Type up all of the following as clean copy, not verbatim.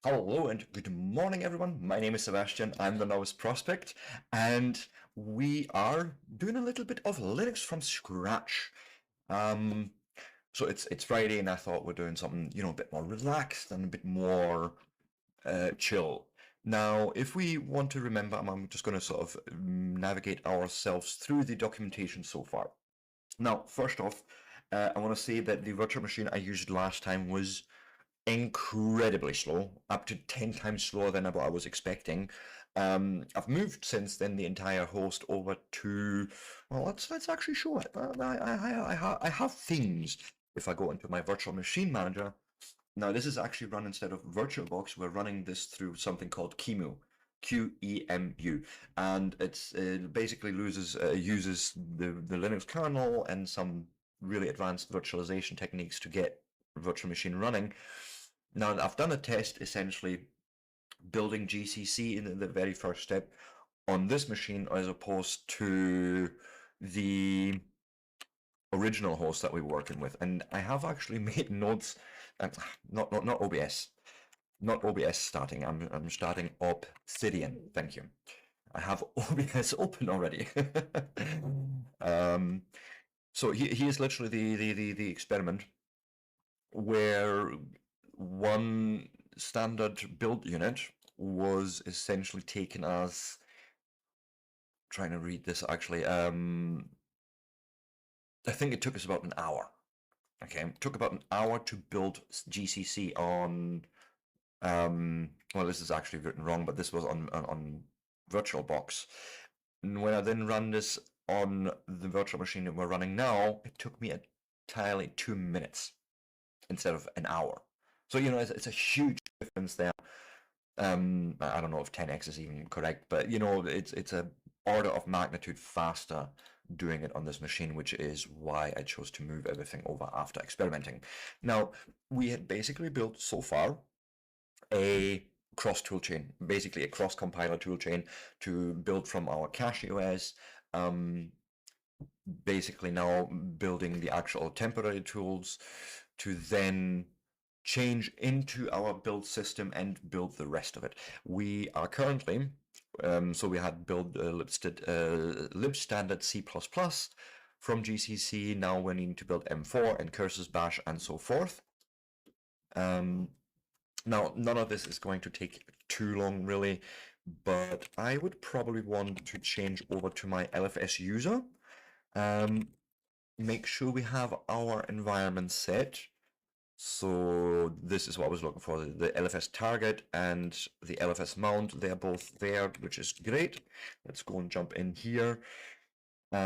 Hello and good morning, everyone. My name is Sebastian. I'm the Novice Prospect, and we are doing a little bit of Linux from scratch. Um, so it's Friday, and I thought we're doing something, a bit more relaxed and a bit more chill. Now, if we want to remember, I'm just going to sort of navigate ourselves through the documentation so far. Now, first off, I want to say that the virtual machine I used last time was incredibly slow, up to 10 times slower than what I was expecting. I've moved since then the entire host over to, well, let's actually show it. I have things. If I go into my virtual machine manager, now this is actually run instead of VirtualBox, we're running this through something called QEMU. QEMU, and it basically uses the Linux kernel and some really advanced virtualization techniques to get virtual machine running. Now, I've done a test essentially building GCC in the very first step on this machine as opposed to the original host that we were working with. And I have actually made notes, not OBS, not OBS starting. I'm starting Obsidian. Thank you. I have OBS open already. So here's literally the experiment where one standard build unit was essentially taken as, trying to read this actually, I think it took us about an hour. Okay, it took about an hour to build GCC on, well, this is actually written wrong, but this was on VirtualBox. And when I then ran this on the virtual machine that we're running now, it took me entirely 2 minutes instead of an hour. So, it's a huge difference there. I don't know if 10x is even correct, but it's a order of magnitude faster doing it on this machine, which is why I chose to move everything over after experimenting. Now, we had basically built so far a cross toolchain, basically a cross compiler toolchain to build from our cache OS. Basically now building the actual temporary tools to then change into our build system and build the rest of it. We are currently, so we had built lib standard C++ from GCC. Now we need to build M4 and curses bash and so forth. Now, none of this is going to take too long, really, but I would probably want to change over to my LFS user. Make sure we have our environment set. So this is what I was looking for, the LFS target and the LFS mount. They're both there, which is great. Let's go and jump in here. We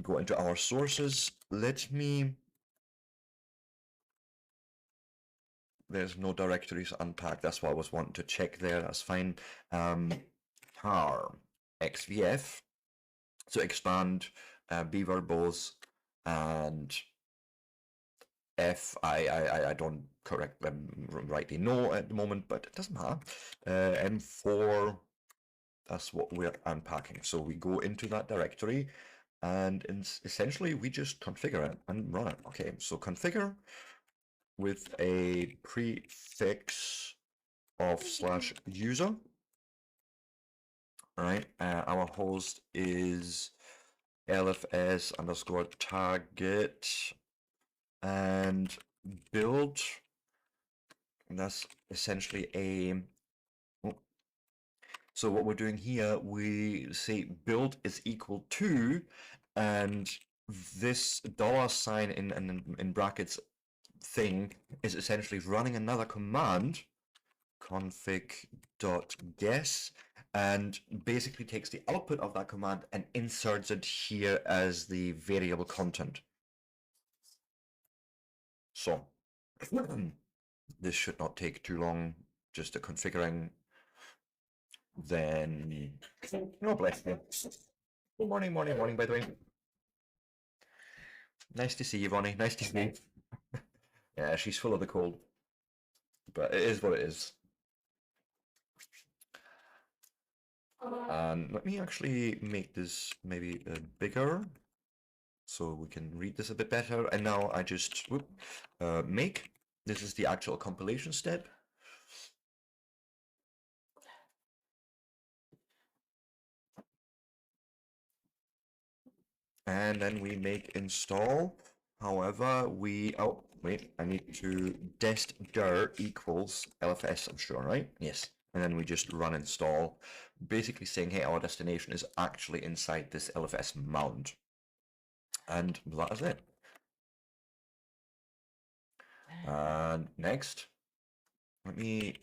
go into our sources. There's no directories unpacked. That's what I was wanting to check there. That's fine. Tar xvf. So expand beaver both and F, I don't correct them rightly know at the moment, but it doesn't matter. M4, that's what we're unpacking. So we go into that directory and essentially we just configure it and run it. Okay, so configure with a prefix of /user. All right, our host is lfs underscore target and build, and that's essentially so what we're doing here, we say build is equal to, and this $sign in brackets thing is essentially running another command, config.guess, and basically takes the output of that command and inserts it here as the variable content. So this should not take too long, just the configuring. Then, oh bless you. Good morning, by the way. Nice to see you, Bonnie. Nice to see you. Yeah, she's full of the cold, but it is what it is. And let me actually make this maybe bigger so we can read this a bit better. And now I just make This is the actual compilation step. And then we make install. However, oh, wait, I need to dest dir equals LFS, I'm sure, right? Yes. And then we just run install, basically saying, hey, our destination is actually inside this LFS mount. And that is it. And next, let me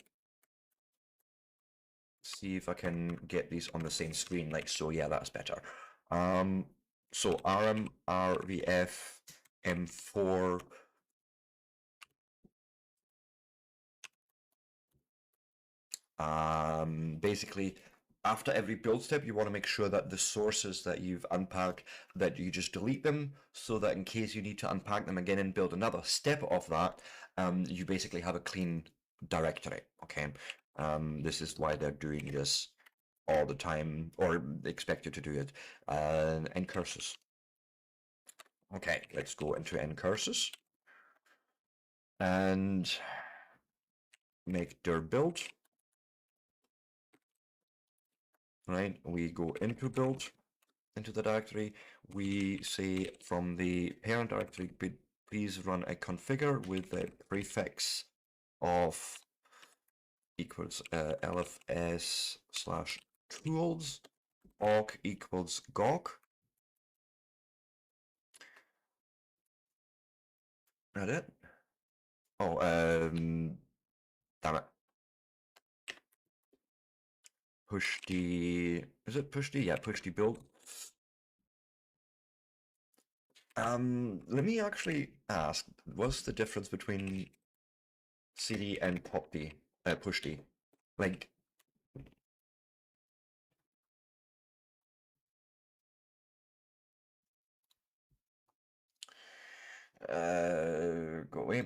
see if I can get these on the same screen like so. Yeah, that's better. So rm rvf m4 basically after every build step you want to make sure that the sources that you've unpacked, that you just delete them, so that in case you need to unpack them again and build another step of that, you basically have a clean directory. Okay, this is why they're doing this all the time, or expect you to do it. Ncurses. Okay, let's go into ncurses and make dir build. Right, we go into build, into the directory. We say from the parent directory, please run a configure with the prefix of equals lfs slash tools awk equals gawk. That it? Oh, damn it. Is it push D? Yeah, push D build. Let me actually ask, what's the difference between CD and pop D, push D? Like, go away.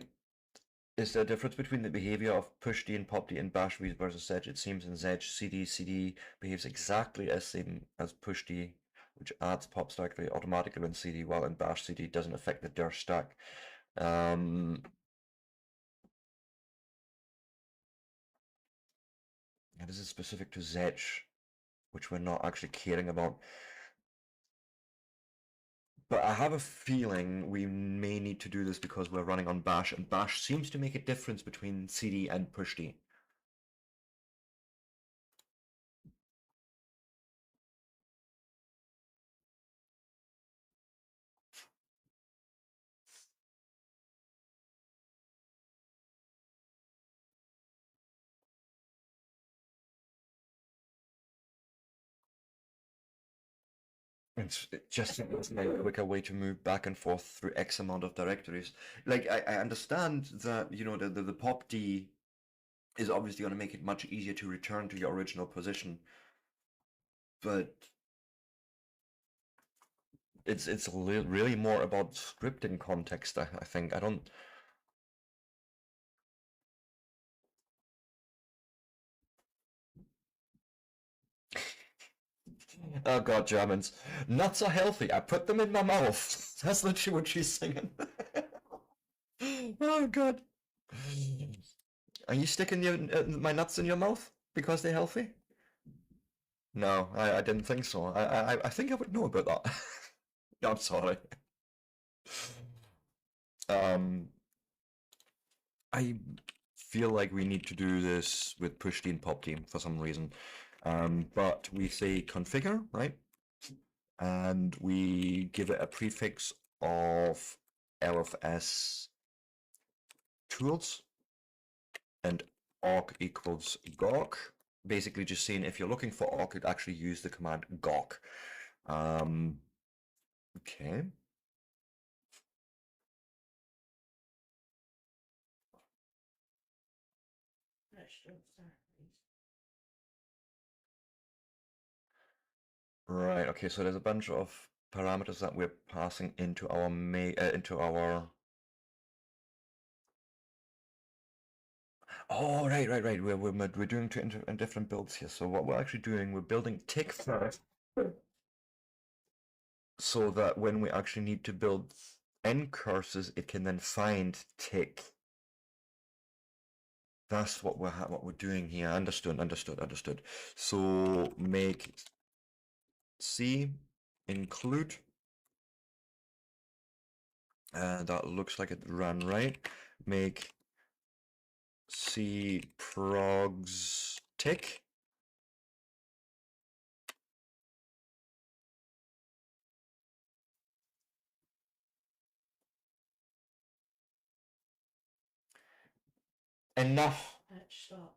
Is there a difference between the behavior of push D and pop D in bash versus Zedge? It seems in Zedge, CD behaves exactly as same as push D, which adds pop stack automatically when CD, while in bash CD doesn't affect the dir stack. This is specific to Zedge, which we're not actually caring about. But I have a feeling we may need to do this because we're running on bash, and bash seems to make a difference between CD and push D. It's just a quicker way to move back and forth through X amount of directories. Like I understand that the pop D is obviously going to make it much easier to return to your original position, but it's really more about scripting context. I think I don't. Oh God, Germans. Nuts are healthy. I put them in my mouth. That's literally what she's singing. Oh God. Are you sticking my nuts in your mouth because they're healthy? No, I didn't think so. I think I would know about that. I'm sorry. Um, I feel like we need to do this with push team, pop team for some reason. But we say configure, right? And we give it a prefix of LFS tools and awk equals gawk. Basically just saying if you're looking for awk, you'd actually use the command gawk. Okay. Right, okay, so there's a bunch of parameters that we're passing into our Oh, right. We're doing two different builds here. So what we're actually doing, we're building tick first, so that when we actually need to build ncurses, it can then find tick That's what we're doing here. Understood. So make C include. That looks like it ran right. Make C progs tick. Enough. Stop.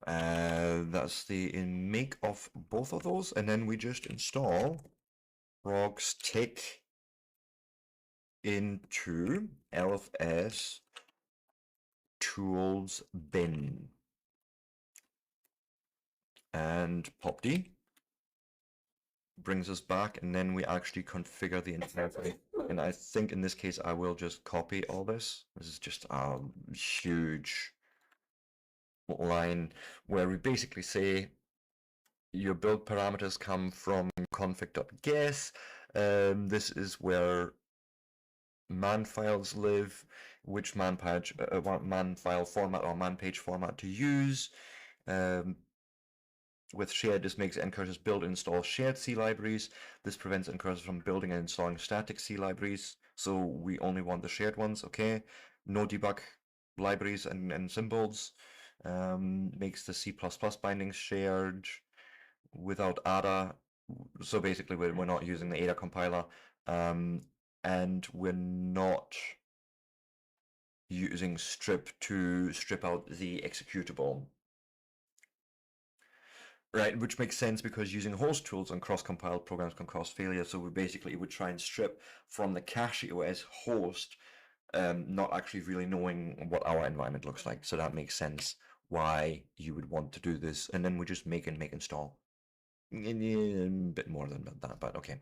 That's the make of both of those, and then we just install progs tick into LFS tools bin and pop D brings us back, and then we actually configure the entire thing. And I think in this case I will just copy all this. This is just a huge line where we basically say your build parameters come from config.guess. This is where man files live, which man file format or man page format to use. With shared, this makes ncursors build and install shared C libraries. This prevents ncursors from building and installing static C libraries. So we only want the shared ones, okay? No debug libraries and symbols. Makes the C++ bindings shared without ADA. So basically we're not using the ADA compiler. And we're not using strip to strip out the executable. Right, which makes sense because using host tools on cross-compiled programs can cause failure. So we basically would try and strip from the cache OS host, not actually really knowing what our environment looks like. So that makes sense why you would want to do this. And then we just make install. A bit more than that, but okay.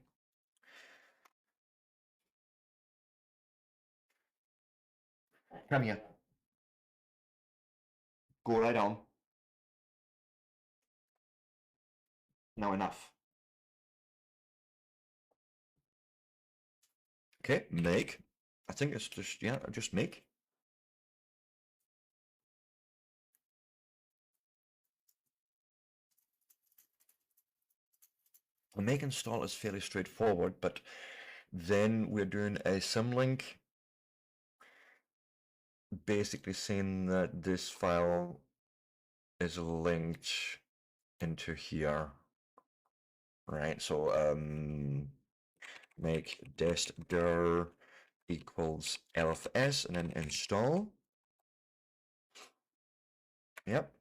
Come here. Go right on. Now enough. Okay, make. I think it's just, yeah, just make. A make install is fairly straightforward, but then we're doing a symlink basically saying that this file is linked into here, right? So make dist-dir equals lfs and then install. Yep.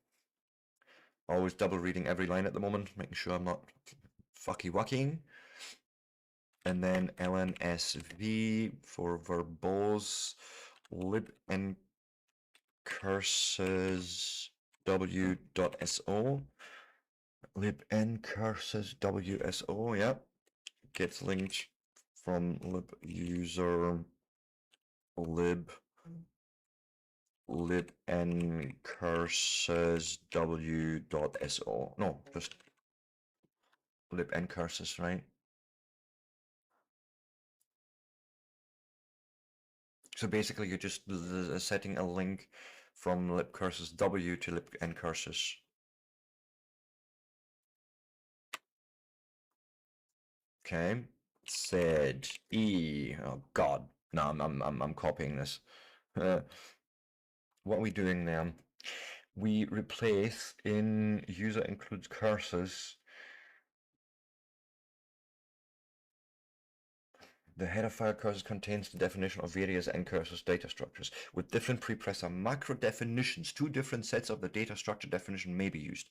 Always double reading every line at the moment, making sure I'm not fucky wucking. And then lnsv for verbose lib ncurses w.so. Lib ncurses wso, yep. Gets linked from lib user lib ncurses w.so. No, just lib ncurses, right? So basically you're just setting a link from libcurses w to lib ncurses. Okay, said e. Oh God, no, I'm copying this. What are we doing now? We replace in user includes cursors. The header file cursors contains the definition of various ncursors data structures. With different prepressor macro definitions, two different sets of the data structure definition may be used.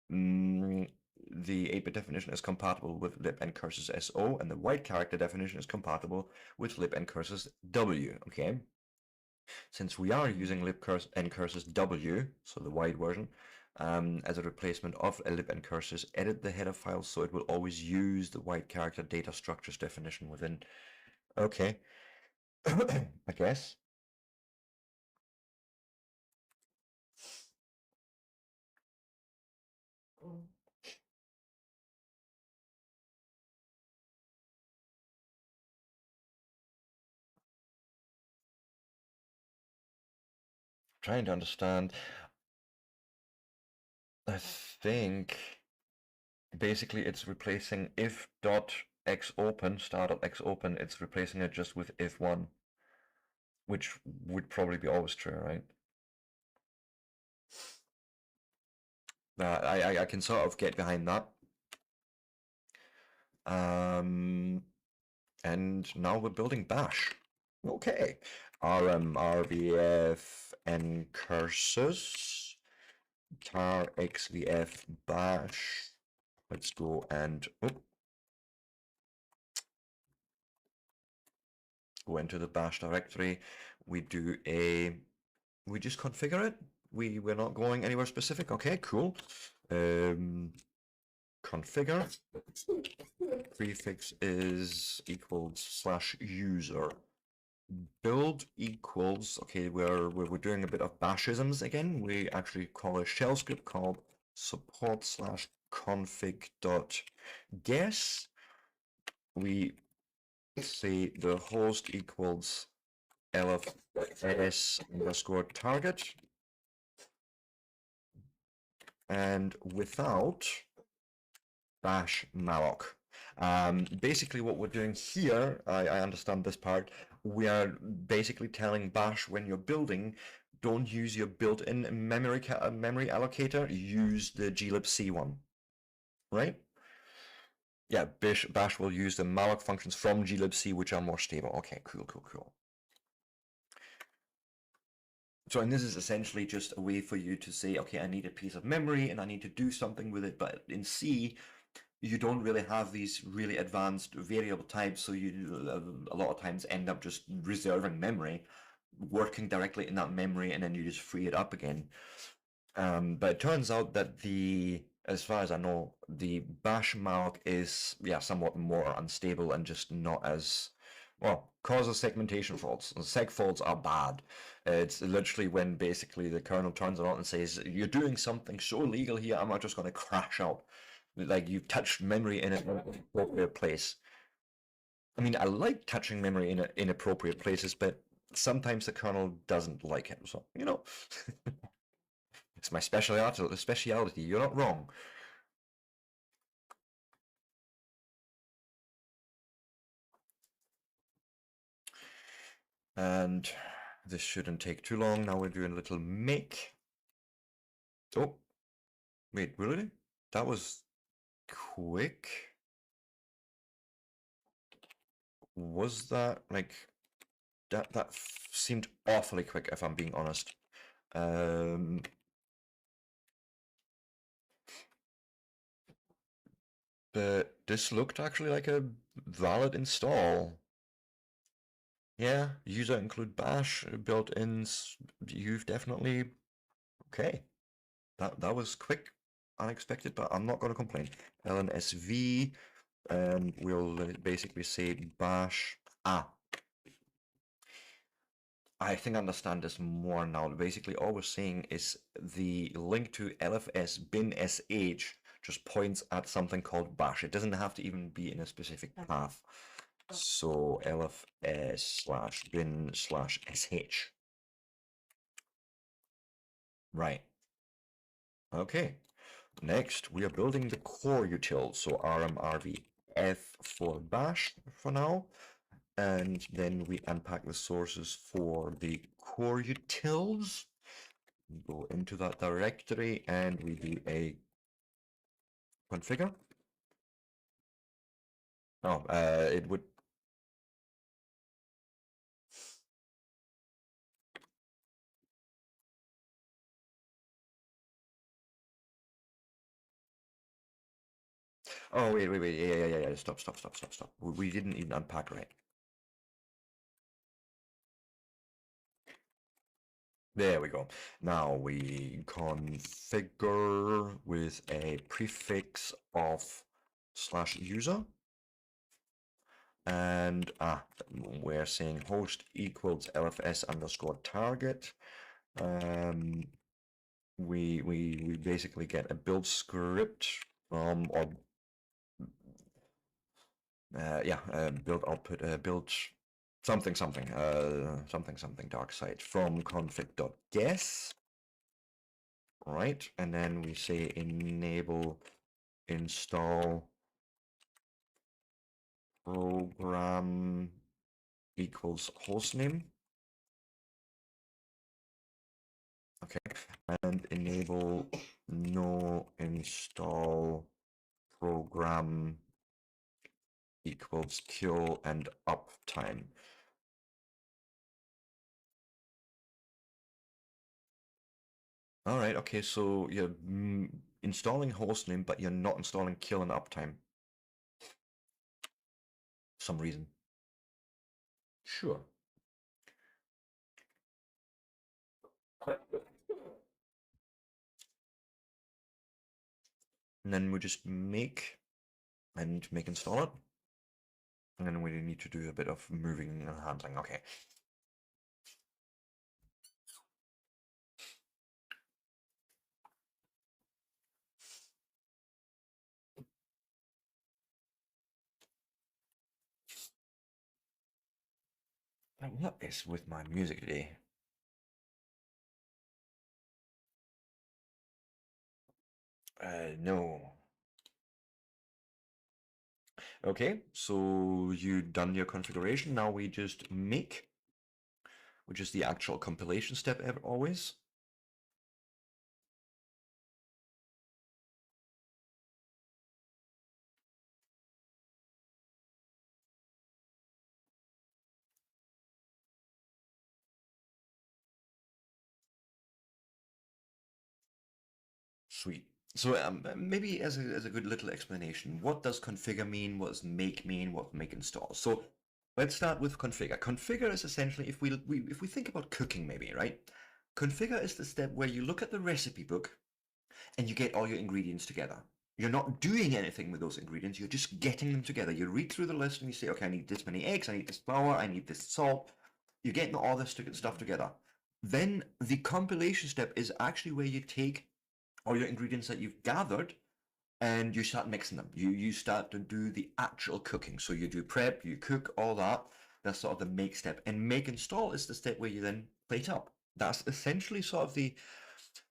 The 8-bit definition is compatible with lib ncurses SO, and the wide character definition is compatible with lib ncurses W. Okay. Since we are using lib ncurses W, so the wide version, as a replacement of a lib ncurses, edit the header file so it will always use the wide character data structures definition within. Okay, I guess. trying to understand. I think basically it's replacing if dot x open, star dot x open, it's replacing it just with if one, which would probably be always true, right? I can sort of get behind that. And now we're building Bash. Okay. RVF and curses. tar xvf bash. Let's go and go into the bash directory. We just configure it. We're not going anywhere specific. Okay, cool. Configure prefix is equals /user. Build equals, okay, we're doing a bit of bashisms again. We actually call a shell script called support/config.guess. We say the host equals lfs_target, and without bash malloc. Basically what we're doing here, I understand this part, we are basically telling bash when you're building, don't use your built-in memory allocator, use the glibc one, right? Yeah, bash will use the malloc functions from glibc, which are more stable. Okay, cool. So, and this is essentially just a way for you to say, okay, I need a piece of memory and I need to do something with it, but in C, you don't really have these really advanced variable types, so you a lot of times end up just reserving memory, working directly in that memory, and then you just free it up again. But it turns out that as far as I know, the bash malloc is somewhat more unstable and just not as well, causes segmentation faults. Seg faults are bad. It's literally when basically the kernel turns it on and says, you're doing something so illegal here, I'm not just going to crash out. Like you've touched memory in an inappropriate place. I mean, I like touching memory in inappropriate places, but sometimes the kernel doesn't like it. So, it's my speciality. You're not wrong. And this shouldn't take too long. Now we're doing a little make. Oh, wait, really? That was quick. Was that like that seemed awfully quick, if I'm being honest. But this looked actually like a valid install. Yeah, user include bash, built-ins, you've definitely okay. That was quick, unexpected, but I'm not going to complain. lnsv, and we'll basically say bash. I think I understand this more now. Basically, all we're saying is the link to lfs bin sh just points at something called bash. It doesn't have to even be in a specific path. So lfs/bin/sh. Right. Okay. Next, we are building the core util. So rmrvf for bash for now. And then we unpack the sources for the core utils. We go into that directory and we do a configure. Oh, it would. Oh, wait. Yeah. Stop. We didn't even unpack right. There we go. Now we configure with a prefix of /user. And we're saying host equals lfs_target. We basically get a build script from build output build something something something dark side from config.guess, right? And then we say enable install program equals hostname. Okay, and enable no install program equals kill and uptime. All right, okay, so you're installing hostname, but you're not installing kill and uptime. Some reason. Sure. And then we just make install it. And then we need to do a bit of moving and handling. Okay. Now, what is with my music today? No. Okay, so you done your configuration. Now we just make, which is the actual compilation step always. Sweet. So maybe as a good little explanation, what does configure mean? What does make mean? What make install? So let's start with configure. Configure is essentially if we think about cooking maybe, right? Configure is the step where you look at the recipe book and you get all your ingredients together. You're not doing anything with those ingredients, you're just getting them together. You read through the list and you say, okay, I need this many eggs, I need this flour, I need this salt. You're getting all this stuff together. Then the compilation step is actually where you take all your ingredients that you've gathered and you start mixing them. You start to do the actual cooking. So you do prep, you cook, all that. That's sort of the make step. And make install is the step where you then plate up. That's essentially sort of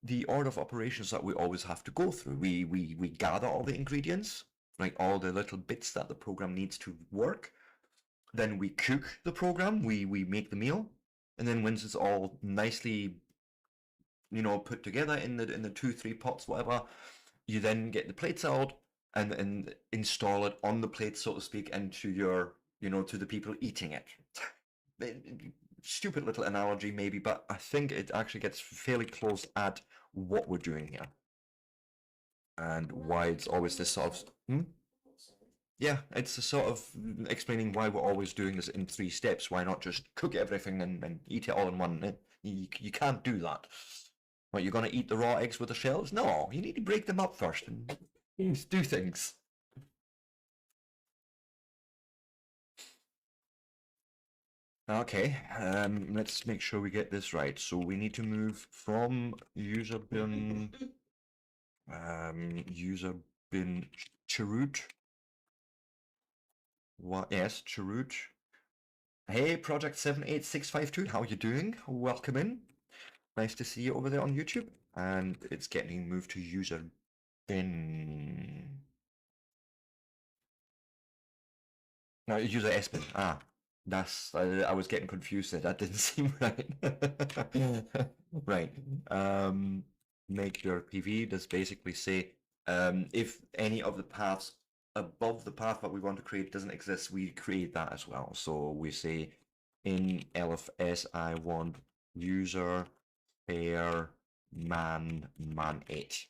the order of operations that we always have to go through. We gather all the ingredients, like all the little bits that the program needs to work. Then we cook the program, we make the meal, and then once it's all nicely, put together in the 2-3 pots, whatever, you then get the plates out and install it on the plate, so to speak, and to your, to the people eating it. Stupid little analogy maybe, but I think it actually gets fairly close at what we're doing here and why it's always this sort of yeah, it's a sort of explaining why we're always doing this in 3 steps. Why not just cook everything and eat it all in one? You can't do that. What, you're going to eat the raw eggs with the shells? No, you need to break them up first and do things. Okay, let's make sure we get this right. So we need to move from user bin chroot. What? Yes, chroot. Hey, Project 78652, how you doing? Welcome in. Nice to see you over there on YouTube. And it's getting moved to user bin. No, user S bin. Ah, that's I was getting confused there. That didn't seem right. Right. Make your PV does basically say if any of the paths above the path that we want to create doesn't exist, we create that as well. So we say in LFS I want user pair man 8.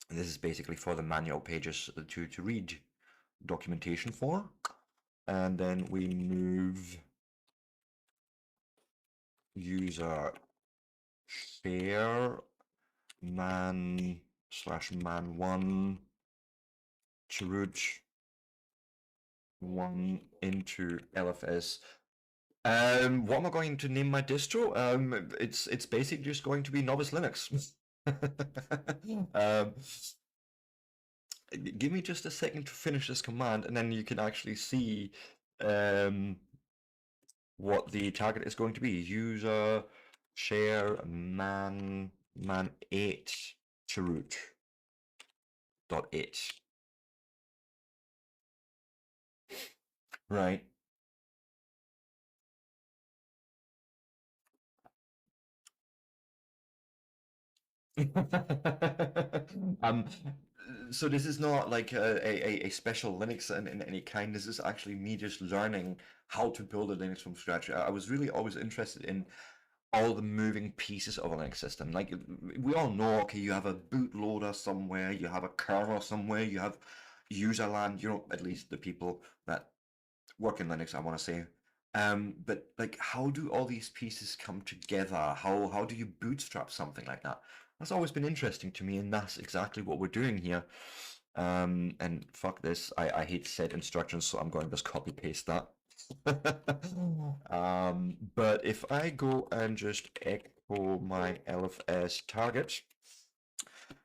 And this is basically for the manual pages to read documentation for. And then we move user share man /man 1 chroot 1 into LFS. What am I going to name my distro? It's basically just going to be Novice Linux. Give me just a second to finish this command, and then you can actually see what the target is going to be. User share man8 to root dot 8. Right. um, so this is not like a special Linux in any kind. This is actually me just learning how to build a Linux from scratch. I was really always interested in all the moving pieces of a Linux system. Like we all know, okay, you have a bootloader somewhere, you have a kernel somewhere, you have user land. You know, at least the people that work in Linux, I want to say. But like, how do all these pieces come together? How do you bootstrap something like that? That's always been interesting to me, and that's exactly what we're doing here. And fuck this, I hate set instructions, so I'm going to just copy paste that. But if I go and just echo my LFS target,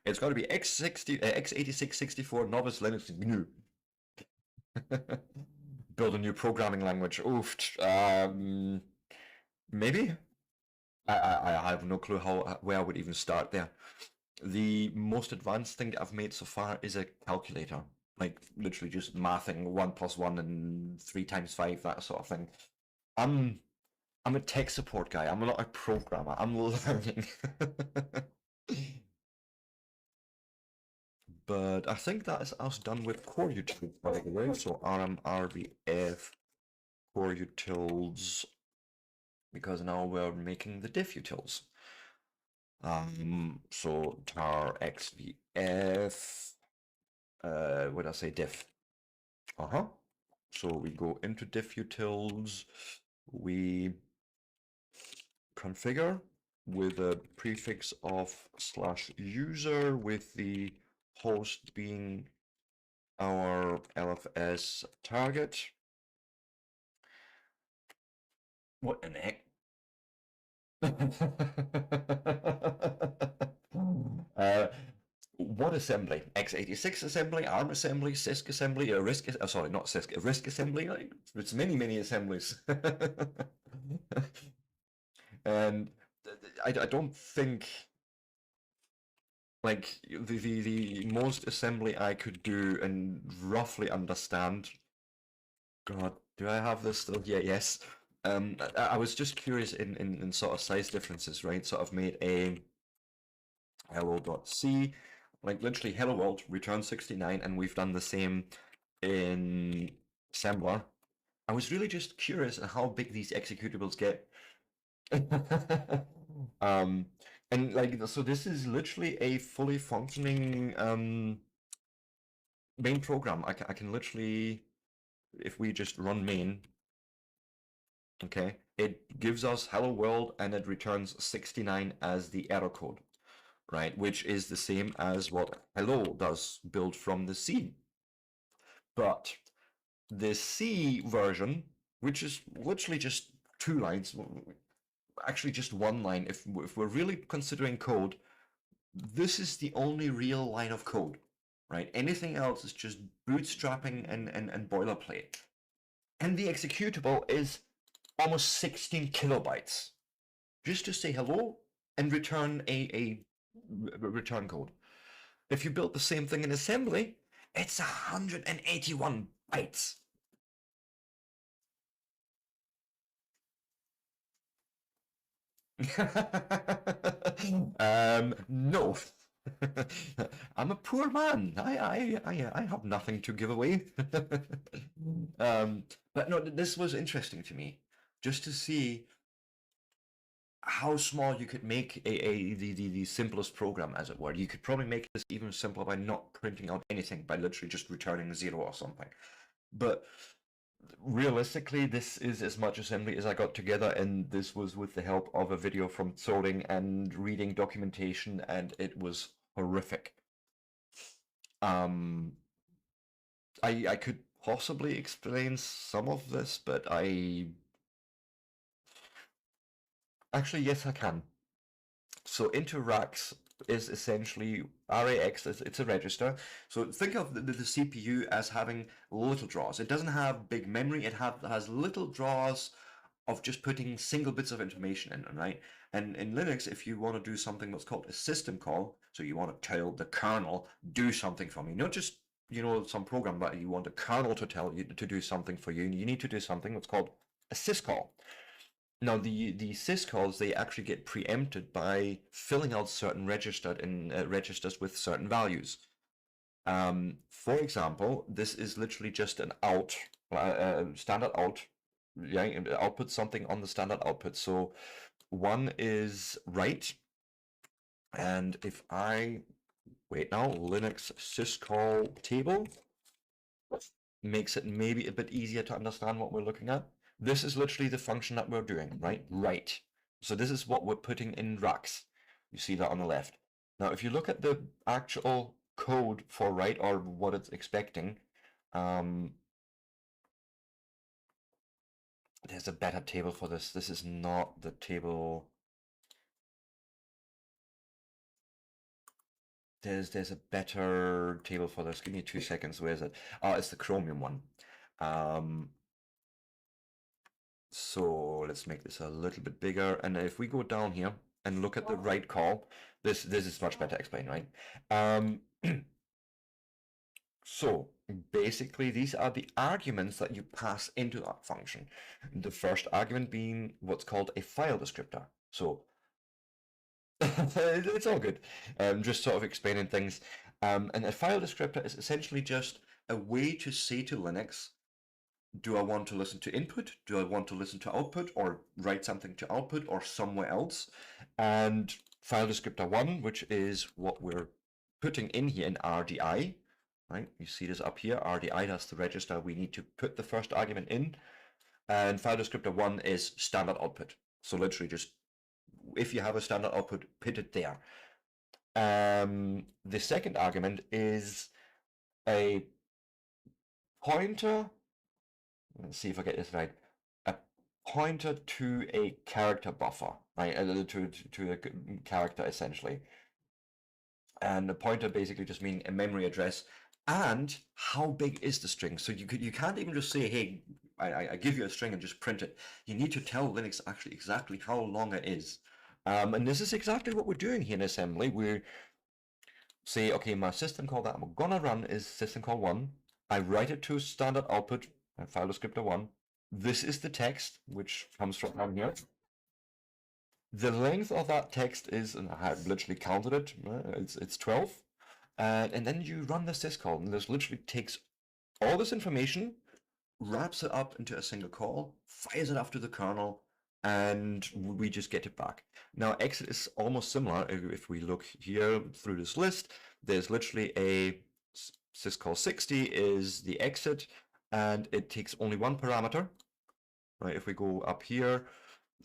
it's got to be x60, x86-64 novice Linux GNU. Build a new programming language. Oof. Maybe. I have no clue where I would even start there. The most advanced thing I've made so far is a calculator, like literally just mathing 1 + 1 and 3 × 5, that sort of thing. I'm I'm a tech support guy. I'm not a programmer. I'm learning. But I think that is us done with core utils, by the way. So rmrbf core utils, because now we're making the diff utils. So tar xvf, what did I say, diff? So we go into diff utils, we configure with a prefix of /user with the host being our LFS target. What in the heck? What assembly? x86 assembly, ARM assembly, CISC assembly, a RISC, sorry, not CISC, a RISC assembly. Like it's many assemblies. And I don't think like the most assembly I could do and roughly understand. God, do I have this still? Yeah, yes. I was just curious in sort of size differences, right? Sort of made a hello.c, like literally hello world, return 69, and we've done the same in assembler. I was really just curious how big these executables get. um, and like, so this is literally a fully functioning main program. I can literally, if we just run main, okay, it gives us hello world and it returns 69 as the error code, right? Which is the same as what hello does, built from the C. But the C version, which is literally just 2 lines, actually just 1 line, if we're really considering code, this is the only real line of code, right? Anything else is just bootstrapping and boilerplate. And the executable is almost 16 kilobytes just to say hello and return a return code. If you build the same thing in assembly, it's 181 bytes. No. I'm a poor man. I have nothing to give away. But no, this was interesting to me, just to see how small you could make the simplest program, as it were. You could probably make this even simpler by not printing out anything, by literally just returning 0 or something. But realistically, this is as much assembly as I got together, and this was with the help of a video from Solding and reading documentation, and it was horrific. I could possibly explain some of this, but actually, yes, I can. So into racks is essentially RAX, it's a register. So think of the CPU as having little draws. It doesn't have big memory, it has little draws of just putting single bits of information in, right? And in Linux, if you want to do something that's called a system call, so you want to tell the kernel, do something for me, not just, some program, but you want the kernel to tell you to do something for you, and you need to do something that's called a syscall. Now, the syscalls, they actually get preempted by filling out certain registers with certain values. For example, this is literally just an out, standard out. Yeah, and output something on the standard output. So one is write, and if I wait now, Linux syscall table makes it maybe a bit easier to understand what we're looking at. This is literally the function that we're doing, right? Write. So this is what we're putting in racks. You see that on the left. Now, if you look at the actual code for write, or what it's expecting, there's a better table for this. This is not the table. There's a better table for this. Give me 2 seconds. Where is it? Oh, it's the Chromium one. So let's make this a little bit bigger. And if we go down here and look at the write call, this is much better explained, right? So basically, these are the arguments that you pass into that function. The first argument being what's called a file descriptor. So it's all good. Just sort of explaining things. And a file descriptor is essentially just a way to say to Linux, do I want to listen to input? Do I want to listen to output, or write something to output or somewhere else? And file descriptor 1, which is what we're putting in here in RDI, right? You see this up here, RDI, that's the register we need to put the first argument in. And file descriptor 1 is standard output. So literally just, if you have a standard output, put it there. The second argument is a pointer. Let's see if I get this right. A pointer to a character buffer, right? To a character essentially. And the pointer basically just meaning a memory address and how big is the string. So you can't even just say, hey, I give you a string and just print it. You need to tell Linux actually exactly how long it is. And this is exactly what we're doing here in assembly. We say, okay, my system call that I'm gonna run is system call 1. I write it to standard output, file descriptor 1. This is the text, which comes from down here. The length of that text is, and I have literally counted it, it's 12. And then you run the syscall, and this literally takes all this information, wraps it up into a single call, fires it off to the kernel, and we just get it back. Now, exit is almost similar. If we look here through this list, there's literally a syscall 60 is the exit, and it takes only one parameter, right? If we go up here,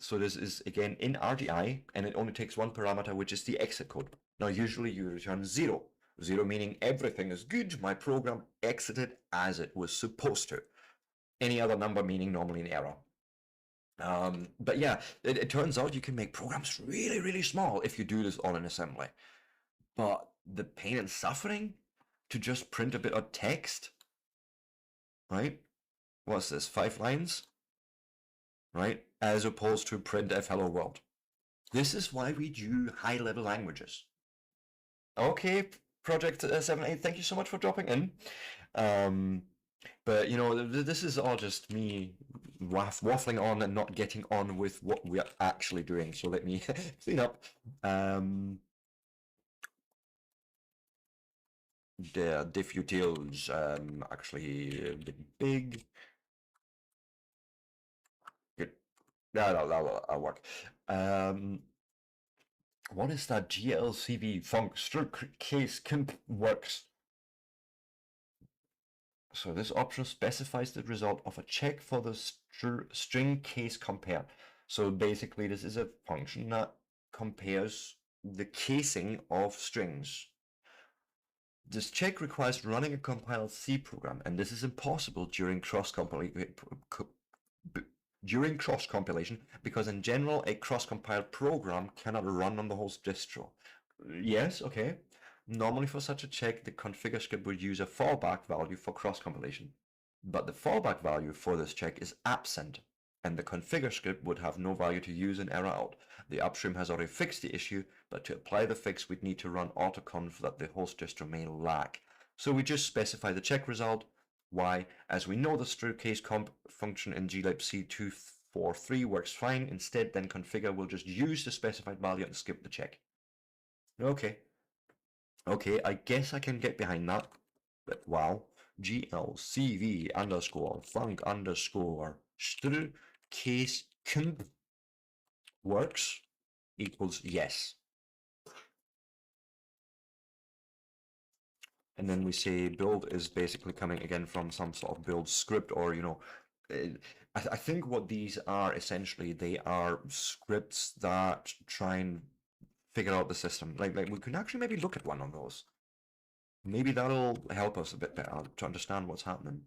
so this is again in RDI, and it only takes one parameter, which is the exit code. Now, usually you return 0. 0 meaning everything is good, my program exited as it was supposed to. Any other number meaning normally an error. But yeah, it turns out you can make programs really, really small if you do this all in assembly. But the pain and suffering to just print a bit of text, right? What's this, 5 lines? Right? As opposed to printf hello world. This is why we do high-level languages. Okay, Project 78, thank you so much for dropping in. But this is all just me waffling on and not getting on with what we're actually doing. So let me clean up. The diffutils actually a bit big. Good. That'll work. What is that GLCV func case comp works? So this option specifies the result of a check for the string case compare. So basically this is a function that compares the casing of strings. This check requires running a compiled C program, and this is impossible during cross-compilation because in general a cross-compiled program cannot run on the host distro. Yes, okay. Normally for such a check, the configure script would use a fallback value for cross-compilation, but the fallback value for this check is absent. and the configure script would have no value to use and error out. The upstream has already fixed the issue, but to apply the fix, we'd need to run autoconf that the host distro may lack. So we just specify the check result. Why? As we know, the stru case comp function in glib C243 works fine. Instead, then configure will just use the specified value and skip the check. Okay. Okay, I guess I can get behind that. But wow. glcv underscore func underscore stru case comp works equals yes. And then we say build is basically coming again from some sort of build script, or, you know, I think what these are essentially, they are scripts that try and figure out the system. Like we could actually maybe look at one of those. Maybe that'll help us a bit better to understand what's happening.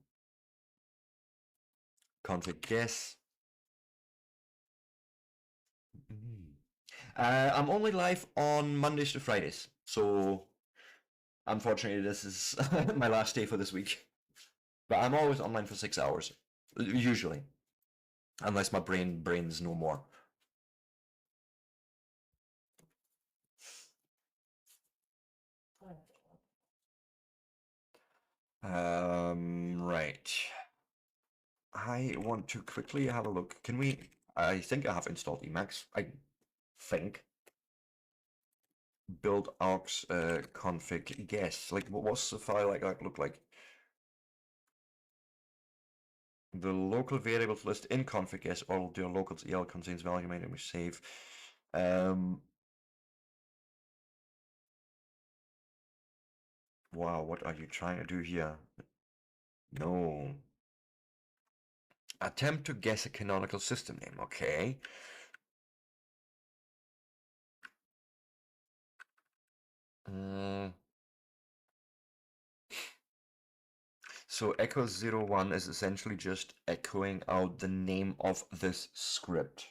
Config guess. I'm only live on Mondays to Fridays, so unfortunately this is my last day for this week. But I'm always online for 6 hours, usually, unless my brains no more. Right. I want to quickly have a look. Can we? I think I have installed Emacs. I think. Build aux config guess. Like, what's the file like that look like? The local variables list in config guess all their locals el contains value made and we save. Wow, what are you trying to do here? No. Attempt to guess a canonical system name. Okay. So echo 01 is essentially just echoing out the name of this script.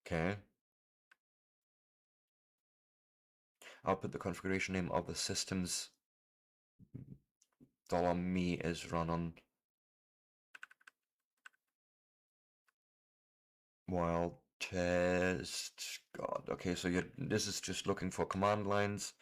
Okay. I'll put the configuration name of the systems $me is run on while test. God, okay, so this is just looking for command lines.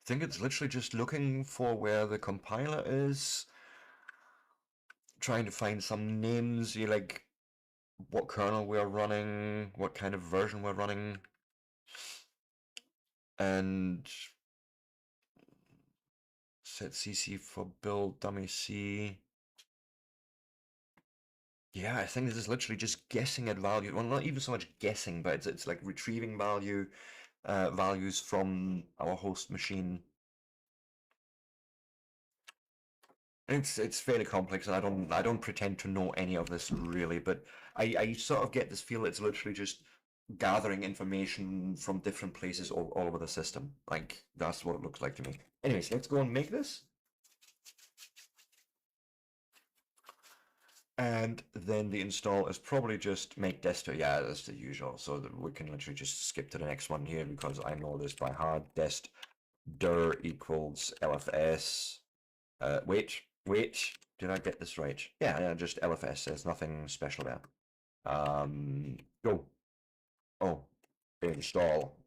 I think it's literally just looking for where the compiler is, trying to find some names, you like what kernel we're running, what kind of version we're running, and set cc for build dummy c. Yeah, I think this is literally just guessing at value. Well, not even so much guessing, but it's like retrieving values from our host machine. It's fairly complex, and I don't pretend to know any of this really, but I sort of get this feel it's literally just gathering information from different places all over the system. Like that's what it looks like to me. Anyways, let's go and make this. And then the install is probably just make distro. Yeah, that's the usual. So that we can literally just skip to the next one here because I know this by heart. Dest dir equals lfs. Wait. Did I get this right? Yeah, just LFS. There's nothing special there. Go. Oh, install.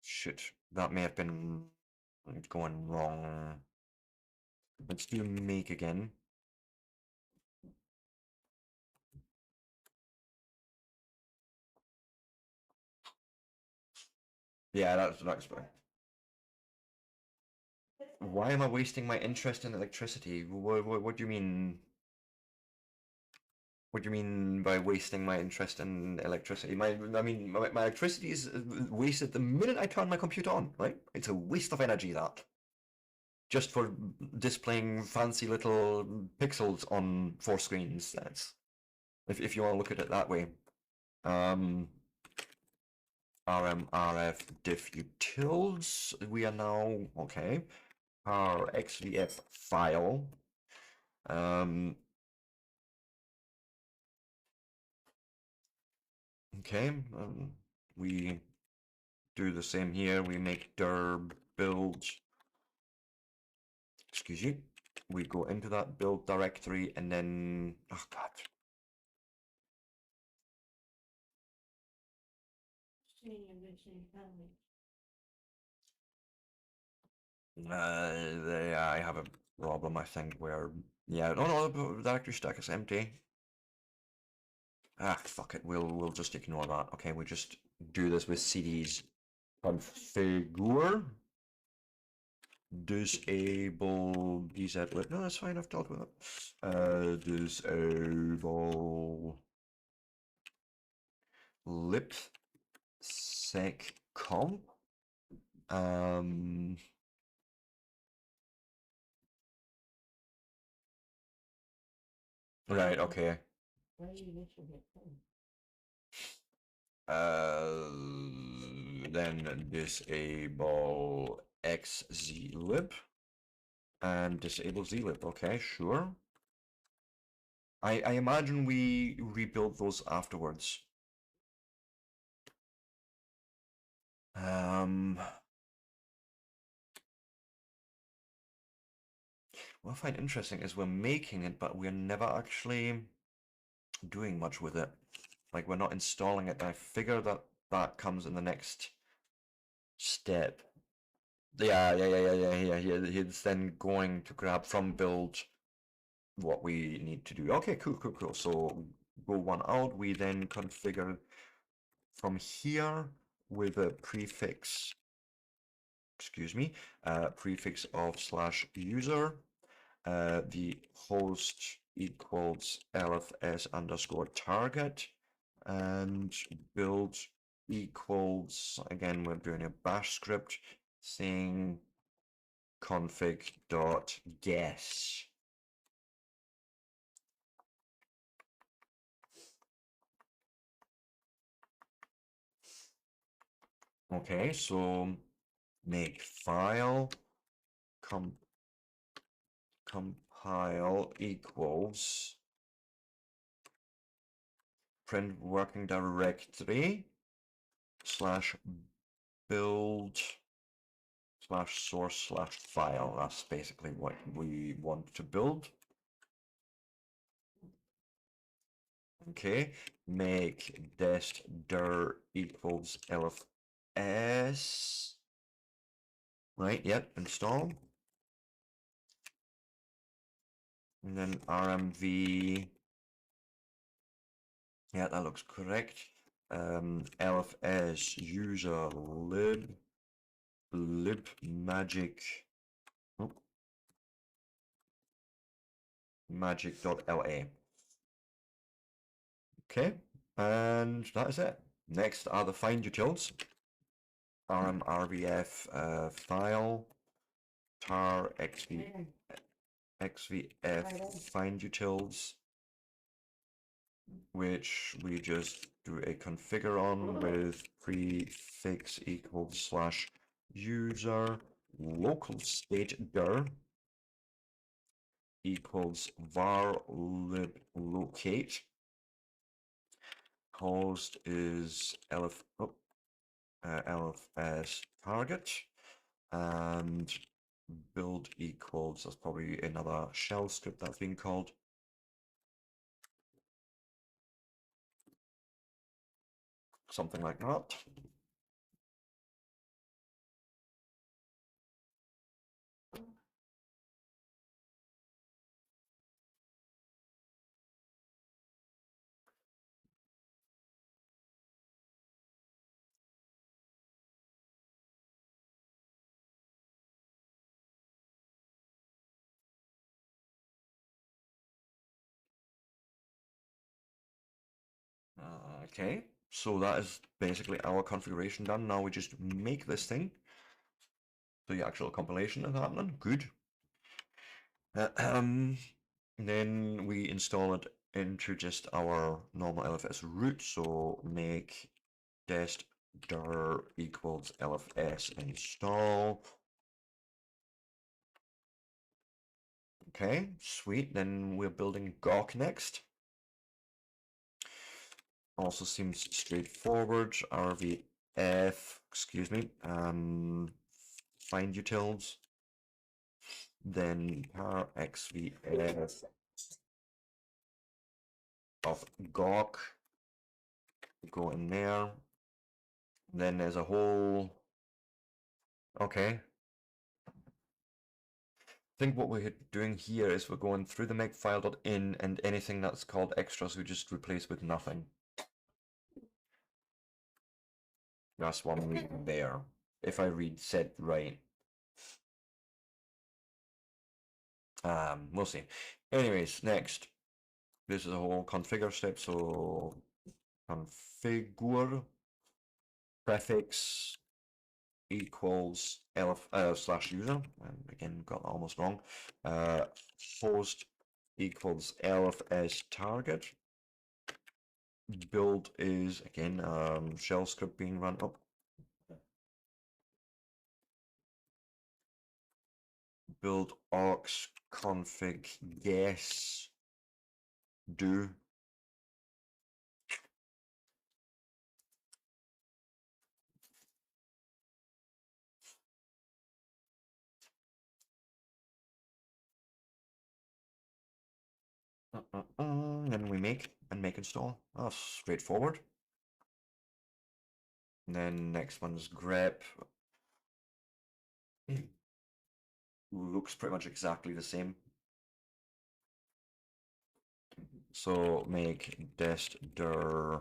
Shit, that may have been going wrong. Let's do make again. Yeah, that's fine. Why am I wasting my interest in electricity? What do you mean? What do you mean by wasting my interest in electricity? My electricity is wasted the minute I turn my computer on, right? It's a waste of energy, that. Just for displaying fancy little pixels on 4 screens. That's if you want to look at it that way. rmrf diff utils. We are now, okay, our xvf file. Okay, we do the same here. We make dir build, excuse you. We go into that build directory and then, oh god. I have a problem, I think, where, yeah, no, the directory stack is empty. Ah, fuck it, we'll just ignore that. Okay, we just do this with cds configure disable dzlib. No, that's fine, I've dealt with it. Disable lib sec comp. Right, okay. Then disable xzlib and disable zlib. Okay, sure. I imagine we rebuild those afterwards. What I find interesting is we're making it, but we're never actually doing much with it. Like, we're not installing it. I figure that that comes in the next step. Yeah. He's then going to grab from build what we need to do. Okay, cool. So go one out. We then configure from here with a prefix, excuse me, prefix of slash user. The host equals lfs underscore target, and build equals, again, we're doing a bash script saying config dot guess. Okay, so make file compile equals print working directory slash build slash source slash file. That's basically what we want to build. Okay, make dest dir equals lfs. Right, yep, install. And then rmv. Yeah, that looks correct. lfs user lib magic. Oh, magic.la. Okay, and that is it. Next are the find utils. rmrvf file tar xvf find utils, which we just do a configure on with prefix equals slash user local state dir equals var lib locate. Host is lfs target, and build equals, that's probably another shell script that's being called. Something like that. Okay, so that is basically our configuration done. Now we just make this thing. The actual compilation is happening. Good. Then we install it into just our normal LFS root. So make dest dir equals lfs install. Okay, sweet. Then we're building Gawk next. Also seems straightforward. RVF, excuse me, find utils. Then tar xvf of Gawk go in there. Then there's a whole. Okay. I think what we're doing here is we're going through the makefile.in and anything that's called extras we just replace with nothing. That's what I'm reading there. If I read set right. We'll see. Anyways, next. This is a whole configure step, so configure prefix equals slash user, and again got that almost wrong. Host equals lfs target. Build is again shell script being run up. Build aux config guess do. Then we make and make install. That's straightforward. And then next one's grep. Looks pretty much exactly the same. So make dest dir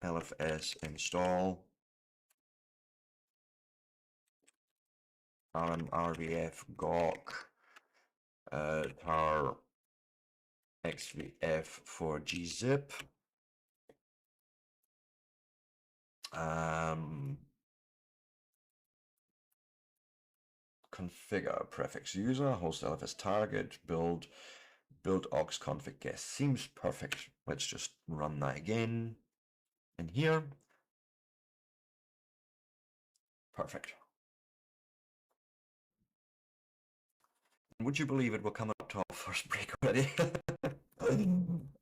lfs install rmrvf gawk tar xvf for gzip. Configure prefix user, host lfs target, build aux config guess. Seems perfect. Let's just run that again. And here, perfect. Would you believe it? We're coming up to our first break already.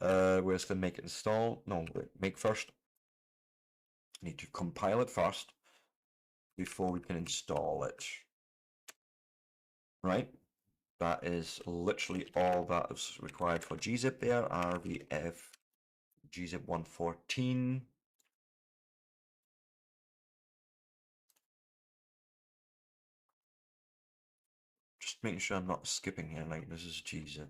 We're just gonna make it install. No, wait, make first. Need to compile it first before we can install it. Right? That is literally all that is required for gzip there. RVF gzip 114. Just making sure I'm not skipping here, like this is gzip.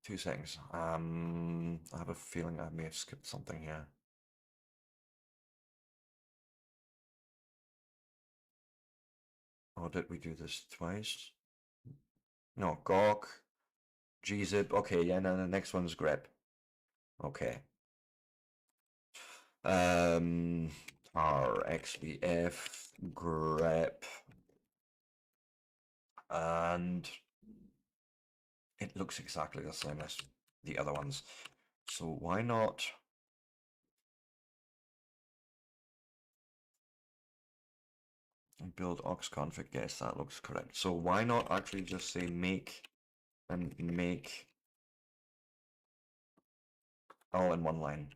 Two seconds. I have a feeling I may have skipped something here. Or did we do this twice? No, gawk, gzip. Okay, yeah, and then the next one's grep. Okay. RxBF, grep, and it looks exactly the same as the other ones. So why not build aux config? Yes, that looks correct. So why not actually just say make and make all in one line?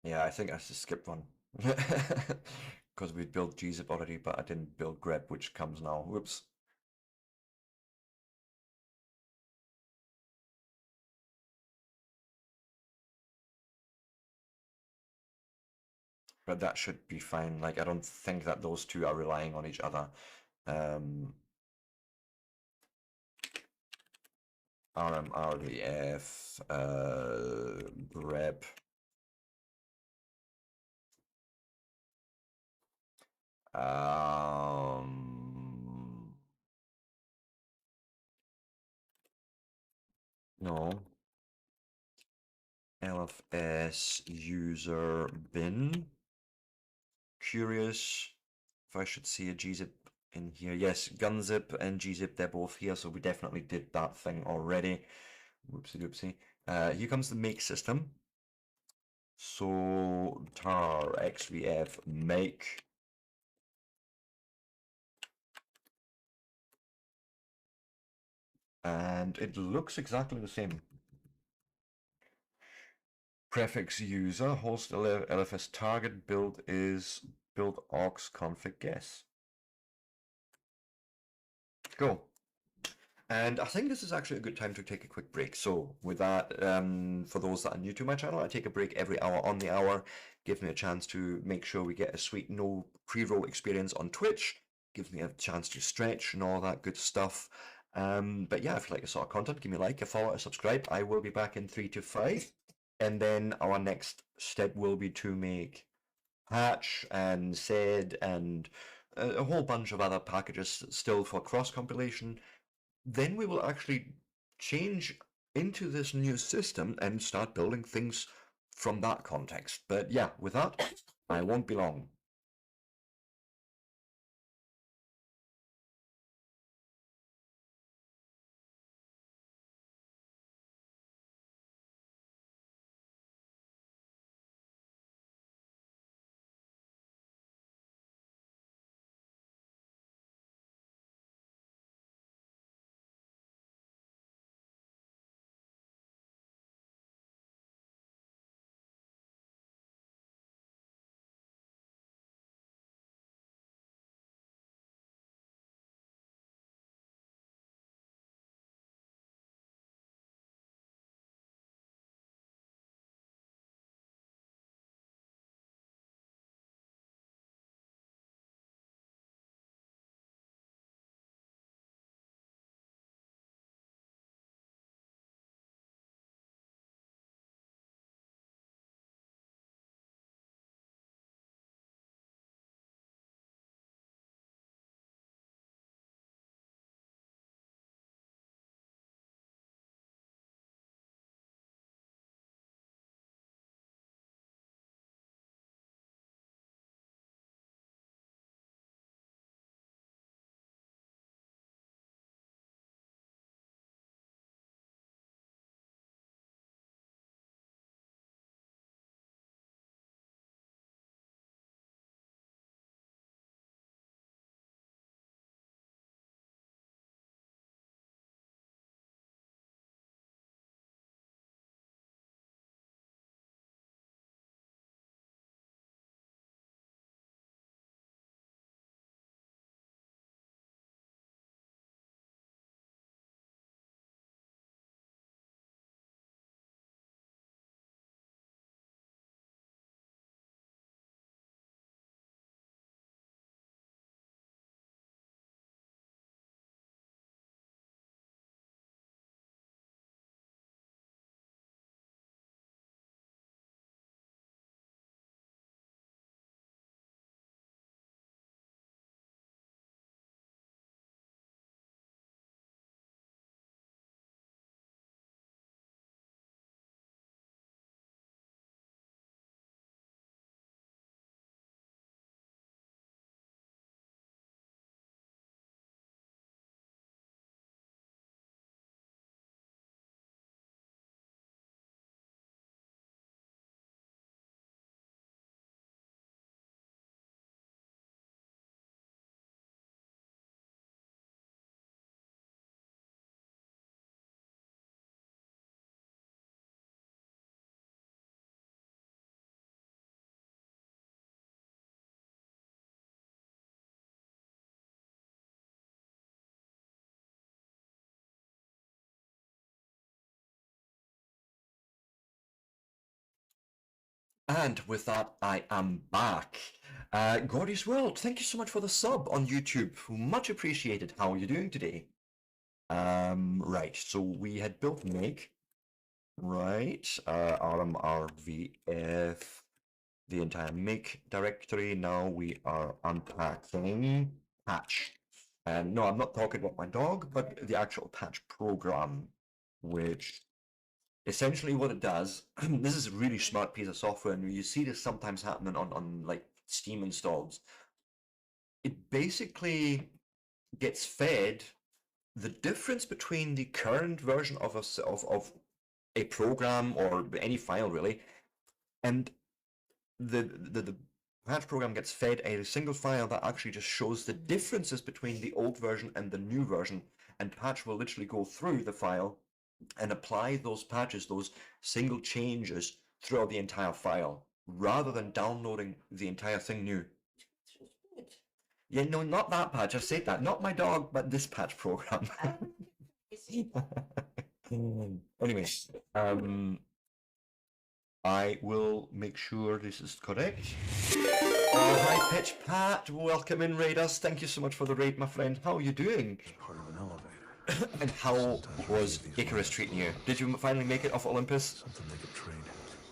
Yeah, I think I just skipped one. Because we built gzip already, but I didn't build grep, which comes now. Whoops. But that should be fine. Like, I don't think that those two are relying on each other. RMRVF, grep. No. LFS user bin. Curious if I should see a gzip in here. Yes, gunzip and gzip, they're both here, so we definitely did that thing already. Whoopsie doopsie. Here comes the make system. So tar xvf make. And it looks exactly the same. Prefix user, host LFS target build is build aux config guess. Cool. And I think this is actually a good time to take a quick break. So with that, for those that are new to my channel, I take a break every hour on the hour. Gives me a chance to make sure we get a sweet no pre-roll experience on Twitch. Gives me a chance to stretch and all that good stuff. But yeah, if you like this sort of content, give me a like, a follow, a subscribe. I will be back in 3 to 5. And then our next step will be to make Hatch and Sed and a whole bunch of other packages still for cross compilation. Then we will actually change into this new system and start building things from that context. But yeah, with that, I won't be long. And with that, I am back. Gordy's World, thank you so much for the sub on YouTube. Much appreciated. How are you doing today? Right, so we had built make, right? RMRVF the entire make directory. Now we are unpacking patch. And no, I'm not talking about my dog, but the actual patch program, which essentially what it does, this is a really smart piece of software, and you see this sometimes happening on like Steam installs. It basically gets fed the difference between the current version of a program or any file really, and the patch program gets fed a single file that actually just shows the differences between the old version and the new version, and patch will literally go through the file and apply those patches, those single changes throughout the entire file, rather than downloading the entire thing new. Yeah, no, not that patch. I said that. Not my dog, but this patch program. Anyway, I will make sure this is correct. Oh, hi, Pitch Pat. Welcome in, Raiders. Thank you so much for the raid, my friend. How are you doing? Part of an elevator. And how was Icarus treating you? Did you finally make it off Olympus? Something they could trade.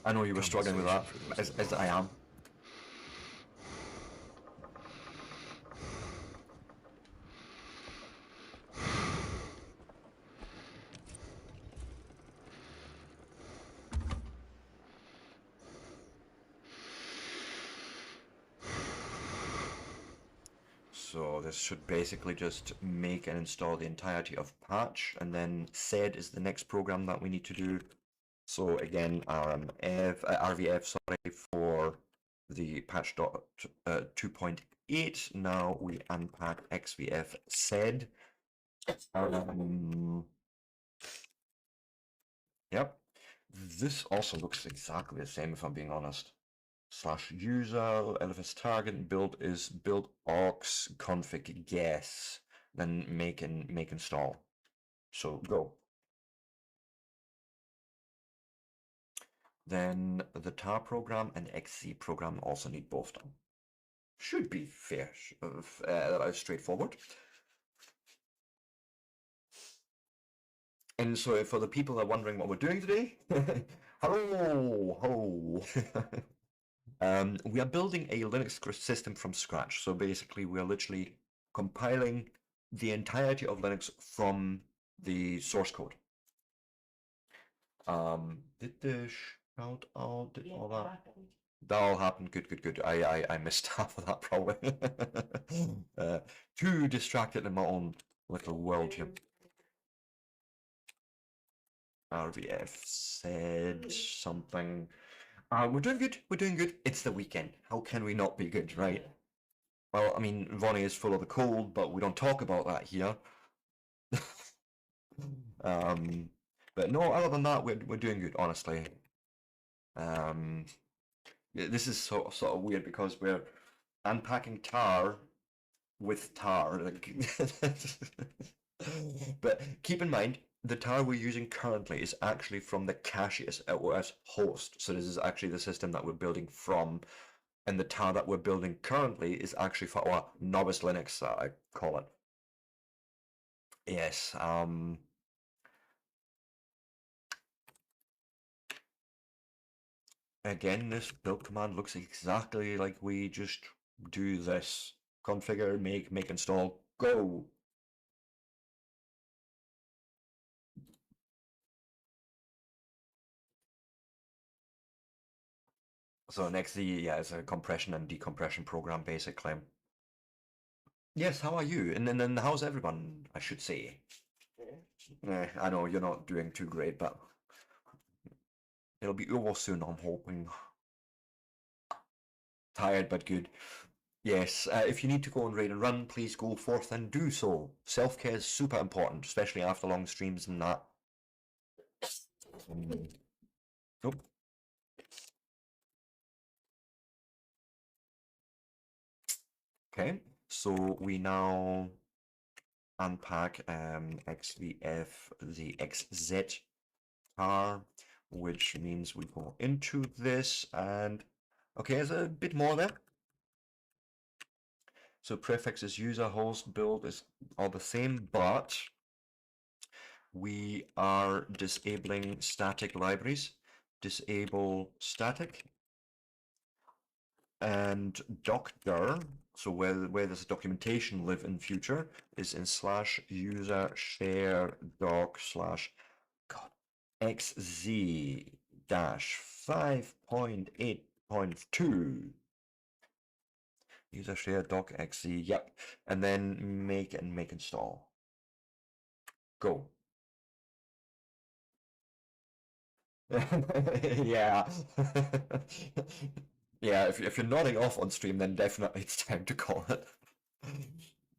I know you were struggling with that, as I am. So this should basically just make and install the entirety of patch, and then sed is the next program that we need to do. So again, RVF, sorry, for the patch 2.8. Now we unpack XVF sed. Yep. This also looks exactly the same, if I'm being honest. /user, LFS target, build is build aux config guess, then make install. So go. Then the tar program and XZ program also need both done. Should be fair, straightforward. And so for the people that are wondering what we're doing today, hello, ho. We are building a Linux system from scratch. So basically we are literally compiling the entirety of Linux from the source code. Did the shout out, did all that? That all happened. Good. I missed half of that probably. Too distracted in my own little world here. RVF said something. We're doing good. We're doing good. It's the weekend. How can we not be good, right? Well, I mean, Vonnie is full of the cold, but we don't talk about that here. But no, other than that, we're doing good, honestly. This is sort of weird because we're unpacking tar with tar. But keep in mind, the tar we're using currently is actually from the caches OS host. So this is actually the system that we're building from, and the tar that we're building currently is actually for novice Linux, I call it. Yes. Again, this build command looks exactly like we just do this. Configure, make install, go. So next, yeah, is a compression and decompression program, basically. Yes, how are you? And then how's everyone, I should say? I know you're not doing too great, but it'll be over soon, I'm hoping. Tired, but good. Yes, if you need to go and raid and run, please go forth and do so. Self-care is super important, especially after long streams and that. Nope. Okay, so we now unpack XVF, the XZ tar, which means we go into this and okay, there's a bit more there. So prefixes, user, host, build is all the same, but we are disabling static libraries. Disable static. and doctor, so where does documentation live in future, is in slash user share doc slash god xz dash 5.8.2 user share doc xz, yep, and then make and make install. Go. Yeah. Yeah, if you're nodding off on stream, then definitely it's time to call it.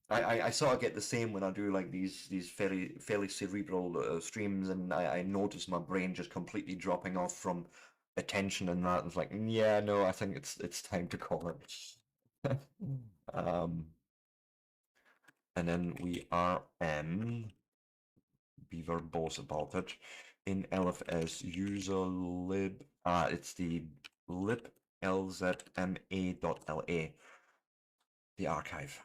I sort of get the same when I do like these fairly cerebral streams, and I notice my brain just completely dropping off from attention and that. It's like, yeah, no, I think it's time to call it. Um, and then we are be verbose about it. In LFS user lib, it's the lib lzma.la, the archive.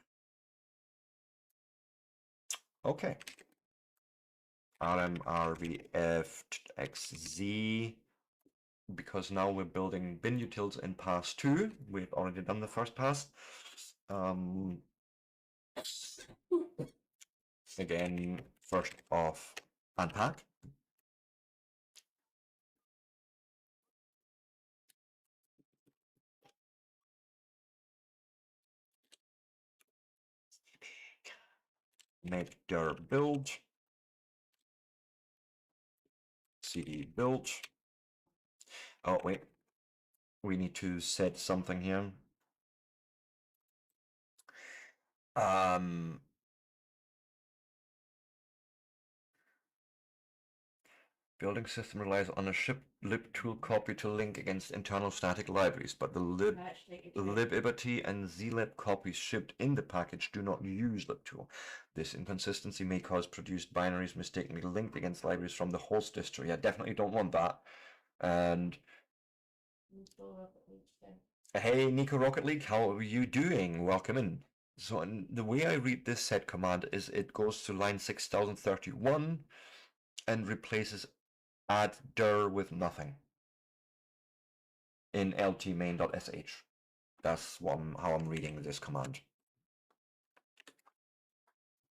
Okay. rmrvfxz, because now we're building bin utils in pass 2. We've already done the first pass. Again, first off, unpack. Make dir build. cd build. Oh, wait. We need to set something here. Building system relies on a ship libtool copy to link against internal static libraries, but the libibity and zlib copies shipped in the package do not use libtool. This inconsistency may cause produced binaries mistakenly linked against libraries from the host distro. Yeah, definitely don't want that. And hey, Nico Rocket League, how are you doing? Welcome in. So the way I read this set command is it goes to line 6031 and replaces add dir with nothing in ltmain.sh. That's how I'm reading this command.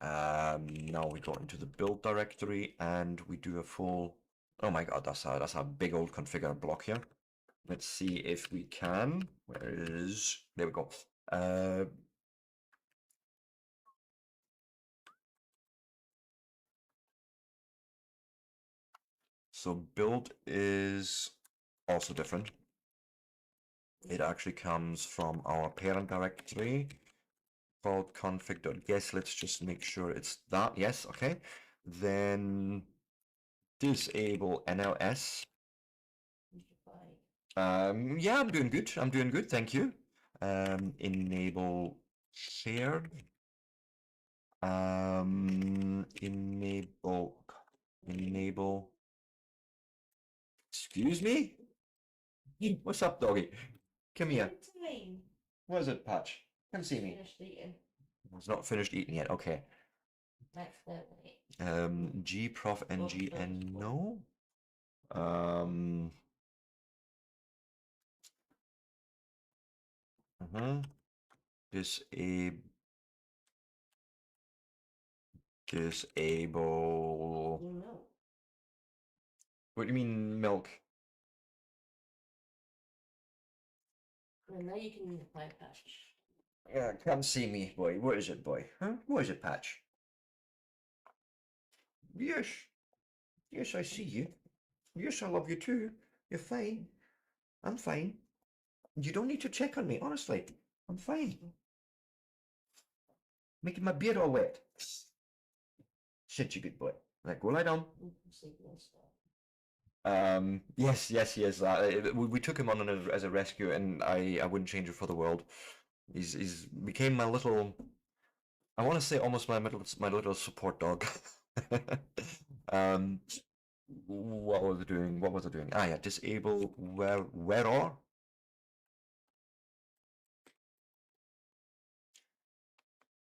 Now we go into the build directory and we do a full. Oh my god, that's a big old configure block here. Let's see if we can. Where is? There we go. So build is also different. It actually comes from our parent directory called config.guess. Let's just make sure it's that. Yes, okay. Then disable NLS. Yeah, I'm doing good. I'm doing good, thank you. Enable shared. Enable. Excuse me? What's up, doggy? Come here. What is it, Patch? Come see me. It's not finished eating yet. Okay. Gprof ngn no. Disable. What do you mean milk? Well, now you can apply Patch. Yeah, come see me, boy. What is it, boy? Huh? What is it, Patch? Yes. Yes, I see you. Yes, I love you too. You're fine. I'm fine. You don't need to check on me, honestly. I'm fine. Making my beard all wet. Shit, you good boy. Right, go lie down. Yes. We took him on as a rescue, and I wouldn't change it for the world. He's became my little. I want to say almost my little support dog. What was it doing? What was it doing? Ah, yeah, disable where or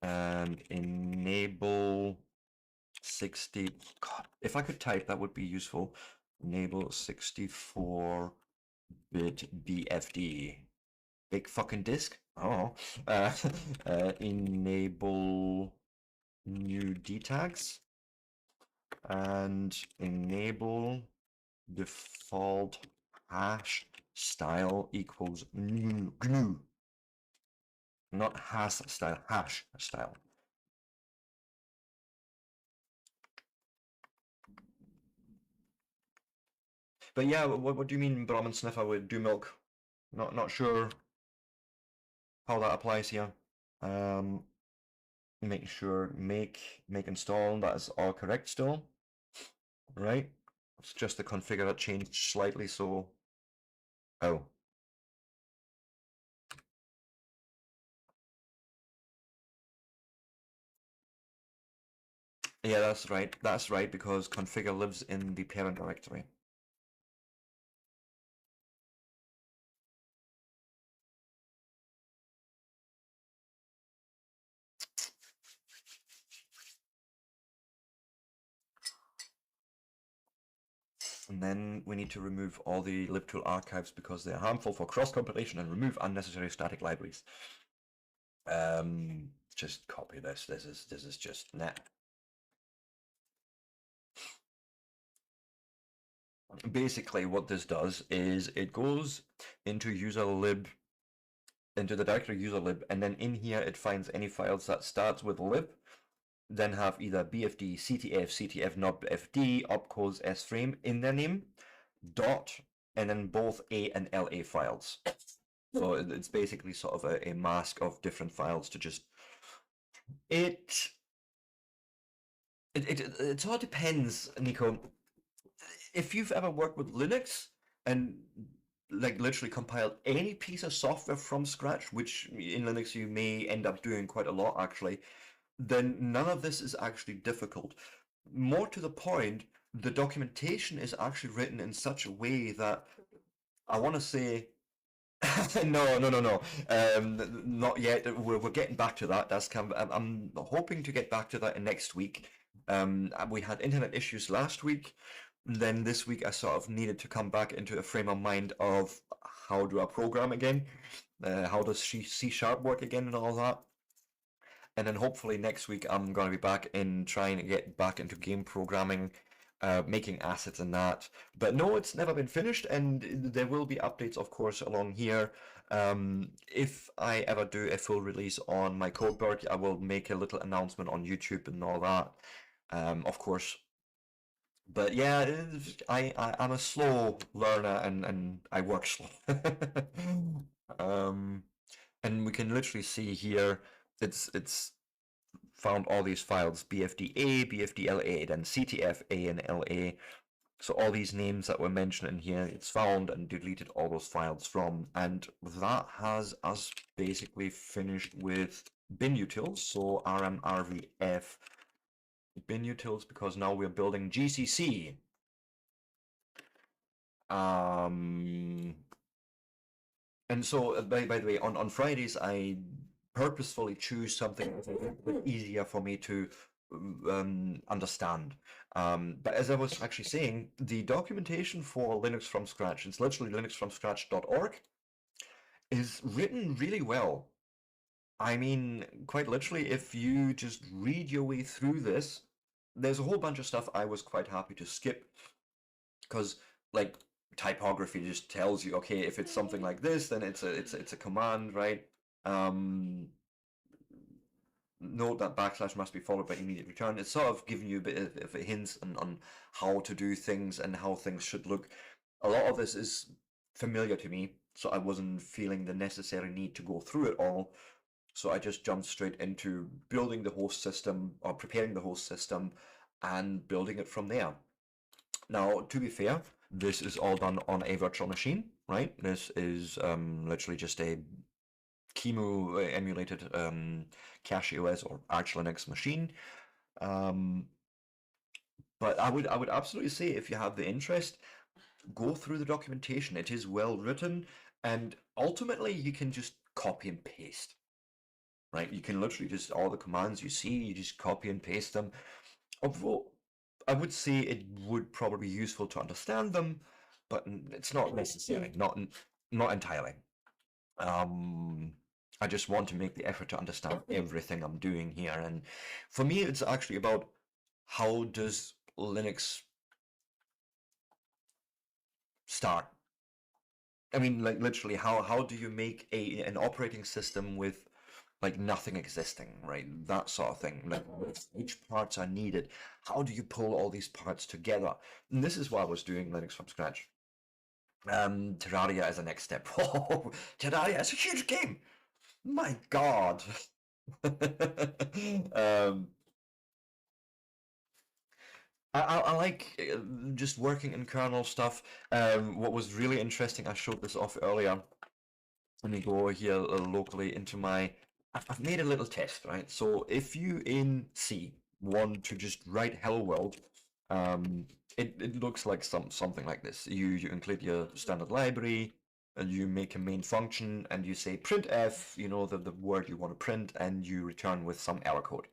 and enable 60. God, if I could type, that would be useful. Enable 64-bit BFD. big fucking disk. Oh, enable new dtags and enable default hash style equals GNU. Not has style, hash style. But yeah, what do you mean Brahmin sniffer would do milk? Not sure how that applies here. Make sure make install, that is all correct still. Right? It's just the configure that changed slightly, so oh. Yeah, that's right. That's right, because configure lives in the parent directory. And then we need to remove all the libtool archives because they are harmful for cross-compilation and remove unnecessary static libraries. Just copy this. This is just net. Basically, what this does is it goes into user lib, into the directory user lib, and then in here it finds any files that starts with lib, then have either BFD, CTF, CTF, not FD, opcos, sframe in their name, dot, and then both A and LA files. So it's basically sort of a mask of different files to just it all depends, Nico. If you've ever worked with Linux and like literally compiled any piece of software from scratch, which in Linux you may end up doing quite a lot actually, then none of this is actually difficult. More to the point, the documentation is actually written in such a way that I want to say no. Not yet. We're getting back to that. That's kind of, I'm hoping to get back to that in next week. We had internet issues last week. Then this week I sort of needed to come back into a frame of mind of how do I program again? How does C# work again and all that? And then hopefully next week I'm going to be back in trying to get back into game programming, making assets and that. But no, it's never been finished, and there will be updates, of course, along here. If I ever do a full release on my Codeberg, I will make a little announcement on YouTube and all that, of course. But yeah, I'm a slow learner and I work slow. And we can literally see here it's found all these files BFDA, BFDLA, then CTFA and LA. So all these names that were mentioned in here, it's found and deleted all those files from, and that has us basically finished with binutils. So rmrvf binutils, because now we're building GCC. And so, by the way, on Fridays, I purposefully choose something that's a little bit easier for me to understand. But as I was actually saying, the documentation for Linux from scratch, it's literally linuxfromscratch.org, is written really well. I mean, quite literally, if you just read your way through this, there's a whole bunch of stuff I was quite happy to skip because, like, typography just tells you, okay, if it's something like this, then it's a command, right? Note that backslash must be followed by immediate return. It's sort of giving you a bit of a hint on how to do things and how things should look. A lot of this is familiar to me, so I wasn't feeling the necessary need to go through it all. So I just jumped straight into building the host system or preparing the host system and building it from there. Now, to be fair, this is all done on a virtual machine, right? This is literally just a QEMU emulated Cache OS or Arch Linux machine. But I would absolutely say if you have the interest, go through the documentation. It is well written, and ultimately you can just copy and paste. Right? You can literally just all the commands you see, you just copy and paste them. Although I would say it would probably be useful to understand them, but it's not necessary, not entirely. I just want to make the effort to understand everything I'm doing here. And for me, it's actually about how does Linux start? I mean, like literally, how do you make an operating system with like nothing existing, right? That sort of thing. Like which parts are needed? How do you pull all these parts together? And this is why I was doing Linux from scratch. Terraria as a next step. Oh, Terraria is a huge game. My God. um, I like just working in kernel stuff. What was really interesting, I showed this off earlier. Let me go here locally into my. I've made a little test, right? So if you in C want to just write hello world, it looks like something like this. You include your standard library, and you make a main function, and you say printf, you know the word you want to print, and you return with some error code.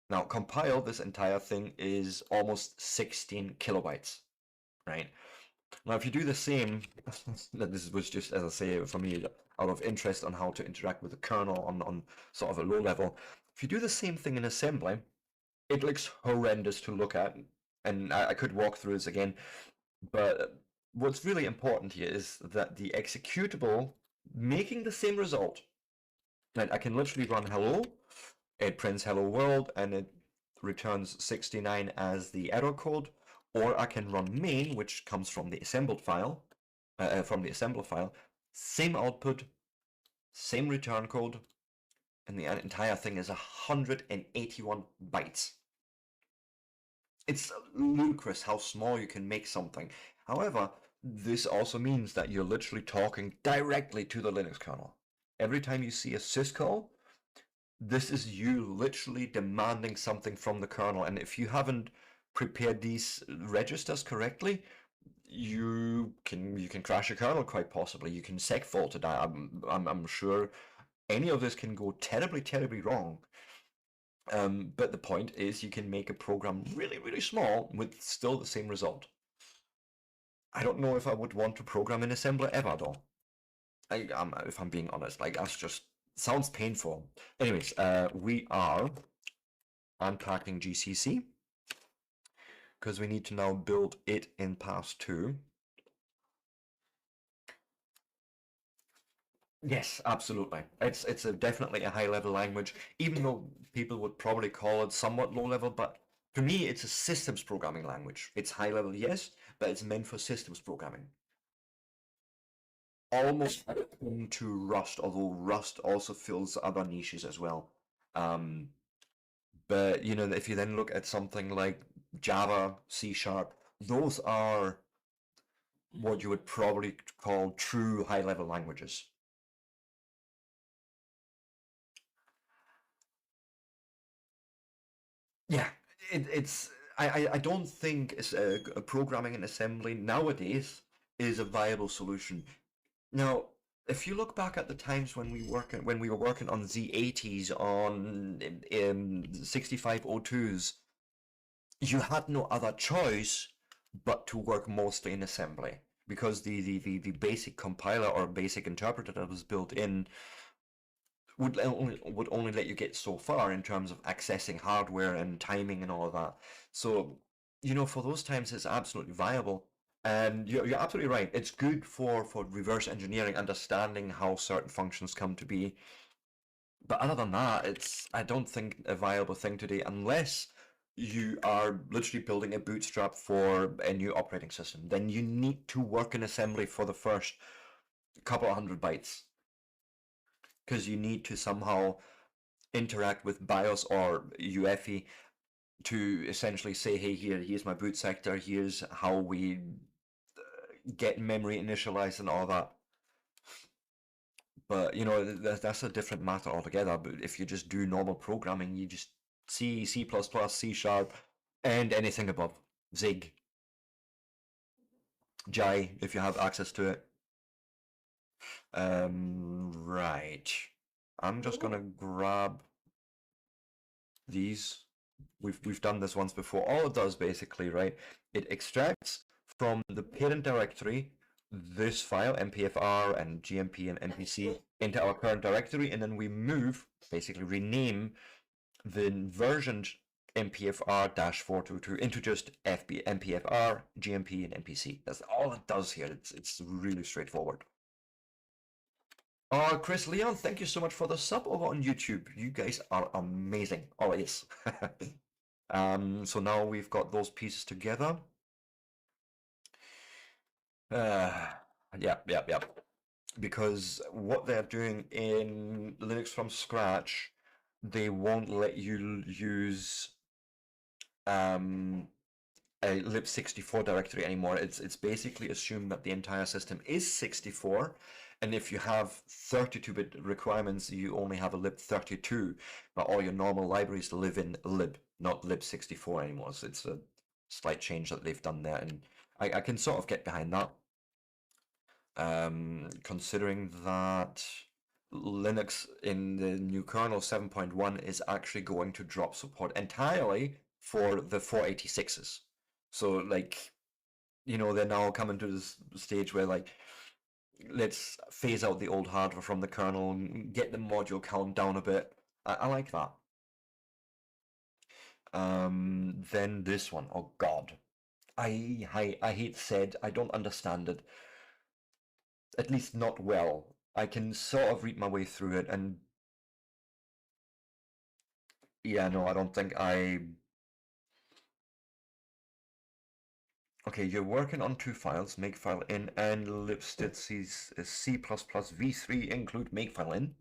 Now, compile this entire thing is almost 16 kilobytes, right? Now, if you do the same, this was just, as I say, for me, out of interest on how to interact with the kernel on sort of a low level. If you do the same thing in assembly, it looks horrendous to look at, and I could walk through this again, but what's really important here is that the executable making the same result, and I can literally run hello, it prints hello world, and it returns 69 as the error code, or I can run main, which comes from the assembled file, assembler file, same output, same return code, and the entire thing is 181 bytes. It's ludicrous how small you can make something. However, this also means that you're literally talking directly to the Linux kernel. Every time you see a syscall, this is you literally demanding something from the kernel, and if you haven't prepared these registers correctly, you can crash a kernel quite possibly. You can segfault it. I'm sure any of this can go terribly wrong. But the point is you can make a program really small with still the same result. I don't know if I would want to program in assembler ever though. If I'm being honest, like that's just sounds painful. Anyways, we are unpacking GCC because we need to now build it in Pass 2. Yes, absolutely. It's definitely a high-level language, even though people would probably call it somewhat low-level, but for me, it's a systems programming language. It's high-level, yes, but it's meant for systems programming. Almost akin to Rust, although Rust also fills other niches as well. But you know, if you then look at something like Java, C#, those are what you would probably call true high-level languages. Yeah, it's I don't think programming and assembly nowadays is a viable solution. Now, if you look back at the times when we were working on Z80s on 6502s, you had no other choice but to work mostly in assembly because the basic compiler or basic interpreter that was built in would only let you get so far in terms of accessing hardware and timing and all of that. So, you know, for those times, it's absolutely viable. And you're absolutely right. It's good for reverse engineering, understanding how certain functions come to be. But other than that, it's I don't think a viable thing today unless you are literally building a bootstrap for a new operating system. Then you need to work in assembly for the first couple of hundred bytes because you need to somehow interact with BIOS or UEFI to essentially say, hey, here's my boot sector, here's how we get memory initialized and all that. But you know, that's a different matter altogether. But if you just do normal programming, you just C, C++, C#, and anything above, Zig, Jai, if you have access to it. Right. I'm just gonna grab these. We've done this once before. All it does basically, right? It extracts from the parent directory this file, mpfr and gmp and npc, into our current directory, and then we move, basically rename the versioned mpfr-422 into just mpfr, gmp, and npc. That's all it does here. It's really straightforward. Chris Leon, thank you so much for the sub over on YouTube. You guys are amazing, always. So now we've got those pieces together. Yeah. Because what they're doing in Linux from scratch, they won't let you use a lib64 directory anymore. It's basically assumed that the entire system is 64, and if you have 32-bit requirements, you only have a lib32, but all your normal libraries live in lib, not lib64 anymore. So it's a slight change that they've done there, and I can sort of get behind that. Considering that Linux in the new kernel 7.1 is actually going to drop support entirely for the 486s. So, like, you know, they're now coming to this stage where, like, let's phase out the old hardware from the kernel, get the module count down a bit. I like that. Then this one, oh God. I hate said, I don't understand it. At least not well. I can sort of read my way through it, and yeah, no, I don't think I... Okay, you're working on two files, makefilein and libstdc C++ v3 include makefilein.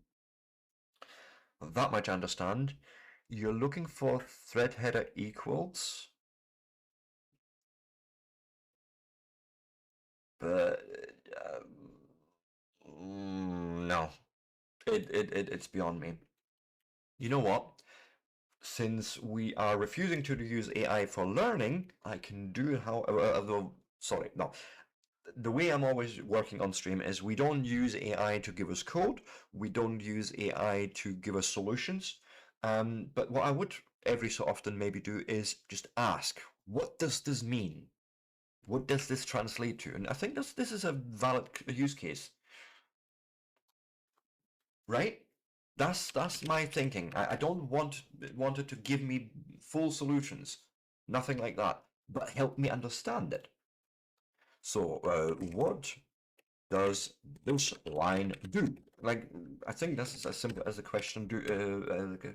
That much I understand. You're looking for thread header equals, but no, it's beyond me. You know what? Since we are refusing to use AI for learning, I can do how, sorry, no. The way I'm always working on stream is we don't use AI to give us code, we don't use AI to give us solutions, but what I would every so often maybe do is just ask, what does this mean? What does this translate to? And I think this is a valid use case, right? That's my thinking. I don't want it to give me full solutions, nothing like that, but help me understand it. So, what does this line do? Like, I think that's as simple as the question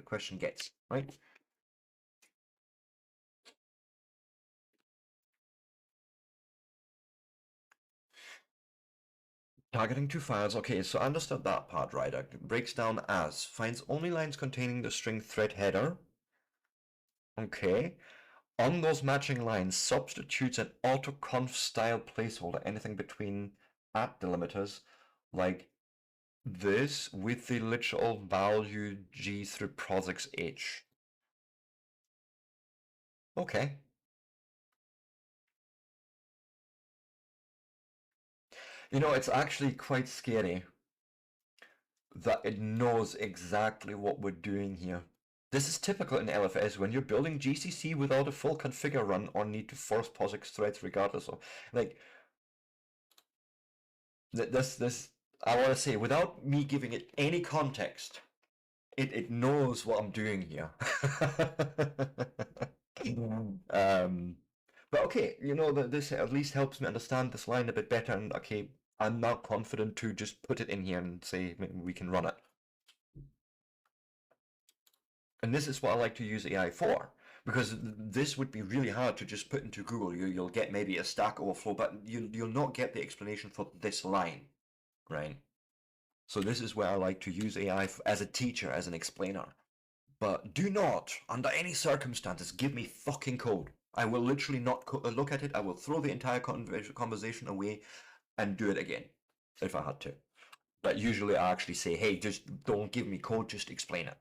question gets, right? Targeting two files. Okay, so I understood that part right. It breaks down as finds only lines containing the string thread header. Okay. On those matching lines, substitutes an autoconf style placeholder, anything between at delimiters, like this with the literal value G through POSIX H. Okay. You know, it's actually quite scary that it knows exactly what we're doing here. This is typical in LFS when you're building GCC without a full configure run or need to force POSIX threads regardless of, like, this, I want to say, without me giving it any context, it knows what I'm doing here. But okay, you know, this at least helps me understand this line a bit better, and okay, I'm now confident to just put it in here and say we can run it. And this is what I like to use AI for, because this would be really hard to just put into Google. You'll get maybe a Stack Overflow, but you'll not get the explanation for this line, right? So this is where I like to use AI as a teacher, as an explainer. But do not, under any circumstances, give me fucking code. I will literally not look at it. I will throw the entire conversation away and do it again, if I had to. But usually I actually say, hey, just don't give me code, just explain it.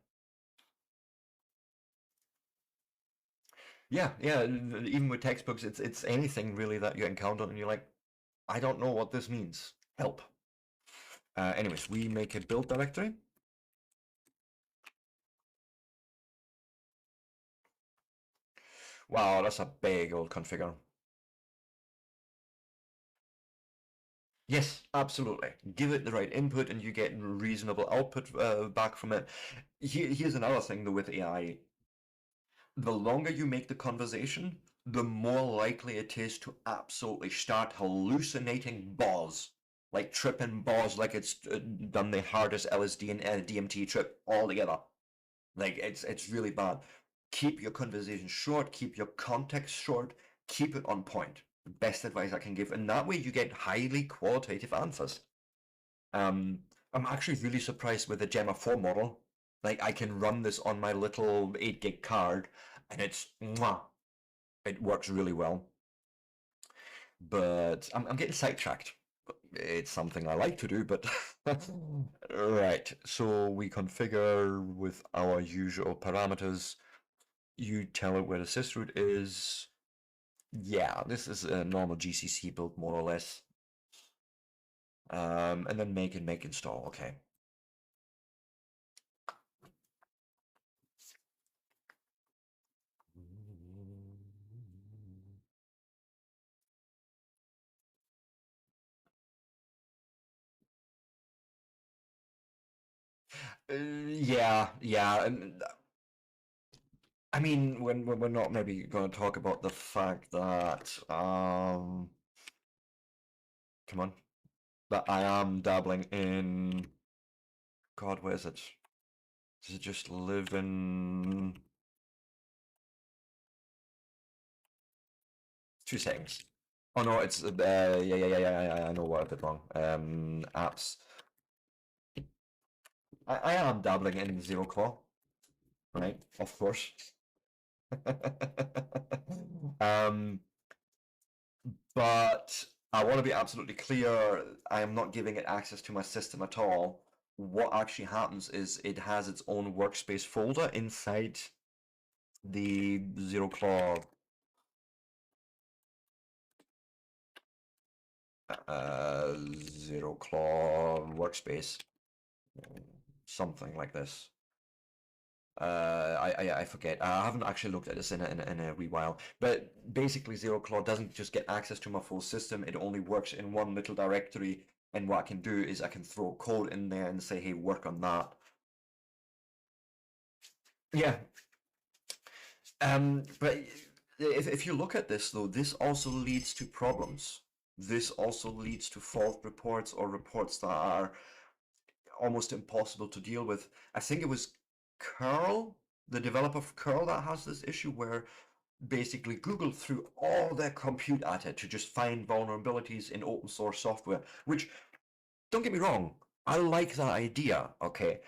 Yeah, even with textbooks, it's anything really that you encounter and you're like, I don't know what this means. Help. Anyways, we make a build directory. Wow, that's a big old configure. Yes, absolutely. Give it the right input and you get reasonable output back from it. Here's another thing though with AI. The longer you make the conversation, the more likely it is to absolutely start hallucinating bars. Like tripping bars like it's done the hardest LSD and DMT trip all together. Like it's really bad. Keep your conversation short, keep your context short, keep it on point. Best advice I can give. And that way you get highly qualitative answers. I'm actually really surprised with the Gemma 4 model. Like I can run this on my little 8 gig card and it's mwah, it works really well. But I'm getting sidetracked. It's something I like to do, but right. So we configure with our usual parameters. You tell it where the sysroot is. Yeah, this is a normal GCC build more or less. And then make and make install. Okay. Yeah. And I mean, when we're not maybe going to talk about the fact that come on, that I am dabbling in. God, where is it? Does it just live in 2 seconds? Oh no, it's yeah. I know what I did wrong. Apps. I am dabbling in Zero Claw, right? Of course. um, but I want to be absolutely clear. I am not giving it access to my system at all. What actually happens is it has its own workspace folder inside the Zero Claw Zero Claw workspace, something like this. I forget. I haven't actually looked at this in a wee while. But basically, Zero Claw doesn't just get access to my full system. It only works in one little directory. And what I can do is I can throw code in there and say, hey, work on that. Yeah. But if you look at this though, this also leads to problems. This also leads to fault reports or reports that are almost impossible to deal with. I think it was Curl, the developer of Curl, that has this issue where basically Google threw all their compute at it to just find vulnerabilities in open source software, which, don't get me wrong, I like that idea, okay?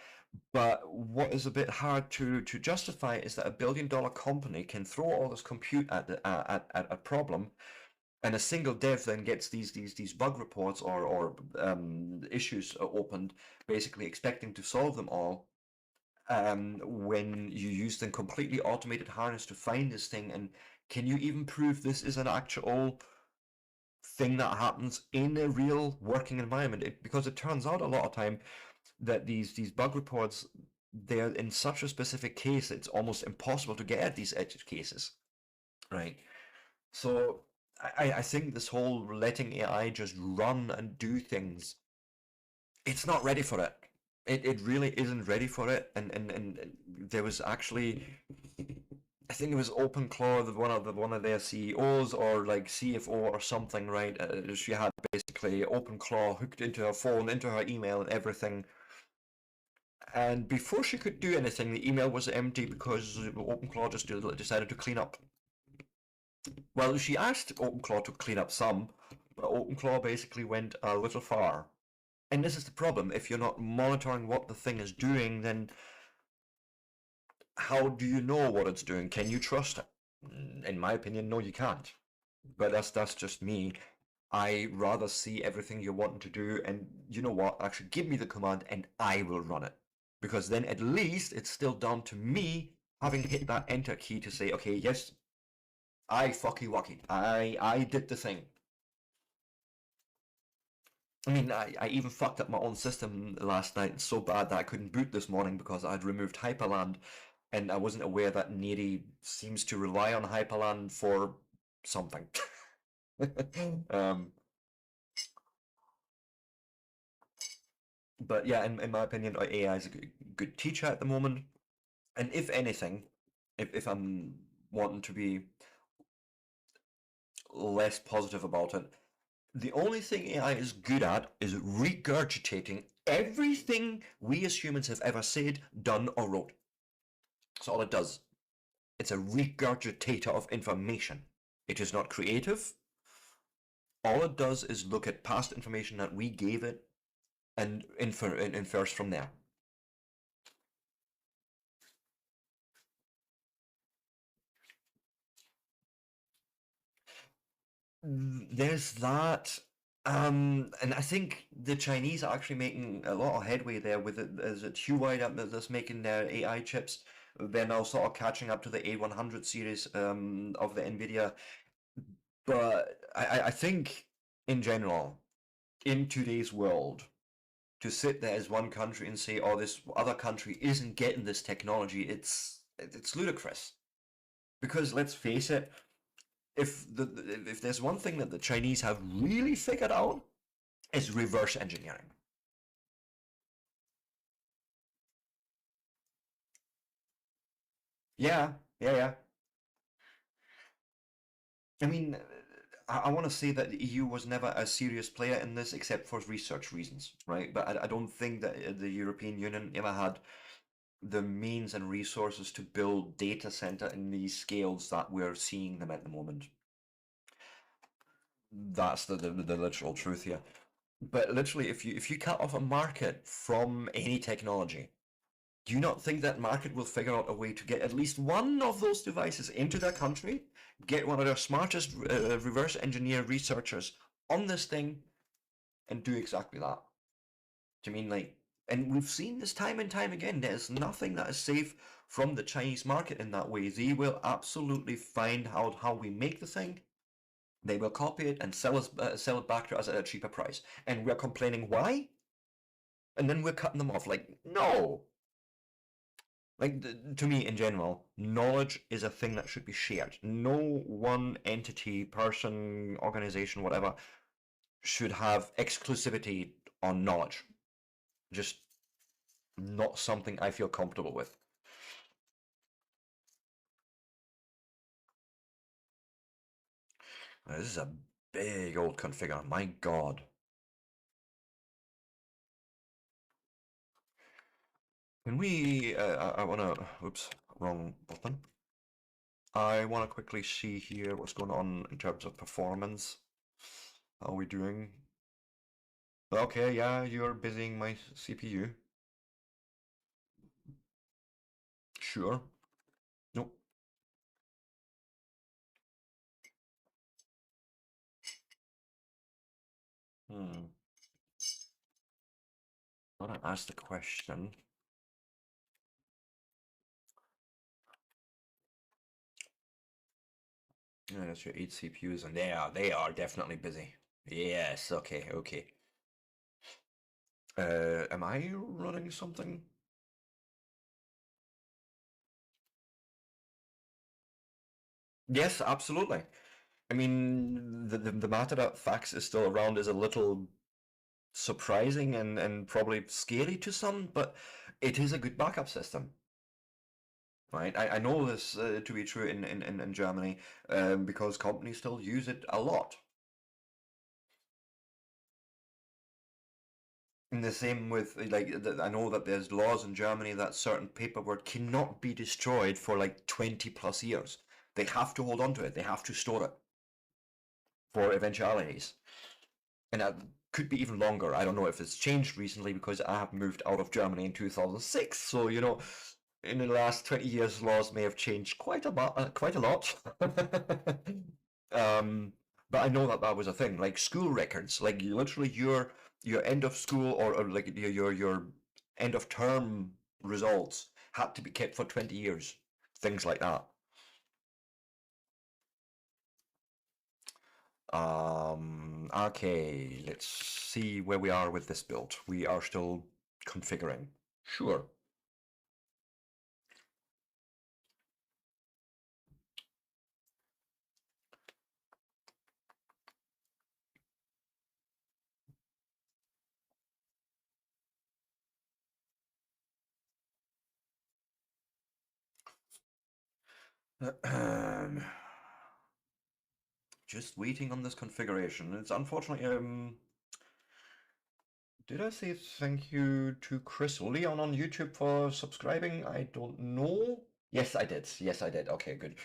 But what is a bit hard to justify is that $1 billion company can throw all this compute at a problem, and a single dev then gets these bug reports or issues opened, basically expecting to solve them all. When you use the completely automated harness to find this thing, and can you even prove this is an actual thing that happens in a real working environment? Because it turns out a lot of time that these bug reports, they're in such a specific case it's almost impossible to get at these edge cases, right? So I think this whole letting AI just run and do things, it's not ready for it. It really isn't ready for it. And there was actually, I think it was OpenClaw, one of their CEOs or like CFO or something, right? She had basically OpenClaw hooked into her phone, into her email and everything. And before she could do anything, the email was empty because OpenClaw just decided to clean up. Well, she asked OpenClaw to clean up some, but OpenClaw basically went a little far. And this is the problem. If you're not monitoring what the thing is doing, then how do you know what it's doing? Can you trust it? In my opinion, no, you can't. But that's just me. I rather see everything you're wanting to do, and you know what? Actually, give me the command, and I will run it. Because then at least it's still down to me having hit that enter key to say, okay, yes, I fucky wucky. I did the thing. I mean, I even fucked up my own system last night so bad that I couldn't boot this morning because I'd removed Hyperland, and I wasn't aware that Neri seems to rely on Hyperland for something. um, But yeah, in my opinion, AI is a good teacher at the moment. And if anything, if I'm wanting to be less positive about it, the only thing AI is good at is regurgitating everything we as humans have ever said, done, or wrote. That's all it does. It's a regurgitator of information. It is not creative. All it does is look at past information that we gave it and infers from there. There's that. And I think the Chinese are actually making a lot of headway there with it. Is it Huawei that's making their AI chips? They're now sort of catching up to the A100 series of the NVIDIA. But I think, in general, in today's world, to sit there as one country and say, "Oh, this other country isn't getting this technology," it's ludicrous. Because let's face it, if there's one thing that the Chinese have really figured out, is reverse engineering. Yeah, yeah, yeah. I mean, I want to say that the EU was never a serious player in this except for research reasons, right? But I don't think that the European Union ever had the means and resources to build data center in these scales that we're seeing them at the moment. That's the literal truth here. But literally, if you cut off a market from any technology, do you not think that market will figure out a way to get at least one of those devices into their country, get one of their smartest reverse engineer researchers on this thing, and do exactly that? Do you mean like? And we've seen this time and time again. There's nothing that is safe from the Chinese market in that way. They will absolutely find out how we make the thing. They will copy it and sell it back to us at a cheaper price. And we're complaining why? And then we're cutting them off. Like, no. Like, to me, in general, knowledge is a thing that should be shared. No one entity, person, organization, whatever, should have exclusivity on knowledge. Just not something I feel comfortable with. This is a big old configure, my god. Can we, I wanna, oops, wrong button. I wanna quickly see here what's going on in terms of performance. How are we doing? Okay, yeah, you're busying my CPU. Sure. Nope. Hmm. I want to ask the question. Yeah, that's your 8 CPUs, and they are definitely busy. Yes, okay, okay. Am I running something? Yes, absolutely. I mean, the matter that fax is still around is a little surprising and probably scary to some, but it is a good backup system. Right, I know this to be true in Germany because companies still use it a lot. And the same with I know that there's laws in Germany that certain paperwork cannot be destroyed for like 20 plus years. They have to hold on to it. They have to store it for eventualities. And that could be even longer. I don't know if it's changed recently because I have moved out of Germany in 2006. So, in the last 20 years, laws may have changed quite a lot. um, but I know that that was a thing. Like school records, like literally your end of school or like your end of term results had to be kept for 20 years. Things like that. Okay, let's see where we are with this build. We are still configuring. Sure. Just waiting on this configuration. It's unfortunately, did I say thank you to Chris Leon on YouTube for subscribing? I don't know. Yes, I did. Yes, I did. Okay, good.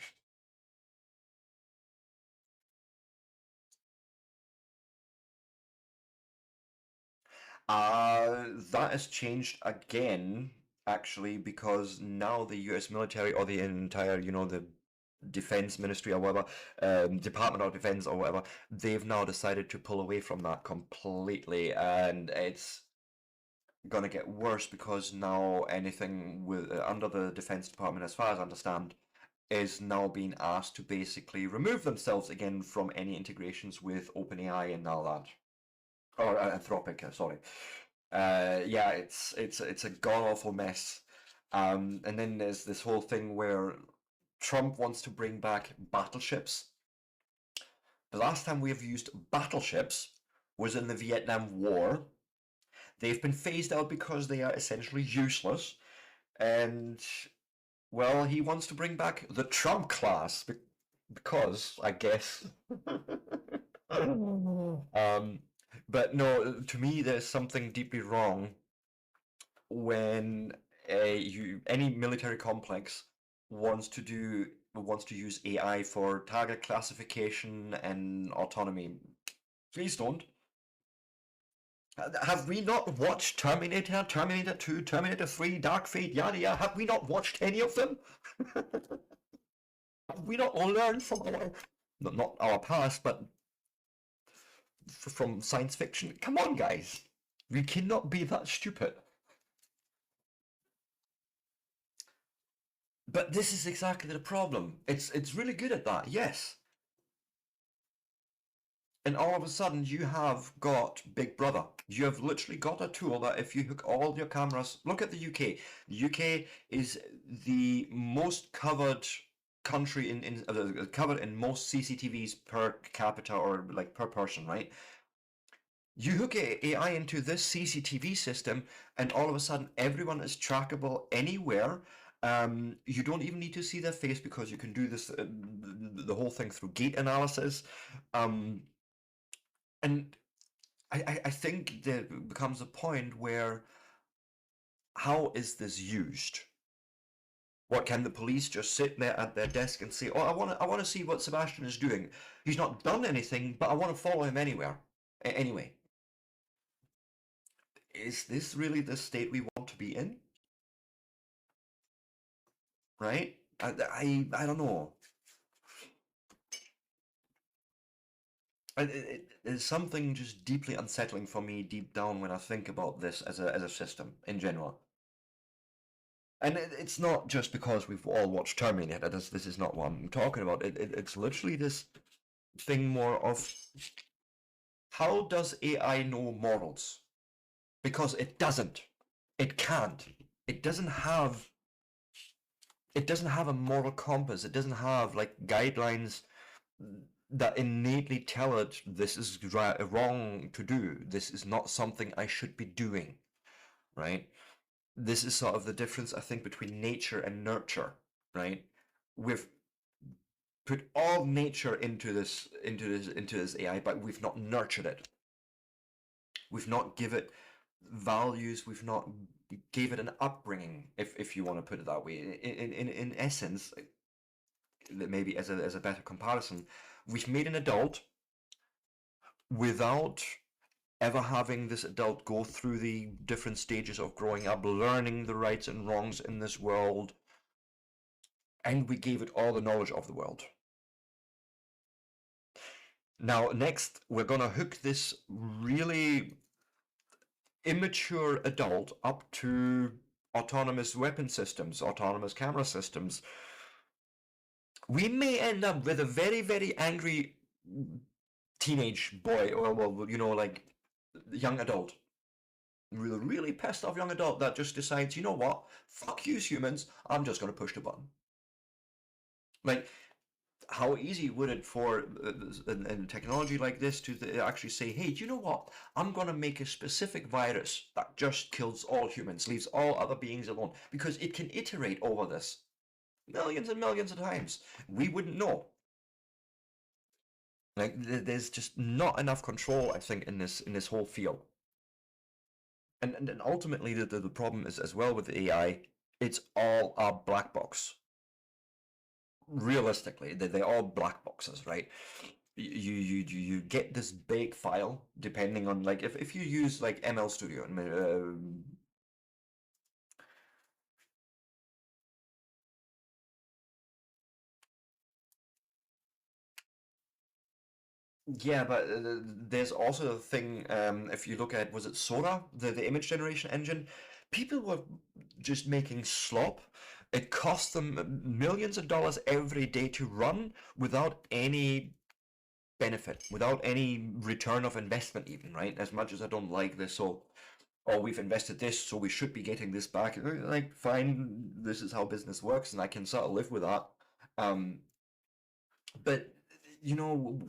That has changed again, actually, because now the US military or the entire, the Defense Ministry or whatever, Department of Defense or whatever, they've now decided to pull away from that completely, and it's gonna get worse because now anything with under the Defense Department, as far as I understand, is now being asked to basically remove themselves again from any integrations with OpenAI and all that, or Anthropic, sorry. Yeah, it's a god awful mess. And then there's this whole thing where Trump wants to bring back battleships. The last time we've used battleships was in the Vietnam War. They've been phased out because they are essentially useless. And, well, he wants to bring back the Trump class because, I guess. But no, to me, there's something deeply wrong when any military complex wants to use AI for target classification and autonomy. Please don't. Have we not watched Terminator, Terminator 2, Terminator 3, Dark Fate, yada yada? Have we not watched any of them? Have we not learned from our, not our past, but from science fiction? Come on, guys. We cannot be that stupid. But this is exactly the problem. It's really good at that, yes. And all of a sudden you have got Big Brother. You have literally got a tool that if you hook all your cameras, look at the UK. The UK is the most covered country covered in most CCTVs per capita or like per person, right? You hook AI into this CCTV system, and all of a sudden everyone is trackable anywhere. You don't even need to see their face because you can do this the whole thing through gait analysis. And I think there becomes a point where how is this used? What, can the police just sit there at their desk and say, "Oh, I want to see what Sebastian is doing. He's not done anything, but I want to follow him anywhere." Anyway, is this really the state we want to be in? Right? I don't know. It's something just deeply unsettling for me deep down when I think about this as a system in general. And it's not just because we've all watched Terminator. This is not what I'm talking about. It's literally this thing more of how does AI know morals? Because it doesn't. It can't. It doesn't have. It doesn't have a moral compass. It doesn't have like guidelines that innately tell it this is wrong to do. This is not something I should be doing, right? This is sort of the difference I think between nature and nurture, right? We've put all nature into this AI, but we've not nurtured it. We've not give it values. We've not gave it an upbringing, if you want to put it that way. In essence, maybe as a better comparison, we've made an adult without ever having this adult go through the different stages of growing up, learning the rights and wrongs in this world, and we gave it all the knowledge of the world. Now, next, we're going to hook this really immature adult up to autonomous weapon systems, autonomous camera systems. We may end up with a very, very angry teenage boy, or, well, like young adult. Really pissed off young adult that just decides, you know what, fuck you humans, I'm just going to push the button. Like, how easy would it for a technology like this to actually say, hey, do you know what, I'm going to make a specific virus that just kills all humans, leaves all other beings alone, because it can iterate over this. millions and millions of times. We wouldn't know. Like there's just not enough control, I think, in this whole field. And ultimately the problem is as well with the AI, it's all a black box. Realistically, they're all black boxes, right? You get this big file depending on like if you use like ML Studio and yeah, but there's also a thing. If you look at, was it Sora, the image generation engine? People were just making slop. It cost them millions of dollars every day to run without any benefit, without any return of investment, even, right? As much as I don't like this, so, oh, we've invested this, so we should be getting this back. Like, fine, this is how business works, and I can sort of live with that. Um, but you know,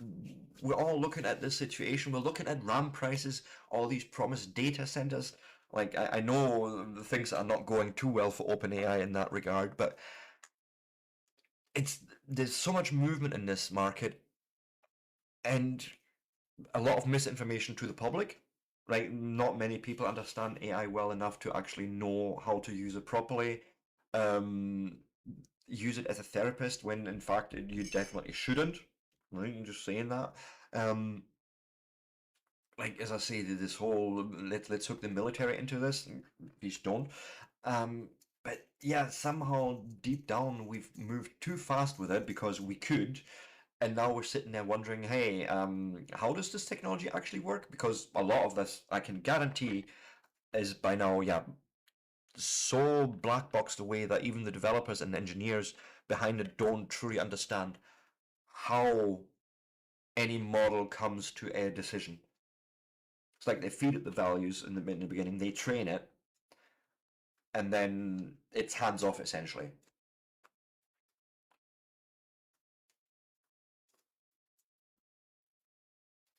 we're all looking at this situation. We're looking at RAM prices, all these promised data centers. Like I know the things are not going too well for OpenAI in that regard, but it's there's so much movement in this market and a lot of misinformation to the public. Right? Not many people understand AI well enough to actually know how to use it properly. Um, Use it as a therapist when in fact you definitely shouldn't. Right? I'm just saying that. Um, like as I say, this whole let's hook the military into this. Please don't. But yeah, somehow deep down we've moved too fast with it because we could, and now we're sitting there wondering, hey, how does this technology actually work? Because a lot of this, I can guarantee, is by now, yeah, so black boxed away that even the developers and engineers behind it don't truly understand how any model comes to a decision. It's like they feed it the values in the beginning, they train it, and then it's hands off essentially.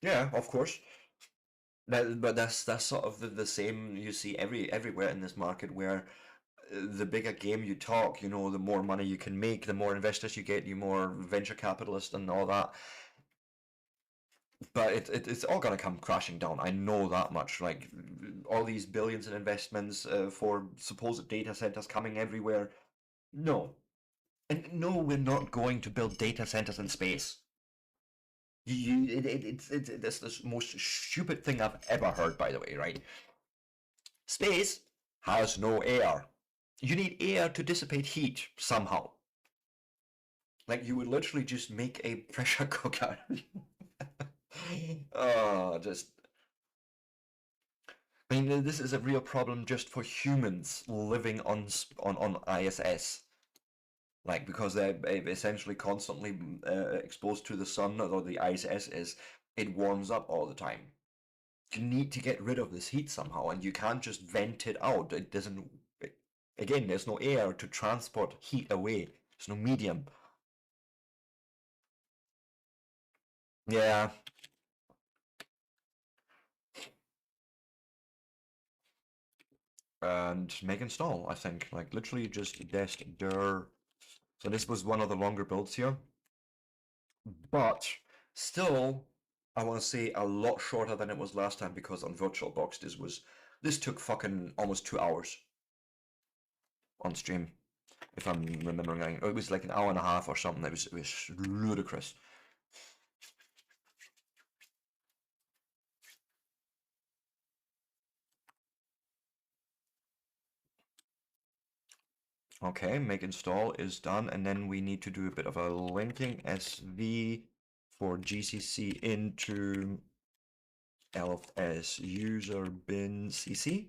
Yeah, of course. But that's sort of the same you see everywhere in this market where the bigger game you talk, you know, the more money you can make, the more investors you get, you more venture capitalists and all that. But it's all gonna come crashing down. I know that much. Like all these billions in investments for supposed data centers coming everywhere. No, and no, we're not going to build data centers in space. It's the most stupid thing I've ever heard, by the way, right? Space has no air. You need air to dissipate heat somehow. Like you would literally just make a pressure cooker. Oh, just. I mean, this is a real problem just for humans living on ISS. Like because they're essentially constantly exposed to the sun, or the ISS is, it warms up all the time. You need to get rid of this heat somehow, and you can't just vent it out. It doesn't. Again, there's no air to transport heat away. There's no medium. Yeah, and make install. I think like literally just dest dir. So this was one of the longer builds here, but still, I want to say a lot shorter than it was last time because on VirtualBox this took fucking almost 2 hours on stream, if I'm remembering right. It was like an hour and a half or something. It was ludicrous. Okay, make install is done, and then we need to do a bit of a linking SV for GCC into elf-s user bin cc.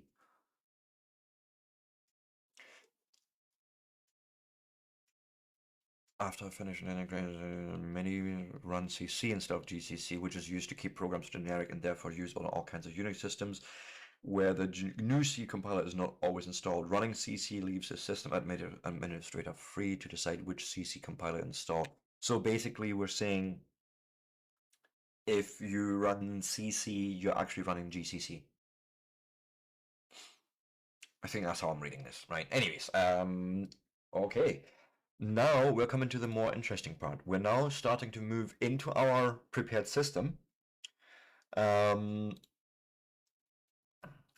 After finishing integrating, many run CC instead of GCC, which is used to keep programs generic and therefore used on all kinds of Unix systems where the GNU C compiler is not always installed. Running CC leaves the system administrator free to decide which CC compiler to install. So basically, we're saying if you run CC, you're actually running GCC. I think that's how I'm reading this, right? Anyways, okay. Now we're coming to the more interesting part. We're now starting to move into our prepared system.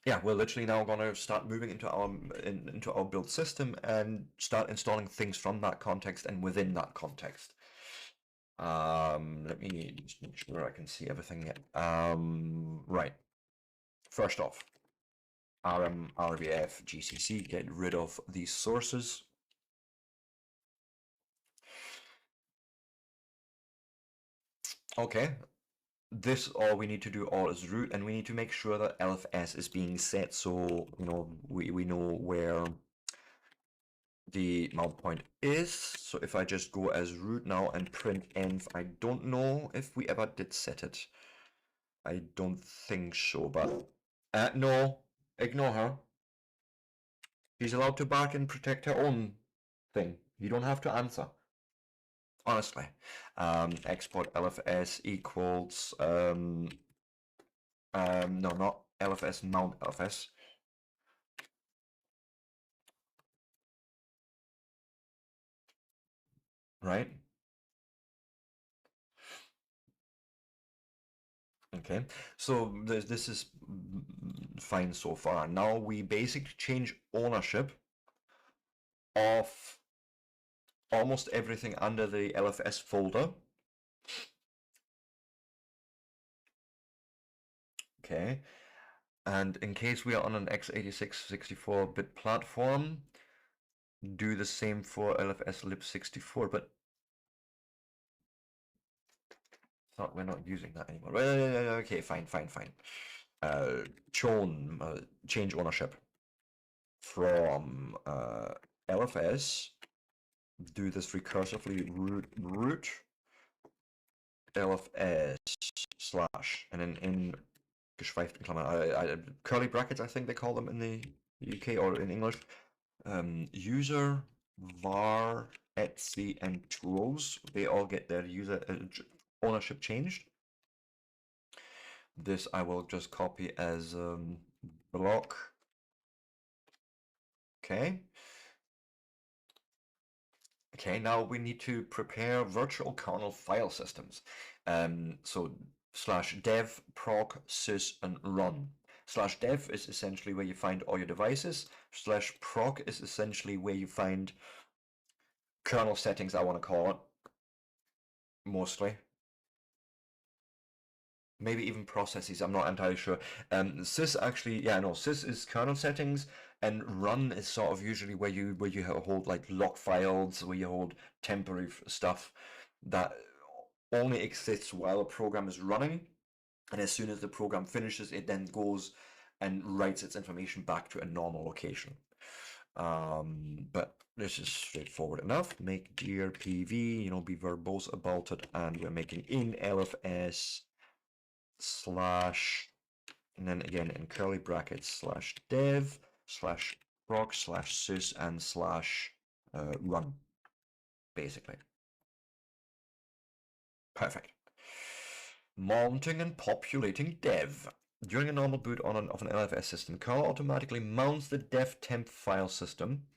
Yeah, we're literally now going to start moving into our build system and start installing things from that context and within that context. Let me just make sure I can see everything. Right. First off, rm rvf gcc, get rid of these sources. Okay, this all we need to do all is root, and we need to make sure that LFS is being set so we know where the mount point is. So if I just go as root now and print env, I don't know if we ever did set it. I don't think so, but no, ignore her. She's allowed to bark and protect her own thing. You don't have to answer. Honestly. Export LFS equals no, not LFS, mount LFS. Right? Okay, so this is fine so far. Now we basically change ownership of almost everything under the LFS folder. Okay, and in case we are on an x86 64-bit platform, do the same for LFS lib64, but thought we're not using that anymore. Okay, fine. Change ownership from LFS. Do this recursively root LFS slash, and then in geschweiften Klammern, curly brackets, I think they call them in the UK or in English. User var etc and tools, they all get their user ownership changed. This I will just copy as block. Okay. Okay, now we need to prepare virtual kernel file systems. So /dev proc sys and run. /dev is essentially where you find all your devices. /proc is essentially where you find kernel settings, I want to call it, mostly. Maybe even processes, I'm not entirely sure. Sys actually, yeah, no, sys is kernel settings, and run is sort of usually where you hold like log files, where you hold temporary stuff that only exists while a program is running, and as soon as the program finishes, it then goes and writes its information back to a normal location. But this is straightforward enough. Make grpv, be verbose about it, and we're making in LFS slash, and then again in curly brackets /dev /proc /sys and /run, basically. Perfect. Mounting and populating dev. During a normal boot of an LFS system, kernel automatically mounts the dev temp file system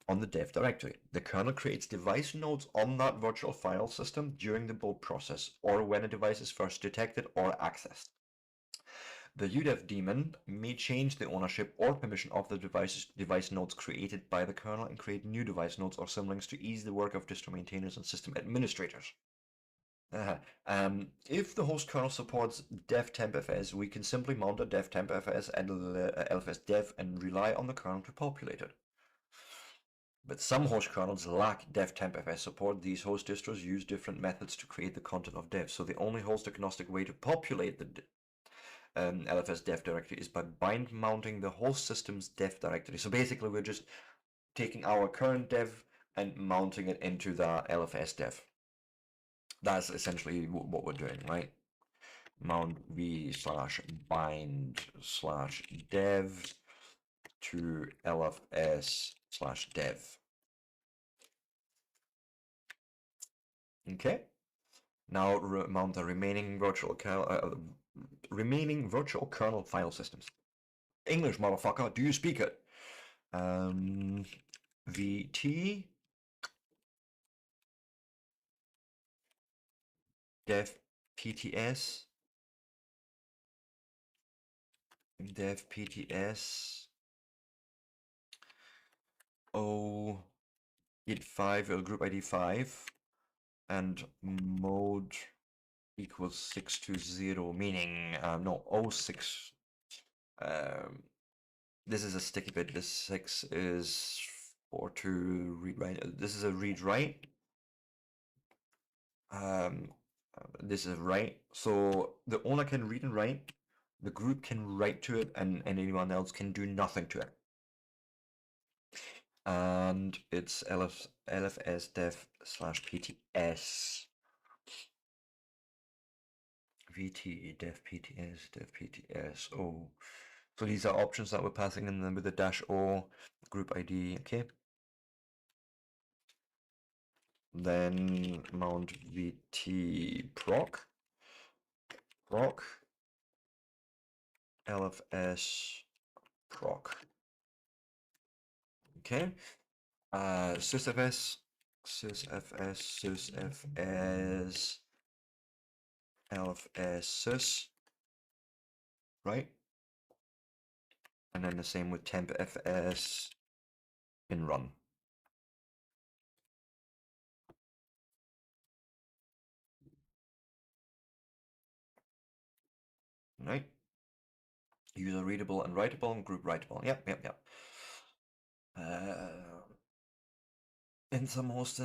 on the dev directory. The kernel creates device nodes on that virtual file system during the build process, or when a device is first detected or accessed. The udev daemon may change the ownership or permission of the device nodes created by the kernel and create new device nodes or symlinks to ease the work of distro maintainers and system administrators. If the host kernel supports dev-temp-fs, we can simply mount a dev-temp-fs and LFS dev and rely on the kernel to populate it. But some host kernels lack dev-temp-fs support. These host distros use different methods to create the content of dev, so the only host-agnostic way to populate the LFS dev directory is by bind mounting the host system's dev directory. So basically we're just taking our current dev and mounting it into the LFS dev. That's essentially what we're doing, right? Mount v /bind /dev to LFS /dev. Okay. Now mount the remaining virtual kernel file systems. English, motherfucker, do you speak it? VT dev pts dev pts 085 or group ID 5 and mode equals 620, meaning no 06. This is a sticky bit. This 6 is for to read write. This is a read write. This is write. So the owner can read and write. The group can write to it, and anyone else can do nothing to it. And it's lfs dev /pts vt dev pts. Oh, so these are options that we're passing in them with the -o group ID. Okay. Then mount vt proc lfs proc. Okay. sysfs lfs sys, right? And then the same with tempfs in run. Right? User readable and writable and group writable. Yep. In some host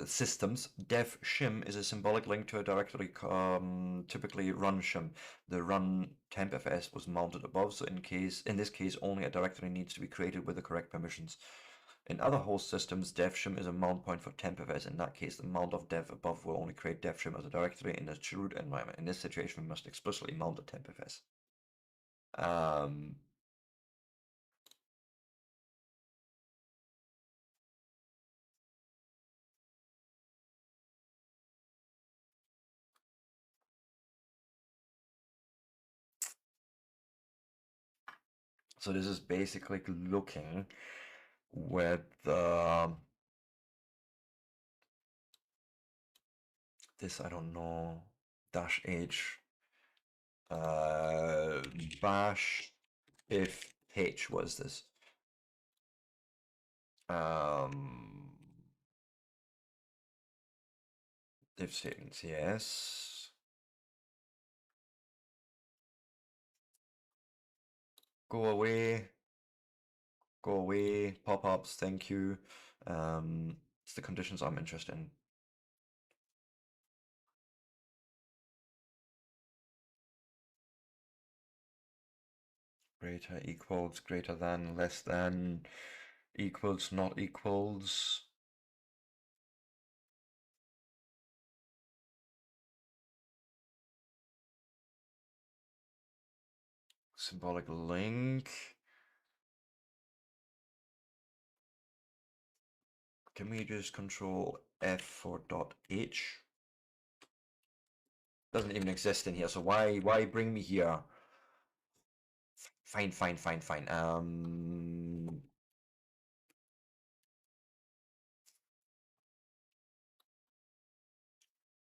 systems, dev shim is a symbolic link to a directory, typically run shim. The run tempfs was mounted above, so in this case, only a directory needs to be created with the correct permissions. In other host systems, dev shim is a mount point for tempfs. In that case, the mount of dev above will only create dev shim as a directory in the root environment. In this situation, we must explicitly mount a tempfs. So this is basically looking with this, I don't know, -h bash if h was this. If statements, yes. Go away, pop-ups, thank you. It's the conditions I'm interested in. Greater equals, greater than, less than, equals, not equals. Symbolic link. Can we just control F for .h? Doesn't even exist in here, so why bring me here? Fine.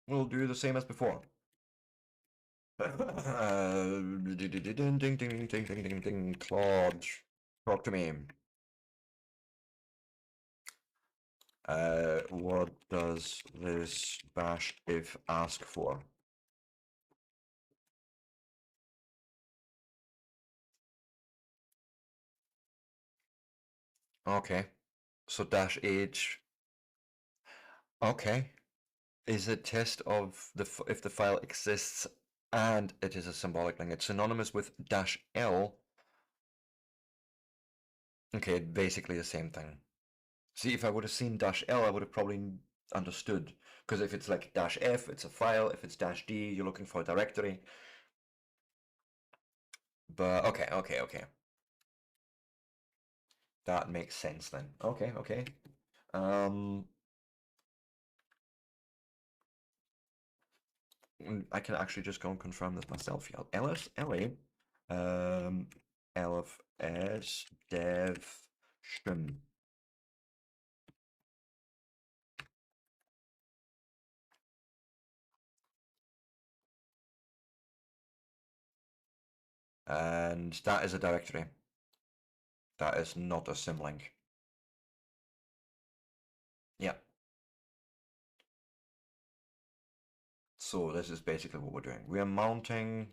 We'll do the same as before. Ding, Claude, talk to me. What does this bash if ask for? Okay, so -h. Okay, is a test of if the file exists and it is a symbolic link. It's synonymous with -l. Okay, basically the same thing. See, if I would have seen -l, I would have probably understood. Because if it's like -f, it's a file. If it's -d, you're looking for a directory. But okay. That makes sense then. Okay. I can actually just go and confirm this myself here. ls lfs dev shim. And that is a directory. That is not a symlink. Yeah. So this is basically what we're doing. We are mounting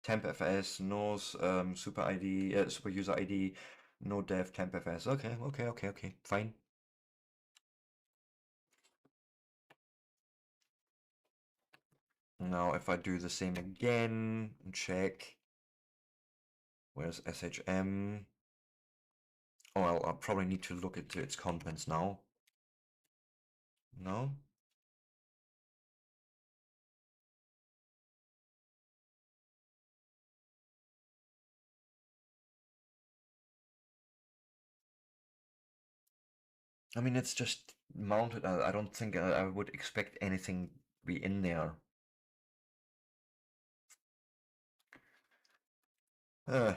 tempfs, no super ID, super user ID, no dev tempfs. Okay, fine. Now if I do the same again and check, where's SHM? Oh, I'll probably need to look into its contents now. No? I mean, it's just mounted. I don't think I would expect anything to be in there. Uh,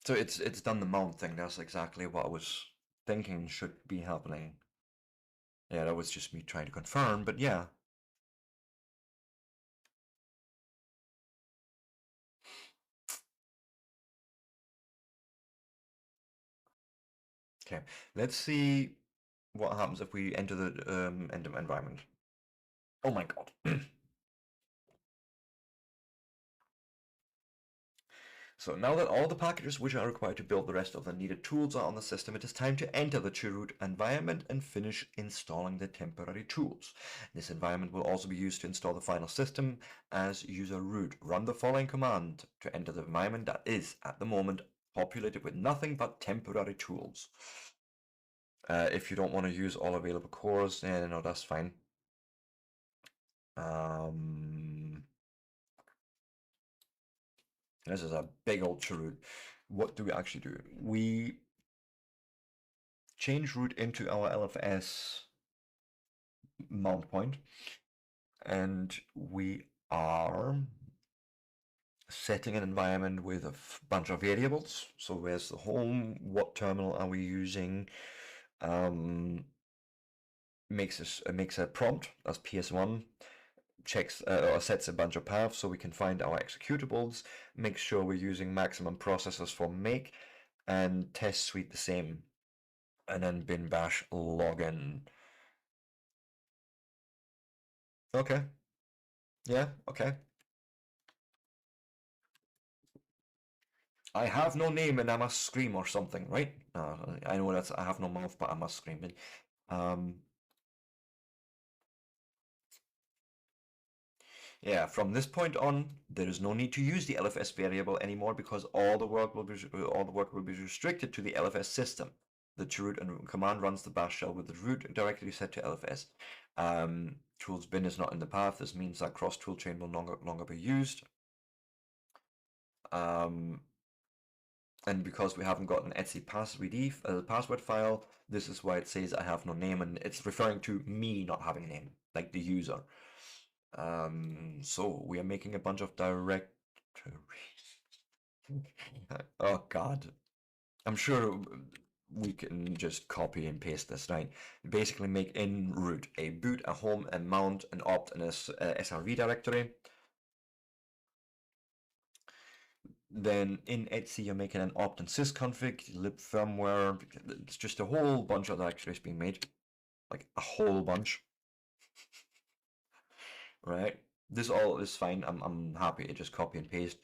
so it's done the mount thing. That's exactly what I was thinking should be happening. Yeah, that was just me trying to confirm, but yeah. Okay, let's see what happens if we enter the environment. Oh my god. So now that all the packages which are required to build the rest of the needed tools are on the system, it is time to enter the chroot environment and finish installing the temporary tools. This environment will also be used to install the final system as user root. Run the following command to enter the environment that is, at the moment, populated with nothing but temporary tools. If you don't want to use all available cores, no, that's fine. This is a big old chroot. What do we actually do? We change root into our LFS mount point, and we are setting an environment with a bunch of variables. So where's the home? What terminal are we using? Makes a prompt as PS1. Checks or sets a bunch of paths so we can find our executables. Make sure we're using maximum processors for make, and test suite the same. And then bin bash login. Okay. Yeah, okay. I have no name and I must scream or something, right? I know that's I have no mouth, but I must scream. Yeah, from this point on, there is no need to use the LFS variable anymore because all the work will be restricted to the LFS system. The chroot command runs the bash shell with the root directly set to LFS. Tools bin is not in the path. This means that cross tool chain will no longer be used. And because we haven't got an etc password file, this is why it says I have no name, and it's referring to me not having a name, like the user. So we are making a bunch of directories. Oh God, I'm sure we can just copy and paste this, right? Basically make in root a boot, a home, a mount, an opt, and a SRV directory. Then in etc you're making an opt and sysconfig, lib firmware. It's just a whole bunch of directories being made, like a whole bunch. Right? This all is fine. I'm happy to just copy and paste.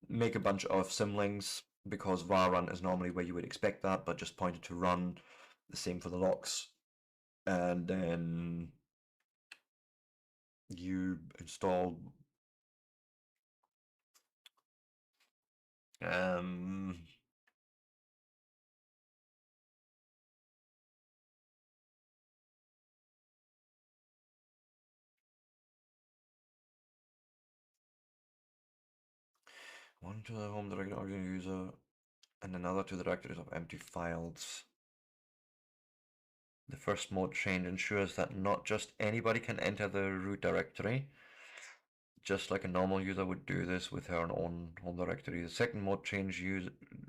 Make a bunch of symlinks because var run is normally where you would expect that, but just point it to run. The same for the locks. And then you install one to the home directory of your user and another to the directories of empty files. The first mode change ensures that not just anybody can enter the root directory, just like a normal user would do this with her own home directory. The second mode change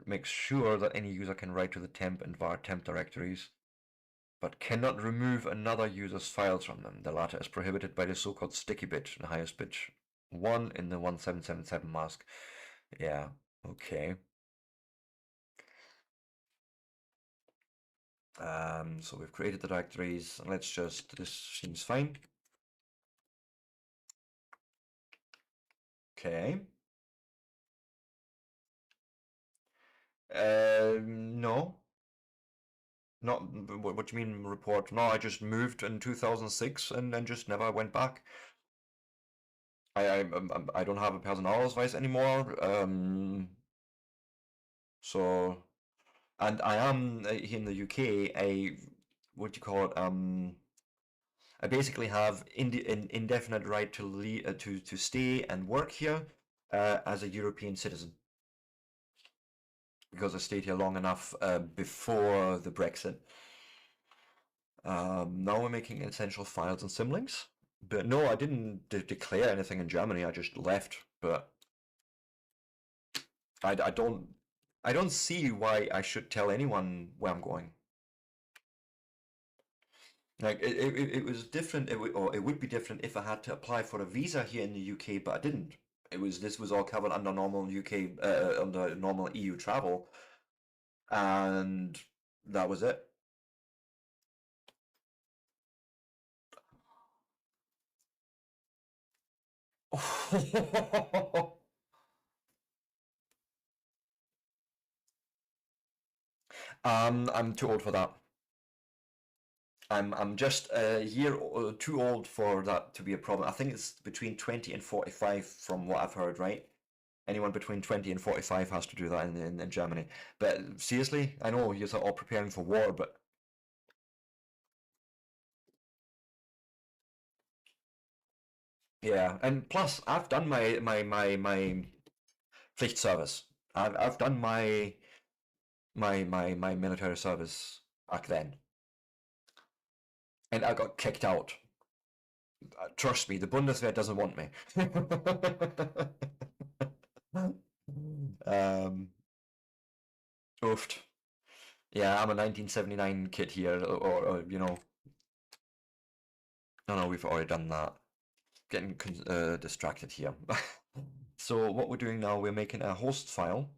makes sure that any user can write to the temp and var temp directories. but cannot remove another user's files from them. The latter is prohibited by the so-called sticky bit, the highest bit 1 in the 1777 mask. Yeah, okay. So we've created the directories. Let's just, this seems fine. Okay. No. Not, what do you mean report? No, I just moved in 2006 and then just never went back. I don't have a personalausweis anymore. So, and I am here in the UK a, what do you call it? I basically have an indefinite right to to stay and work here as a European citizen because I stayed here long enough before the Brexit. Now we're making essential files and symlinks. But no, I didn't declare anything in Germany. I just left. But I don't see why I should tell anyone where I'm going. Like it was different. It would be different if I had to apply for a visa here in the UK, but I didn't. This was all covered under normal UK under normal EU travel, and that was it. I'm too old for that. I'm just a year too old for that to be a problem. I think it's between 20 and 45 from what I've heard, right? Anyone between 20 and 45 has to do that in Germany. But seriously, I know you're all preparing for war, but yeah, and plus I've done my Pflichtservice. I've done my military service back then, and I got kicked out. Trust me, the Bundeswehr doesn't want me. um, Oofed. Yeah, I'm a 1979 kid here, or you know. No, we've already done that. Getting distracted here. So what we're doing now, we're making a host file.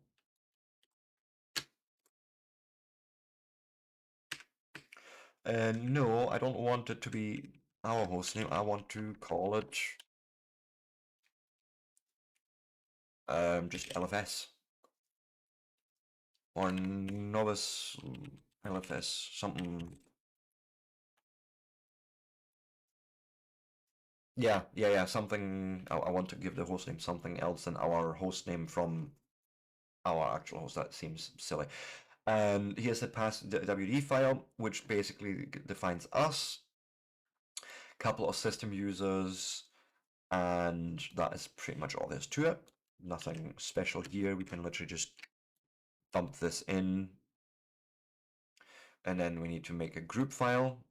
And no, I don't want it to be our host name. I want to call it just LFS or novice LFS something. Yeah, something. I want to give the host name something else than our host name from our actual host. That seems silly. And here's the pass the WD file, which basically defines us, couple of system users, and that is pretty much all there is to it. Nothing special here. We can literally just dump this in, and then we need to make a group file.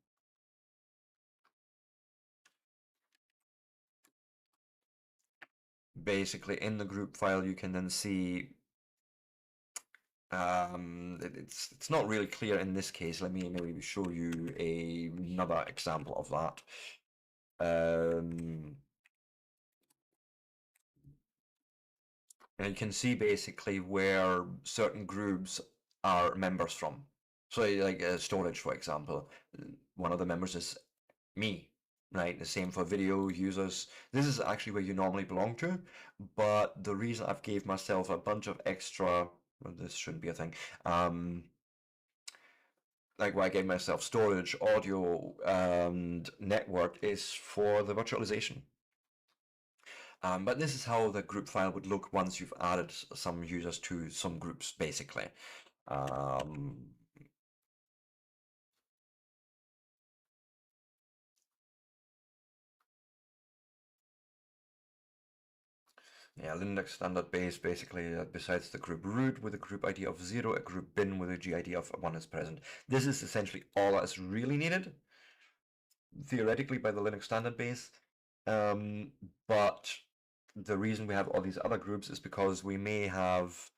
Basically, in the group file, you can then see it's not really clear in this case. Let me maybe show you another example of that. And you can see basically where certain groups are members from. So like storage, for example, one of the members is me, right? The same for video users. This is actually where you normally belong to, but the reason I've gave myself a bunch of extra, well, this shouldn't be a thing, like why I gave myself storage, audio, and network is for the virtualization. But this is how the group file would look once you've added some users to some groups, basically. Yeah, Linux standard base basically besides the group root with a group ID of 0, a group bin with a GID of 1 is present. This is essentially all that is really needed, theoretically, by the Linux standard base. But the reason we have all these other groups is because we may have,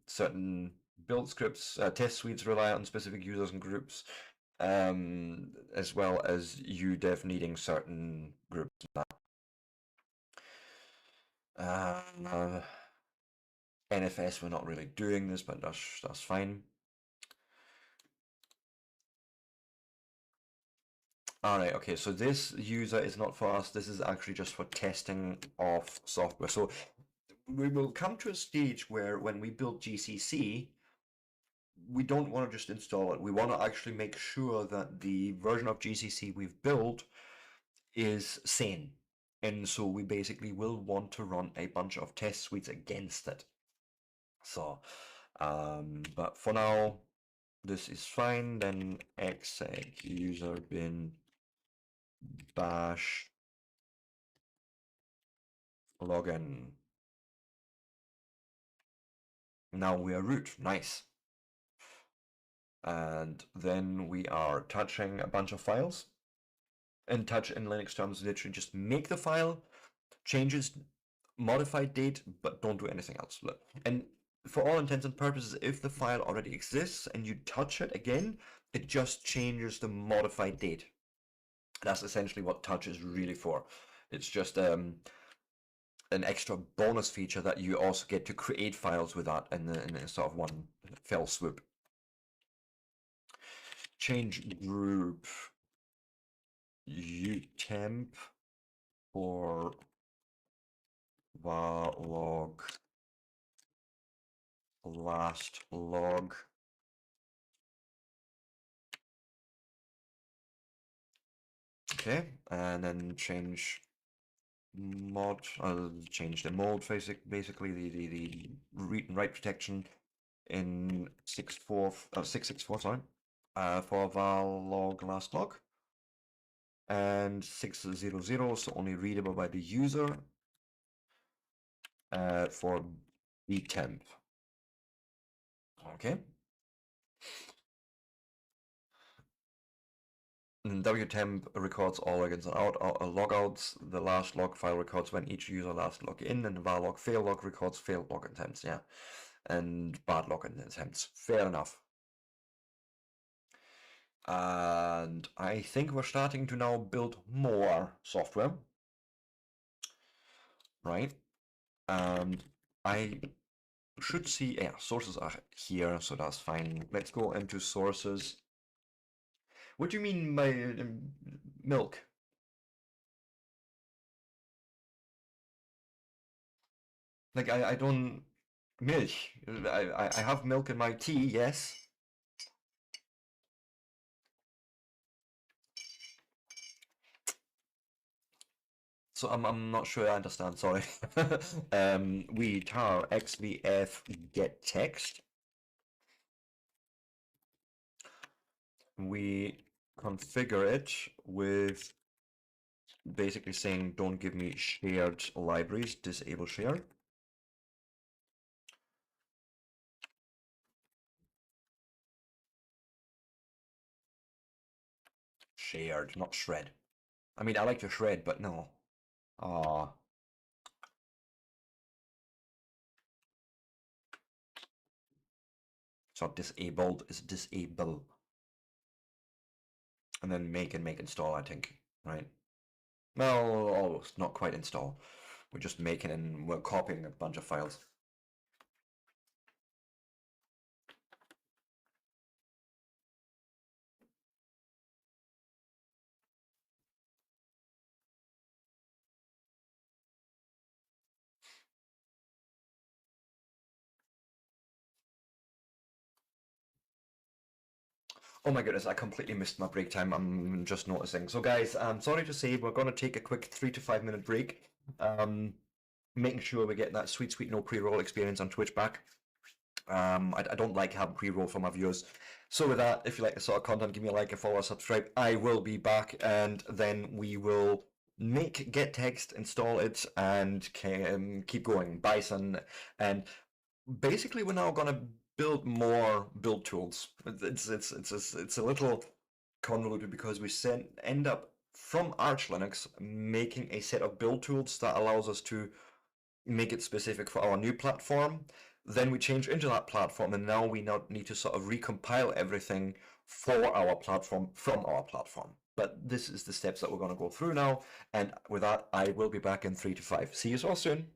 certain build scripts, test suites rely on specific users and groups. as well as UDEV needing certain groups. NFS, we're not really doing this, but that's fine. All right, okay, so this user is not for us. This is actually just for testing of software. So we will come to a stage where when we build GCC, we don't want to just install it. We want to actually make sure that the version of GCC we've built is sane. And so we basically will want to run a bunch of test suites against it. So, but for now, this is fine. Then exec user bin bash login. Now we are root. Nice. And then we are touching a bunch of files. And touch in Linux terms literally just make the file, changes, modify date, but don't do anything else. And for all intents and purposes, if the file already exists and you touch it again, it just changes the modified date. That's essentially what touch is really for. It's just an extra bonus feature that you also get to create files with that in a sort of one fell swoop. Change group utemp or var log last log. Okay, and then change mod, change the mode, basically the read and write protection in 664, sorry, for var log last log, and 600, so only readable by the user, for btemp. Okay. And wtemp records all logins and logouts. The last log file records when each user last log in, and the var log fail log records failed login attempts. Yeah, and bad login attempts. Fair enough. And I think we're starting to now build more software, right? And I should see, yeah, sources are here, so that's fine. Let's go into sources. What do you mean by milk? Like I don't milk. I have milk in my tea, yes. So I'm not sure I understand, sorry. We tar xvf get text. We configure it with basically saying don't give me shared libraries, disable share. Shared, not shred. I mean, I like to shred, but no. Ah. So disabled is disable. And then make and make install, I think, right? Well, almost, not quite install. We're just making and we're copying a bunch of files. Oh my goodness, I completely missed my break time. I'm just noticing. So guys, I'm sorry to say we're going to take a quick 3 to 5 minute break. Making sure we get that sweet no pre-roll experience on Twitch back. I don't like having pre-roll for my viewers. So with that, if you like this sort of content, give me a like, a follow, a subscribe. I will be back, and then we will make get text, install it, and keep going. Bison, and basically we're now gonna build more build tools. It's a little convoluted because we end up from Arch Linux making a set of build tools that allows us to make it specific for our new platform. Then we change into that platform, and now we need to sort of recompile everything for our platform from our platform. But this is the steps that we're going to go through now. And with that, I will be back in 3 to 5. See you all soon.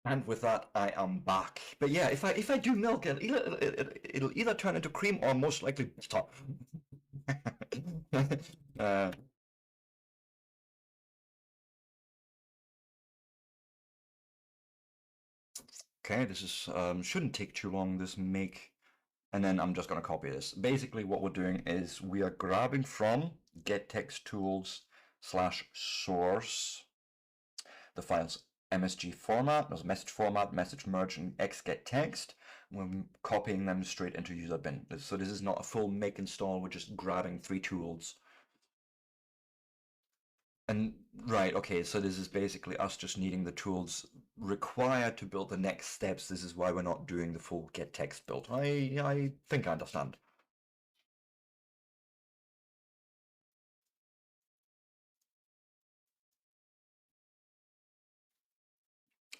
And with that, I am back. But yeah, if I do milk it, it'll either turn into cream or most likely stop. uh, okay, this is shouldn't take too long. This make, and then I'm just gonna copy this. Basically, what we're doing is we are grabbing from get text tools slash source the files MSG format, there's message format, message merge, and xget text. We're copying them straight into user bin. So this is not a full make install, we're just grabbing 3 tools. And right, okay, so this is basically us just needing the tools required to build the next steps. This is why we're not doing the full get text build. I think I understand.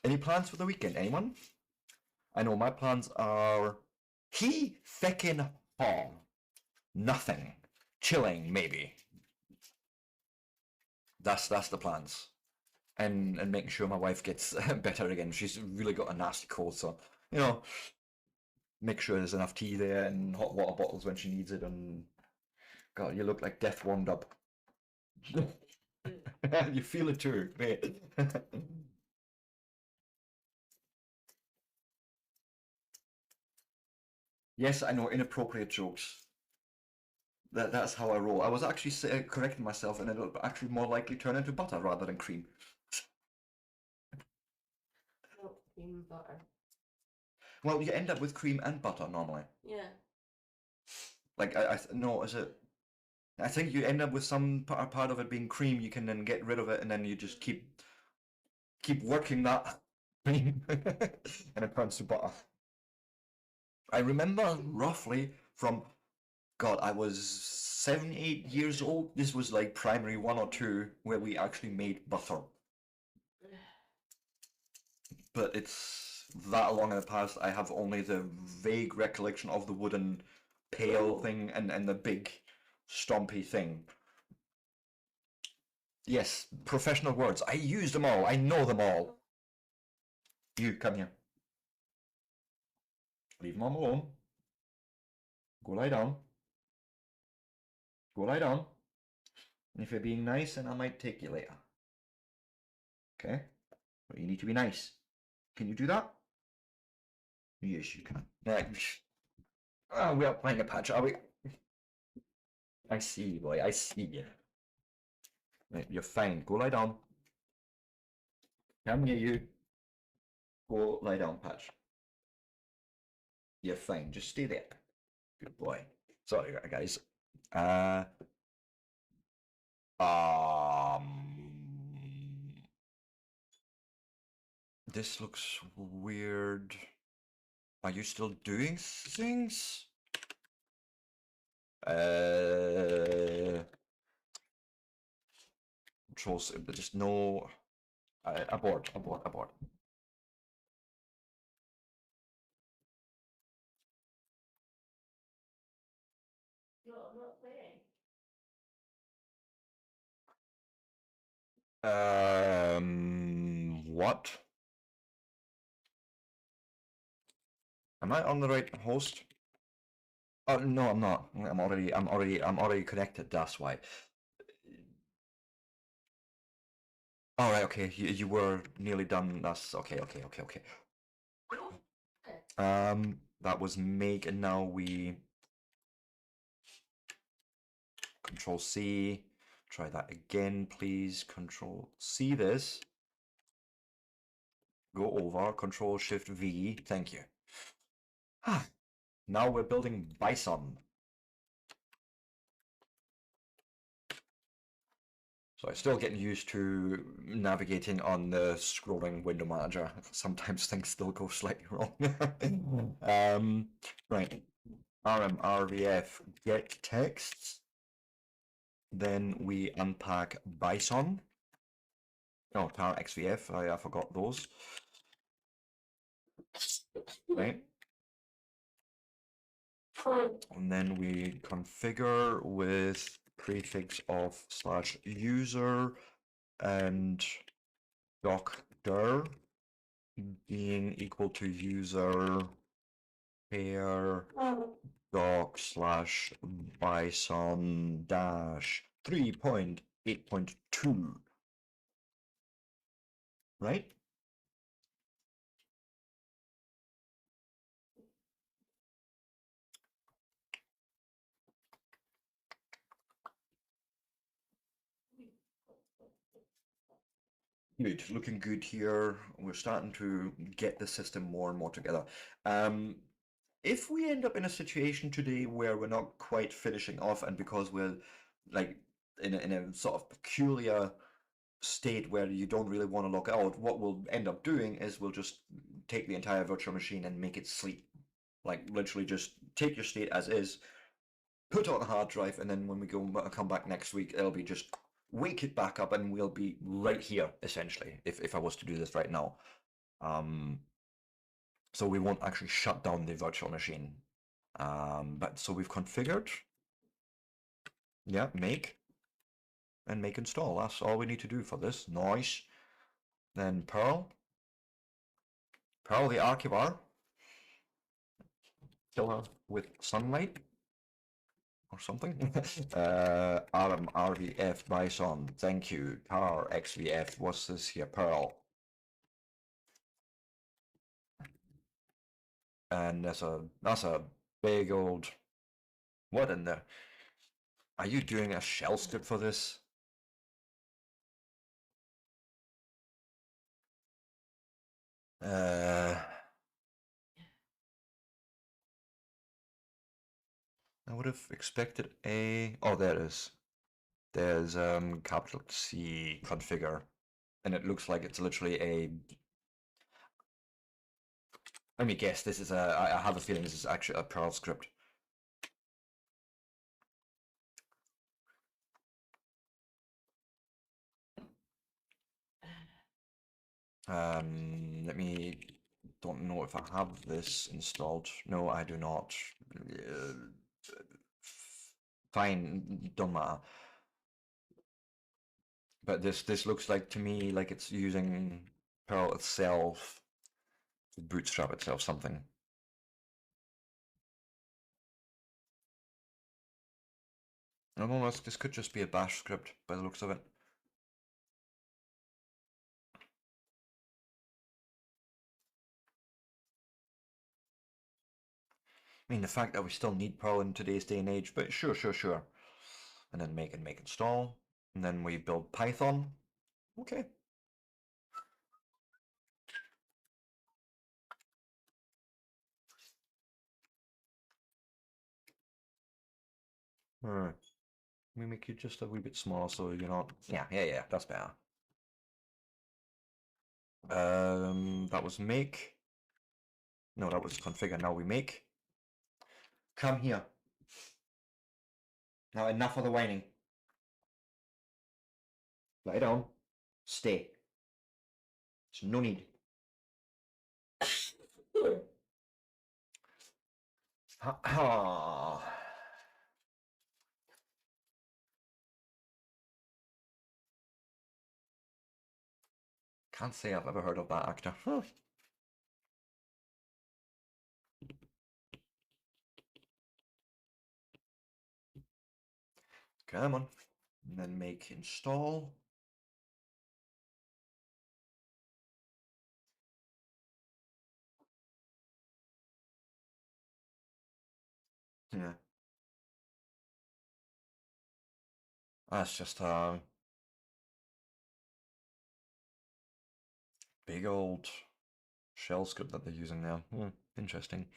Any plans for the weekend, anyone? I know my plans are he feckin' haw. Nothing. Chilling, maybe. That's the plans. And making sure my wife gets better again. She's really got a nasty cold, so you know, make sure there's enough tea there and hot water bottles when she needs it. And God, you look like death warmed up. You feel it too, mate. Yes, I know, inappropriate jokes. That's how I roll. I was actually correcting myself, and it'll actually more likely turn into butter rather than cream. cream butter. Well, you end up with cream and butter normally. Yeah. Like no, is it? I think you end up with some part of it being cream. You can then get rid of it, and then you just keep working that cream, and it turns to butter. I remember roughly from God, I was 7, 8 years old. This was like primary 1 or 2, where we actually made butter. But it's that long in the past. I have only the vague recollection of the wooden pail thing and the big stompy thing. Yes, professional words. I use them all. I know them all. You, come here. Leave Mom alone. Go lie down. Go lie down. And if you're being nice, then I might take you later. Okay? But you need to be nice. Can you do that? Yes, you can. Right. Oh, we are playing a patch, are we? I see you, boy. I see you. Right, you're fine. Go lie down. Come here, you. Go lie down, Patch. You're fine. Just stay there. Good boy. Sorry, guys. This looks weird. Are you still doing things? Controls, just no. Abort. No, I'm not playing. What? Am I on the right host? Oh no, I'm not. I'm already connected. That's why. All right. Okay. You were nearly done. That's okay. Okay. That was make, and now we Control C. Try that again, please. Control C this. Go over. Control Shift V. Thank you. Now we're building Bison. So I'm still getting used to navigating on the scrolling window manager. Sometimes things still go slightly wrong. Right. RMRVF get texts. Then we unpack Bison. Oh, tar XVF. I forgot those. Right. And then we configure with prefix of /user and doctor being equal to user pair doc / bison dash 3.8.2. Right? Good, looking good here. We're starting to get the system more and more together. If we end up in a situation today where we're not quite finishing off, and because we're like in a sort of peculiar state where you don't really want to log out, what we'll end up doing is we'll just take the entire virtual machine and make it sleep. Like literally just take your state as is, put it on a hard drive, and then when we come back next week, it'll be just wake it back up, and we'll be right here essentially. If I was to do this right now, so we won't actually shut down the virtual machine. But so we've configured, yeah, make and make install. That's all we need to do for this. Nice. Then Perl the archivar. Kill her with sunlight or something. RMRVF Bison, thank you. Tar XVF, what's this here? Pearl. And that's a big old, what in the, are you doing a shell script for this? I would have expected a. Oh, there it is. There's capital C configure, and it looks like it's literally a. Let me guess. This is a. I have a feeling this is actually a Perl script. Let me. Don't know if I have this installed. No, I do not. Fine, don't matter. But this looks like to me like it's using Perl itself to bootstrap itself something. I don't know, this could just be a bash script by the looks of it. I mean, the fact that we still need Perl in today's day and age, but sure. And then make install, and then we build Python. Okay. Let me make you just a wee bit small so you're not. Yeah, that's better. That was make. No, that was configure. Now we make. Come here. Now enough of the whining. Lie down. Stay. There's no need. Can't say I've ever heard of that actor. Come on. And then make install. Yeah. That's just a big old shell script that they're using now. Interesting.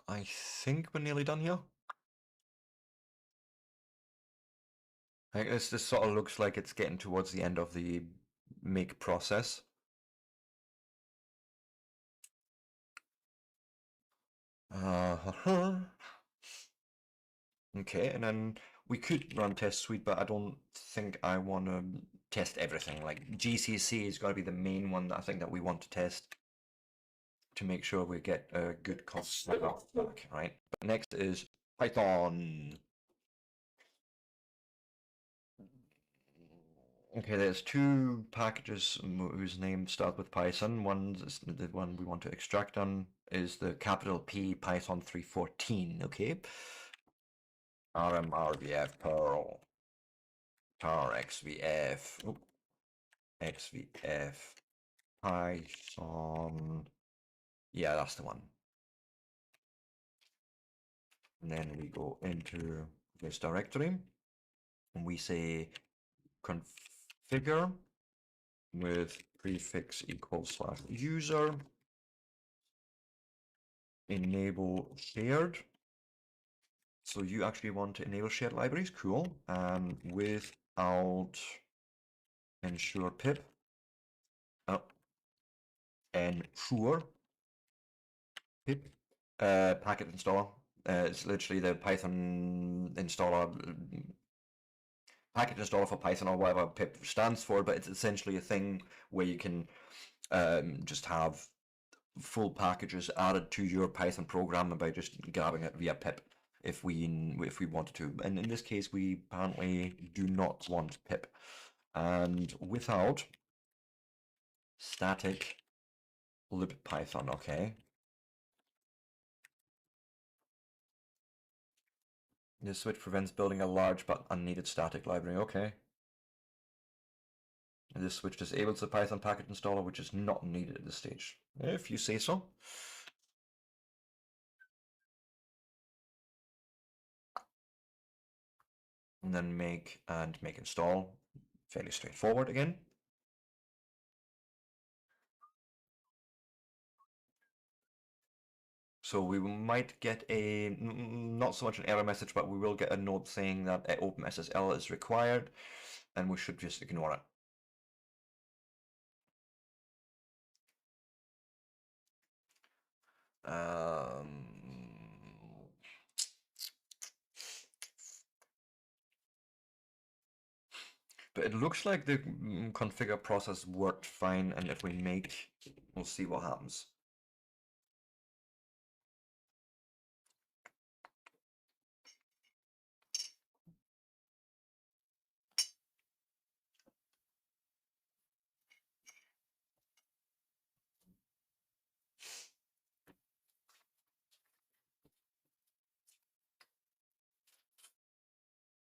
I think we're nearly done here. I guess this sort of looks like it's getting towards the end of the make process. Okay, and then we could run test suite, but I don't think I want to test everything. Like GCC is going to be the main one that I think that we want to test to make sure we get a good cost back, right? But next is Python. Okay, there's two packages whose name start with Python. One's the one we want to extract on is the capital P Python 314, okay? RMRVF Perl tar XVF XVF Python. Yeah, that's the one. And then we go into this directory and we say configure with prefix equals / user enable shared. So you actually want to enable shared libraries, cool. Without ensure pip ensure pip packet installer. It's literally the Python installer package installer for Python or whatever pip stands for, but it's essentially a thing where you can just have full packages added to your Python program by just grabbing it via pip if we wanted to. And in this case, we apparently do not want pip. And without static libpython, okay. This switch prevents building a large but unneeded static library, okay. And this switch disables the Python package installer, which is not needed at this stage, if you say so. and then make and make install. Fairly straightforward again. So we might get a, not so much an error message, but we will get a note saying that OpenSSL is required, and we should just ignore it. But it looks like the configure process worked fine, and if we make, we'll see what happens.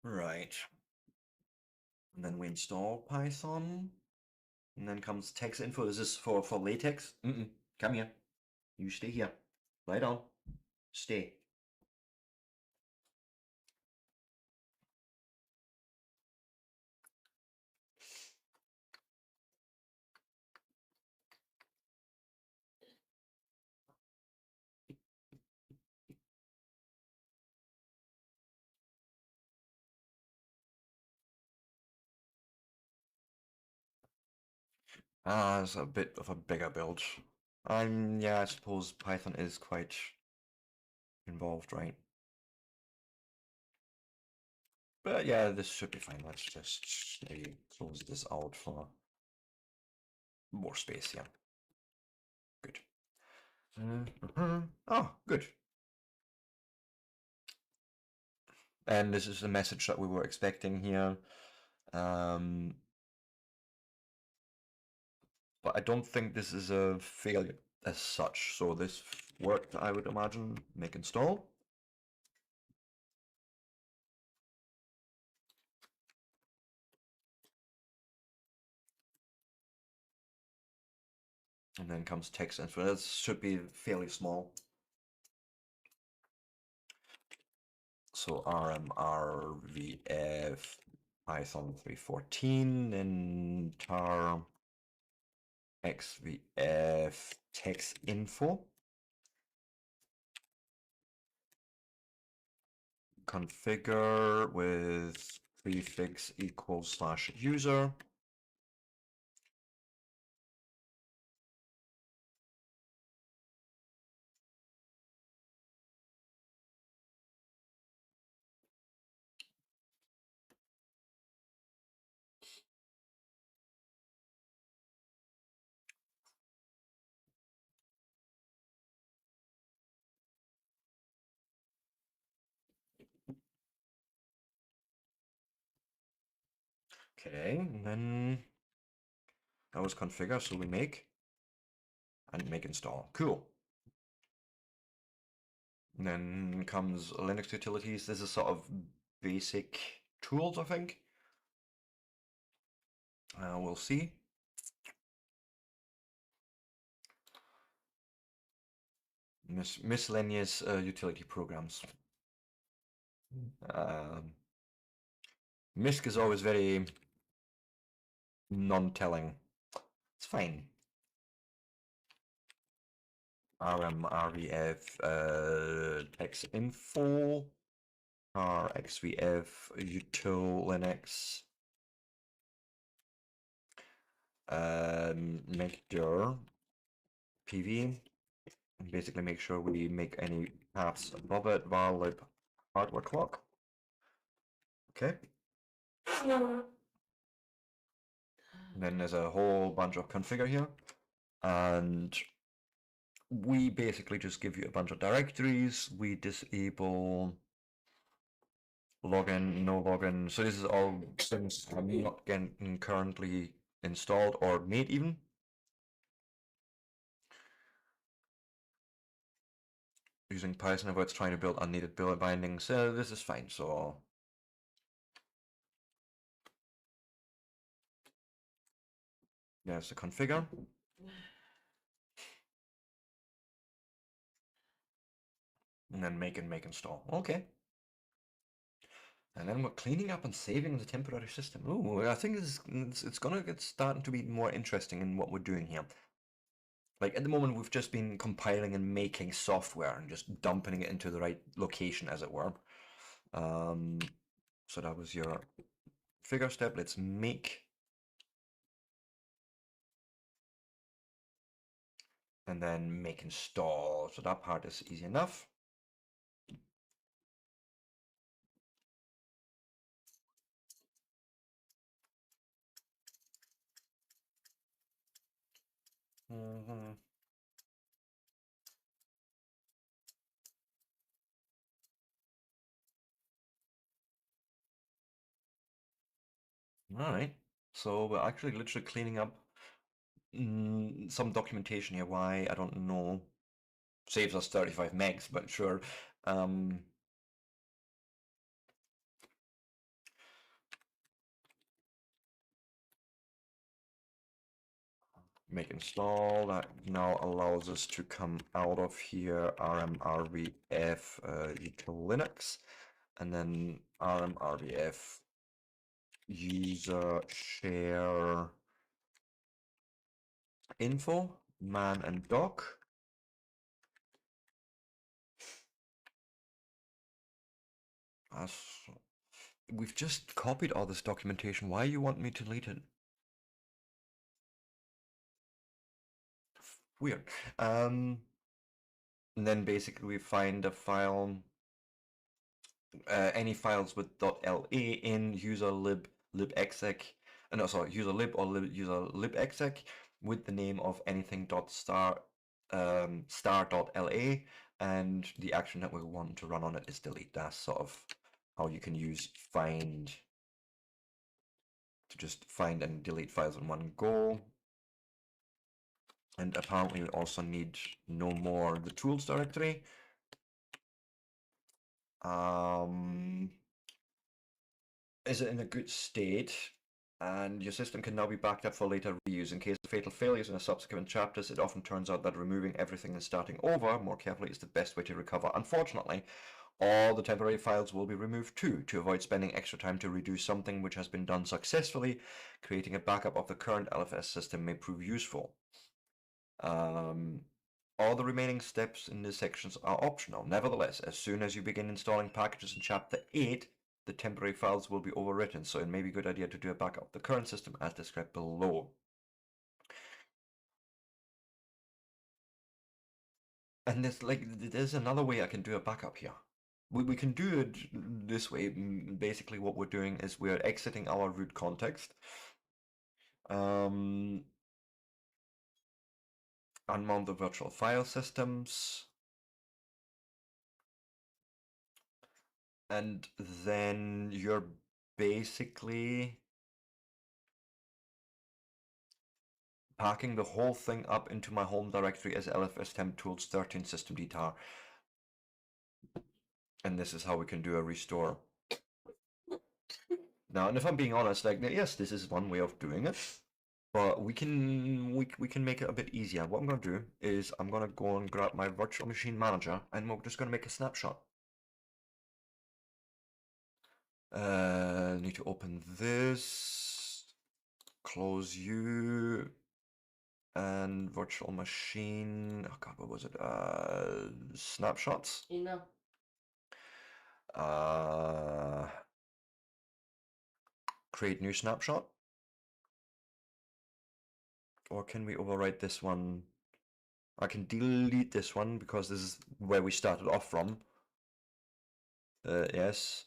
Right. And then we install Python. And then comes text info. Is this for latex? Come here. You stay here. Lie down. Stay. It's a bit of a bigger build. And yeah, I suppose Python is quite involved, right? But yeah, this should be fine. Let's just maybe close this out for more space here. Good. Oh, good. And this is the message that we were expecting here. But I don't think this is a failure as such. So this worked, I would imagine. Make install. And then comes text info. This should be fairly small. So rmrvf python 3.14 and tar xvf text info. Configure with prefix equals /user. Okay, and then that was configure, so we make and make install. Cool. And then comes Linux utilities. This is sort of basic tools, I think. We'll see. Miscellaneous utility programs. MISC is always very non-telling. It's fine. rmrvf text info rxvf util linux make dir pv and basically make sure we make any paths above it while lib hardware clock. Okay. And then there's a whole bunch of configure here, and we basically just give you a bunch of directories. We disable login, no login. So this is all things I'm not getting currently installed or made even. Using Python avoids trying to build unneeded build bindings. This is fine. So there's the configure. And then make and make install. Okay. And then we're cleaning up and saving the temporary system. Ooh, I think it's gonna get starting to be more interesting in what we're doing here. Like at the moment, we've just been compiling and making software and just dumping it into the right location, as it were. So that was your figure step. Let's make, and then make install. So that part is easy enough. Mhm. All right. So we're actually literally cleaning up some documentation here. Why? I don't know. Saves us 35 megs, but sure. Make install. That now allows us to come out of here rmrvf util Linux, and then rmrvf user share info man and doc. As we've just copied all this documentation. Why you want me to delete it? Weird. And then basically we find a file, any files with .la in user libexec, no, sorry, user lib or user libexec with the name of anything .star star.la, and the action that we want to run on it is delete. That's sort of how you can use find to just find and delete files in one go. And apparently we also need no more the tools directory. Is it in a good state? And your system can now be backed up for later reuse. In case of fatal failures in a subsequent chapters, it often turns out that removing everything and starting over more carefully is the best way to recover. Unfortunately, all the temporary files will be removed too. To avoid spending extra time to redo something which has been done successfully, creating a backup of the current LFS system may prove useful. All the remaining steps in these sections are optional. Nevertheless, as soon as you begin installing packages in Chapter 8, the temporary files will be overwritten, so it may be a good idea to do a backup of the current system as described below. And there's another way I can do a backup here. We can do it this way. Basically, what we're doing is we're exiting our root context. Unmount the virtual file systems. And then you're basically packing the whole thing up into my home directory as lfstemp tools 13 system dtar. And this is how we can do a restore. Now, and if I'm being honest, like, yes, this is one way of doing it, but we can make it a bit easier. What I'm going to do is I'm going to go and grab my virtual machine manager, and we're just going to make a snapshot. Need to open this, close you, and virtual machine. Oh God, what was it? Snapshots. No. Create new snapshot. Or can we overwrite this one? I can delete this one because this is where we started off from. Yes.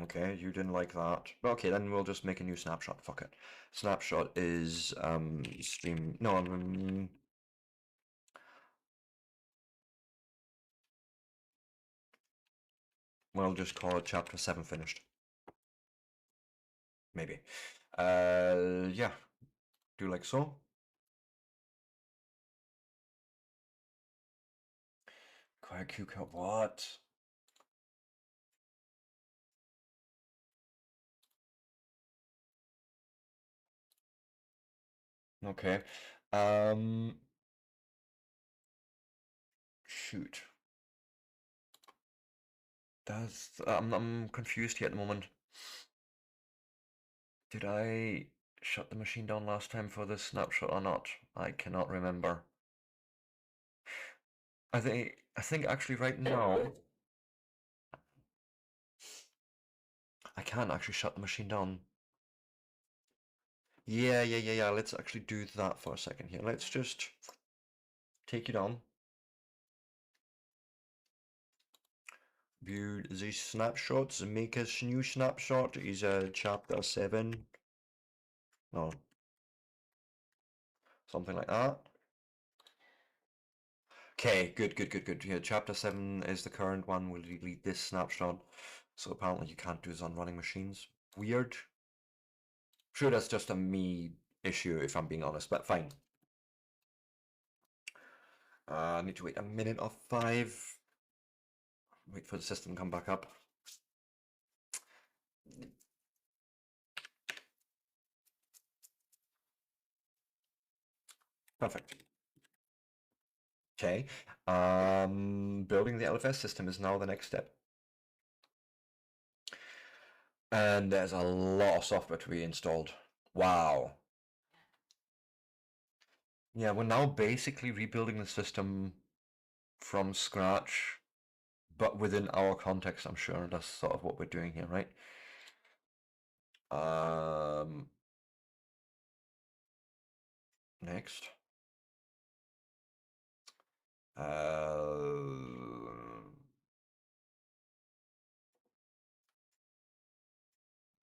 Okay, you didn't like that. Okay, then we'll just make a new snapshot. Fuck it. Snapshot is stream. No, we'll just call it chapter 7 finished. Maybe. Yeah. Do like so. Quiet QCut, what? Okay. shoot. I'm confused here at the moment. Did I shut the machine down last time for this snapshot or not? I cannot remember. I think actually right now I can't actually shut the machine down. Yeah. Let's actually do that for a second here. Let's just take it on. View the snapshots. Make a new snapshot. Is chapter 7. No. Something like that. Okay, good. Yeah, chapter 7 is the current one. We'll delete this snapshot. So apparently you can't do this on running machines. Weird. Sure, that's just a me issue if I'm being honest, but fine. I need to wait a minute or 5. Wait for the system to come back up. Perfect. Okay. Building the LFS system is now the next step. And there's a lot of software to be installed. Wow. Yeah, we're now basically rebuilding the system from scratch, but within our context, I'm sure that's sort of what we're doing here, right? Next.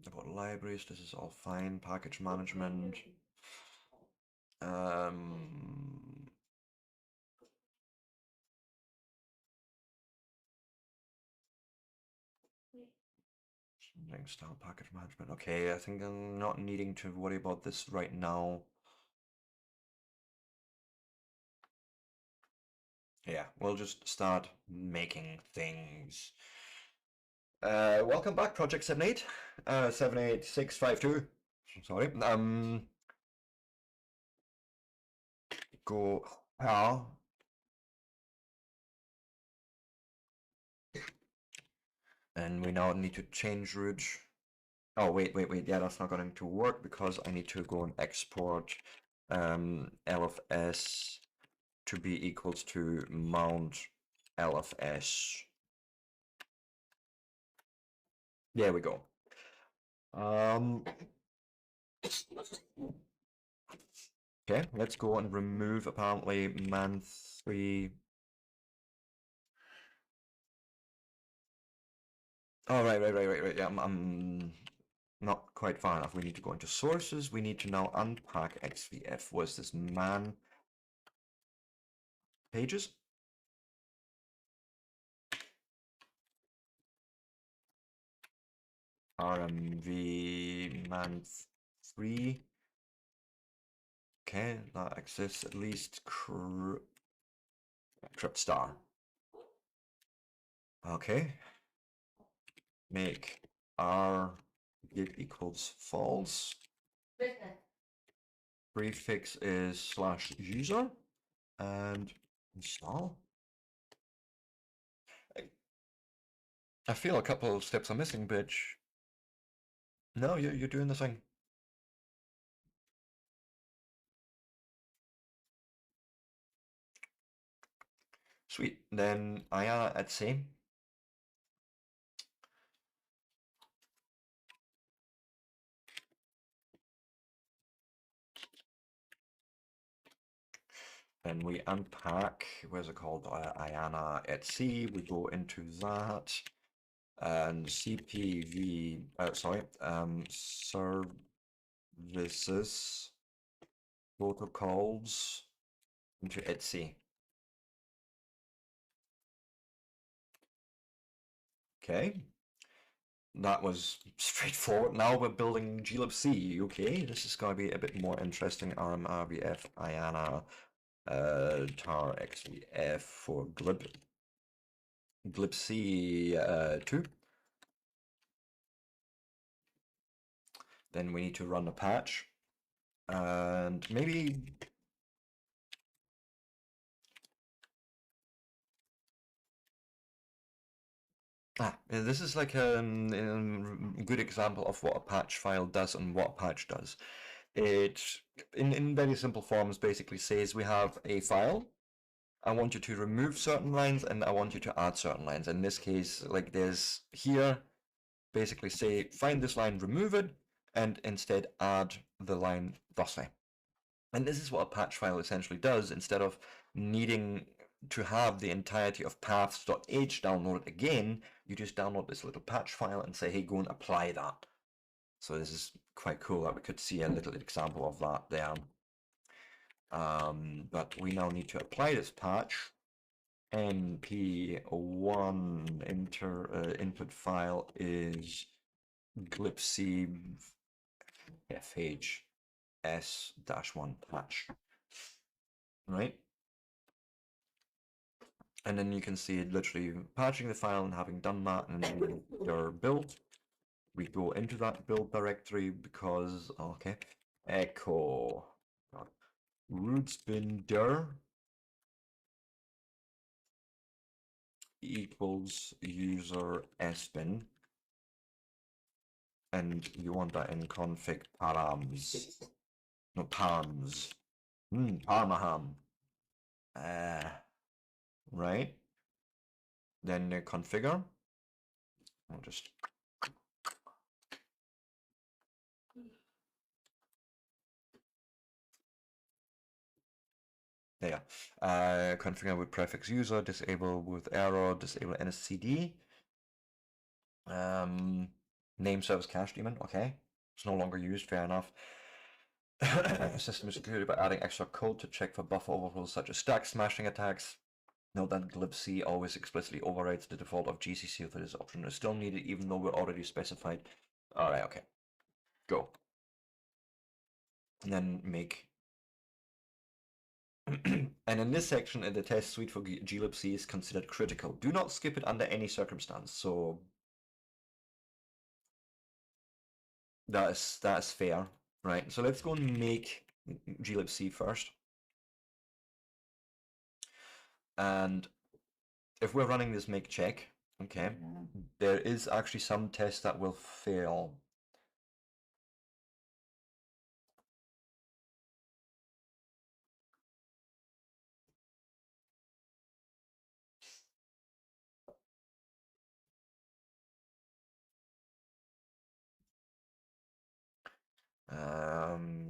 About libraries, this is all fine. Package management. Next style package management. Okay, I think I'm not needing to worry about this right now. Yeah, we'll just start making things. Welcome back, Project 78. 78652. Sorry. Go power. And we now need to change route. Oh, wait. Yeah, that's not going to work because I need to go and export LFS to be equals to mount LFS. There we go. Okay, let's go and remove apparently man3. Oh, right. Yeah, I'm not quite far enough. We need to go into sources. We need to now unpack XVF. Was this man pages? RMV man3. Okay, that exists at least. Crypt star. Okay. Make r git equals false. Prefix is /user and install. I feel a couple of steps are missing, bitch. No, you're doing the thing. Sweet. Then Ayana at same. Then we unpack, where's it called? Ayana at C. We go into that. And CPV, services protocols into Etsy. Okay. That was straightforward. Now we're building glibc. Okay, this is going to be a bit more interesting. RMRVF, IANA, tar XVF for glibc 2. Then we need to run a patch. And maybe This is like a good example of what a patch file does and what a patch does. It, in very simple forms, basically says we have a file. I want you to remove certain lines and I want you to add certain lines. In this case, like there's here, basically say, find this line, remove it, and instead add the line thusly. And this is what a patch file essentially does. Instead of needing to have the entirety of paths.h downloaded again, you just download this little patch file and say, hey, go and apply that. So this is quite cool that we could see a little example of that there. But we now need to apply this patch. np1 input file is glibc fhs-1 patch, right? And then you can see it literally patching the file, and having done that and then your build, we go into that build directory because, okay, echo roots bin dir equals user sbin, and you want that in config params, no params, parmaham, right? Then configure. I'll just there. Configure with prefix user, disable with error, disable nscd. Name service cache daemon, okay. It's no longer used, fair enough. System is security by adding extra code to check for buffer overflows such as stack smashing attacks. Note that glibc always explicitly overrides the default of GCC if this option is still needed, even though we're already specified. Alright, okay. Go. And then make. And in this section, the test suite for glibc is considered critical. Do not skip it under any circumstance. So that's fair, right? So let's go and make glibc first. And if we're running this make check, okay, there is actually some tests that will fail.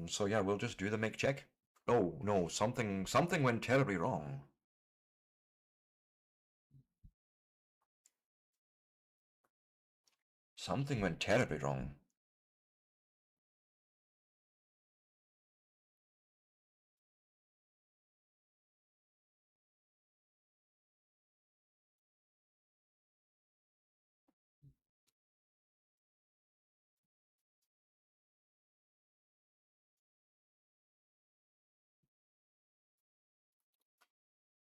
So yeah, we'll just do the make check. Oh no, something went terribly wrong. Something went terribly wrong.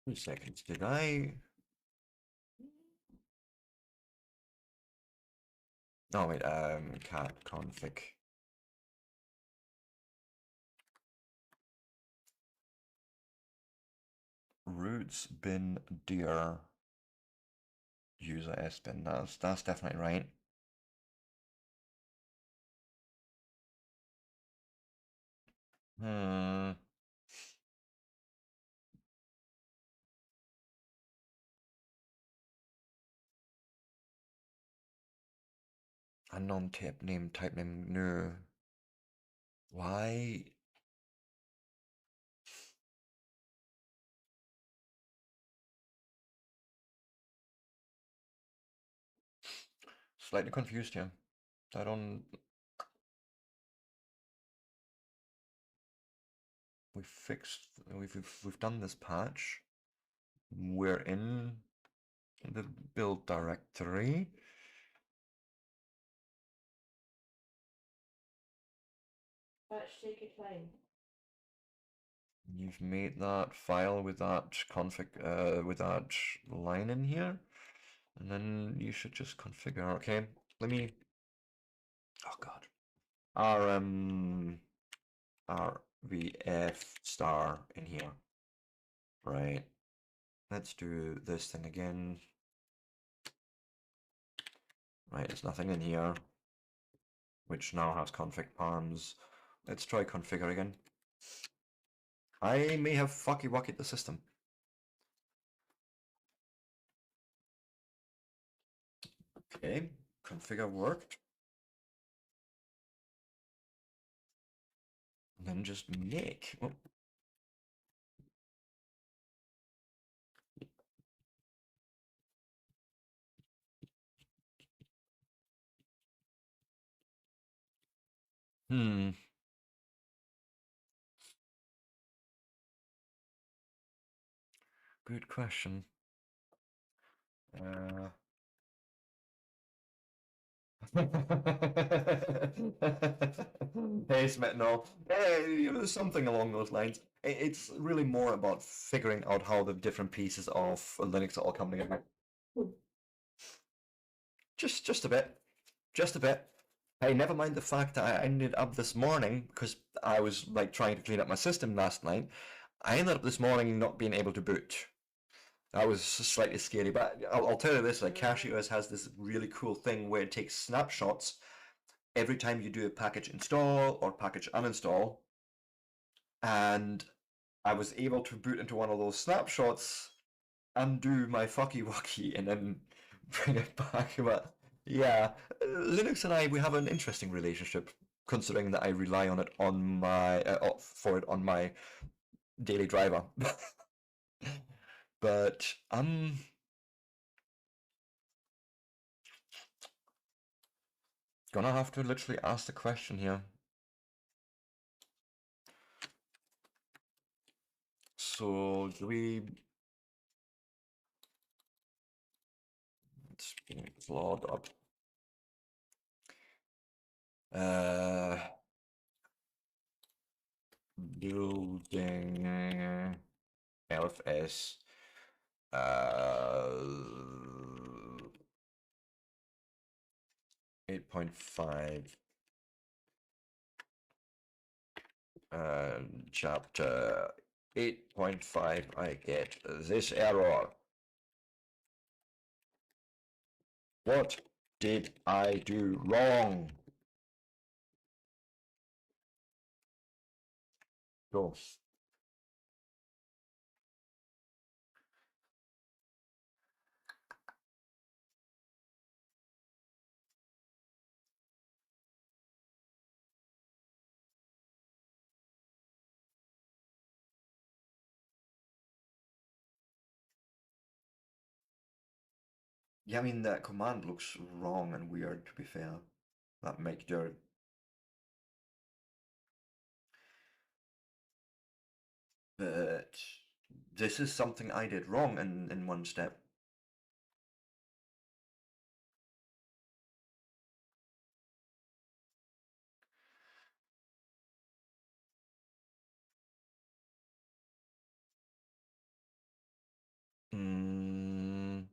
Two seconds. Did I? No, wait. Cat config. Roots bin dir user sbin. That's definitely right. Unknown type name no. Why? Slightly confused here. I don't. We've done this patch. We're in the build directory. Patch, take your time. You've made that file with that config with that line in here, and then you should just configure. Okay, let me. Oh God. RVF star in here. Right. Let's do this thing again. Right, there's nothing in here, which now has config palms. Let's try configure again. I may have fucky wuckied the system. Okay, configure worked. And then just make. Oh. Hmm. Good question. Hey, Smetnol. Hey, something along those lines. It's really more about figuring out how the different pieces of Linux all come together. Just a bit. Just a bit. Hey, never mind the fact that I ended up this morning, because I was like trying to clean up my system last night. I ended up this morning not being able to boot. That was slightly scary, but I'll tell you this, like CacheOS has this really cool thing where it takes snapshots every time you do a package install or package uninstall, and I was able to boot into one of those snapshots, undo my fucky wucky, and then bring it back. But yeah, Linux and I, we have an interesting relationship, considering that I rely on it on my for it on my daily driver. But gonna have to literally ask the question here. So do we? It's being flawed up. Building LFS. 8.5. Chapter 8.5, I get this error. What did I do wrong? Go. Yeah, I mean, that command looks wrong and weird, to be fair. That make dirt. But this is something I did wrong in one step. Mm,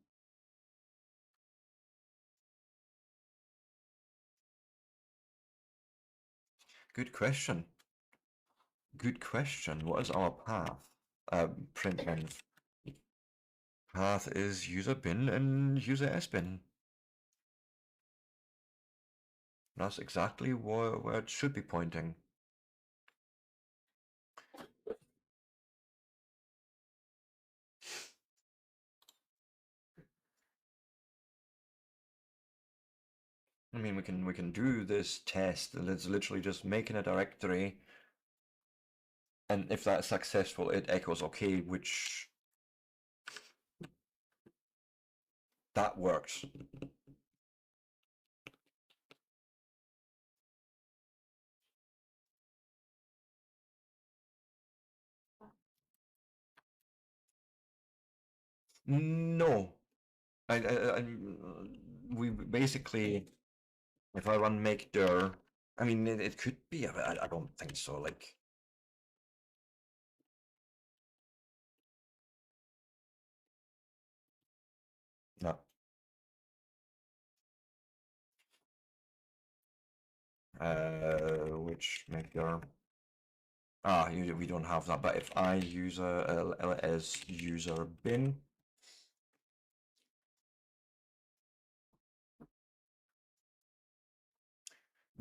good question. Good question. What is our path? Print length. Path is user bin and user sbin. That's exactly where it should be pointing. I mean, we can do this test, and it's literally just making a directory, and if that's successful, it echoes OK, which that works. No, we basically, if I run make dir, I mean, it could be, I don't think so. Like, no. Which make dir? Ah, we don't have that. But if I use a ls user bin,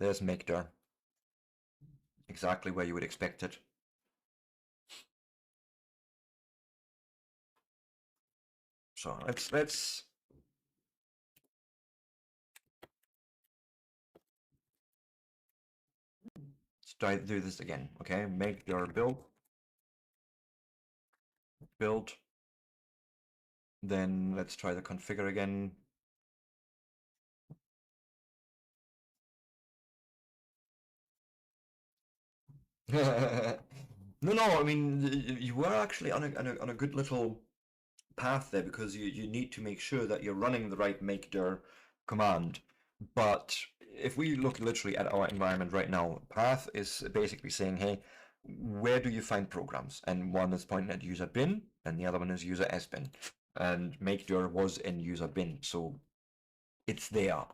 There's Migdor. Exactly where you would expect it. So let's try to do this again. Okay, make your build. Then let's try the configure again. No, I mean you were actually on a good little path there, because you need to make sure that you're running the right makedir command. But if we look literally at our environment right now, path is basically saying, hey, where do you find programs? And one is pointing at user bin, and the other one is user sbin. And makedir was in user bin, so it's there.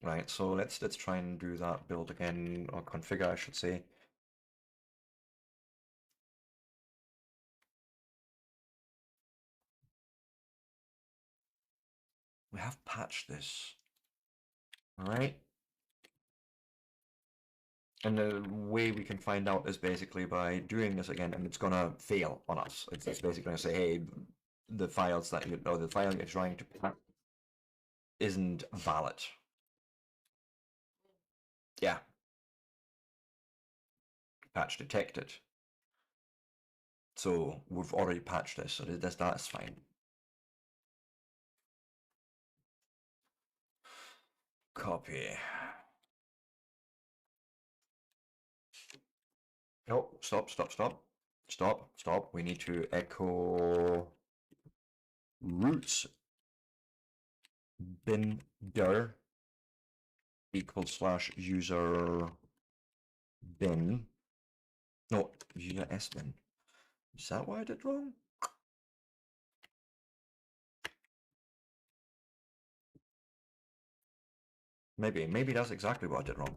Right, so let's try and do that build again, or configure, I should say. We have patched this. All right. And the way we can find out is basically by doing this again, and it's gonna fail on us. It's basically gonna say, hey, the files that you, or the file you're trying to patch isn't valid. Yeah. Patch detected. So we've already patched this, so that's fine. Copy. Oh, stop. We need to echo roots bin dir equals / user bin. No, user sbin. Is that what I did wrong? Maybe that's exactly what I did wrong.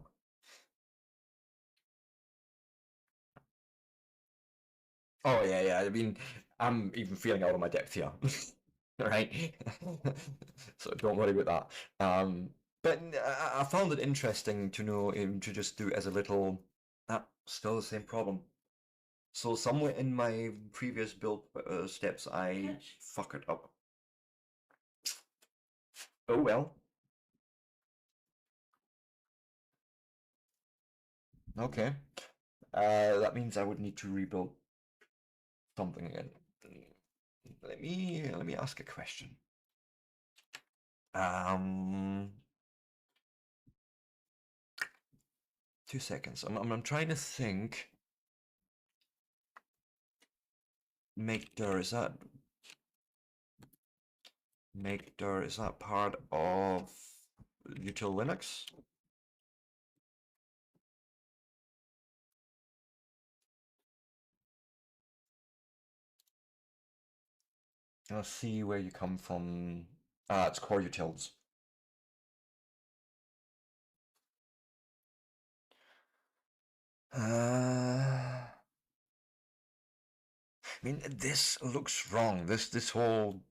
Oh yeah. I mean, I'm even feeling out of my depth here. Right? So don't worry about that. But I found it interesting to know, to just do it as a little. Still the same problem. So somewhere in my previous build steps, I fuck it up. Oh well. Okay. That means I would need to rebuild something again. Let me ask a question. 2 seconds. I'm trying to think. Makedir, is that part of util Linux? Let's see where you come from. It's core utils. I mean, this looks wrong. This whole.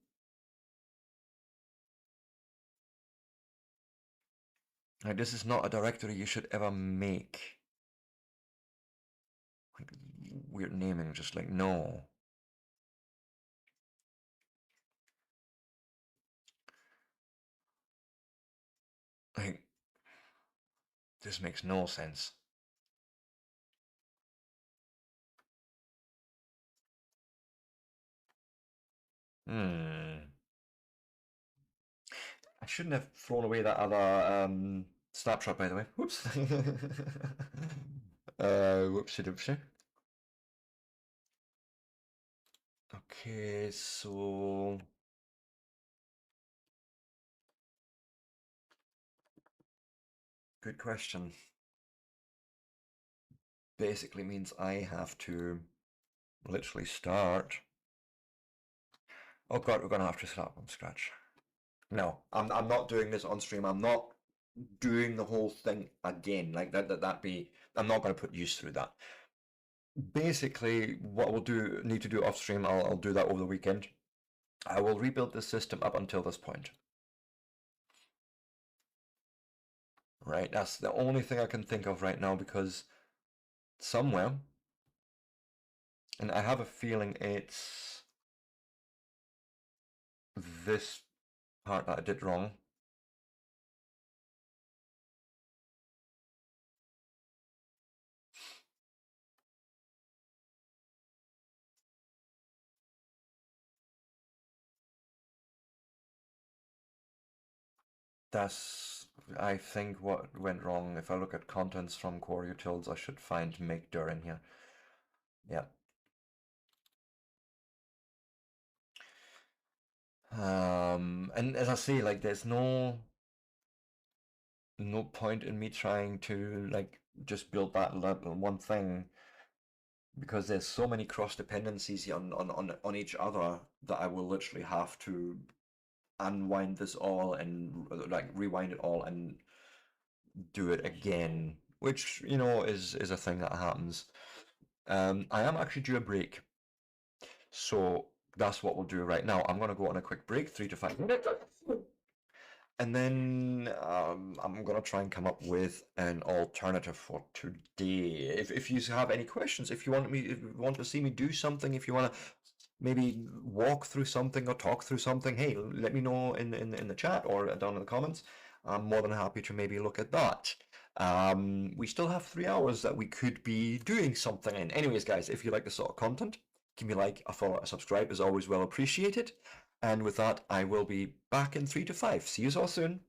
Like, this is not a directory you should ever make. Like, weird naming, just like, no. Like, this makes no sense. I shouldn't have thrown away that other snapshot, by the way. Whoops. Whoopsie doopsie. Okay, so good question. Basically means I have to literally start. Oh god, we're gonna have to start from scratch. No, I'm not doing this on stream. I'm not doing the whole thing again. Like that be. I'm not gonna put use through that. Basically, what we'll need to do off stream, I'll do that over the weekend. I will rebuild this system up until this point. Right, that's the only thing I can think of right now because somewhere, and I have a feeling it's this part that I did wrong. That's, I think, what went wrong. If I look at contents from core utils, I should find make dir in here. Yeah. And as I say, like, there's no point in me trying to like just build that one thing because there's so many cross dependencies on each other that I will literally have to unwind this all and like rewind it all and do it again, which is a thing that happens. I am actually due a break, so that's what we'll do right now. I'm gonna go on a quick break, 3 to 5 minutes, and then I'm gonna try and come up with an alternative for today. If you have any questions, if you want to see me do something, if you want to maybe walk through something or talk through something, hey, let me know in the chat or down in the comments. I'm more than happy to maybe look at that. We still have 3 hours that we could be doing something in. Anyways, guys, if you like this sort of content, give me a like, a follow, a subscribe is always well appreciated. And with that, I will be back in 3 to 5. See you all soon.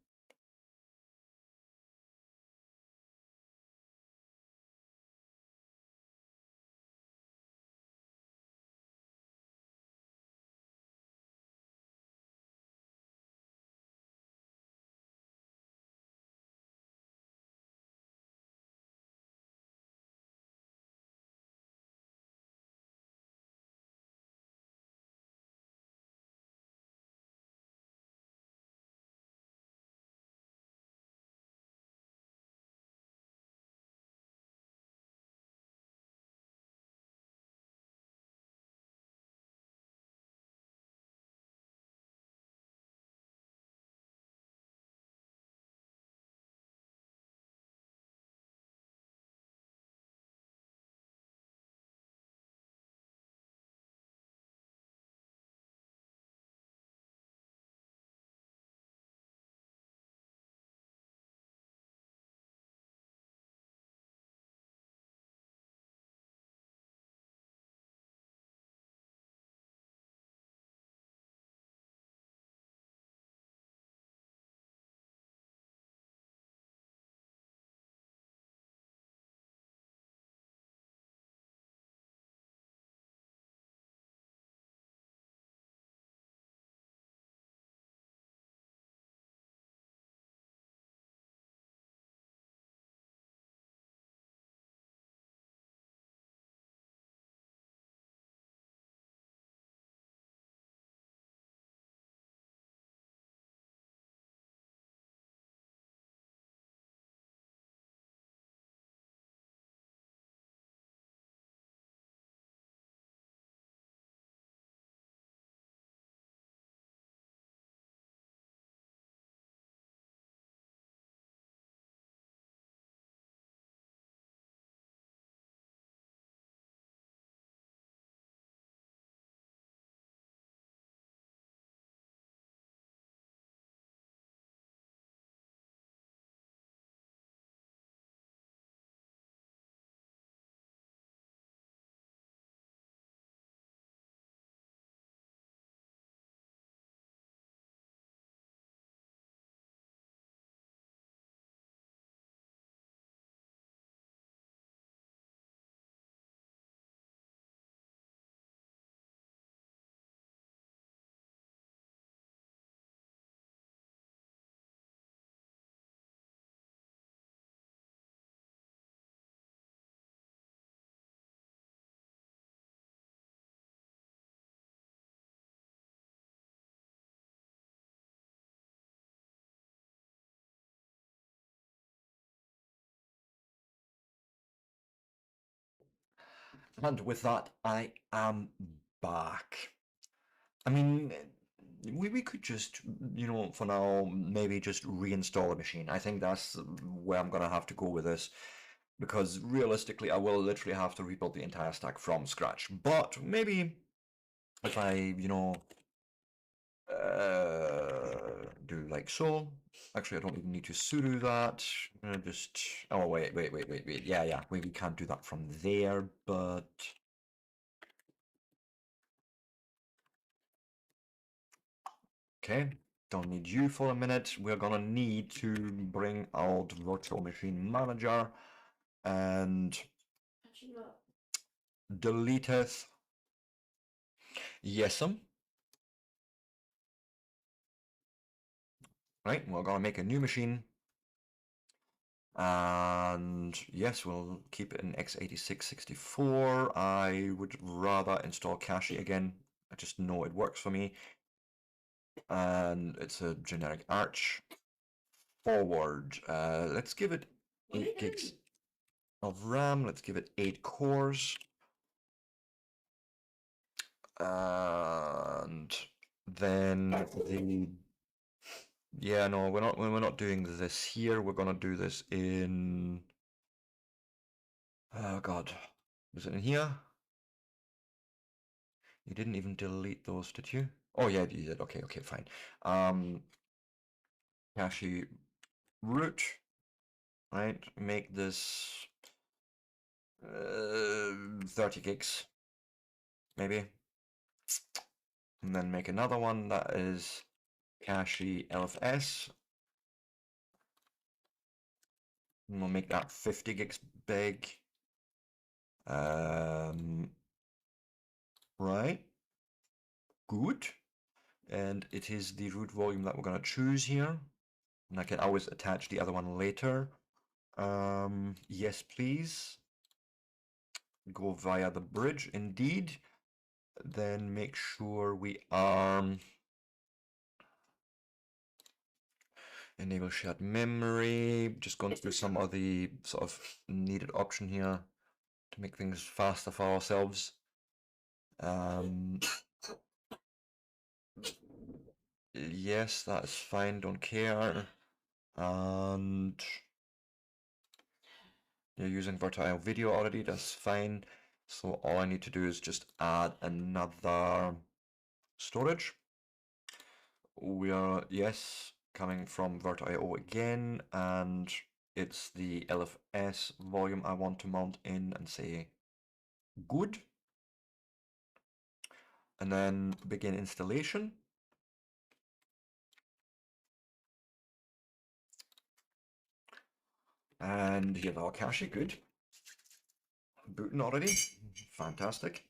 And with that, I am back. I mean, we could just, you know, for now, maybe just reinstall a machine. I think that's where I'm gonna have to go with this, because realistically, I will literally have to rebuild the entire stack from scratch. But maybe if I, you know, do like so. Actually, I don't even need to sudo that. I'm gonna just. Oh wait. Yeah. We can't do that from there, but. Okay, don't need you for a minute. We're gonna need to bring out Virtual Machine Manager and Actually, not. deleteth yes'm. Right, we're gonna make a new machine. And yes, we'll keep it in x86-64. I would rather install Cache again. I just know it works for me. And it's a generic arch. Forward. Let's give it 8 gigs of RAM. Let's give it 8 cores. And then the yeah, no, we're not doing this here. We're gonna do this in oh god. Was it in here? You didn't even delete those, did you? Oh yeah, you did. Okay, fine. Cache root, right? Make this 30 gigs, maybe. And then make another one that is cache LFS. And we'll make that 50 gigs big. Right. Good. And it is the root volume that we're going to choose here. And I can always attach the other one later. Yes, please. Go via the bridge, indeed. Then make sure we enable shared memory. Just going through some of the sort of needed option here to make things faster for ourselves. Yes, that's fine, don't care. And you're using Vertile video already, that's fine. So all I need to do is just add another storage. We are, yes, coming from Vert.io again, and it's the LFS volume I want to mount in and say good. And then begin installation. And here's our cache, good. Booting already, fantastic.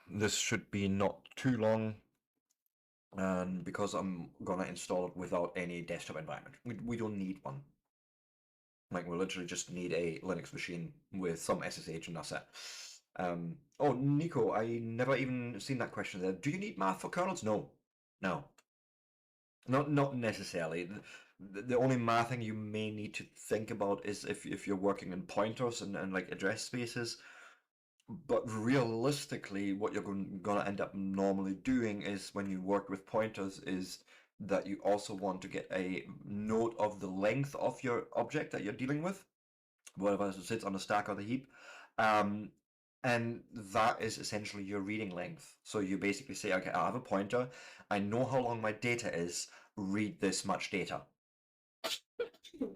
This should be not too long, and because I'm gonna install it without any desktop environment. We don't need one. Like, we literally just need a Linux machine with some SSH and that's it. Oh, Nico, I never even seen that question there. Do you need math for kernels? No. No. Not necessarily. The only mathing you may need to think about is if you're working in pointers and like address spaces. But realistically, what you're gonna end up normally doing is when you work with pointers is that you also want to get a note of the length of your object that you're dealing with, whatever sits on the stack or the heap. Um, and that is essentially your reading length. So you basically say, okay, I have a pointer, I know how long my data is, read this much data.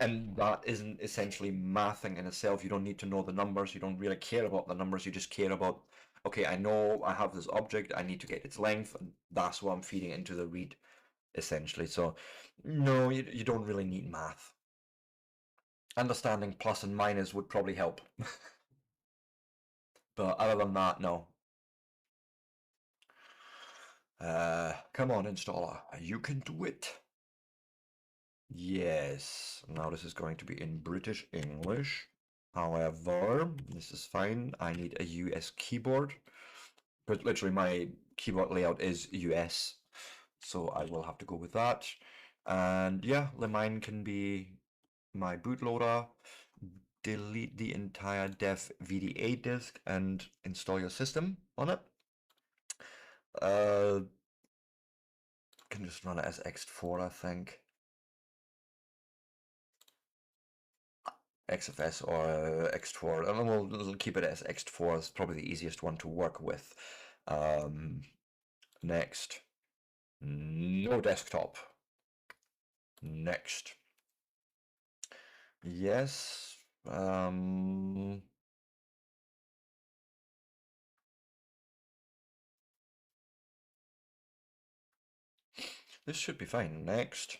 And that isn't essentially mathing in itself. You don't need to know the numbers. You don't really care about the numbers. You just care about, okay, I know I have this object. I need to get its length. And that's what I'm feeding into the read, essentially. So, no, you don't really need math. Understanding plus and minus would probably help. But other than that, no. Come on, installer. You can do it. Yes. Now this is going to be in British English. However, this is fine. I need a US keyboard. But literally my keyboard layout is US, so I will have to go with that. And yeah, mine can be my bootloader. Delete the entire dev VDA disk and install your system on it. Can just run it as ext4, I think. XFS or ext4, and we'll keep it as ext4. It's probably the easiest one to work with. Next, no desktop. Next. Yes. This should be fine. Next.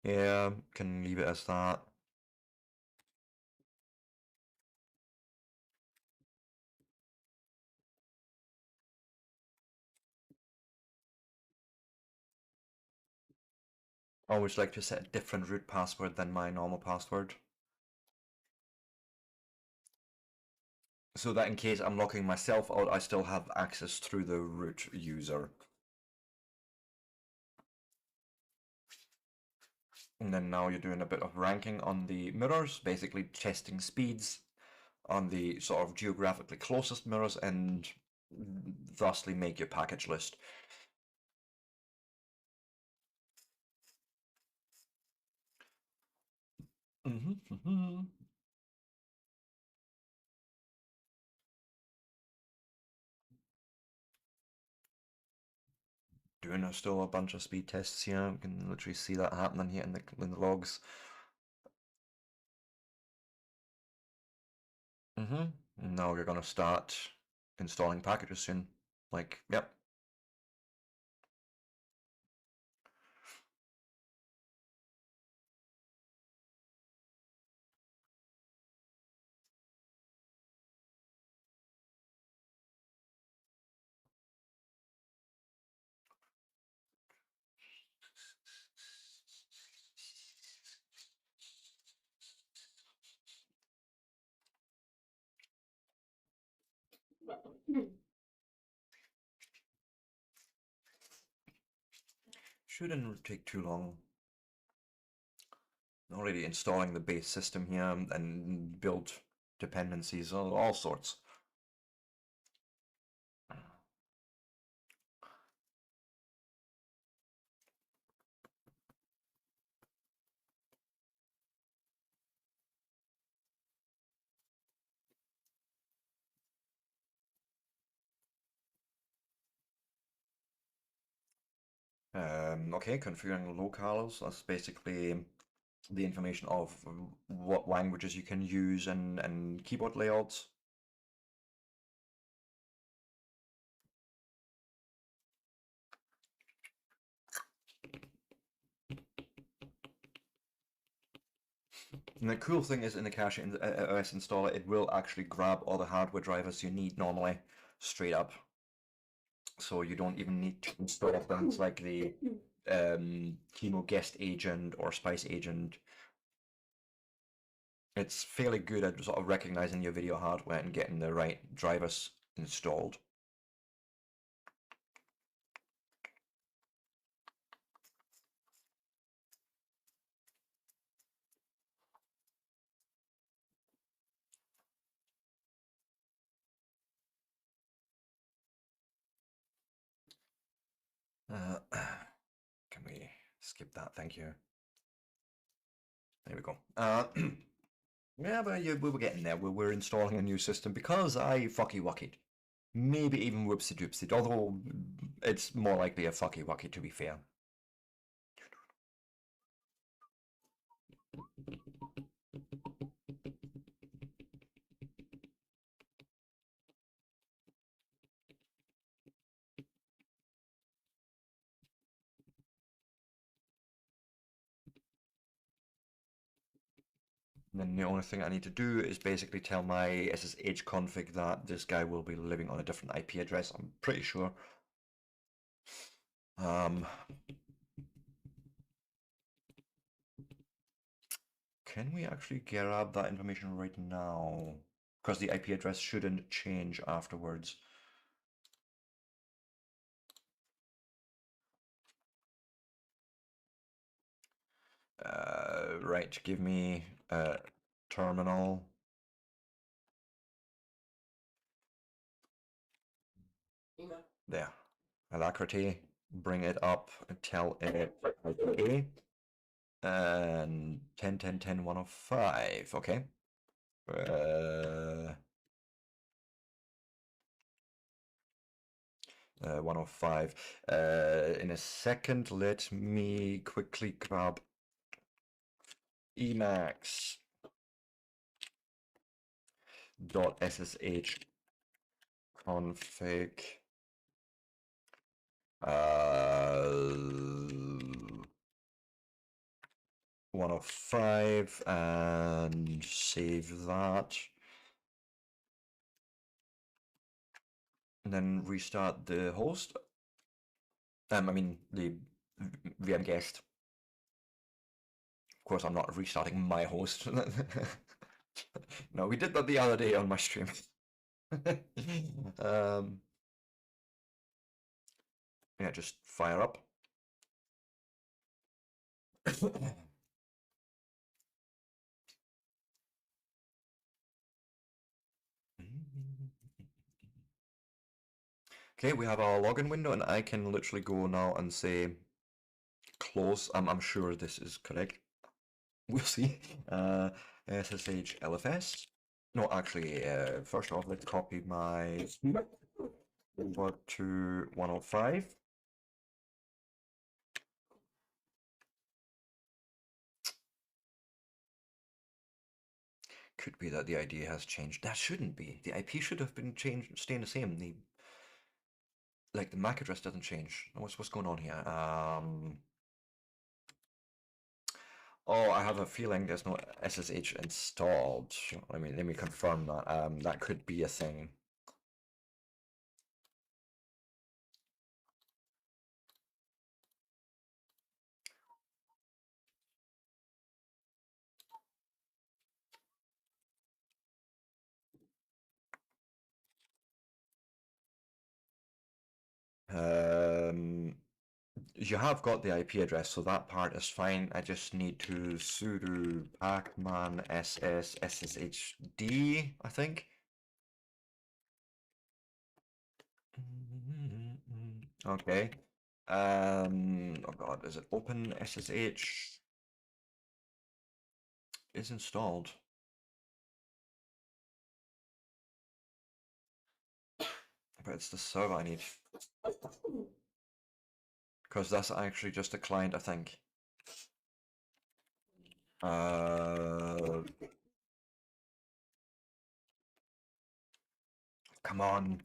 Yeah, can leave it as that. Always like to set a different root password than my normal password. So that in case I'm locking myself out, I still have access through the root user. And then now you're doing a bit of ranking on the mirrors, basically testing speeds on the sort of geographically closest mirrors and thusly make your package list. Doing still a bunch of speed tests here. You can literally see that happening here in the logs. Now we're gonna start installing packages soon. Like, yep. Shouldn't take too long. Already installing the base system here and build dependencies, all sorts. Okay, configuring locales. That's basically the information of what languages you can use and keyboard layouts. And the cool thing is in the cache in the OS installer, it will actually grab all the hardware drivers you need normally, straight up. So you don't even need to install things like the Chemo Guest Agent or Spice Agent. It's fairly good at sort of recognizing your video hardware and getting the right drivers installed. Can we skip that? Thank you. There we go. Yeah, but we were getting there. We're installing a new system because I fucky wuckied. Maybe even whoopsie doopsied, although it's more likely a fucky wucky to be fair. And then the only thing I need to do is basically tell my SSH config that this guy will be living on a different IP address, I'm pretty sure. Can we actually grab that information right now? Because the IP address shouldn't change afterwards. Right, give me a terminal. There. Alacrity. Bring it up and tell it okay. And 10, 10, 10, 105. Okay. 105. In a second, let me quickly grab Emacs .ssh config 105 and save that. And then restart the host. I mean the VM guest. Of course, I'm not restarting my host. No, we did that the other day on my stream. Yeah, just fire up. Okay, we have our login window, and I can literally go now and say close. I'm sure this is correct. We'll see. SSH LFS. No, actually, first off, let's copy my over to 105. Could be that the ID has changed. That shouldn't be. The IP should have been changed, staying the same. The MAC address doesn't change. What's going on here? Oh, I have a feeling there's no SSH installed. Let me confirm that. That could be a thing. You have got the IP address, so that part is fine. I just need to sudo pacman ss sshd, I think. Okay. Oh god, is it open SSH? Is installed. But it's the server I need. Because that's actually just a client, I think. Come on.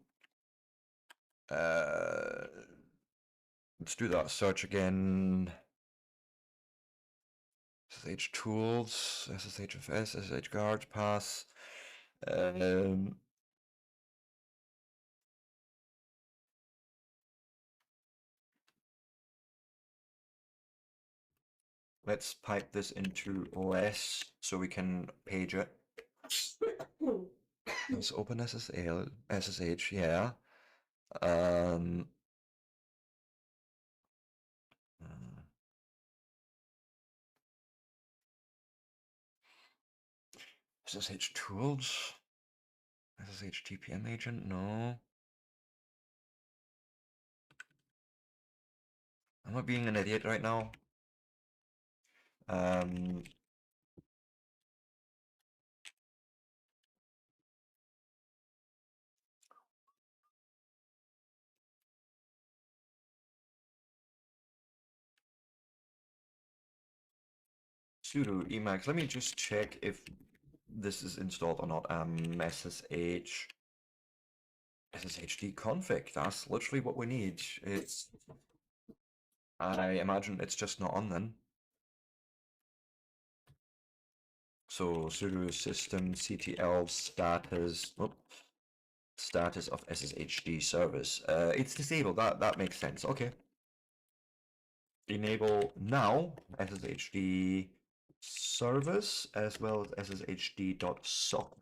Let's do that search again. SSH tools, SSHFS, SSH guard pass. Let's pipe this into OS so we can page it. Let's open SSH, yeah. SSH tools? SSH TPM agent? No. I'm not being an idiot right now. Sudo Emacs. Let me just check if this is installed or not. SSHD config. That's literally what we need. I imagine it's just not on then. So sudo system ctl status of SSHD service. It's disabled. That makes sense. Okay. enable now SSHD service as well as SSHD.socket.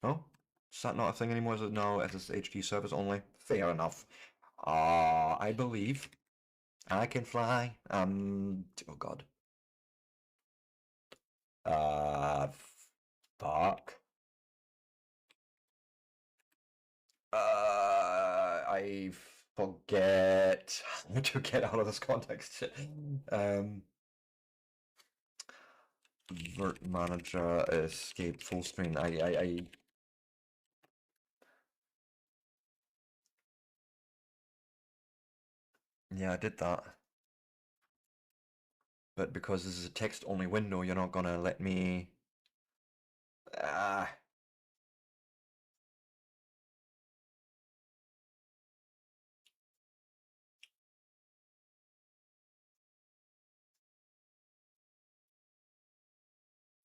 Oh, is that not a thing anymore? Is it now SSHD service only? Fair enough. I believe I can fly. Oh god. Fuck. I forget how to get out of this context. Vert manager, escape full screen. Yeah, I did that. But because this is a text-only window, you're not gonna let me. Ah.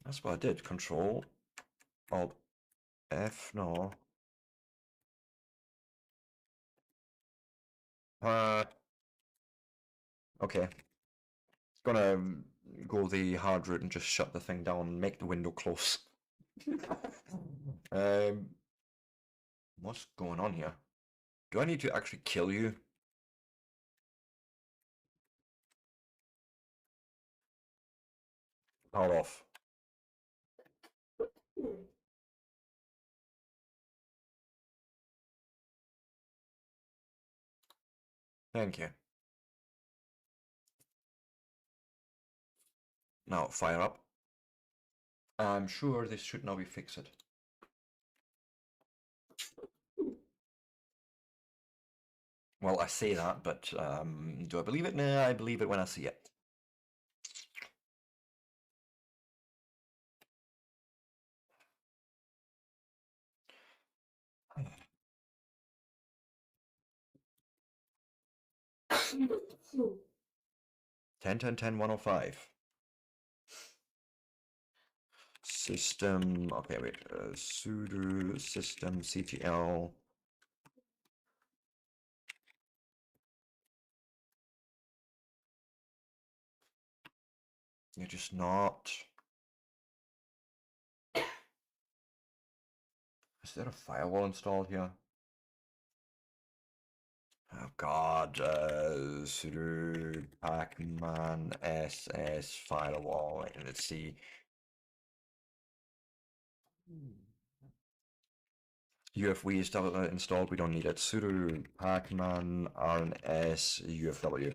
That's what I did. Control, Alt, F. No. Okay. Gonna go the hard route and just shut the thing down and make the window close. um, what's going on here? Do I need to actually kill you? Power off. Thank you. Now fire up. I'm sure this should now be fixed. Well, I say that, but do I believe it? Nah, I believe it when I see it. Ten, 105. System, okay, wait, sudo system ctl. You're just not. Is there a firewall installed here? Oh god, sudo pacman ss firewall. Let's see. UFW is installed, we don't need it. Sudo pacman rns ufw.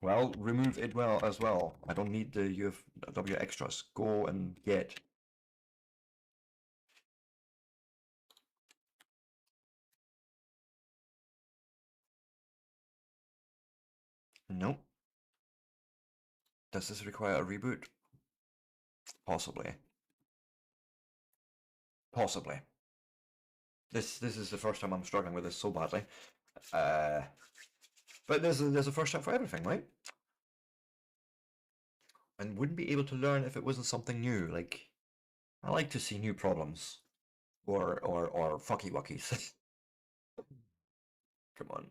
Well, remove it as well. I don't need the UFW extras. Go and get. Nope. Does this require a reboot? Possibly. Possibly. This is the first time I'm struggling with this so badly. But there's a first time for everything, right? And wouldn't be able to learn if it wasn't something new. Like, I like to see new problems, or fucky wuckies. Come on.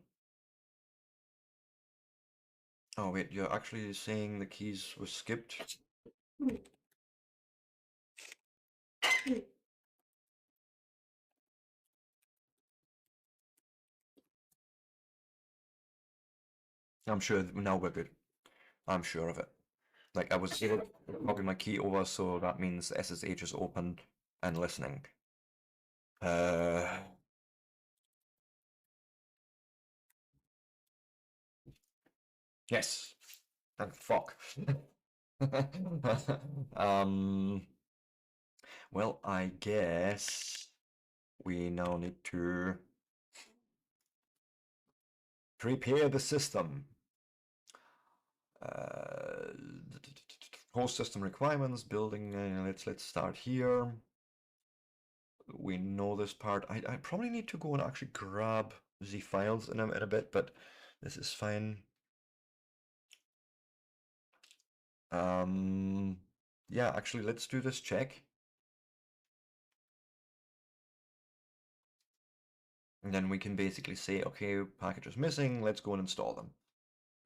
Oh wait, you're actually saying the keys were skipped? I'm sure now we're good. I'm sure of it. Like I was able to copy my key over, so that means SSH is open and listening. Yes. Thank fuck. Well, I guess we now need to prepare the system. Host system requirements, building, let's start here. We know this part. I probably need to go and actually grab the files in a bit, but this is fine. Yeah, actually, let's do this check. And then we can basically say, okay, package is missing, let's go and install them.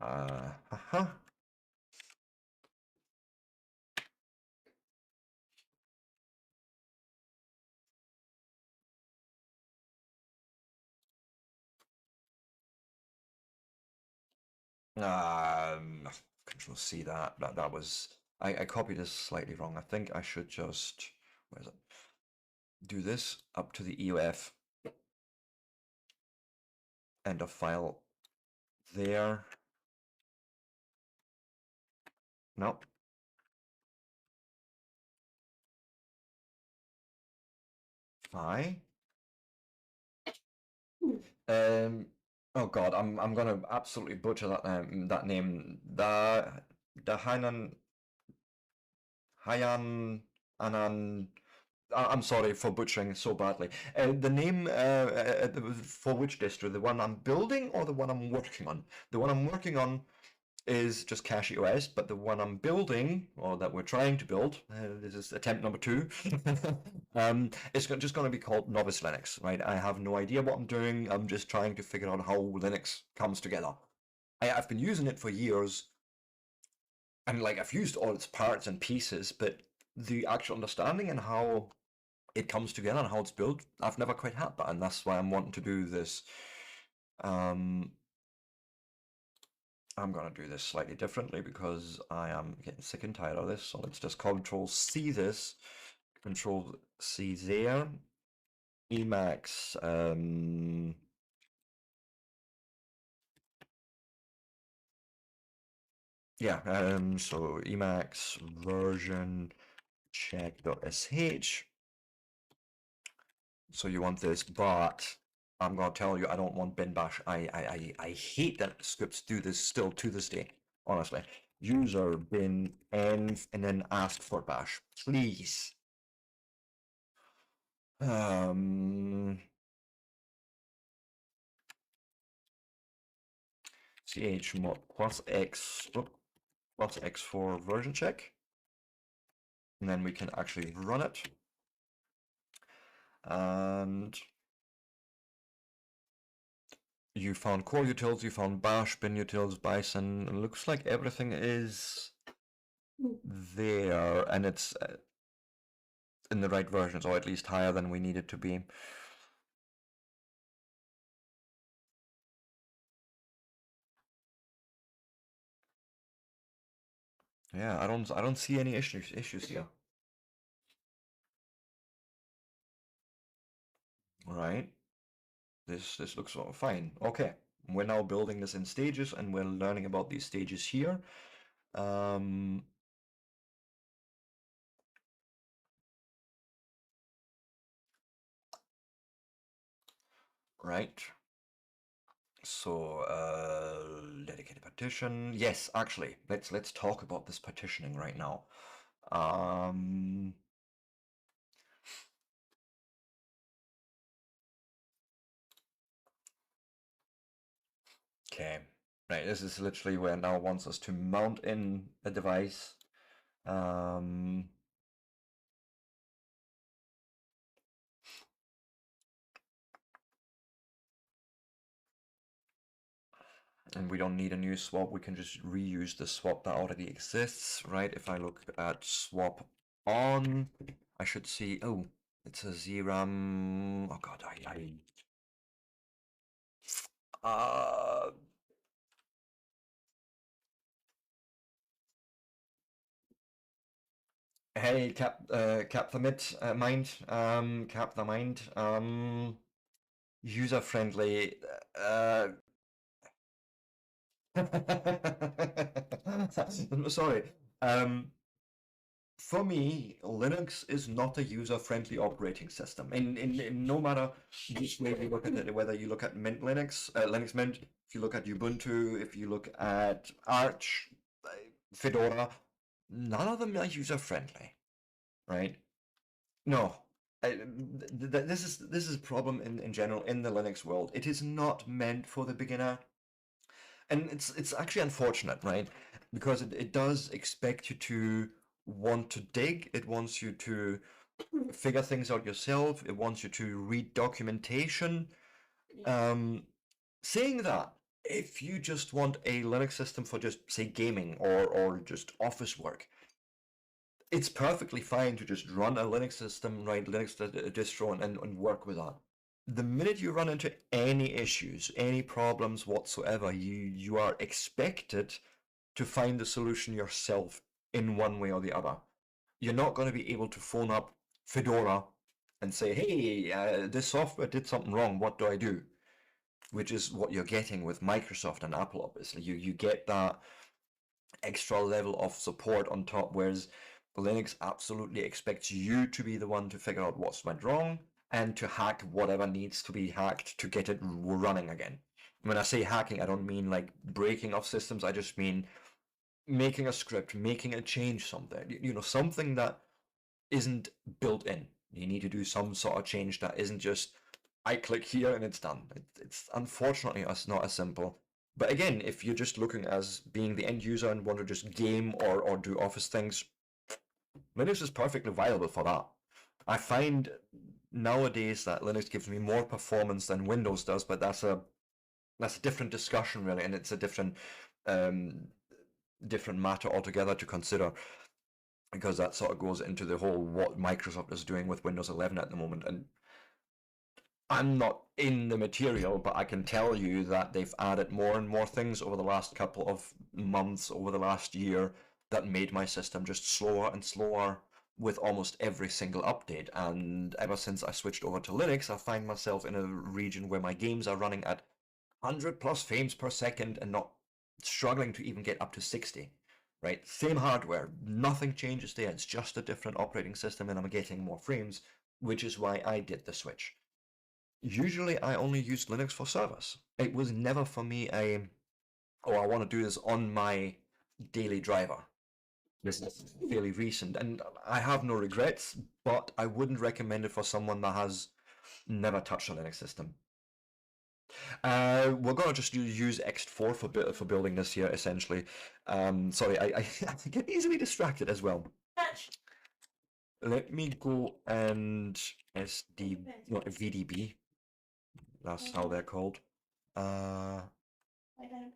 Haha. Control C that was I copied this slightly wrong. I think I should just where is it? Do this up to the EOF end of file there. Nope. I oh god, I'm gonna absolutely butcher that name. The Hayan Anan. I'm sorry for butchering so badly. The name for which distro? The one I'm building or the one I'm working on? The one I'm working on is just Cache OS, but the one I'm building, or that we're trying to build, this is attempt number 2, it's just going to be called Novice Linux, right? I have no idea what I'm doing. I'm just trying to figure out how Linux comes together. I've been using it for years, and like I've used all its parts and pieces, but the actual understanding and how it comes together and how it's built, I've never quite had that, and that's why I'm wanting to do this. I'm gonna do this slightly differently because I am getting sick and tired of this. So let's just Control C this, Control C there, Emacs. Yeah. So Emacs version check.sh. So you want this, but I'm gonna tell you I don't want bin bash. I hate that scripts do this still to this day. Honestly, user bin env and then ask for bash, please. Chmod plus x plus x for version check, and then we can actually run it. And you found core utils, you found bash, bin utils, bison. It looks like everything is there, and it's in the right versions, or at least higher than we need it to be. Yeah, I don't see any issues here. Right. This looks fine. Okay. We're now building this in stages, and we're learning about these stages here. Right. So dedicated partition. Yes, actually, let's talk about this partitioning right now. Okay. Right, this is literally where now wants us to mount in a device. And we don't need a new swap, we can just reuse the swap that already exists, right? If I look at swap on, I should see, oh, it's a ZRAM, oh god, hey, cap the mind, cap the mind, user friendly, sorry. For me, Linux is not a user-friendly operating system. In no matter which way you look at it, whether you look at Mint Linux, Linux Mint, if you look at Ubuntu, if you look at Arch, Fedora, none of them are user-friendly, right? No. This is a problem in general in the Linux world. It is not meant for the beginner. And it's actually unfortunate, right? Because it does expect you to want to dig, it wants you to figure things out yourself, it wants you to read documentation, Saying that, if you just want a Linux system for just, say, gaming or just office work, it's perfectly fine to just run a Linux system, write Linux distro and work with that. The minute you run into any issues, any problems whatsoever, you are expected to find the solution yourself in one way or the other. You're not going to be able to phone up Fedora and say, hey, this software did something wrong, what do I do? Which is what you're getting with Microsoft and Apple, obviously. You get that extra level of support on top, whereas Linux absolutely expects you to be the one to figure out what's went wrong and to hack whatever needs to be hacked to get it running again. When I say hacking, I don't mean like breaking of systems, I just mean making a script, making a change something, something that isn't built in. You need to do some sort of change that isn't just I click here and it's done. It's unfortunately it's not as simple. But again, if you're just looking as being the end user and want to just game or do office things, Linux is perfectly viable for that. I find nowadays that Linux gives me more performance than Windows does, but that's a different discussion really, and it's a different different matter altogether to consider, because that sort of goes into the whole what Microsoft is doing with Windows 11 at the moment. And I'm not in the material, but I can tell you that they've added more and more things over the last couple of months, over the last year, that made my system just slower and slower with almost every single update. And ever since I switched over to Linux, I find myself in a region where my games are running at 100 plus frames per second and not struggling to even get up to 60. Right? Same hardware, nothing changes there. It's just a different operating system, and I'm getting more frames, which is why I did the switch. Usually I only use Linux for service. It was never for me I want to do this on my daily driver. This is fairly recent, and I have no regrets, but I wouldn't recommend it for someone that has never touched a Linux system. We're gonna just use ext4 for building this here, essentially. Sorry, I get easily distracted as well. Let me go and VDB. That's how they're called. I don't.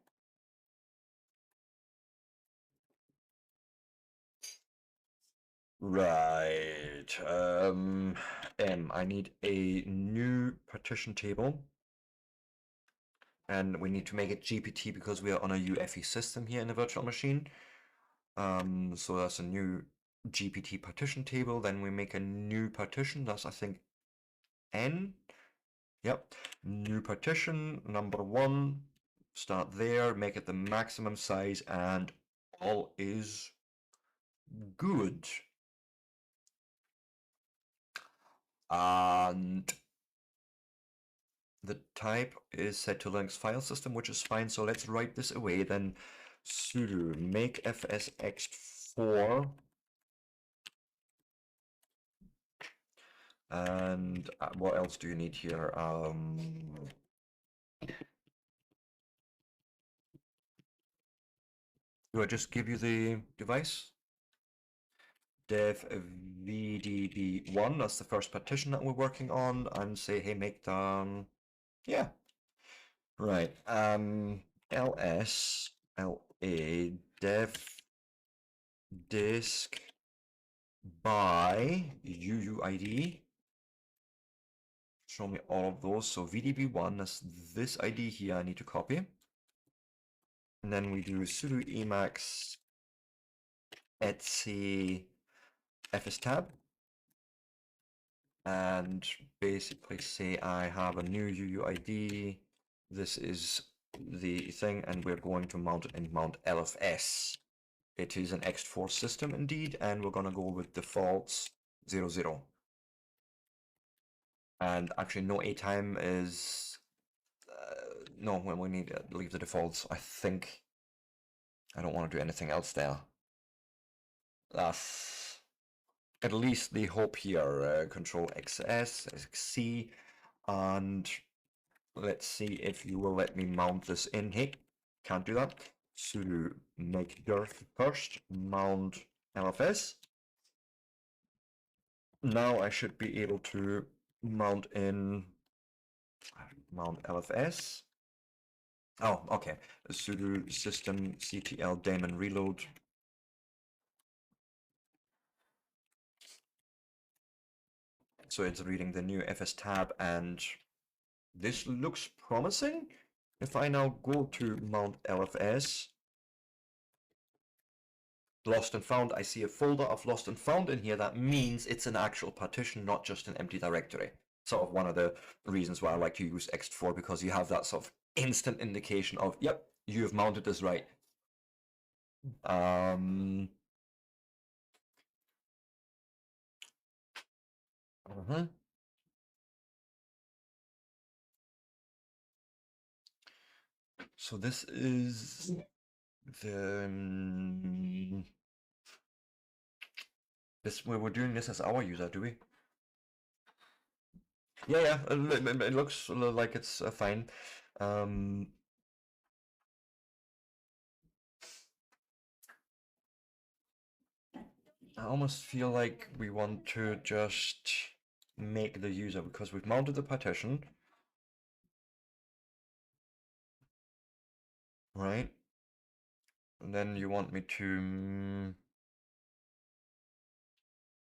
Right. I need a new partition table. And we need to make it GPT because we are on a UEFI system here in the virtual machine. So that's a new GPT partition table. Then we make a new partition. That's, I think, N. Yep. New partition, number 1. Start there, make it the maximum size, and all is good. And the type is set to Linux file system, which is fine. So let's write this away then. Sudo make fsxt4 and what else do you need here? Do I just give you the device? Dev vdb1, that's the first partition that we're working on, and say hey make down, yeah, right. ls la dev disk by uuid. Show me all of those. So vdb1, that's this ID here, I need to copy. And then we do sudo emacs etc fstab. And basically say I have a new UUID. This is the thing, and we're going to mount it in mount LFS. It is an ext4 system indeed, and we're gonna go with defaults 00. And actually no A time is no, when we need to leave the defaults. I think I don't want to do anything else there. That's at least the hope here. Control XS, XC, and let's see if you will let me mount this in. Hey, can't do that. Sudo make dirt first, mount LFS. Now I should be able to mount in mount LFS. Oh, okay. Sudo systemctl daemon reload. So it's reading the new fs tab, and this looks promising. If I now go to mount LFS, lost and found, I see a folder of lost and found in here. That means it's an actual partition, not just an empty directory. Sort of one of the reasons why I like to use ext4, because you have that sort of instant indication of, yep, you have mounted this right. So this is the this we're doing this as our user, do we? Yeah, it looks like it's fine. I almost feel like we want to just make the user, because we've mounted the partition, right? And then you want me to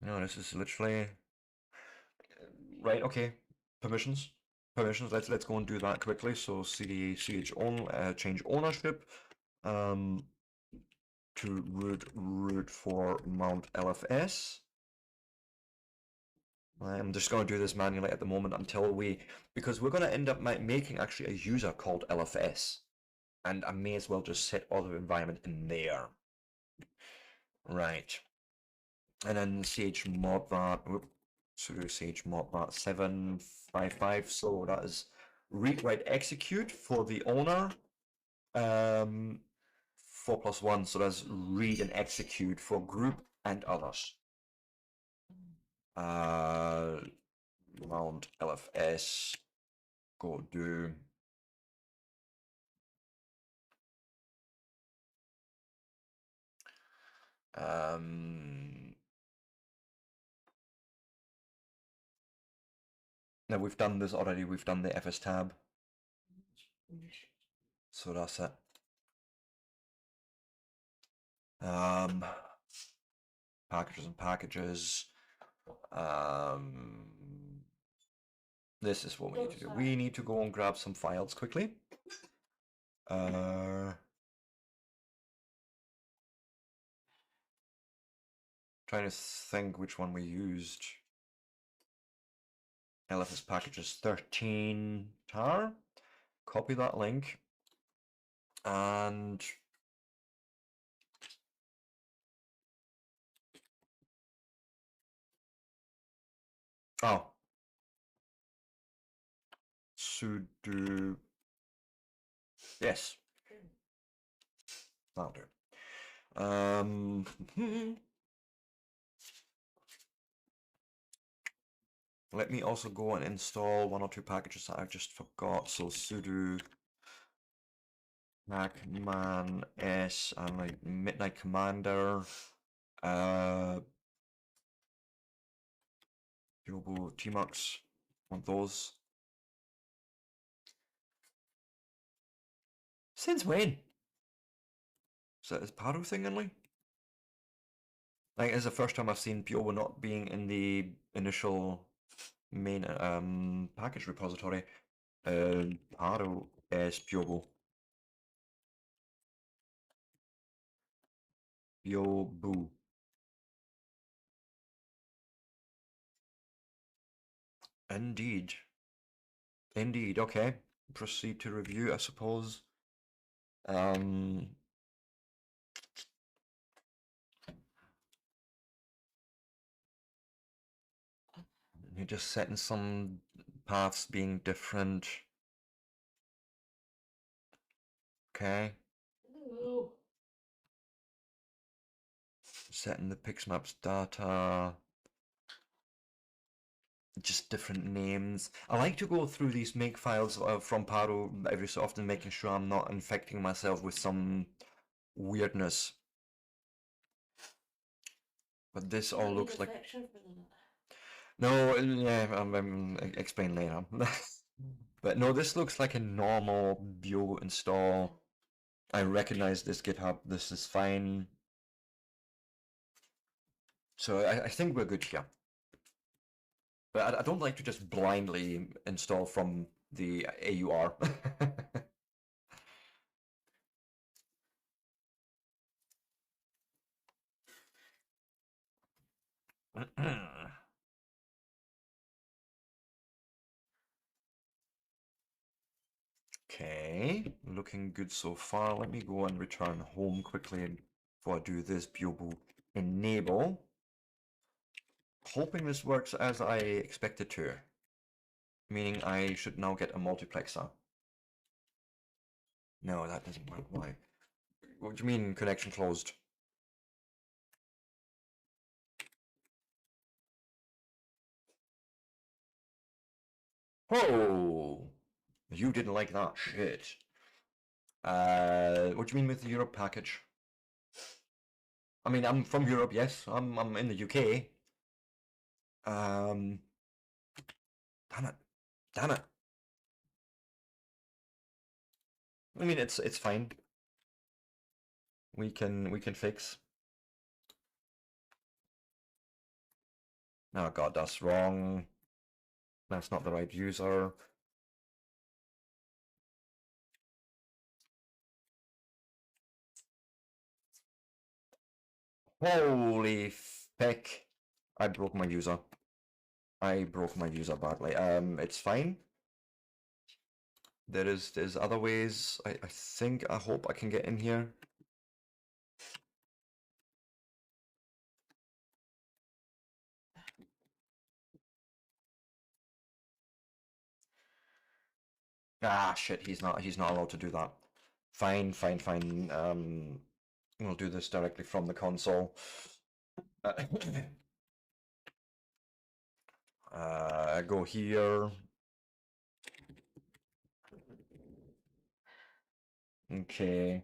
no, this is literally right. Okay, permissions. Let's go and do that quickly. So cd ch own change ownership to root for mount LFS. I'm just going to do this manually at the moment until because we're going to end up making actually a user called LFS, and I may as well just set other environment in there. Right, and then chmod that. Sudo chmod that 755. So that is read write execute for the owner. 4+1. So that's read and execute for group and others. Mount LFS, go do now we've done this already, we've done the fs tab, so that's it. Packages and packages. This is what we need to do. We need to go and grab some files quickly. Trying to think which one we used. LFS packages 13 tar. Copy that link. And sudo yes. That'll do. Let me also go and install one or two packages that I just forgot. So sudo pacman s and like midnight commander, Yobo tmux, want those. Since when? Is that his Paro thing only? Like, it's the first time I've seen Piobo not being in the initial main package repository. Paro es Piobo. Piobo. Indeed. Indeed, okay. Proceed to review, I suppose. You're just setting some paths being different. Okay. Ooh. Setting the pixmaps data. Just different names. I like to go through these make files from Paro every so often, making sure I'm not infecting myself with some weirdness. But this all looks like... No, yeah, explain later. But no, this looks like a normal Bio install. I recognize this GitHub. This is fine. So I think we're good here. But I don't like to just blindly install from the AUR. Okay, looking good so far. Let me go and return home quickly before I do this Biobu enable. Hoping this works as I expected to. Meaning I should now get a multiplexer. No, that doesn't work. Why? What do you mean connection closed? Oh! You didn't like that shit. What do you mean with the Europe package? I mean, I'm from Europe, yes. I'm in the UK. Damn it. Damn it. I mean, it's fine. We can fix. Oh god, that's wrong. That's not the right user. Holy feck. I broke my user. I broke my user badly. It's fine. There's other ways. I think, I hope I can get in here. Ah, shit, he's not allowed to do that. Fine, fine, fine. We'll do this directly from the console. Go here. Okay.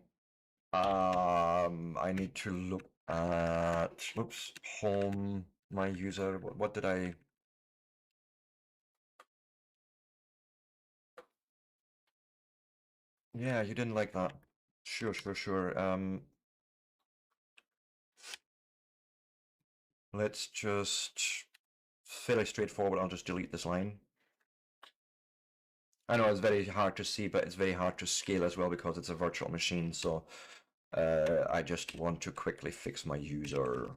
I need to look at, oops, home, my user. What did I? Yeah, you didn't like that. Sure, sure, sure. Let's just fairly straightforward. I'll just delete this line. I know it's very hard to see, but it's very hard to scale as well because it's a virtual machine. So I just want to quickly fix my user.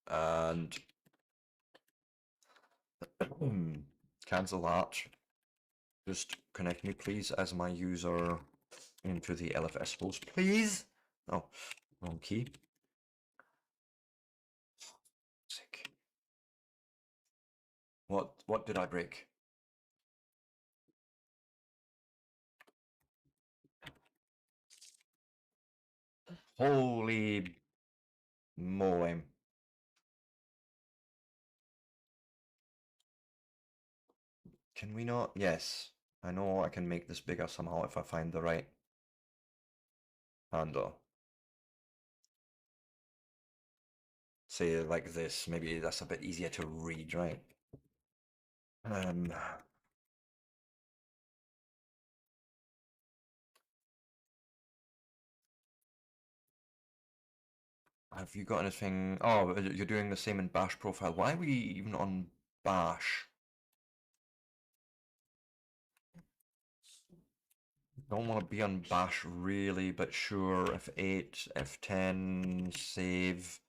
And cancel that. Just connect me, please, as my user into the LFS host, please. Oh, wrong key. Sick. What did I break? Holy moly. Can we not? Yes. I know I can make this bigger somehow if I find the right handle. Say like this, maybe that's a bit easier to read, right? Have you got anything? Oh, you're doing the same in Bash profile. Why are we even on Bash? Don't want to be on Bash really, but sure. F8, F10, save.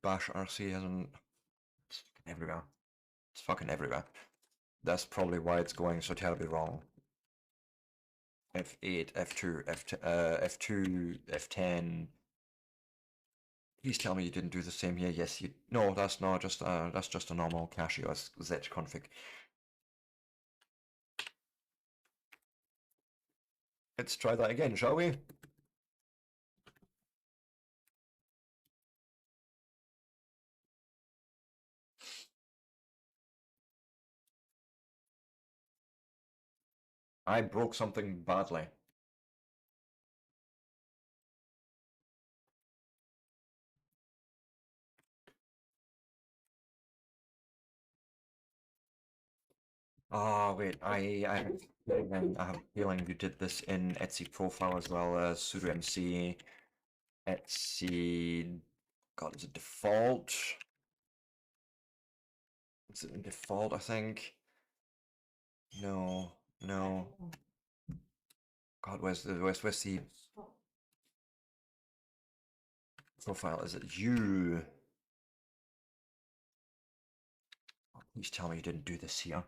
Bash RC hasn't. It's fucking everywhere. It's fucking everywhere. That's probably why it's going so terribly wrong. F8, F2, F2, F10. Please tell me you didn't do the same here. Yes, you. No, that's not just. That's just a normal Casio Z config. Let's try that again, shall we? I broke something badly. Ah, wait, I have a feeling you did this in Etsy profile as well as sudo mc Etsy. God, is it default? Is it in default, I think? No, no. God, where's the profile? Is it you? Oh, please tell me you didn't do this here.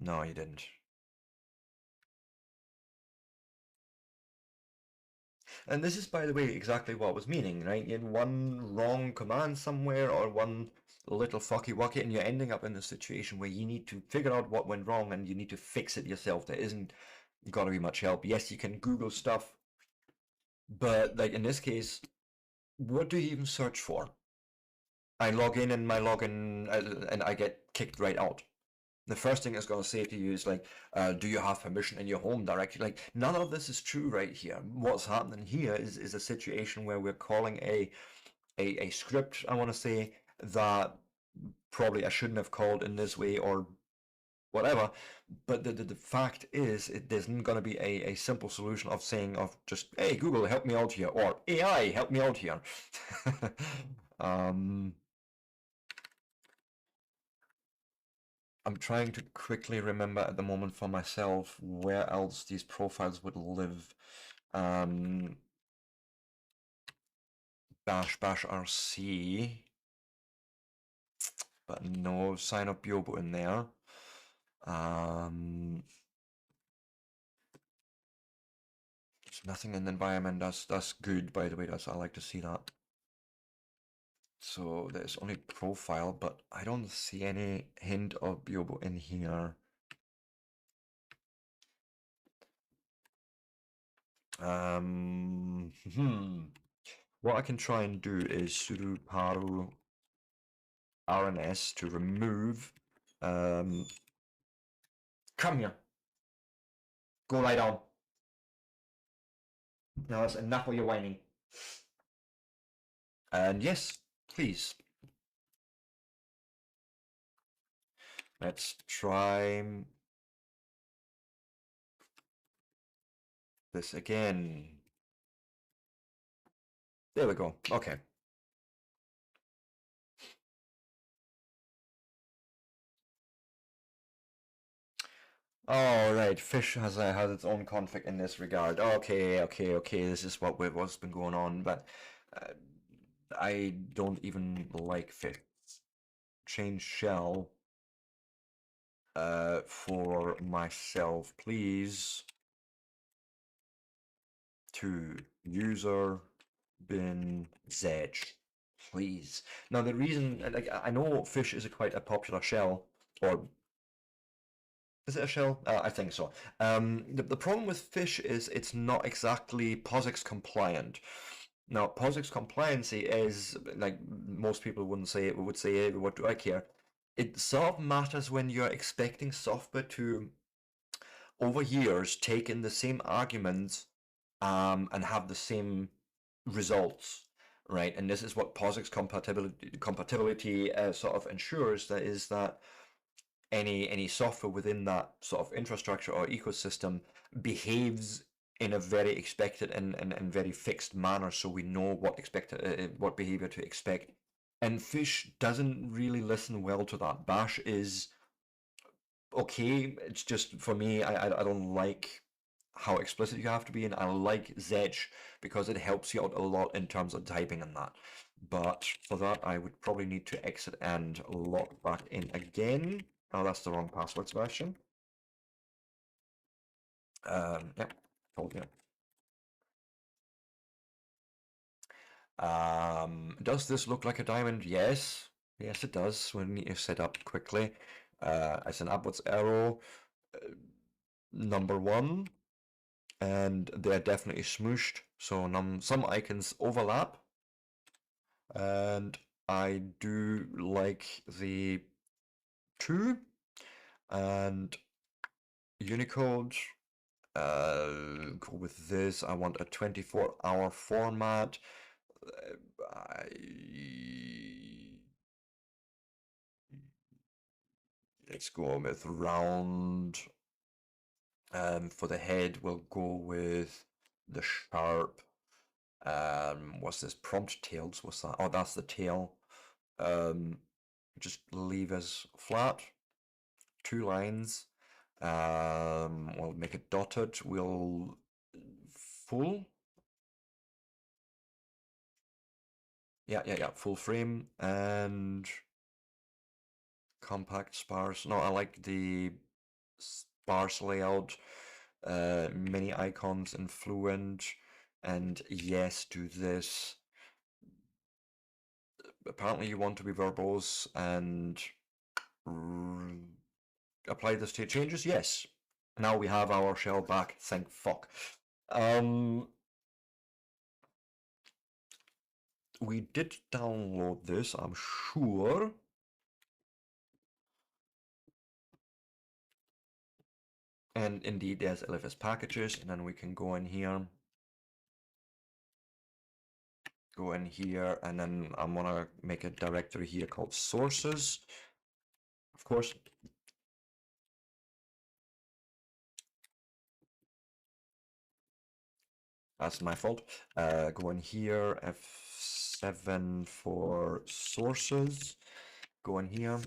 No, you didn't. And this is, by the way, exactly what I was meaning, right? In one wrong command somewhere or one little fucky wucky, and you're ending up in a situation where you need to figure out what went wrong and you need to fix it yourself. There isn't got to be much help. Yes, you can Google stuff, but like in this case, what do you even search for? I log in and my login, and I get kicked right out. The first thing it's going to say to you is like, do you have permission in your home directory? Like, none of this is true right here. What's happening here is a situation where we're calling a script, I want to say, that probably I shouldn't have called in this way or whatever. But the fact is, it isn't going to be a simple solution of saying, of just, hey, Google, help me out here, or AI, help me out here. um, I'm trying to quickly remember at the moment for myself where else these profiles would live. Bash RC, but no sign of Biobo in there. There's nothing in the environment. That's good, by the way. I like to see that. So there's only profile, but I don't see any hint of Biobo in here. What I can try and do is sudo paru RNS to remove. Come here. Go lie down. Now that's enough of your whining. And yes, please. Let's try this again. There we go. Okay. All right, Fish has its own conflict in this regard. Okay. This is what's been going on, but uh, I don't even like Fish. Change shell for myself, please, to user bin zedge, please. Now the reason, like, I know Fish is quite a popular shell, or is it a shell? I think so. The problem with Fish is it's not exactly POSIX compliant. Now, POSIX compliancy is, like most people wouldn't say it, would say, hey, what do I care? It sort of matters when you're expecting software to, over years, take in the same arguments and have the same results, right? And this is what POSIX compatibility sort of ensures, that is that any software within that sort of infrastructure or ecosystem behaves in a very expected and very fixed manner, so we know what behavior to expect. And Fish doesn't really listen well to that. Bash is okay. It's just, for me, I don't like how explicit you have to be, and I like Zedge because it helps you out a lot in terms of typing and that. But for that, I would probably need to exit and log back in again. Oh, that's the wrong password, Sebastian. Yeah, told you. Does this look like a diamond? Yes. Yes, it does. We need to set up quickly. It's an upwards arrow, number one, and they're definitely smooshed. So some icons overlap, and I do like the 2 and Unicode. Go with this. I want a 24-hour format. I let's go with round. For the head, we'll go with the sharp. What's this? Prompt tails. What's that? Oh, that's the tail. Just leave as flat. 2 lines. We'll make it dotted. We'll full. Yeah. Full frame and compact sparse. No, I like the sparse layout. Many icons and fluent. And yes, do this. Apparently, you want to be verbose and apply the state changes. Yes. Now we have our shell back. Thank fuck. We did download this, I'm sure. And indeed, there's LFS packages, and then we can go in here. Go in here, and then I'm gonna make a directory here called sources. Of course. That's my fault. Go in here, F7 for sources. Go in here.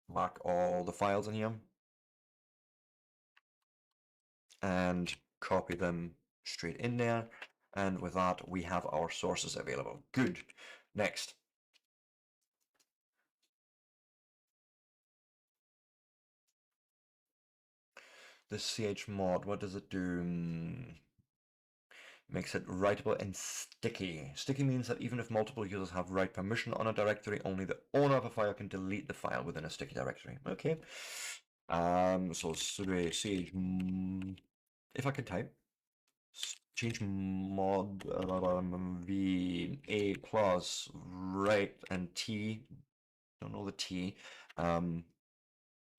Mark all the files in here. And copy them straight in there. And with that, we have our sources available. Good. Next. This chmod, what does it do? Makes it writable and sticky. Sticky means that even if multiple users have write permission on a directory, only the owner of a file can delete the file within a sticky directory. Okay. So sudo ch, if I can type, chmod v a plus write and t, don't know the t,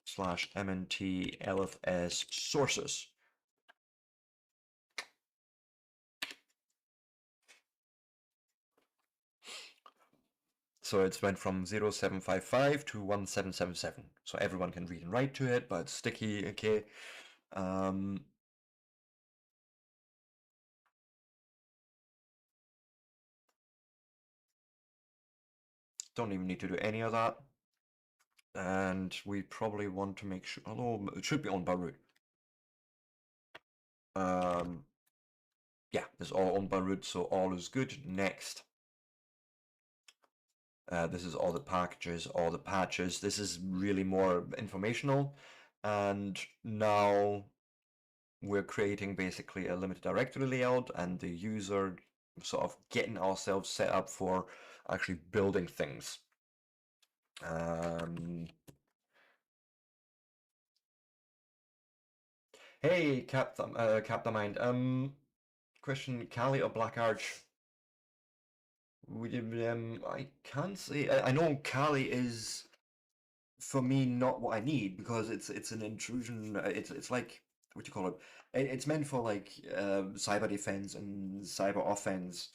slash mnt lfs sources. So it's went from 0755 to 1777. So everyone can read and write to it, but it's sticky, okay. Don't even need to do any of that. And we probably want to make sure, although it should be owned by root. Yeah, it's all owned by root, so all is good. Next. This is all the packages, all the patches. This is really more informational. And now we're creating basically a limited directory layout and the user sort of getting ourselves set up for actually building things. Hey, Captain, question, Kali or Black Arch? I can't say. I know Kali is, for me, not what I need because it's an intrusion. It's like, what do you call it? It's meant for like cyber defense and cyber offense.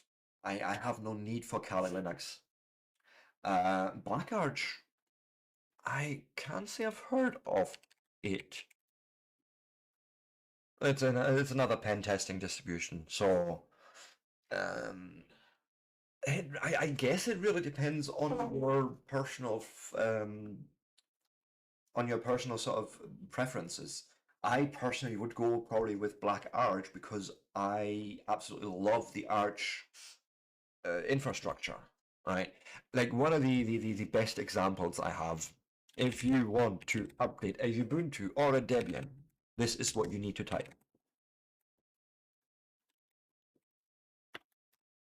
I have no need for Kali Linux. Black Arch, I can't say I've heard of it. It's another pen testing distribution, so I guess it really depends on your personal sort of preferences. I personally would go probably with Black Arch because I absolutely love the Arch infrastructure, right? Like one of the best examples I have, if you want to update a Ubuntu or a Debian, this is what you need to type.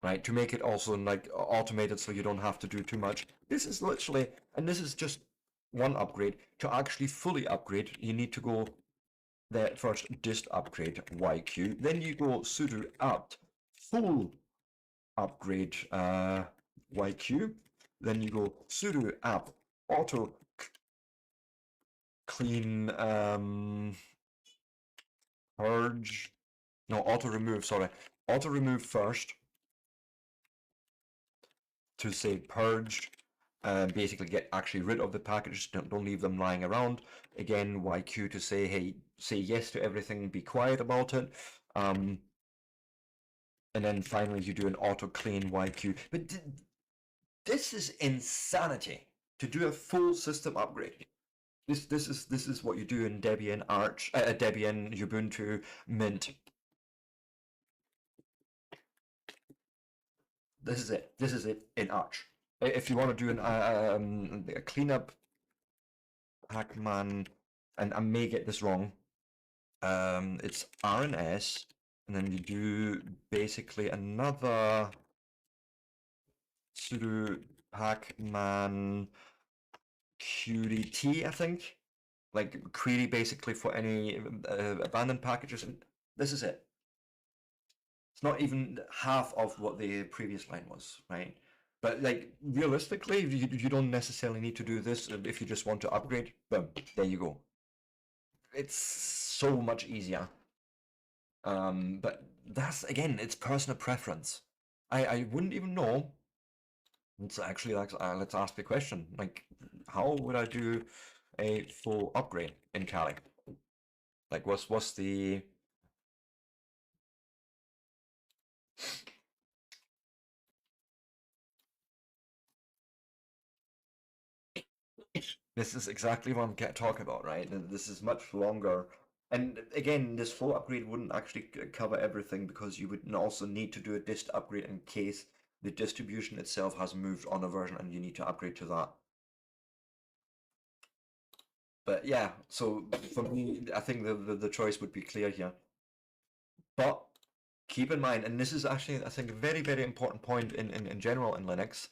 Right, to make it also like automated so you don't have to do too much. This is literally, and this is just one upgrade. To actually fully upgrade, you need to go there first, dist upgrade YQ, then you go sudo apt full upgrade YQ, then you go sudo apt auto clean purge, no, auto remove, sorry, auto remove first to say purge, basically get actually rid of the packages. Don't leave them lying around. Again, YQ to say, hey, say yes to everything, be quiet about it. And then finally you do an auto clean YQ. But this is insanity to do a full system upgrade. This is what you do in Debian Arch, Debian, Ubuntu, Mint. This is it. This is it in Arch. If you want to do a cleanup, Hackman, and I may get this wrong. It's RNS, and then you do basically another sudo Hackman QDT, I think. Like query basically for any abandoned packages, and this is it. It's not even half of what the previous line was, right? But like realistically, you don't necessarily need to do this if you just want to upgrade. Boom, there you go. It's so much easier. But that's again, it's personal preference. I wouldn't even know. It's actually like let's ask the question. Like, how would I do a full upgrade in Kali? Like, what's the This is exactly what I'm talking about, right? And this is much longer. And again, this full upgrade wouldn't actually cover everything because you would also need to do a dist upgrade in case the distribution itself has moved on a version and you need to upgrade to that. But yeah, so for me, I think the choice would be clear here. But keep in mind, and this is actually, I think, a very, very important point in general in Linux,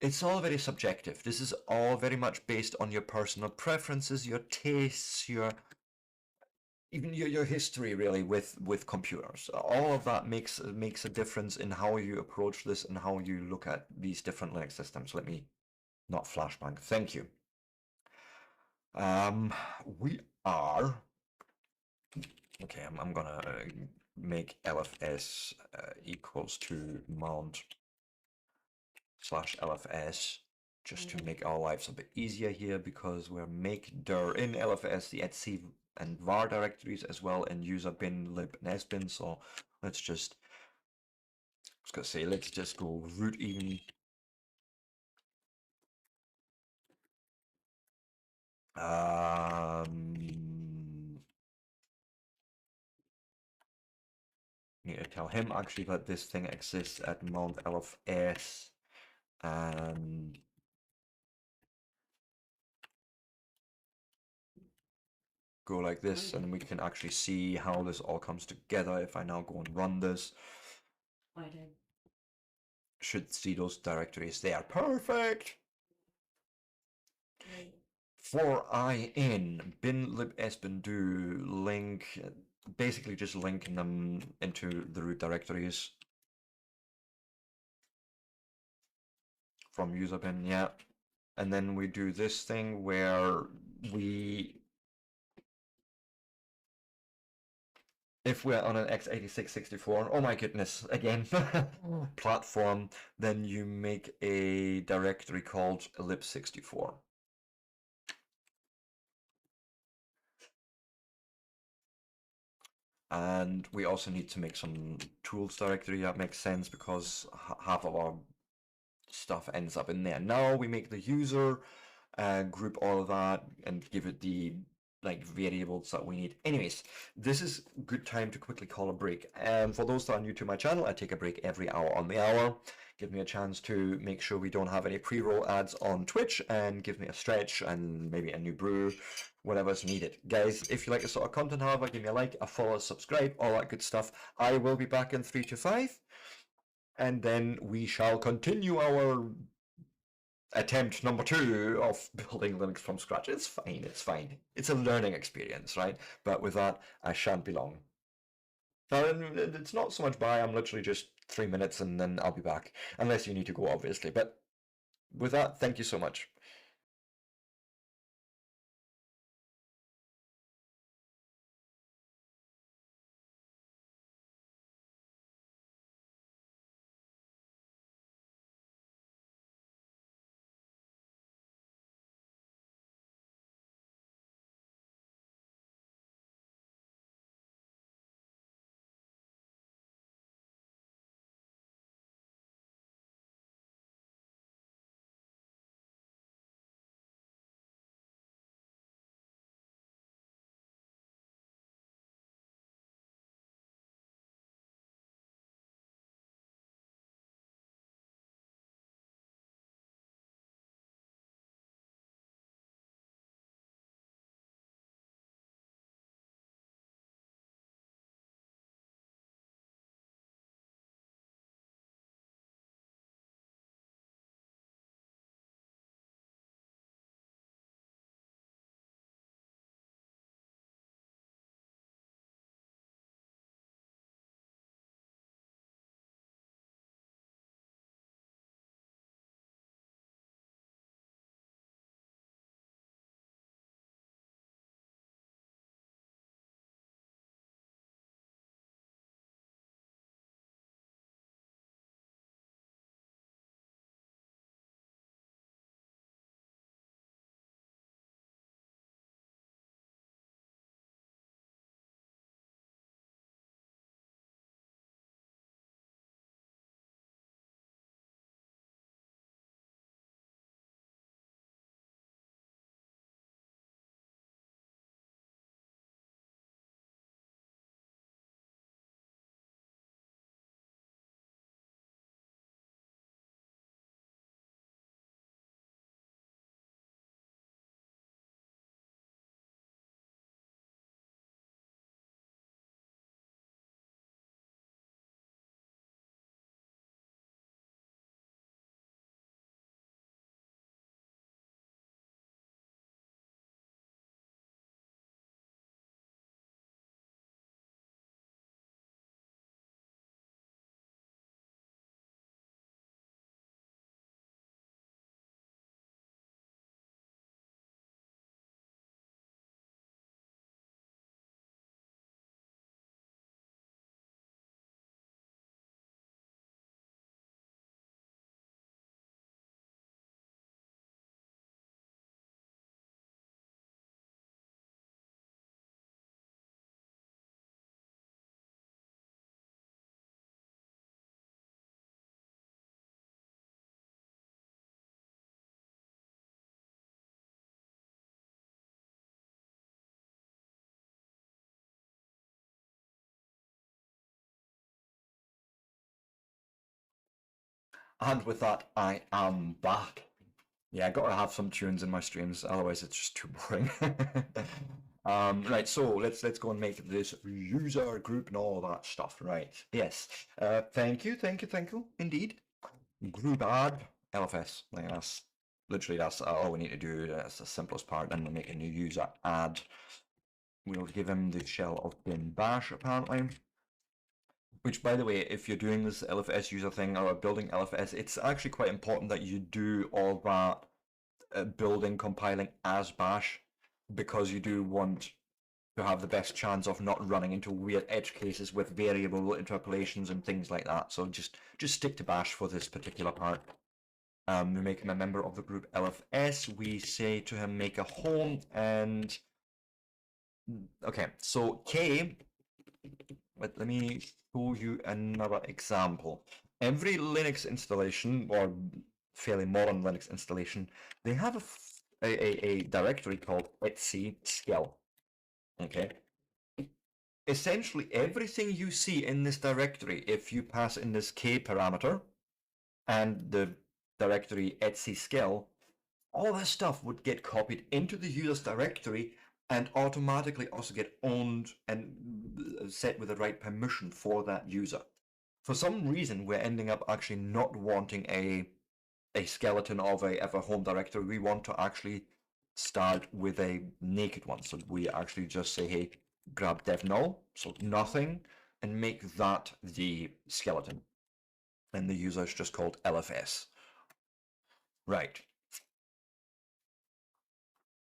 it's all very subjective. This is all very much based on your personal preferences, your tastes, even your history really with computers. All of that makes a difference in how you approach this and how you look at these different Linux systems. Let me not flashbang. Thank you. We are okay. I'm gonna make LFS equals to mount /LFS just to make our lives a bit easier here because we're make dir in LFS the etc and var directories as well in user bin, lib, and sbin. So let's just, I was gonna say, let's just go root even. Need to tell him actually that this thing exists at mount LFS and go like this, and we can actually see how this all comes together. If I now go and run this, I don't. should see those directories there. Perfect. Wait. For I in bin lib sbin do link, basically just linking them into the root directories from user bin, yeah. And then we do this thing where if we're on an x86-64, oh my goodness, again, platform, then you make a directory called lib64. And we also need to make some tools directory. That makes sense because half of our stuff ends up in there. Now we make the user, group all of that, and give it the like variables that we need. Anyways, this is a good time to quickly call a break. For those that are new to my channel, I take a break every hour on the hour. Give me a chance to make sure we don't have any pre-roll ads on Twitch, and give me a stretch and maybe a new brew, whatever's needed. Guys, if you like this sort of content, however, give me a like, a follow, subscribe, all that good stuff. I will be back in 3 to 5, and then we shall continue our attempt number 2 of building Linux from scratch. It's fine, it's fine. It's a learning experience, right? But with that, I shan't be long. It's not so much bye, I'm literally just 3 minutes and then I'll be back. Unless you need to go, obviously. But with that, thank you so much. And with that, I am back. Yeah, I gotta have some tunes in my streams, otherwise it's just too boring. Right, so let's go and make this user group and all that stuff. Right. Yes. Thank you, indeed. Group add LFS. Like that's literally all we need to do. That's the simplest part. And make a new user add. We'll give him the shell of bin bash apparently. Which, by the way, if you're doing this LFS user thing or building LFS, it's actually quite important that you do all that building, compiling as bash, because you do want to have the best chance of not running into weird edge cases with variable interpolations and things like that. So just stick to bash for this particular part. We make him a member of the group LFS. We say to him make a home, and okay, so K. But let me show you another example. Every Linux installation, or fairly modern Linux installation, they have a directory called etc skel. Okay. Essentially, everything you see in this directory, if you pass in this k parameter and the directory etc skel, all this stuff would get copied into the user's directory and automatically also get owned and set with the right permission for that user. For some reason, we're ending up actually not wanting a skeleton of a home directory. We want to actually start with a naked one. So we actually just say, hey, grab dev null, so nothing, and make that the skeleton. And the user is just called LFS. Right.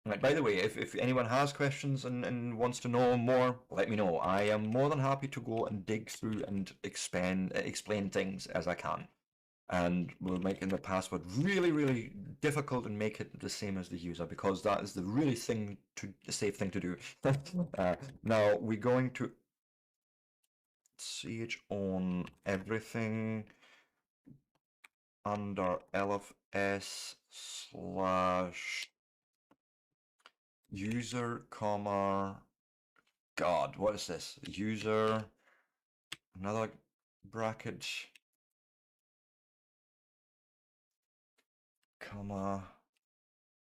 Right, by the way, if anyone has questions and wants to know more, let me know. I am more than happy to go and dig through and explain things as I can. And we'll make the password really, really difficult and make it the same as the user, because that is the really safe thing to do. Now we're going to ch on everything under LFS slash user, comma, God, what is this? User, another bracket, comma,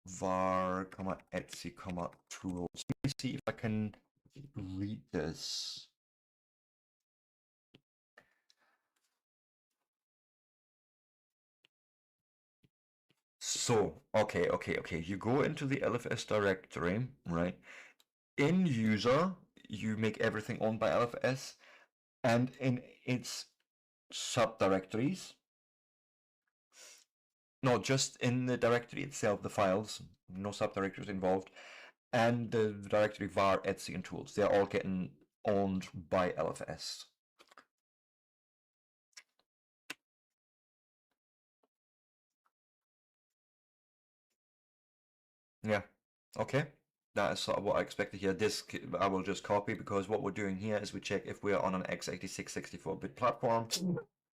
var, comma, etc, comma, tools. Let me see if I can read this. So, okay. You go into the LFS directory, right? In user, you make everything owned by LFS, and in its subdirectories, no, just in the directory itself, the files, no subdirectories involved, and the directory var, etc, and tools, they're all getting owned by LFS. Yeah, okay. That is sort of what I expected here. This I will just copy, because what we're doing here is we check if we're on an x86 64-bit platform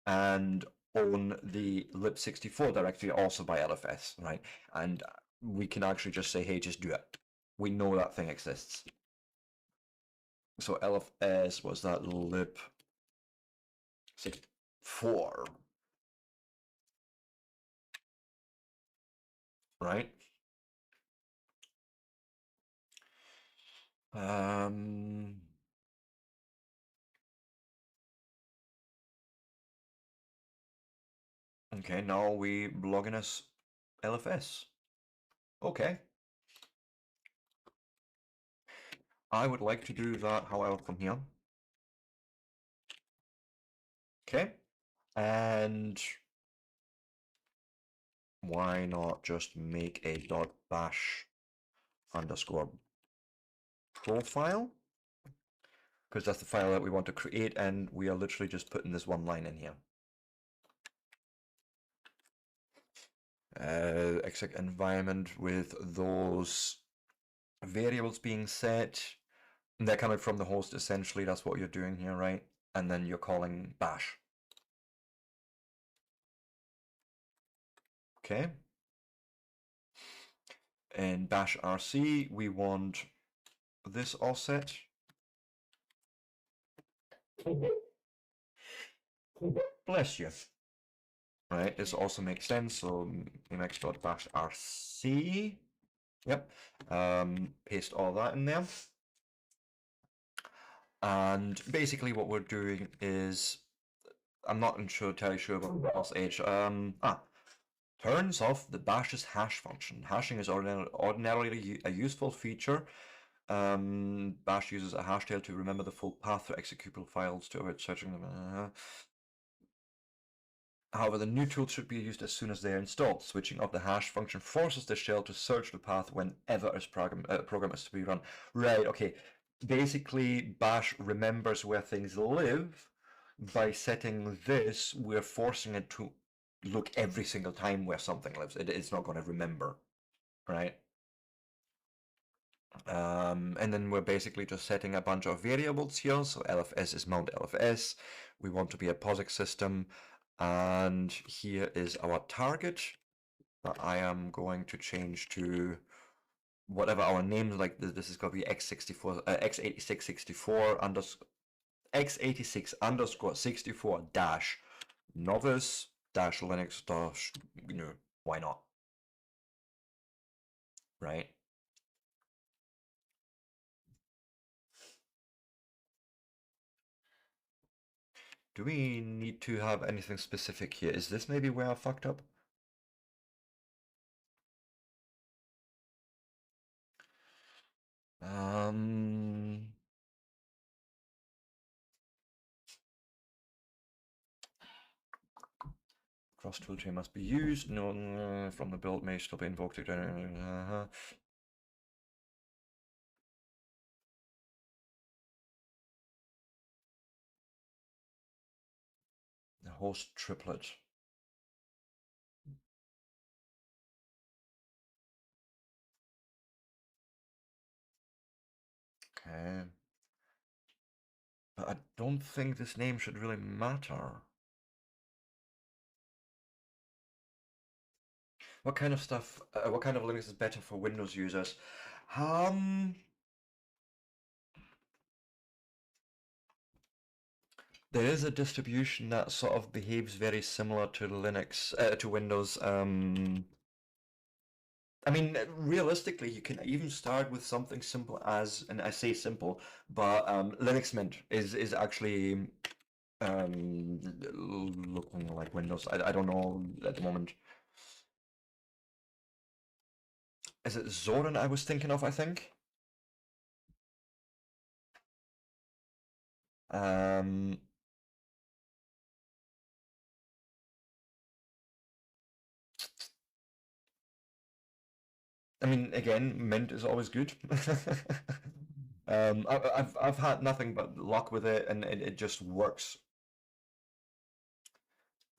and own the lib64 directory also by LFS, right? And we can actually just say, hey, just do it. We know that thing exists. So LFS was that lib64, right? Okay, now we log in as LFS. Okay. I would like to do that, however, from here. Okay. And why not just make a .bash underscore profile? Because that's the file that we want to create, and we are literally just putting this one line in here. Exec environment with those variables being set. They're coming from the host, essentially. That's what you're doing here, right? And then you're calling bash. Okay. In bash rc, we want this offset. Bless you. right? This also makes sense. So emacs.bash rc. Yep. Paste all that in there. And basically what we're doing is, I'm not entirely sure about else age. Turns off the bash's hash function. Hashing is ordinarily a useful feature. Bash uses a hash tail to remember the full path for executable files to avoid searching them. However, the new tool should be used as soon as they are installed. Switching off the hash function forces the shell to search the path whenever a program is to be run. Right, okay. Basically, Bash remembers where things live. By setting this, we're forcing it to look every single time where something lives. It's not going to remember, right? And then we're basically just setting a bunch of variables here. So LFS is mount LFS. We want to be a POSIX system. And here is our target that I am going to change to whatever our names, like this is going to be x64, x8664 x86 underscore 64 dash novice dash Linux dash, why not? Right? Do we need to have anything specific here? Is this maybe where I fucked up? Cross tool chain must be used. No, from the build may still be invoked. The host triplet. Okay. But I don't think this name should really matter. What kind of stuff, what kind of Linux is better for Windows users? There is a distribution that sort of behaves very similar to Linux, to Windows. I mean, realistically, you can even start with something simple as, and I say simple, but Linux Mint is actually looking like Windows. I don't know at the moment. Is it Zorin I was thinking of, I think? Um, I mean, again, Mint is always good. I've had nothing but luck with it, and it just works.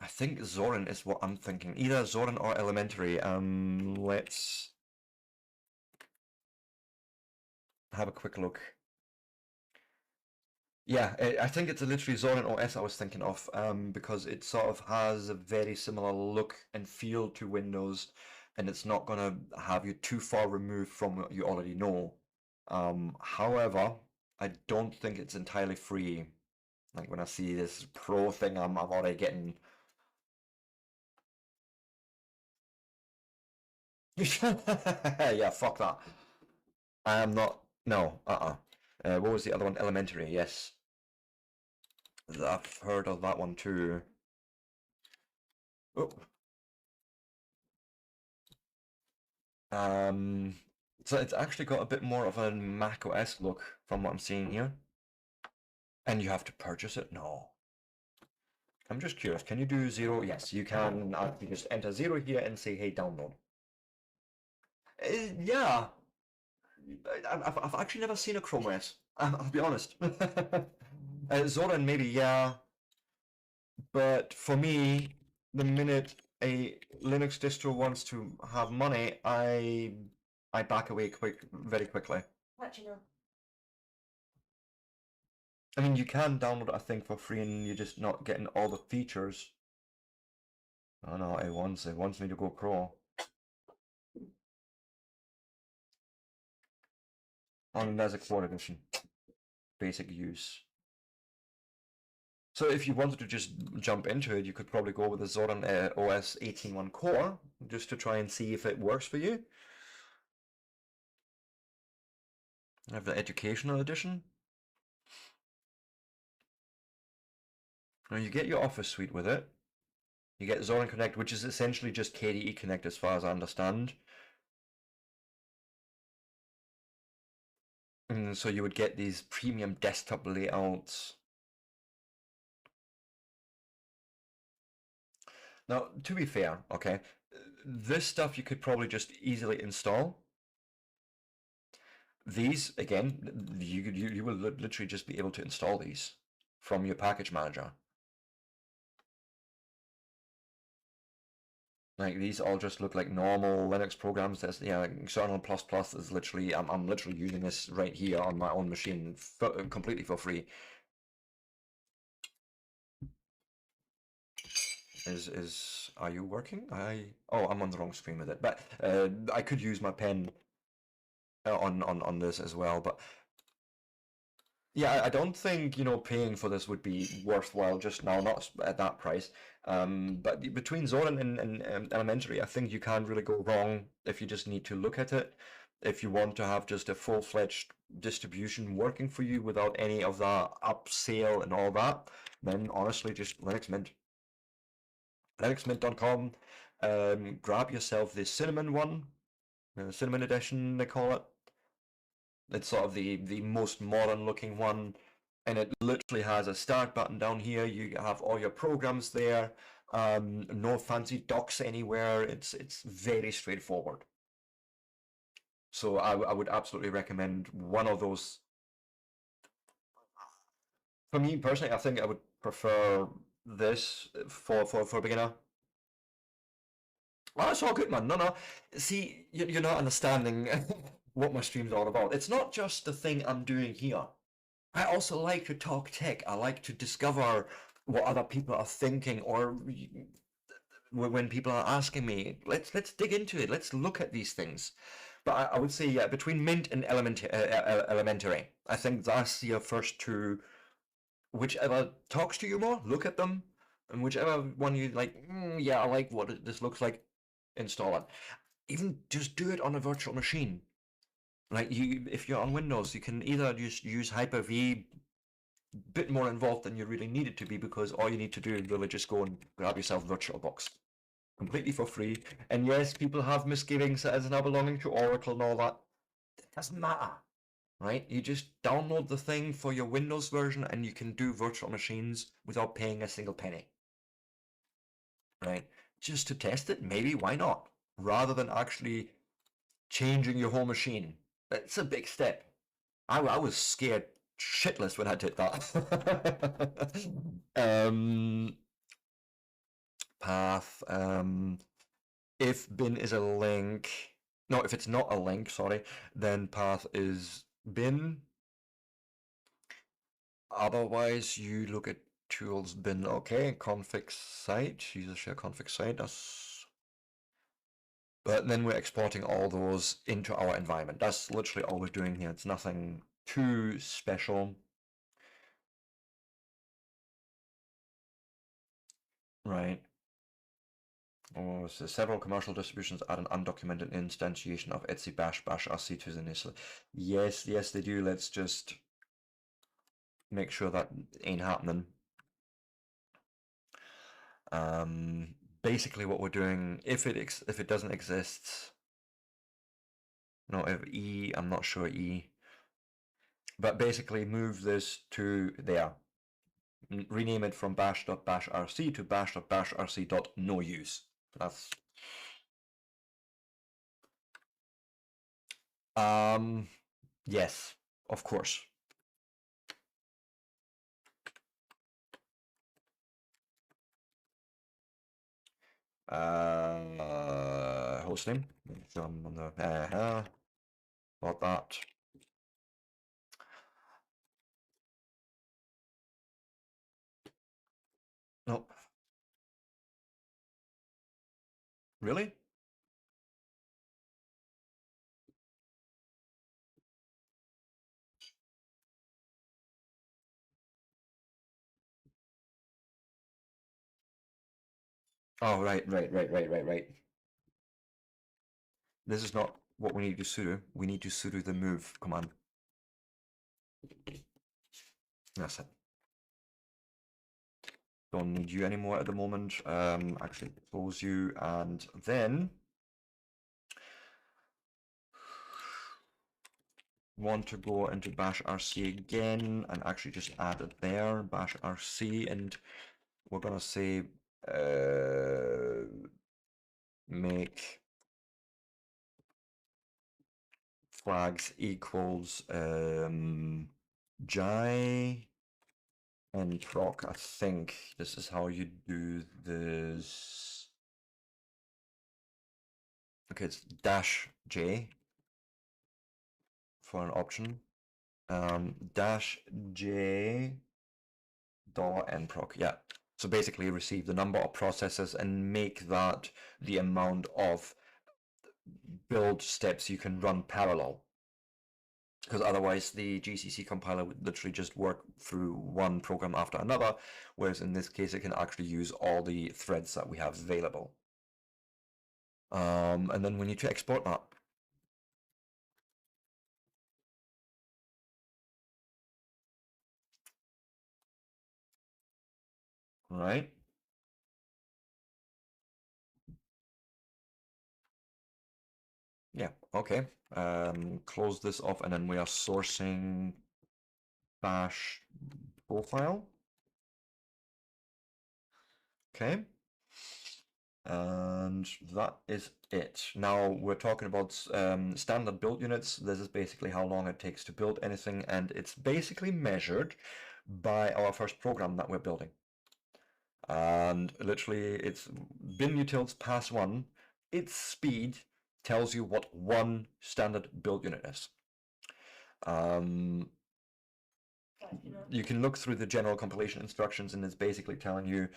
I think Zorin is what I'm thinking. Either Zorin or Elementary. Let's have a quick look. Yeah, I think it's literally Zorin OS I was thinking of, because it sort of has a very similar look and feel to Windows, and it's not gonna have you too far removed from what you already know. However, I don't think it's entirely free. Like when I see this pro thing, I'm already getting. Yeah, fuck that. I am not. No, what was the other one? Elementary, yes. I've heard of that one too. Oh. So it's actually got a bit more of a Mac OS look from what I'm seeing here. And you have to purchase it? No. I'm just curious. Can you do 0? Yes, you can. You just enter 0 here and say, hey, download. Yeah. I've actually never seen a Chrome OS. I'll be honest. Zorin maybe, yeah. But for me, the minute a Linux distro wants to have money, I back away very quickly. What you know? I mean, you can download it, I think, for free, and you're just not getting all the features. Oh no, it wants me to go pro. And there's a quad edition. Basic use. So if you wanted to just jump into it, you could probably go with the Zorin OS 18.1 core just to try and see if it works for you. I have the educational edition. Now you get your Office suite with it. You get Zorin Connect, which is essentially just KDE Connect as far as I understand. And so you would get these premium desktop layouts. Now, to be fair, okay, this stuff you could probably just easily install. These, again, you will literally just be able to install these from your package manager. Like these all just look like normal Linux programs. That's like Kernel plus plus is literally I'm literally using this right here on my own machine completely for free. Are you working? I'm on the wrong screen with it, but I could use my pen on this as well, but yeah, I don't think, paying for this would be worthwhile just now, not at that price. But between Zorin and Elementary, I think you can't really go wrong if you just need to look at it. If you want to have just a full-fledged distribution working for you without any of that upsell and all that, then honestly, just Linux Mint. LinuxMint.com. Grab yourself the Cinnamon one, Cinnamon Edition, they call it. It's sort of the most modern looking one, and it literally has a start button down here. You have all your programs there. No fancy docs anywhere. It's very straightforward. So I would absolutely recommend one of those. For me personally, I think I would prefer this for a beginner. Oh, it's all good, man. No. See, you're not understanding what my stream's all about. It's not just the thing I'm doing here. I also like to talk tech. I like to discover what other people are thinking, or when people are asking me, let's dig into it. Let's look at these things. But I would say, yeah, between Mint and Elementary, I think that's your first two. Whichever talks to you more, look at them, and whichever one you like, yeah, I like what this looks like, install it. Even just do it on a virtual machine. Like if you're on Windows, you can either just use Hyper-V, bit more involved than you really need it to be, because all you need to do is really just go and grab yourself VirtualBox completely for free. And yes, people have misgivings that it's now belonging to Oracle and all that. It doesn't matter, right? You just download the thing for your Windows version and you can do virtual machines without paying a single penny, right? Just to test it, maybe, why not? Rather than actually changing your whole machine. It's a big step. I was scared shitless when I did that. Path. If bin is a link, no, if it's not a link, sorry, then path is bin. Otherwise, you look at tools bin. Okay, config site, user share config site. But then we're exporting all those into our environment. That's literally all we're doing here. It's nothing too special. Right. Oh, so several commercial distributions add an undocumented instantiation of etc bash rc to the initial. Yes, they do. Let's just make sure that ain't happening. Basically what we're doing, if it doesn't exist, no, if I'm not sure but basically move this to there. Rename it from bash.bashrc to bash.bashrc.nouse. That's yes, of course. Hostname. On the about that. No. Really? Oh, right. This is not what we need to sudo. We need to sudo the move command. That's it. Don't need you anymore at the moment. Actually close you, and then want to go into bash rc again and actually just add it there, bash rc, and we're gonna say make flags equals Jai and proc. I think this is how you do this. Okay, it's dash J for an option. Dash J $nproc. Yeah. So basically receive the number of processes and make that the amount of build steps you can run parallel. Because otherwise the GCC compiler would literally just work through one program after another, whereas in this case it can actually use all the threads that we have available. And then we need to export that. Right. Yeah, okay. Close this off, and then we are sourcing bash profile. Okay. And that is it. Now we're talking about standard build units. This is basically how long it takes to build anything, and it's basically measured by our first program that we're building. And literally it's bin utils pass 1. Its speed tells you what one standard build unit is. You can look through the general compilation instructions, and it's basically telling you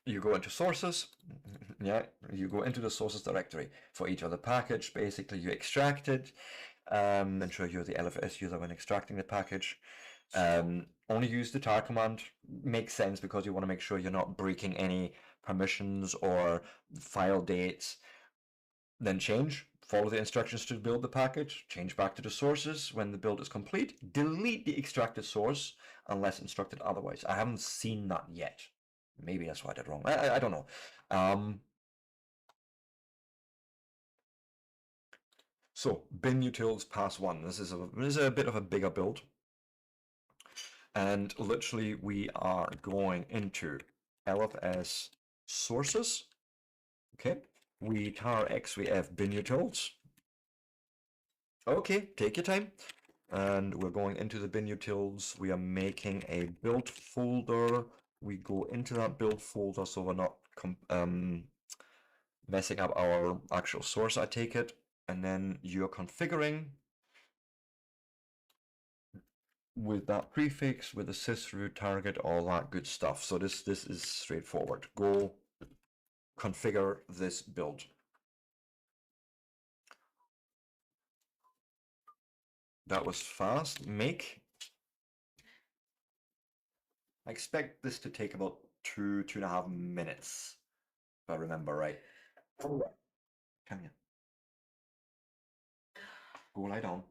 you go into sources, yeah, you go into the sources directory for each other package. Basically, you extract it, ensure you're the LFS user when extracting the package. Only use the tar command. Makes sense because you want to make sure you're not breaking any permissions or file dates. Then change, follow the instructions to build the package, change back to the sources when the build is complete, delete the extracted source unless instructed otherwise. I haven't seen that yet. Maybe that's why I did wrong. I don't know. So bin utils pass 1. This is a bit of a bigger build. And literally we are going into LFS sources. Okay. We tar xvf bin utils. Okay, take your time. And we're going into the bin utils. We are making a build folder. We go into that build folder so we're not messing up our actual source, I take it. And then you're configuring with that prefix, with the sysroot target, all that good stuff. So this is straightforward. Go configure this build. That was fast. Make. I expect this to take about 2.5 minutes, if I remember right. Come here. Go lie down.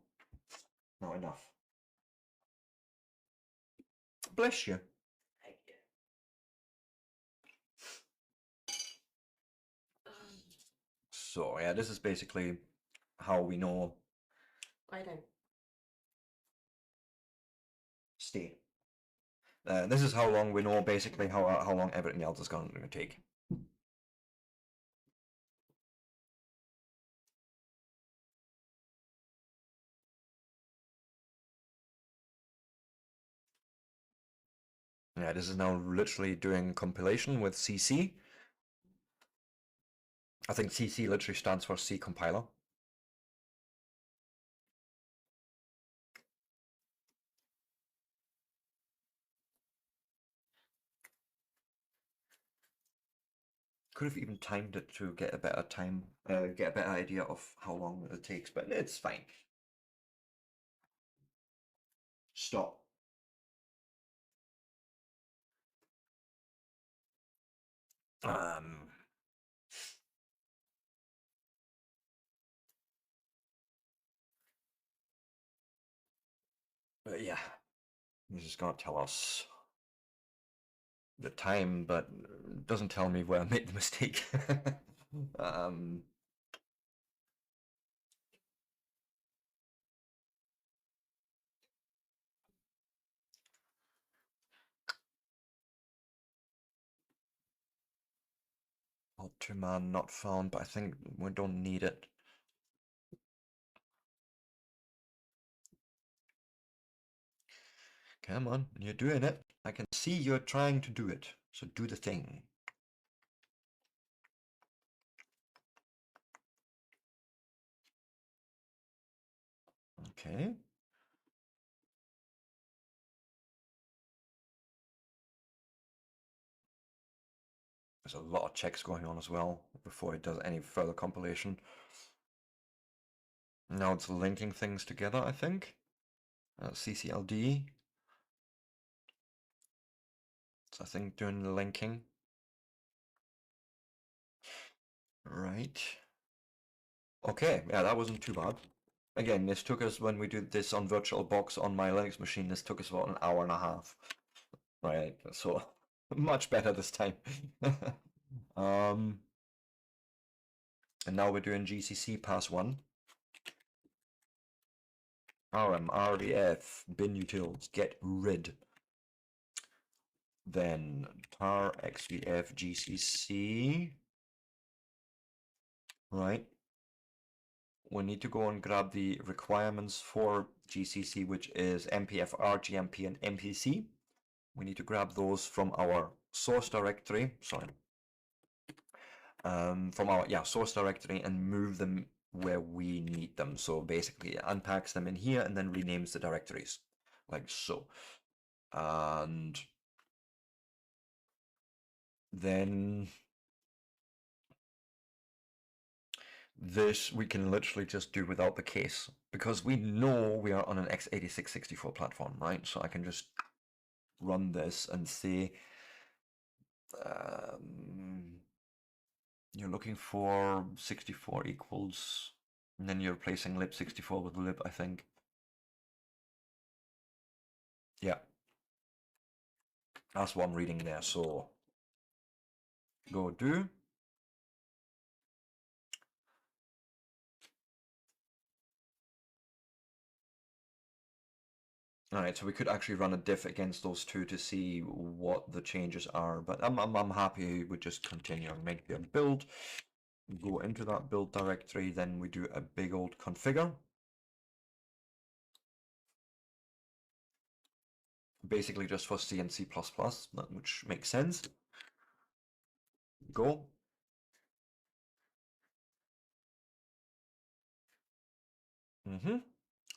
Not enough. Bless you. Thank you. So yeah, this is basically how we know. I don't. Stay. This is how long we know basically how long everything else is going to take. Yeah, this is now literally doing compilation with CC. I think CC literally stands for C compiler. Could have even timed it to get a better get a better idea of how long it takes, but it's fine. Stop. Um, but yeah, this is gonna tell us the time, but doesn't tell me where I made the mistake. um, Alt command not found, but I think we don't need it. Come on, you're doing it. I can see you're trying to do it. So do the thing. Okay. There's a lot of checks going on as well before it does any further compilation. Now it's linking things together, I think. CCLD. It's, I think, doing the linking. Right. Okay, yeah, that wasn't too bad. Again, this took us, when we did this on VirtualBox on my Linux machine, this took us about an hour and a half. Right, so much better this time. And now we're doing GCC pass 1. RM, RDF, bin utils, get rid. Then tar xdf gcc. Right. We need to go and grab the requirements for GCC, which is MPFR, GMP, and MPC. We need to grab those from our source directory. Sorry. From our source directory and move them where we need them. So basically, it unpacks them in here and then renames the directories, like so. And then this we can literally just do without the case, because we know we are on an x86-64 platform, right? So I can just run this and say you're looking for 64 equals, and then you're replacing lib64 with lib, I think. Yeah, that's what I'm reading there. So go do. All right, so we could actually run a diff against those two to see what the changes are, but I'm happy with just continuing. Make the build, go into that build directory, then we do a big old configure. Basically just for C and C++, which makes sense. Go.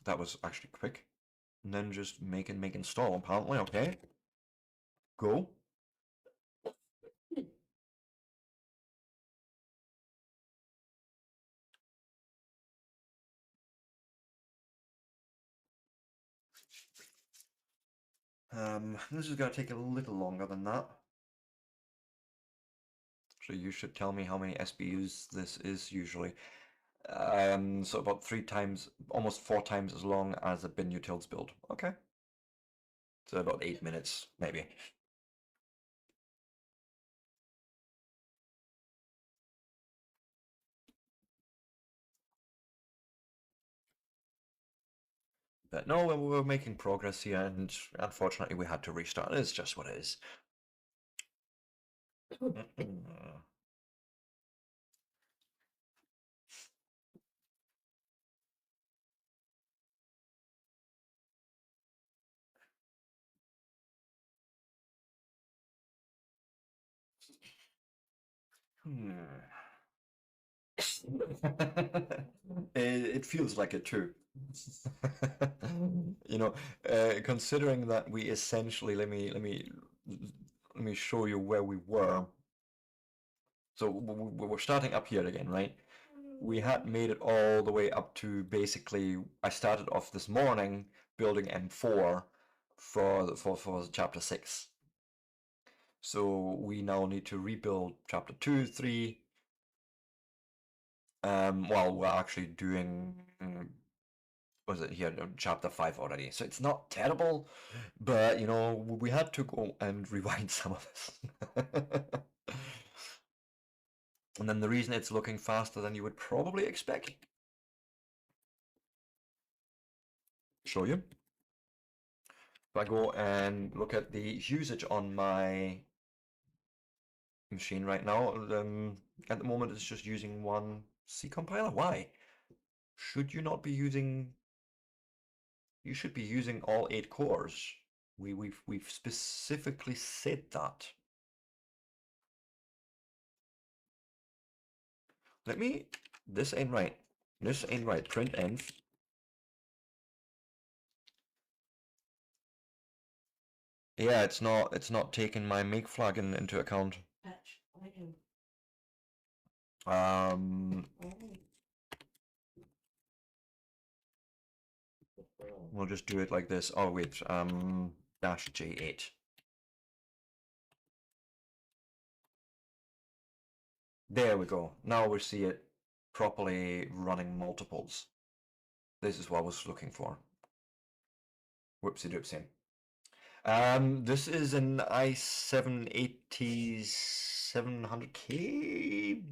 That was actually quick. And then just make install, apparently. Okay. Go. This is going to take a little longer than that. So you should tell me how many SBUs this is usually. So about 3 times, almost 4 times as long as a bin utils build. Okay. So about 8 minutes, maybe. But no, we're making progress here, and unfortunately we had to restart. It's just what it is. It feels like it too. You know, considering that we essentially, let me show you where we were. So we're starting up here again, right? We had made it all the way up to basically, I started off this morning building M4 for chapter 6. So we now need to rebuild chapter 2, 3. Well, we're actually doing, was it here, chapter 5 already. So it's not terrible, but you know, we had to go and rewind some of this. And then the reason it's looking faster than you would probably expect. Show you. If I go and look at the usage on my machine right now, at the moment it's just using one C compiler. Why? Should you not be using? You should be using all 8 cores. We've specifically said that. Let me. This ain't right. This ain't right. Print env. Yeah, it's not. It's not taking my make flag into account. Patch. I can. Um, we'll just do it like this. Oh wait. Dash J8. There we go. Now we see it properly running multiples. This is what I was looking for. Whoopsie doopsie. This is an i7 700K.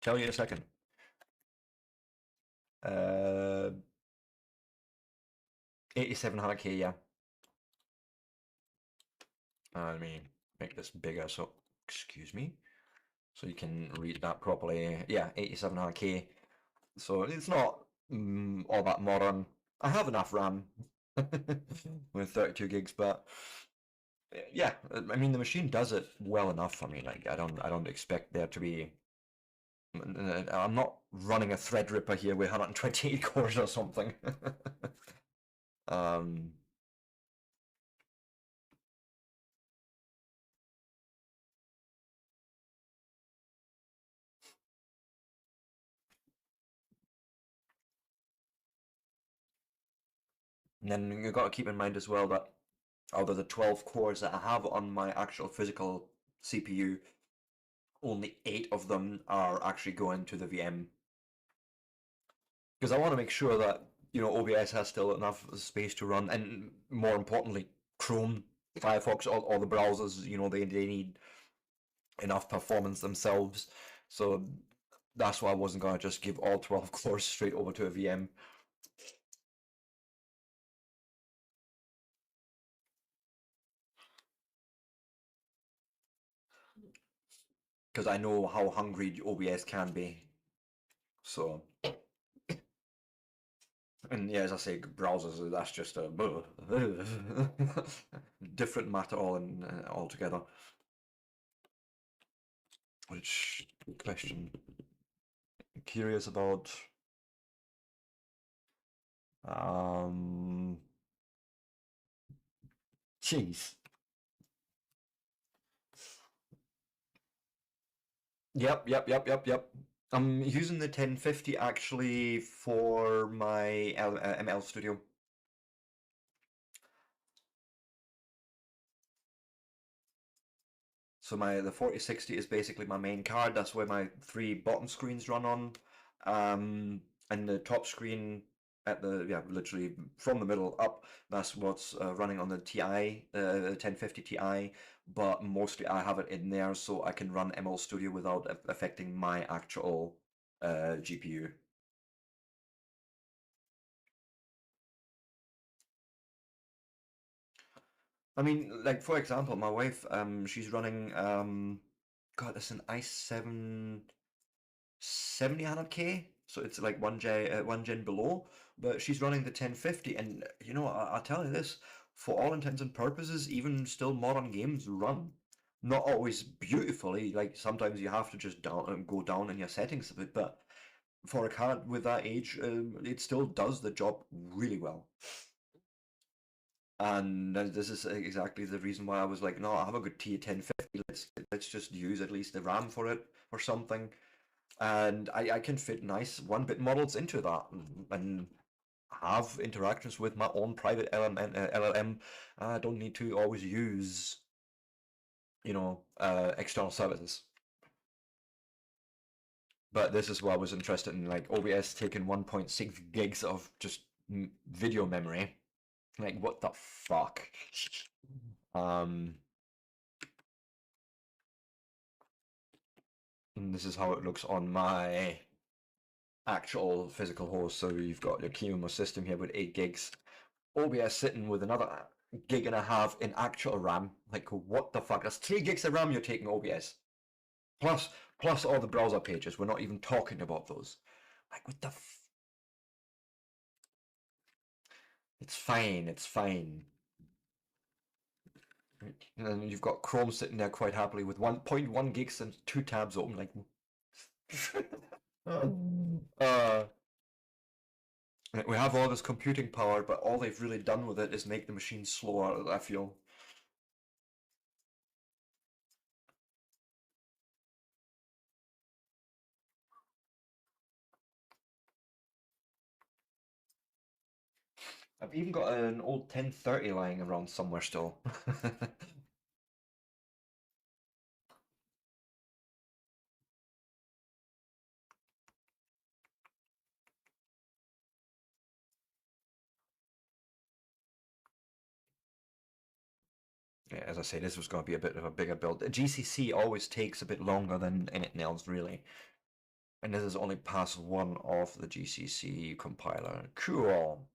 Tell you in a second. 8700K, yeah. Let me make this bigger, so excuse me. So you can read that properly. Yeah, 8700K. So it's not all that modern. I have enough RAM with 32 gigs, but yeah, I mean the machine does it well enough for me. Like I don't expect there to be. I'm not running a Threadripper here with 128 cores or something. um, and then you've got to keep in mind as well that out of the 12 cores that I have on my actual physical CPU, only 8 of them are actually going to the VM. Because I want to make sure that, you know, OBS has still enough space to run, and more importantly, Chrome, Firefox, all the browsers, you know, they need enough performance themselves. So that's why I wasn't going to just give all 12 cores straight over to a VM. Because I know how hungry OBS can be. So, and yeah, as I say, browsers, that's just a different matter altogether. Which, good question. Curious about. Jeez. Yep. I'm using the 1050 actually for my ML Studio. So the 4060 is basically my main card. That's where my 3 bottom screens run on. And the top screen at literally from the middle up, that's what's running on the TI, 1050 Ti. But mostly I have it in there so I can run ML Studio without affecting my actual GPU. I mean, like for example, my wife, she's running, God, it's an i7 7000K, so it's like one gen below, but she's running the 1050, and you know, I'll tell you this, for all intents and purposes, even still modern games run. Not always beautifully, like sometimes you have to just go down in your settings a bit, but for a card with that age, it still does the job really well. And this is exactly the reason why I was like, no, I have a good T1050. Let's just use at least the RAM for it or something. And I can fit nice 1-bit models into that. And have interactions with my own private LLM. I don't need to always use, external services. But this is why I was interested in, like, OBS taking 1.6 gigs of just video memory. Like, what the fuck? And this is how it looks on my actual physical host. So you've got your Keymo system here with 8 gigs. OBS sitting with another gig and a half in actual RAM. Like, what the fuck? That's 3 gigs of RAM you're taking, OBS. Plus all the browser pages. We're not even talking about those. Like, what the It's fine, it's fine. And then you've got Chrome sitting there quite happily with 1.1 gigs and 2 tabs open, like. We have all this computing power, but all they've really done with it is make the machine slower, I feel. I've even got an old 1030 lying around somewhere still. Yeah, as I say, this was going to be a bit of a bigger build. GCC always takes a bit longer than anything else, really. And this is only pass 1 of the GCC compiler. Cool.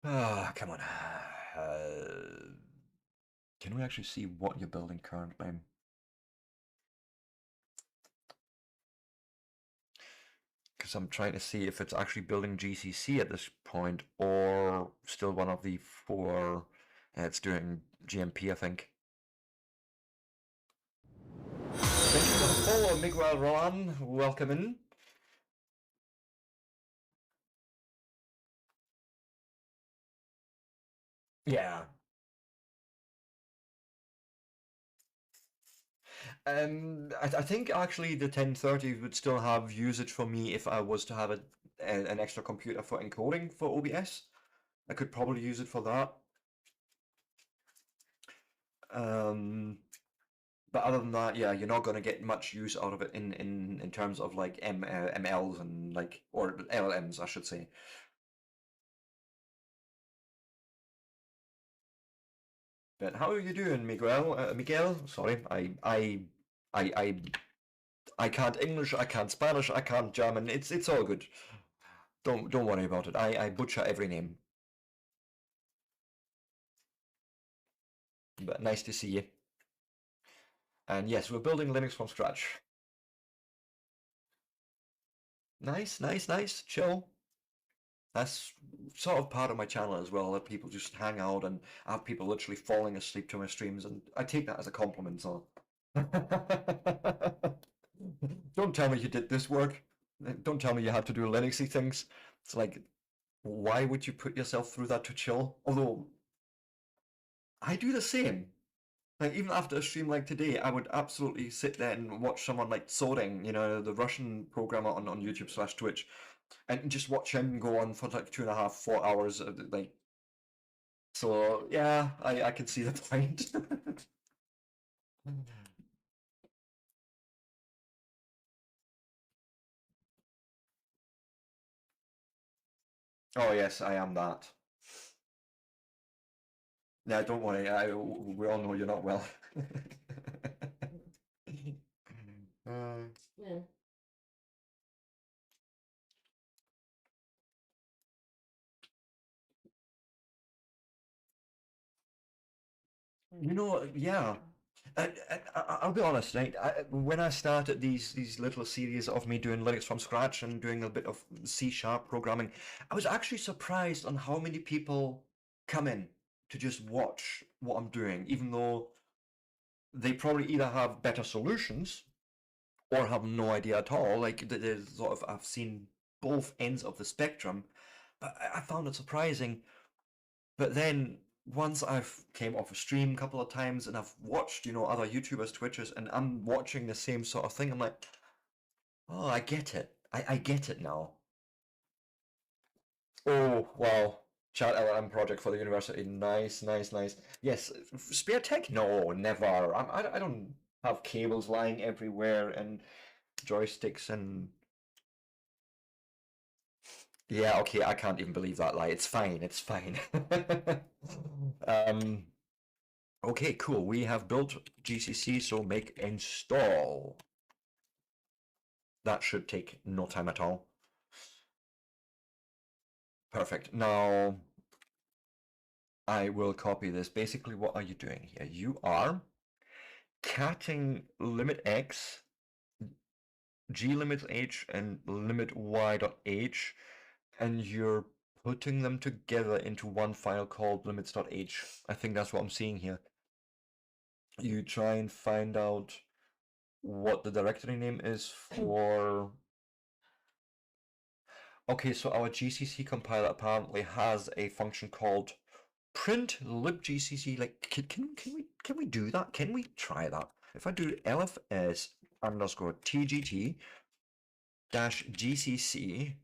Ah, come on. Can we actually see what you're building currently? Because I'm trying to see if it's actually building GCC at this point, or still one of the 4. It's doing GMP, I think. Thank you for the follow, Miguel Roland. Welcome in. Yeah. I think actually the 1030 would still have usage for me if I was to have an extra computer for encoding for OBS. I could probably use it for that. But other than that, yeah, you're not going to get much use out of it in terms of like MLs and like, or LLMs, I should say. But how are you doing, Miguel? Miguel? Sorry, I can't English, I can't Spanish, I can't German. It's all good. Don't worry about it. I butcher every name. But nice to see you. And yes, we're building Linux from scratch. Nice. Chill. That's sort of part of my channel as well, that people just hang out and I have people literally falling asleep to my streams, and I take that as a compliment, so. Don't tell me you did this work. Don't tell me you had to do Linuxy things. It's like, why would you put yourself through that to chill? Although, I do the same. Like, even after a stream like today, I would absolutely sit there and watch someone like Soaring, the Russian programmer on YouTube/Twitch, and just watch him go on for like 2.5, 4 hours. Like, so yeah, I can see the point. Oh yes, I am that. Yeah, don't worry. We all know you're not well. Yeah. Yeah. I'll be honest, right? When I started these little series of me doing Linux from scratch and doing a bit of C# programming, I was actually surprised on how many people come in to just watch what I'm doing, even though they probably either have better solutions or have no idea at all. Like, there's sort of, I've seen both ends of the spectrum, but I found it surprising But then once I've came off a stream a couple of times and I've watched, other YouTubers, Twitchers, and I'm watching the same sort of thing, I'm like, oh, I get it. I get it now. Oh, wow. Chat LLM project for the university. Nice, nice, nice. Yes, spare tech? No, never. I don't have cables lying everywhere and joysticks and... Yeah, okay, I can't even believe that lie. It's fine, it's fine. um, okay, cool. We have built GCC, so make install. That should take no time at all. Perfect. Now, I will copy this. Basically, what are you doing here? You are catting limit x, g limit h, and limit y dot h, and you're putting them together into one file called limits.h. I think that's what I'm seeing here. You try and find out what the directory name is for... Okay, so our GCC compiler apparently has a function called print libgcc. Like, can we do that? Can we try that? If I do lfs underscore tgt dash gcc.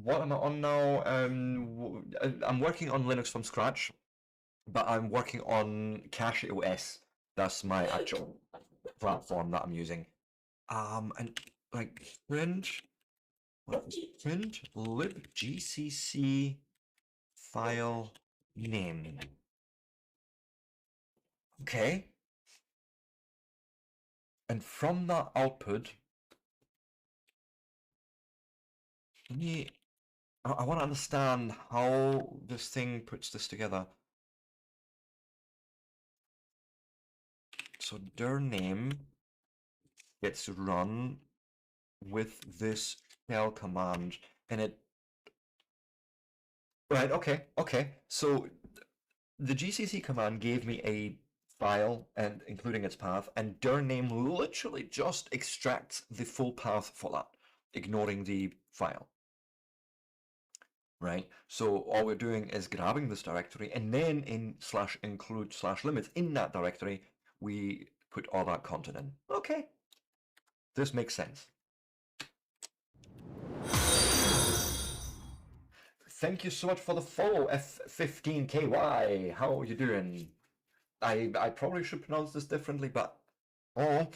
What am I on now? I'm working on Linux from scratch, but I'm working on Cache OS. That's my actual platform that I'm using. And like print libgcc file name. Okay. And from that output, I want to understand how this thing puts this together. So dir name gets run with this shell command, and it... Right, okay. So the GCC command gave me a file and including its path, and dir name literally just extracts the full path for that, ignoring the file. Right, so all we're doing is grabbing this directory, and then in /include/limits in that directory, we put all that content in. Okay, this makes sense. Thank you so much for the follow, F15KY. How are you doing? I probably should pronounce this differently, but oh.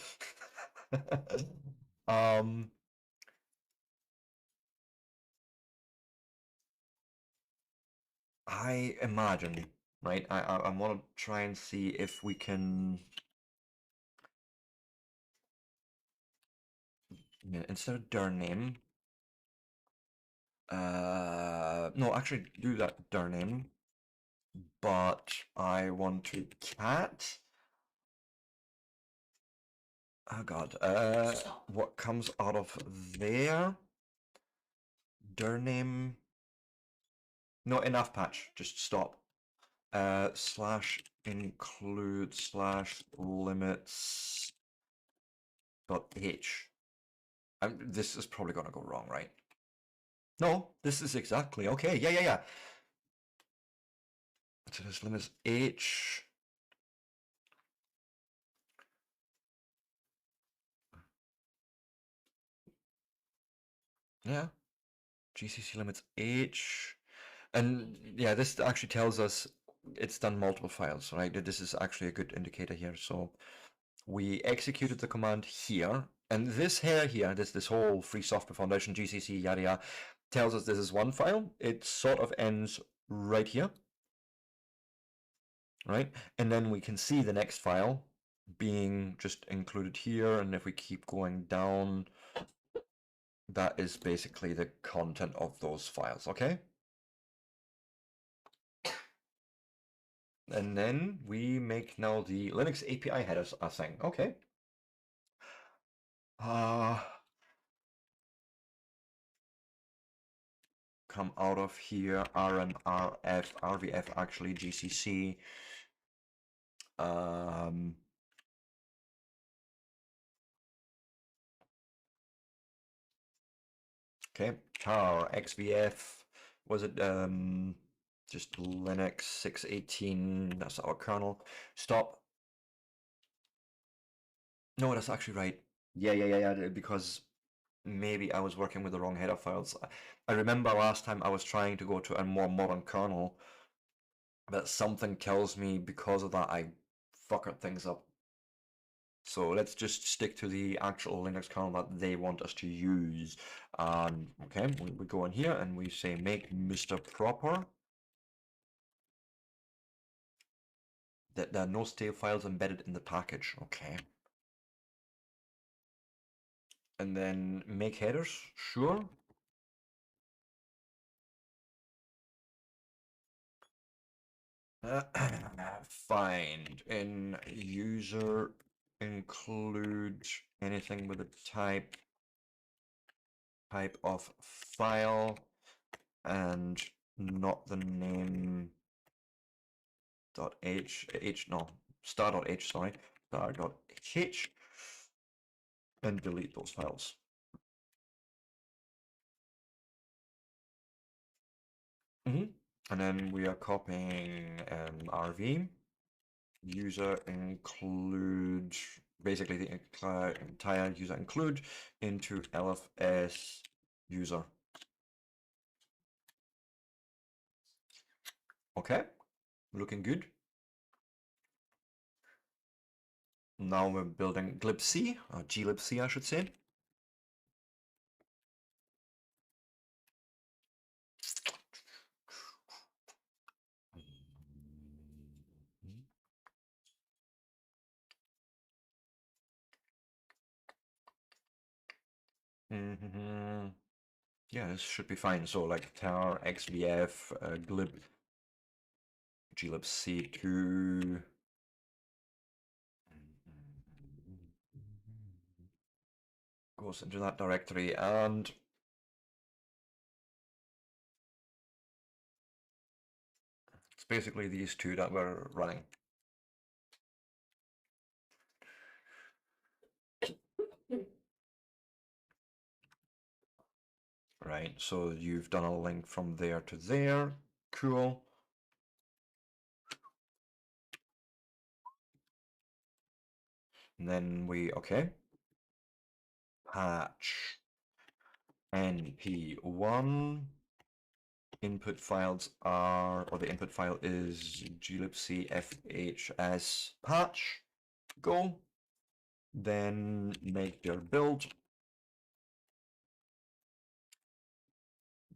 I imagine, right? I want to try and see if we can... Yeah, instead of dir name, no, actually do that dir name, but I want to cat... Oh god, what comes out of there? Dir name... No, enough patch, just stop. /include/limits .h. This is probably gonna go wrong, right? No, this is exactly okay. Yeah. So this limits h. Yeah, GCC limits h, and yeah, this actually tells us it's done multiple files, right? This is actually a good indicator here. So we executed the command here, and this here, this whole Free Software Foundation GCC yada yada tells us this is one file. It sort of ends right here, right? And then we can see the next file being just included here, and if we keep going down, that is basically the content of those files, okay? And then we make now the Linux API headers a thing, okay? Come out of here, RMRF, RVF, actually GCC. Okay, char, XVF, Was it just Linux 6.18? That's our kernel. Stop. No, that's actually right. Yeah. Because maybe I was working with the wrong header files. I remember last time I was trying to go to a more modern kernel, but something tells me because of that I fucked things up. So let's just stick to the actual Linux kernel that they want us to use. Okay, we go in here and we say make Mr. Proper. That there are no stale files embedded in the package. Okay. And then make headers. Sure. Find in user include anything with a type of file and not the name dot h no star dot h, sorry, star dot h, and delete those files. And then we are copying RV user include, basically the entire user include into LFS user. Okay, looking good. Now we're building glibc, or glibc I should say. Yeah, this should be fine. So like tar xvf glibc2 goes into that directory, and it's basically these two that we're running. Right, so you've done a link from there to there. Cool. And then we, okay. Patch np1. Input files are, or the input file is glibc fhs patch. Go. Then make your build.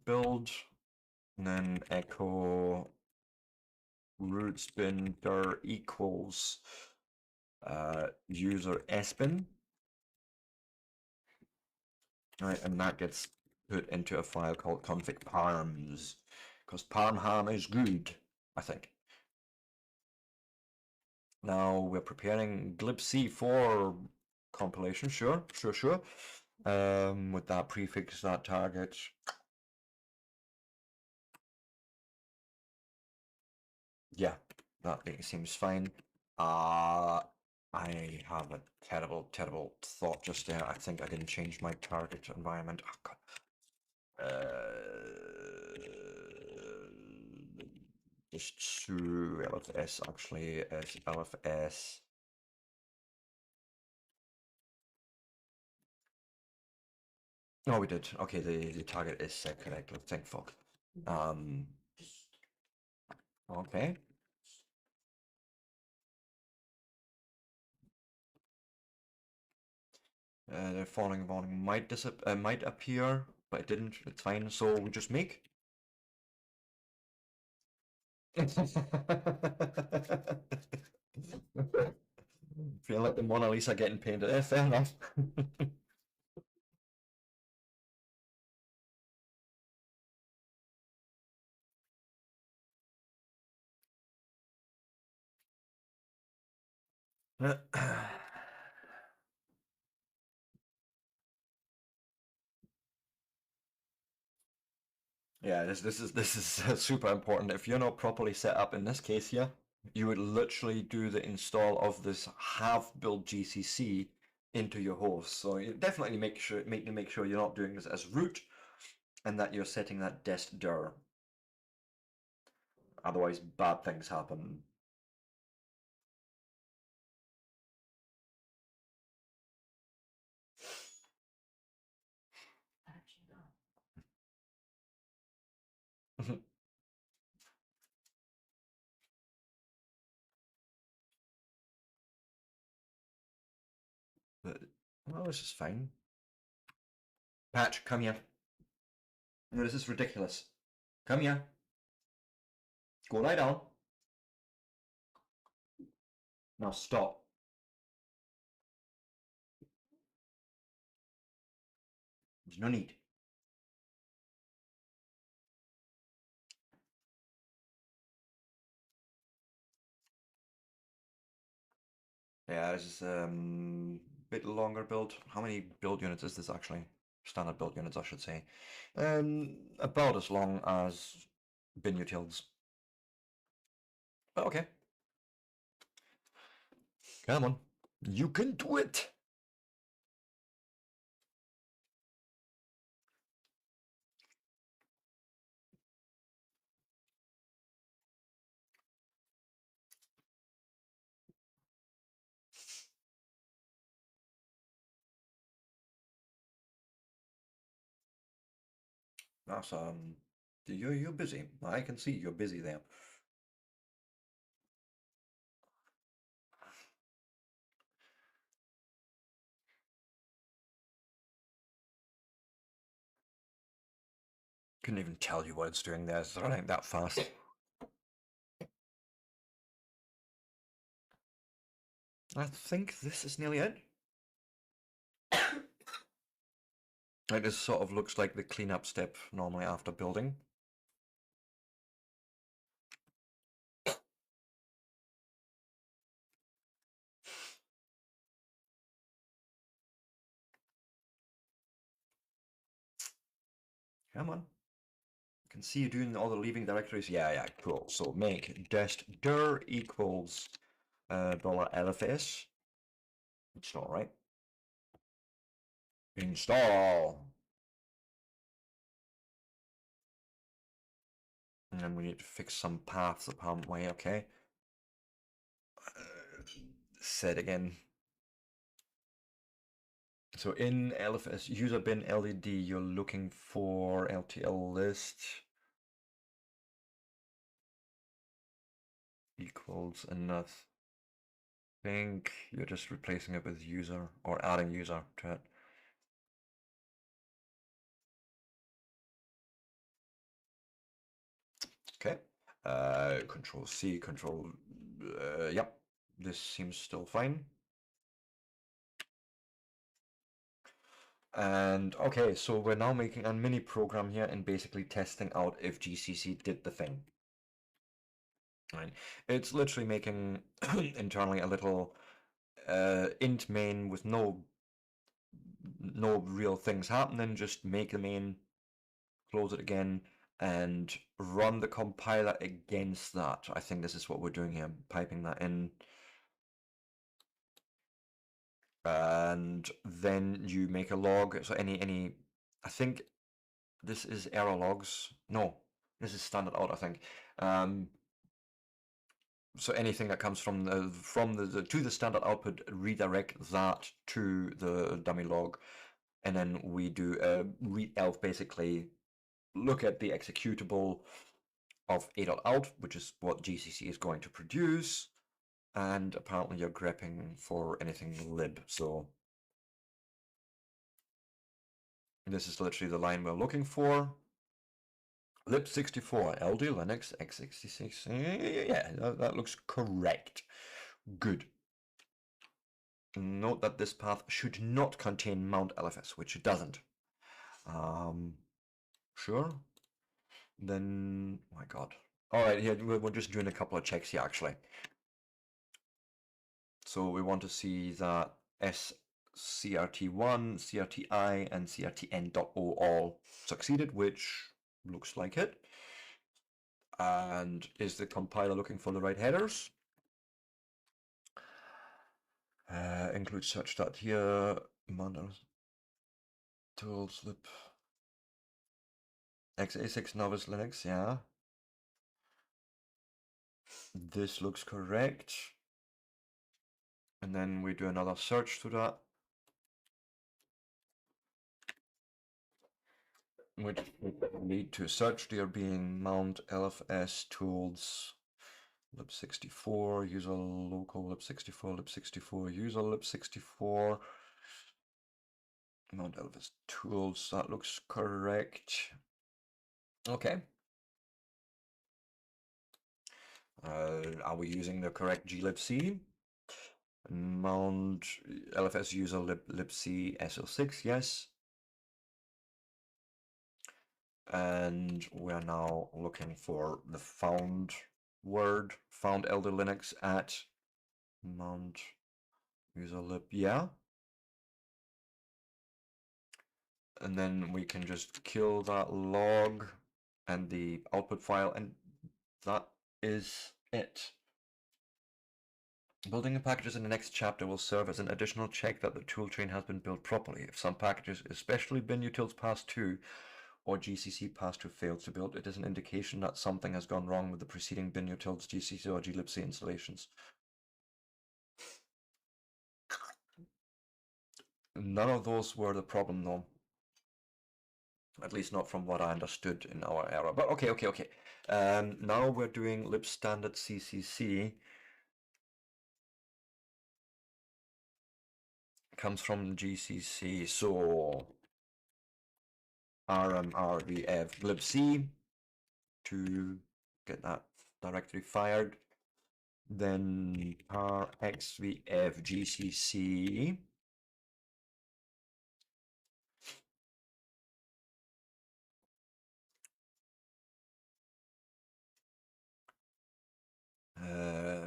And then echo root spin dir equals user sbin. Right, and that gets put into a file called config parms, because parm is good, I think. Now we're preparing glibc4 compilation, sure. With that prefix, that target. Yeah, that seems fine. I have a terrible thought just there. I think I didn't change my target environment. Oh, God. Just to LFS actually as LFS. Oh, we did. Okay, the target is set correctly. Thank fuck. Okay. The following volume might appear, but it didn't. It's fine. So we just make. Feel like the Mona Lisa getting painted. Fair enough. Yeah, this is super important. If you're not properly set up in this case here, you would literally do the install of this have build GCC into your host. So you definitely make sure you're not doing this as root, and that you're setting that dest dir. Otherwise, bad things happen. Actually, no. But, well, this is fine. Patch, come here. No, this is ridiculous. Come here. Go lie down. Now stop. There's no need. Yeah, this is bit longer build. How many build units is this actually? Standard build units, I should say. About as long as bin utils. But okay. Come on. You can do it! That's you're busy. I can see you're busy there. Couldn't even tell you what it's doing there. It's running that fast. I think this is nearly it. It just sort of looks like the cleanup step normally after building. Come on. I can see you doing all the leaving directories. Yeah, cool. So make dest dir equals $LFS. Install, right? Install. And then we need to fix some paths apparently, okay. Said again. So in LFS user bin LED, you're looking for LTL list equals enough. I think you're just replacing it with user or adding user to it. Okay. Control C, control. Yep. This seems still fine. And okay, so we're now making a mini program here and basically testing out if GCC did the thing. Right. It's literally making internally a little int main with no real things happening. Just make the main, close it again, and run the compiler against that. I think this is what we're doing here, piping that in. And then you make a log. So any, I think this is error logs. No, this is standard out, I think. So anything that comes from the to the standard output, redirect that to the dummy log, and then we do a read elf, basically look at the executable of a.out, which is what GCC is going to produce, and apparently you're grepping for anything lib. So this is literally the line we're looking for. lib64 LD Linux x86. Yeah, that looks correct. Good. Note that this path should not contain mount LFS, which it doesn't. Sure. Then, oh my God. All right, here we're just doing a couple of checks here actually. So we want to see that SCRT1, CRTI, and CRTN.O all succeeded, which looks like it. And is the compiler looking for the right headers? Include such that here, tools lib x86 novice Linux, yeah. This looks correct. And then we do another search to that. Which would lead to search there being mount LFS tools lib64 user local lib64 user lib64 mount LFS tools. That looks correct. Okay. Are we using the correct glibc? Mount LFS user libc SL6, yes. And we're now looking for the found word, found elder Linux at mount user lib, yeah. And then we can just kill that log and the output file, and that is it. Building the packages in the next chapter will serve as an additional check that the toolchain has been built properly. If some packages, especially binutils pass2 or GCC pass2 failed to build, it is an indication that something has gone wrong with the preceding binutils, GCC or glibc installations. None of those were the problem though. At least not from what I understood in our era. But okay. Now we're doing lib standard CCC. Comes from GCC, so rmrvf libc to get that directory fired. Then rxvf gcc.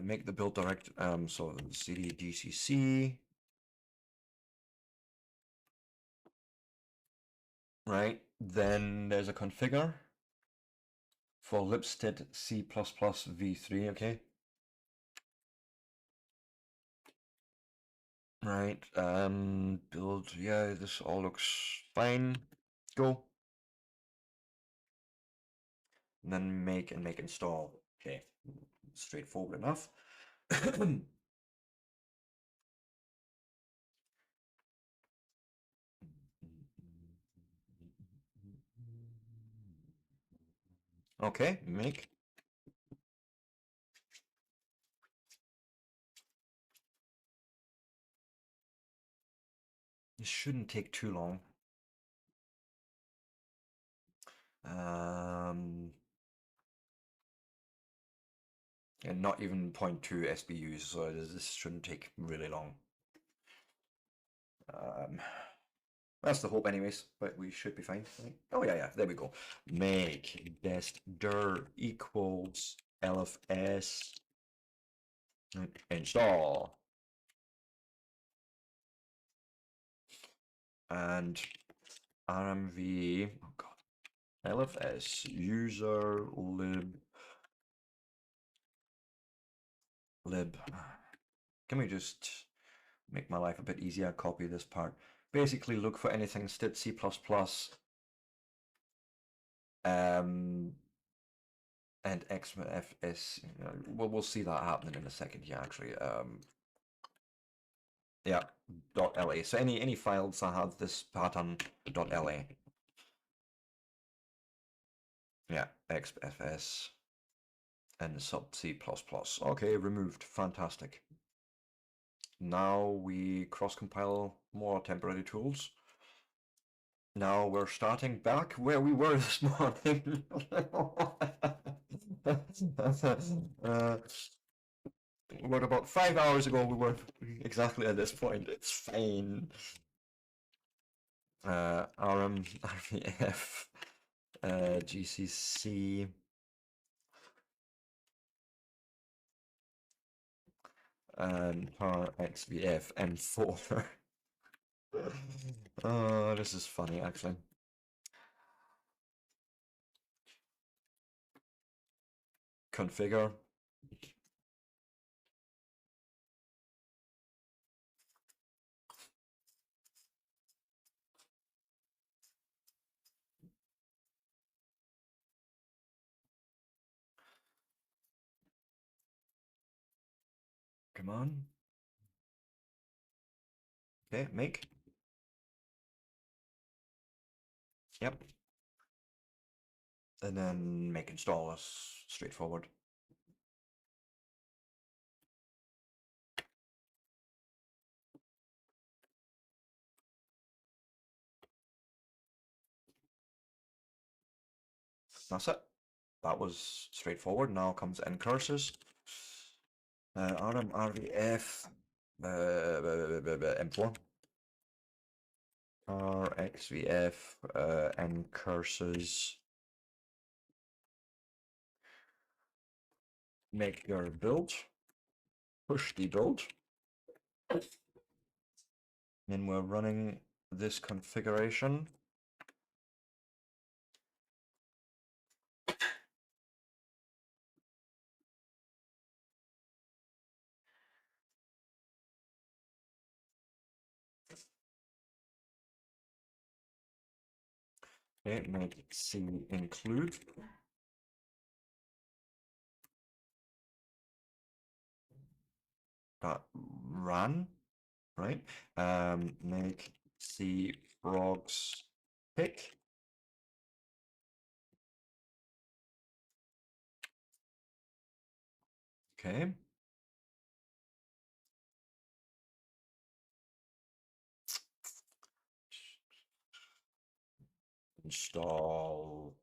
Make the build direct, so cd gcc, right? Then there's a configure for libstd c++ v3, okay? Right, build, yeah, this all looks fine. Go. And then make install. Okay, straightforward enough. Okay, make. This shouldn't take too long. And not even 0.2 SBUs, so this shouldn't take really long. That's the hope anyways, but we should be fine. Right? Oh yeah, there we go. Make dest dir equals lfs install. And rmv, oh god, lfs user lib. Can we just make my life a bit easier? Copy this part. Basically, look for anything std C++. And xfs. We'll see that happening in a second here. Actually, yeah. .la. So any files that have this pattern .la. Yeah, xfs and sub C++. Okay, removed. Fantastic. Now we cross-compile more temporary tools. Now we're starting back where we were this morning. What about 5 hours ago we were exactly at this point. It's fine. RVF, GCC. And RXVF M4. Oh, this is funny actually. Configure. Come on. Okay, make. Yep. And then make install is straightforward. That's it. That was straightforward. Now comes end curses. RM, RVF, M4. RXVF, end curses. Make your build. Push the build. And we're running this configuration. Okay, make C include. Run, right? Make C frogs pick. Okay. Install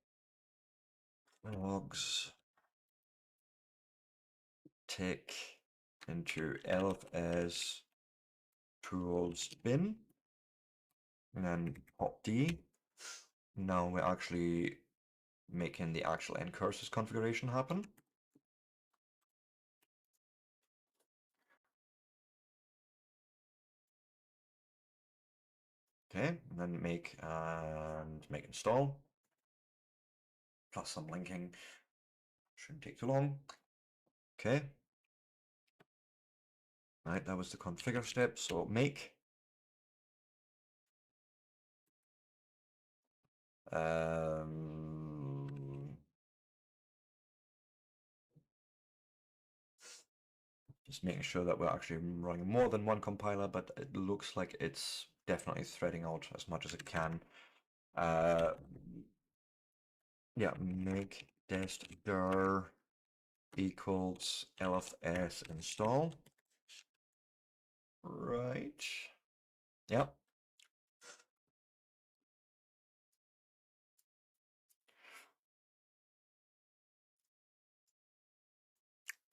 logs tick into LFS tools bin and then pop D. Now we're actually making the actual end curses configuration happen. Okay, and then make install. Plus some linking. Shouldn't take too long. Okay. Right, that was the configure step. So make. Just making sure that we're actually running more than one compiler, but it looks like it's definitely threading out as much as it can. Yeah, make dest dir equals lfs install. Right. Yep.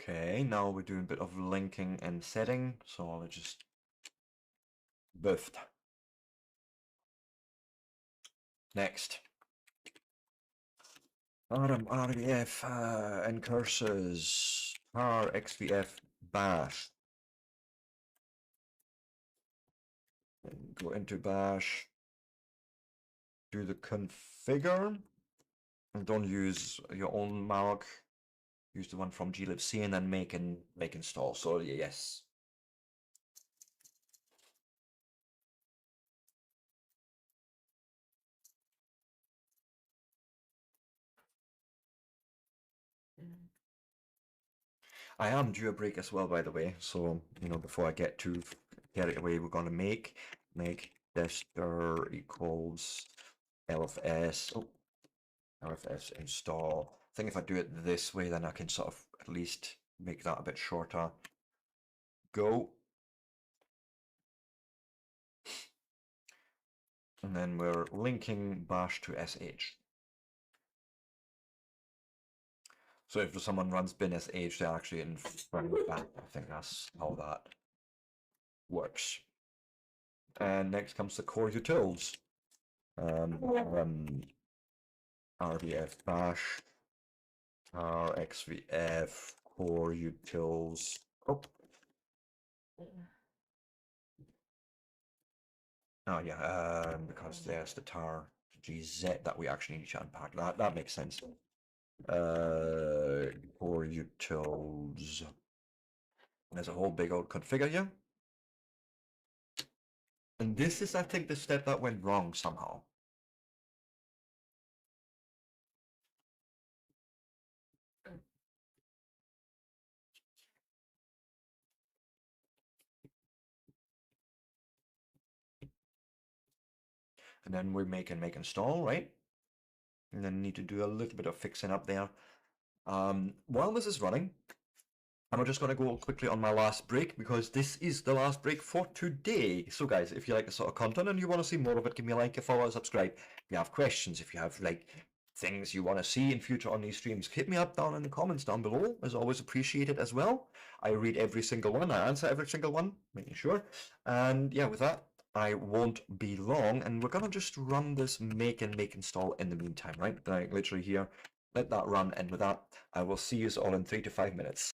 Okay, now we're doing a bit of linking and setting, so I'll just biffed. Next. RVF and curses RXVF bash. And go into bash, do the configure, and don't use your own malloc. Use the one from glibc and then make install. So yes. I am due a break as well, by the way. So before I get it away, we're gonna make destr equals lfs. Oh, lfs install. I think if I do it this way, then I can sort of at least make that a bit shorter. Go. And then we're linking bash to sh. So if someone runs bin sh, they're actually in front of that. I think that's how that works. And next comes the core utils. RVF bash, RXVF core utils. Oh. Oh yeah, because there's the tar GZ that we actually need to unpack. That makes sense. Core utils. There's a whole big old configure here. And this is, I think, the step that went wrong somehow. And then we make install, right? And then need to do a little bit of fixing up there. While this is running, I'm just going to go quickly on my last break because this is the last break for today. So guys, if you like this sort of content and you want to see more of it, give me a like, a follow, subscribe. If you have questions, if you have like things you want to see in future on these streams, hit me up down in the comments down below. As always, appreciated as well. I read every single one, I answer every single one, making sure. And yeah, with that, I won't be long, and we're gonna just run this make install in the meantime, right? Like literally here, let that run, and with that, I will see you all in 3 to 5 minutes.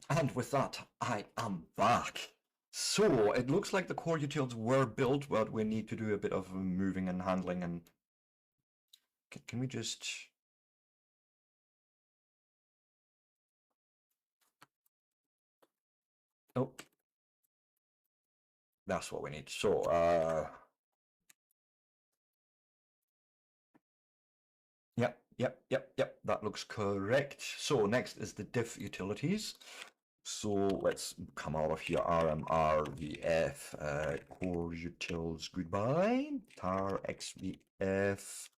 And with that, I am back. So, it looks like the core utils were built, but we need to do a bit of moving and handling, and can we just... Oh, that's what we need. So, yep, that looks correct. So next is the diff utilities. So let's come out of here, rmrvf, core utils, goodbye, tar xvf,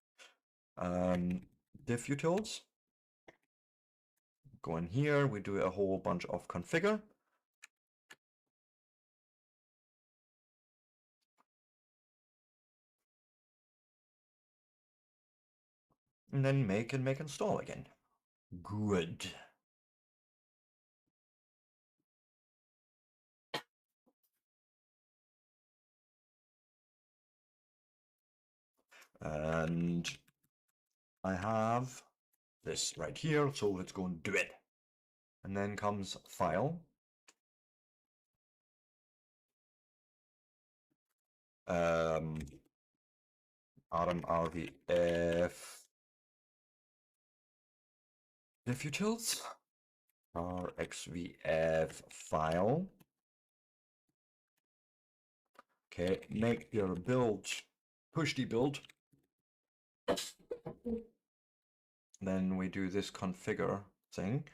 diff utils. Go in here, we do a whole bunch of configure. And then make install again. Good. And I have this right here, so let's go and do it. and then comes File. RMRVF diff utils, RXVF file. Okay, make your build, push debuild. Then we do this configure thing.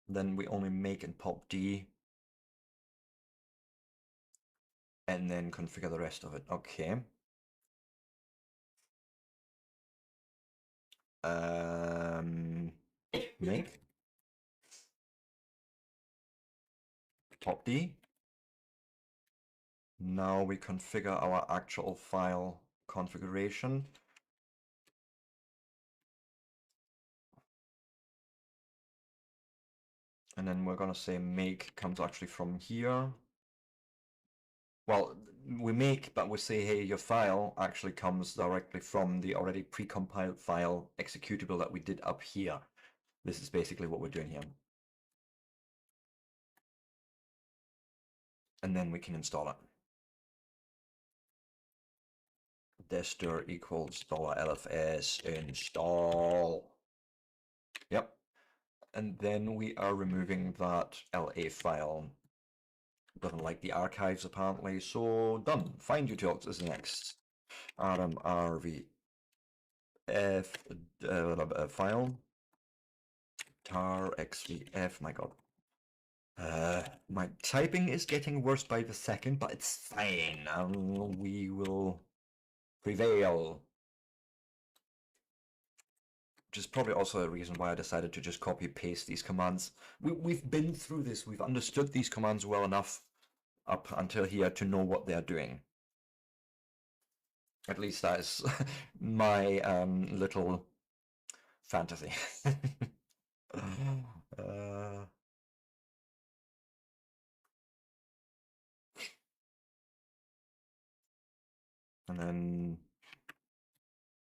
Then we only make and pop D. And then configure the rest of it. Okay. Make pop D. Now we configure our actual file configuration. And then we're gonna say make comes actually from here. Well, we make, but we say, hey, your file actually comes directly from the already precompiled file executable that we did up here. This is basically what we're doing here. And then we can install it. Distro equals $lfs install. Yep. And then we are removing that LA file. Doesn't like the archives apparently, so done. Find utils is next. RMRVF file. tar xvf, my god. My typing is getting worse by the second, but it's fine. We will prevail. Which is probably also a reason why I decided to just copy paste these commands. We've been through this, we've understood these commands well enough up until here to know what they're doing. At least that is my little fantasy. And then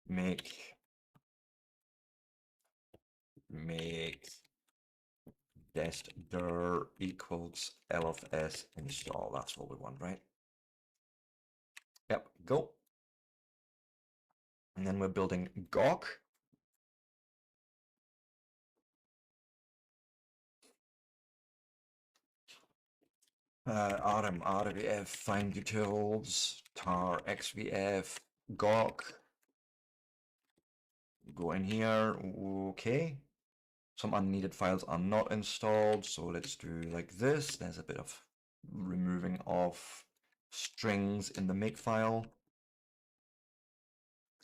make destdir equals lfs install. That's what we want, right? Yep, go. And then we're building gawk. RMRVF find utils, tar xvf gawk. Go in here. Okay. Some unneeded files are not installed, so let's do like this. There's a bit of removing of strings in the make file.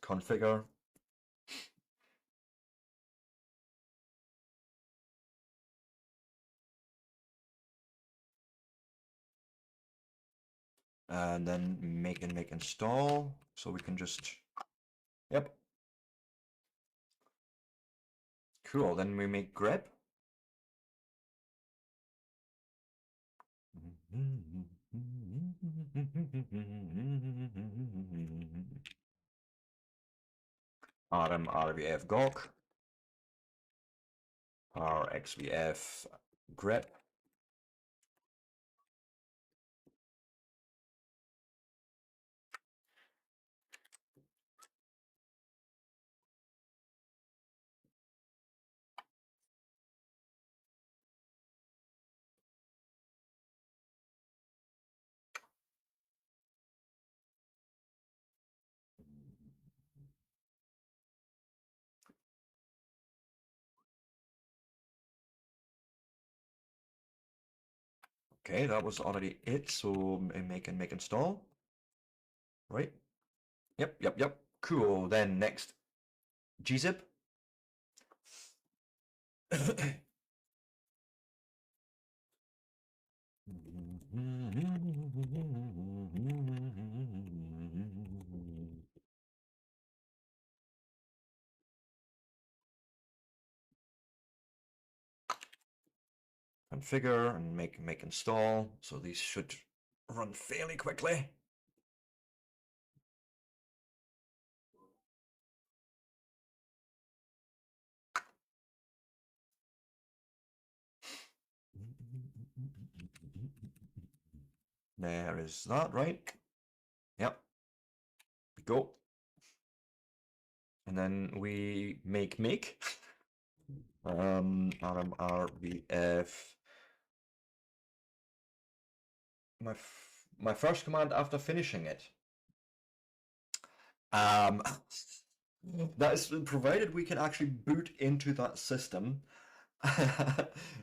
Configure. And then make install, so we can just, yep. Cool, then we make grep. RMRVF gawk. RXVF grep. Okay, that was already it, so make install. Right? Yep. Cool, then next, gzip. Configure and make install, so these should run fairly quickly. There is that, right? Yep. Go. And then we make RMRVF. My first command after finishing it. That is provided we can actually boot into that system.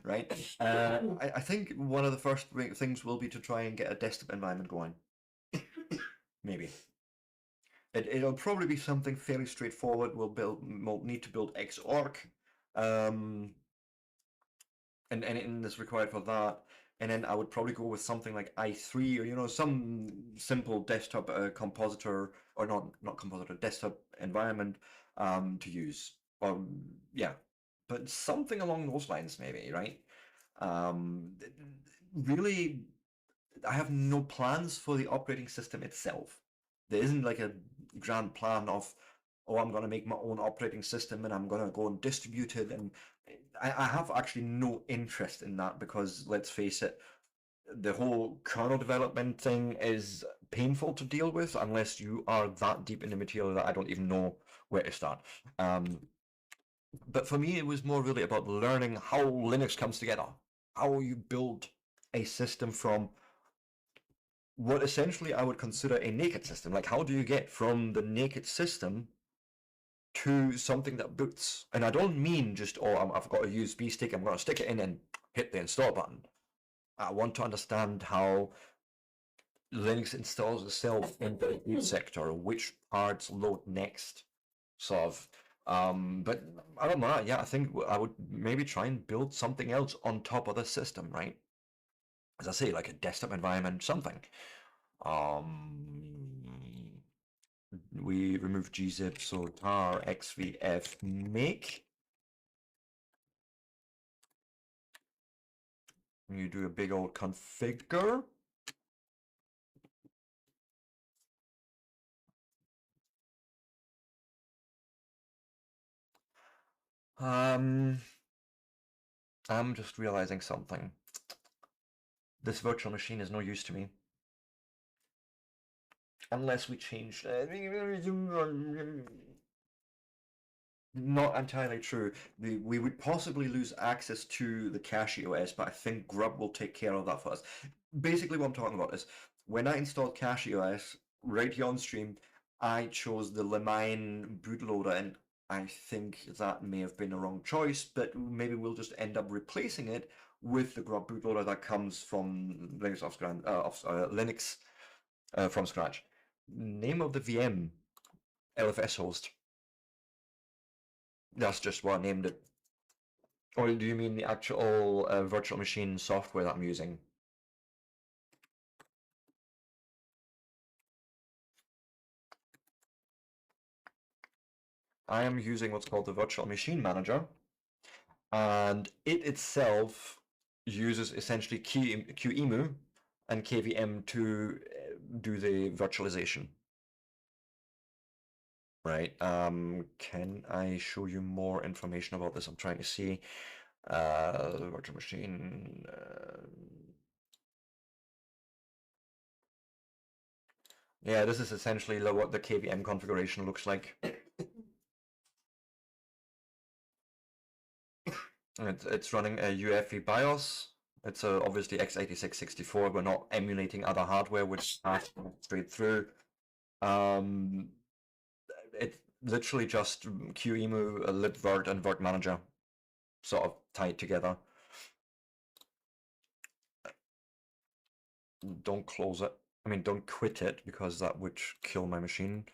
Right? I think one of the first things will be to try and get a desktop environment going. Maybe. It'll probably be something fairly straightforward. We'll need to build Xorg, and anything that's required for that. And then I would probably go with something like i3 or some simple desktop compositor, or not compositor, desktop environment to use. Yeah, but something along those lines maybe, right? Really, I have no plans for the operating system itself. There isn't like a grand plan of, oh, I'm going to make my own operating system and I'm going to go and distribute it. And I have actually no interest in that because, let's face it, the whole kernel development thing is painful to deal with unless you are that deep in the material that I don't even know where to start. But for me, it was more really about learning how Linux comes together, how you build a system from what essentially I would consider a naked system. Like, how do you get from the naked system to something that boots? And I don't mean just, oh, I've got a USB stick, I'm going to stick it in and hit the install button. I want to understand how Linux installs itself into the boot sector, which parts load next, sort of. But I don't know. Yeah, I think I would maybe try and build something else on top of the system, right? As I say, like a desktop environment, something. We remove gzip, so tar xvf make. You do a big old configure. I'm just realizing something. This virtual machine is no use to me. Unless we change... Not entirely true. We would possibly lose access to the cache OS, but I think Grub will take care of that for us. Basically, what I'm talking about is when I installed cache OS right here on stream, I chose the Lemine bootloader, and I think that may have been a wrong choice, but maybe we'll just end up replacing it with the Grub bootloader that comes from Linux Linux from scratch. Name of the VM, LFS host. That's just what I named it. Or do you mean the actual virtual machine software that I'm using? I am using what's called the Virtual Machine Manager, and it itself uses essentially QEMU and KVM to do the virtualization. Right. Can I show you more information about this? I'm trying to see the virtual machine. Yeah, this is essentially what the KVM configuration looks like. It's running a UEFI BIOS. It's obviously x86-64. We're not emulating other hardware, which passes straight through. It's literally just QEMU, libvirt, and virt manager sort of tied together. Don't close it. I mean, don't quit it because that would kill my machine.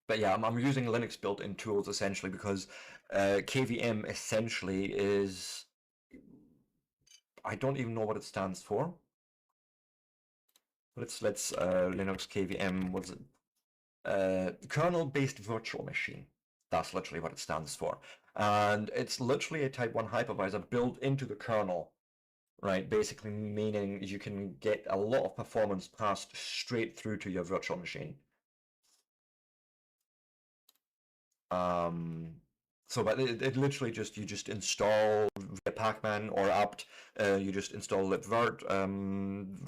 But yeah, I'm using Linux built-in tools essentially because KVM essentially is, I don't even know what it stands for. Let's Linux KVM, what's it? Kernel-based virtual machine. That's literally what it stands for. And it's literally a type 1 hypervisor built into the kernel, right? Basically meaning you can get a lot of performance passed straight through to your virtual machine. So, but it literally just, you just install via Pacman or apt, you just install libvirt,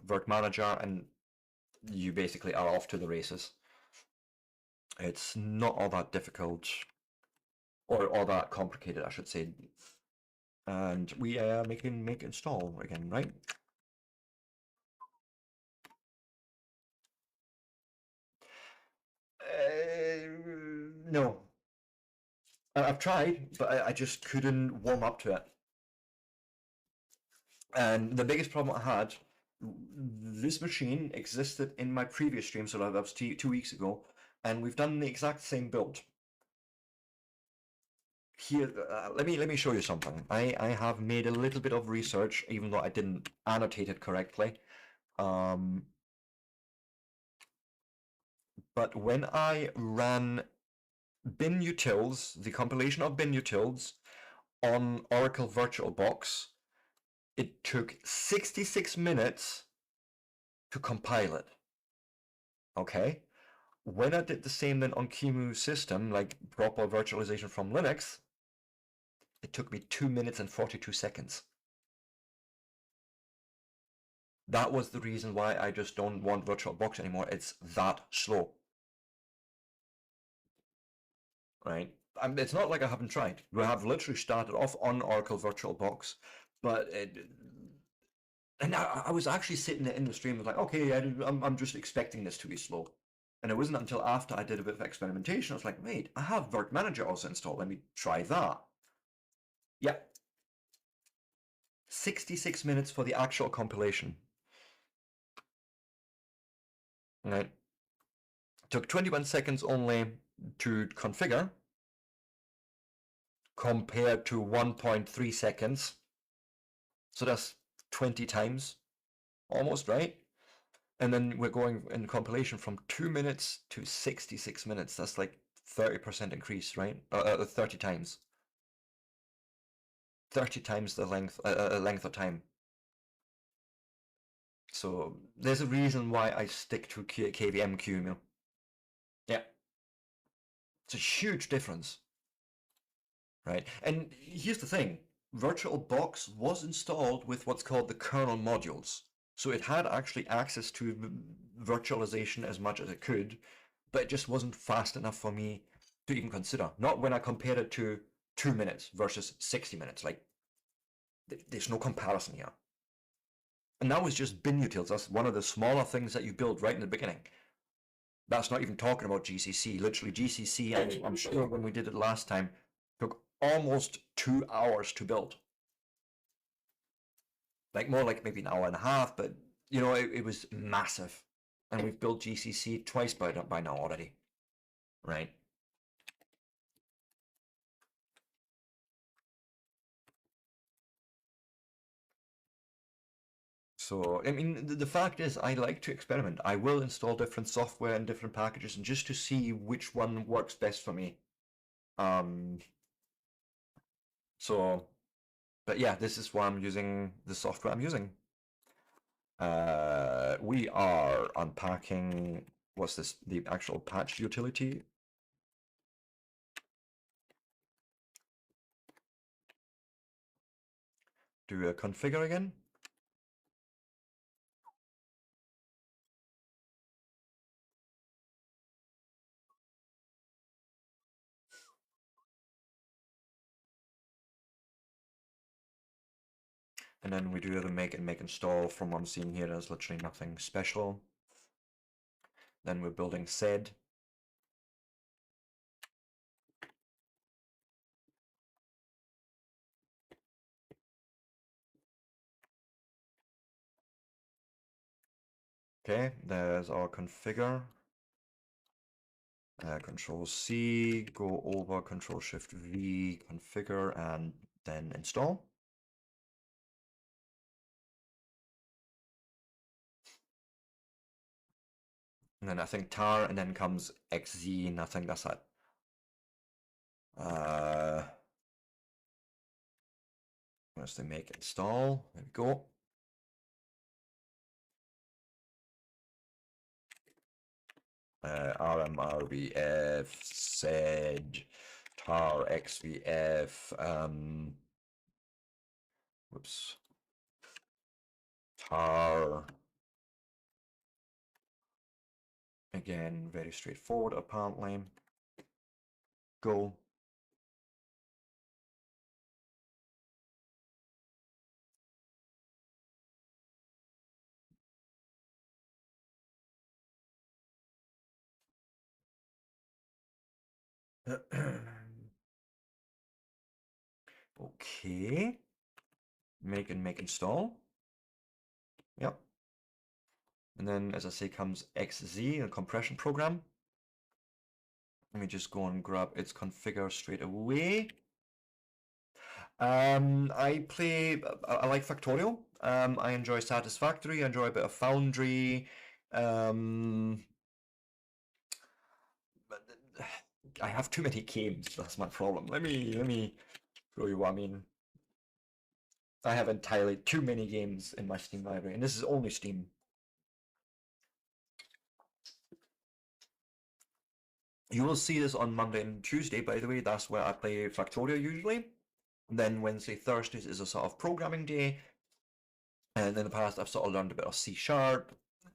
virt manager, and you basically are off to the races. It's not all that difficult, or all that complicated, I should say. And we make install again, right? No. I've tried, but I just couldn't warm up to it. And the biggest problem I had, this machine existed in my previous stream, so that was 2 weeks ago, and we've done the exact same build. Here, let me show you something. I have made a little bit of research, even though I didn't annotate it correctly. But when I ran binutils, the compilation of binutils on Oracle VirtualBox, it took 66 minutes to compile it. Okay? When I did the same then on QEMU system, like proper virtualization from Linux, it took me 2 minutes and 42 seconds. That was the reason why I just don't want VirtualBox anymore. It's that slow. Right? It's not like I haven't tried. We have literally started off on Oracle VirtualBox, but and I was actually sitting in the stream, like, okay, I'm just expecting this to be slow. And it wasn't until after I did a bit of experimentation, I was like, wait, I have Virt Manager also installed. Let me try that. Yeah. 66 minutes for the actual compilation. Right. Took 21 seconds only to configure, compared to 1.3 seconds. So that's 20 times almost, right? And then we're going in compilation from 2 minutes to 66 minutes. That's like 30% increase, right? 30 times. 30 times the length of time. So there's a reason why I stick to KVM QEMU. Yeah. It's a huge difference. Right? And here's the thing. VirtualBox was installed with what's called the kernel modules. So it had actually access to virtualization as much as it could, but it just wasn't fast enough for me to even consider. Not when I compared it to 2 minutes versus 60 minutes. Like, there's no comparison here. And that was just binutils. That's one of the smaller things that you build right in the beginning. That's not even talking about GCC. Literally, GCC, I'm sure when we did it last time, took almost 2 hours to build. Like, more like maybe an hour and a half, but, you know, it was massive. And we've built GCC twice by now already. Right? So, I mean, the fact is, I like to experiment. I will install different software and different packages, and just to see which one works best for me. So, but yeah, this is why I'm using the software I'm using. We are unpacking, what's this, the actual patch utility. Do a configure again. And then we do the make install. From what I'm seeing here, there's literally nothing special. Then we're building sed. Okay, there's our configure. Control C, go over, Control Shift V, configure, and then install. And then I think tar, and then comes XZ, and I think that's it. Where's the make install? There we go. RMRBF sed tar xvf, whoops, tar, again, very straightforward apparently, go. Okay, make install. Yep. And then, as I say, comes XZ, a compression program. Let me just go and grab its configure straight away. I like Factorial. I enjoy Satisfactory. I enjoy a bit of Foundry. But I have too many games. That's my problem. Let me show you what I mean. I have entirely too many games in my Steam library, and this is only Steam. You will see this on Monday and Tuesday, by the way. That's where I play Factorio usually. And then Wednesday, Thursdays is a sort of programming day. And in the past, I've sort of learned a bit of C#,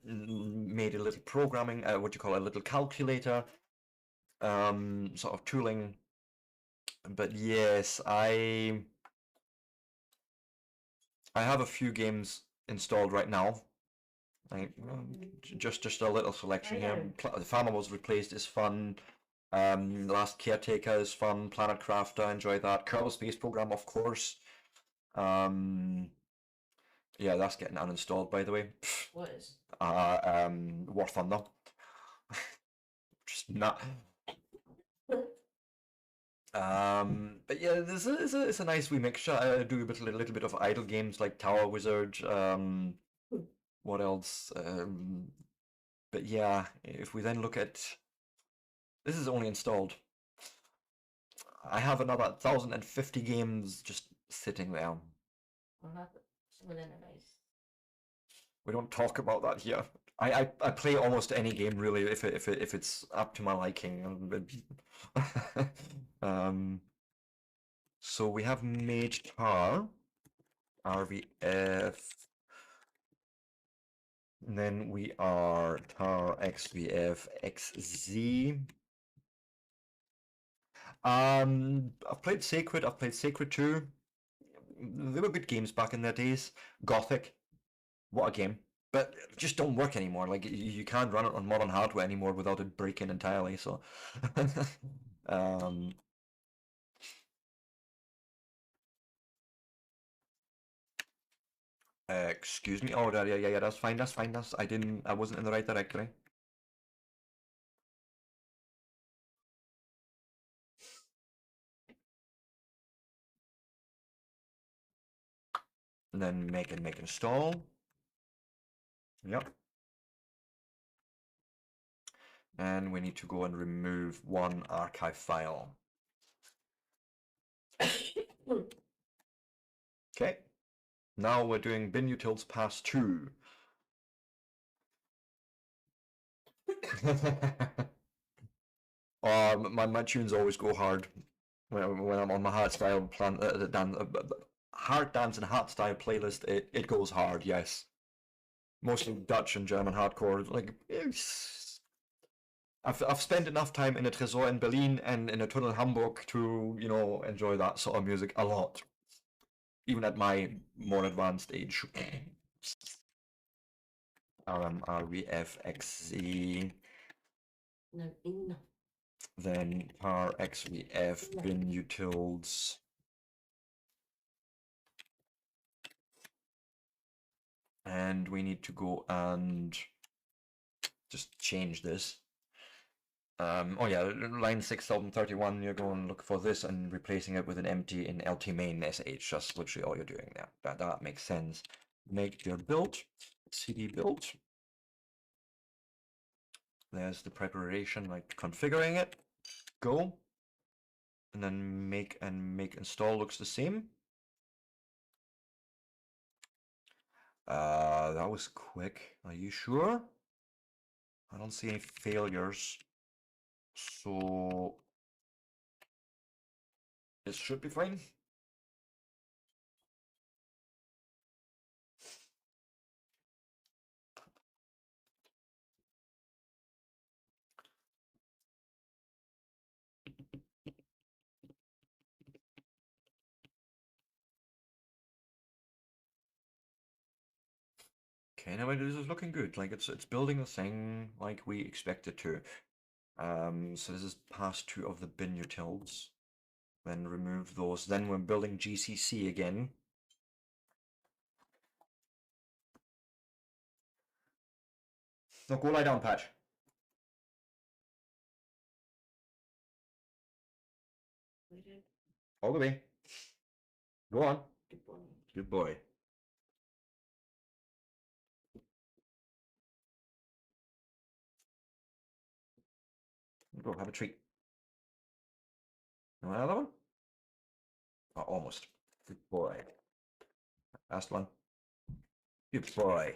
made a little programming, what do you call it, a little calculator, sort of tooling. But yes, I have a few games installed right now. Like just a little selection here. The Farmer was replaced is fun. The Last Caretaker is fun. Planet Crafter, enjoy that. Kerbal Space Program, of course. Yeah, that's getting uninstalled, by the way. What is? War Thunder. Just not. But yeah, this is it's a nice wee mixture. I do a little bit of idle games like Tower Wizard. What else? But yeah, if we then look at this is only installed. I have another 1,050 games just sitting there. Well, that's within a nice. We don't talk about that here. I play almost any game really if it's up to my liking. So we have made tar, RVF, and then we are tar XVF XZ. I've played Sacred. I've played Sacred 2. They were good games back in their days. Gothic, what a game! But it just don't work anymore. Like you can't run it on modern hardware anymore without it breaking entirely. So, excuse me. Oh, yeah. That's fine. That's fine. I wasn't in the right directory. And then make install. Yep. And we need to go and remove one archive file. Okay. Now we're doing bin utils pass 2. My tunes always go hard when I'm on my hardstyle hard dance and hardstyle playlist. It goes hard, yes. Mostly Dutch and German hardcore. Like I've spent enough time in a Tresor in Berlin and in a tunnel in Hamburg to enjoy that sort of music a lot, even at my more advanced age. RVFXZ. No, in. Then tar XVF bin utils. And we need to go and just change this. Oh yeah, line 6031, you're going to look for this and replacing it with an empty in LT main SH. That's literally all you're doing there. That makes sense. Make your build, CD build. There's the preparation, like configuring it. Go. And then make install looks the same. That was quick. Are you sure? I don't see any failures. So This should be fine. Okay, now this is looking good. Like it's building the thing like we expect it to. So this is past 2 of the bin utils. Then remove those. Then we're building GCC again. No, go lie down, Patch. Waited. All the way. Go on. Good boy. Good boy. Go have a treat. You want another one? Oh, almost. Good boy. Last one. Good boy.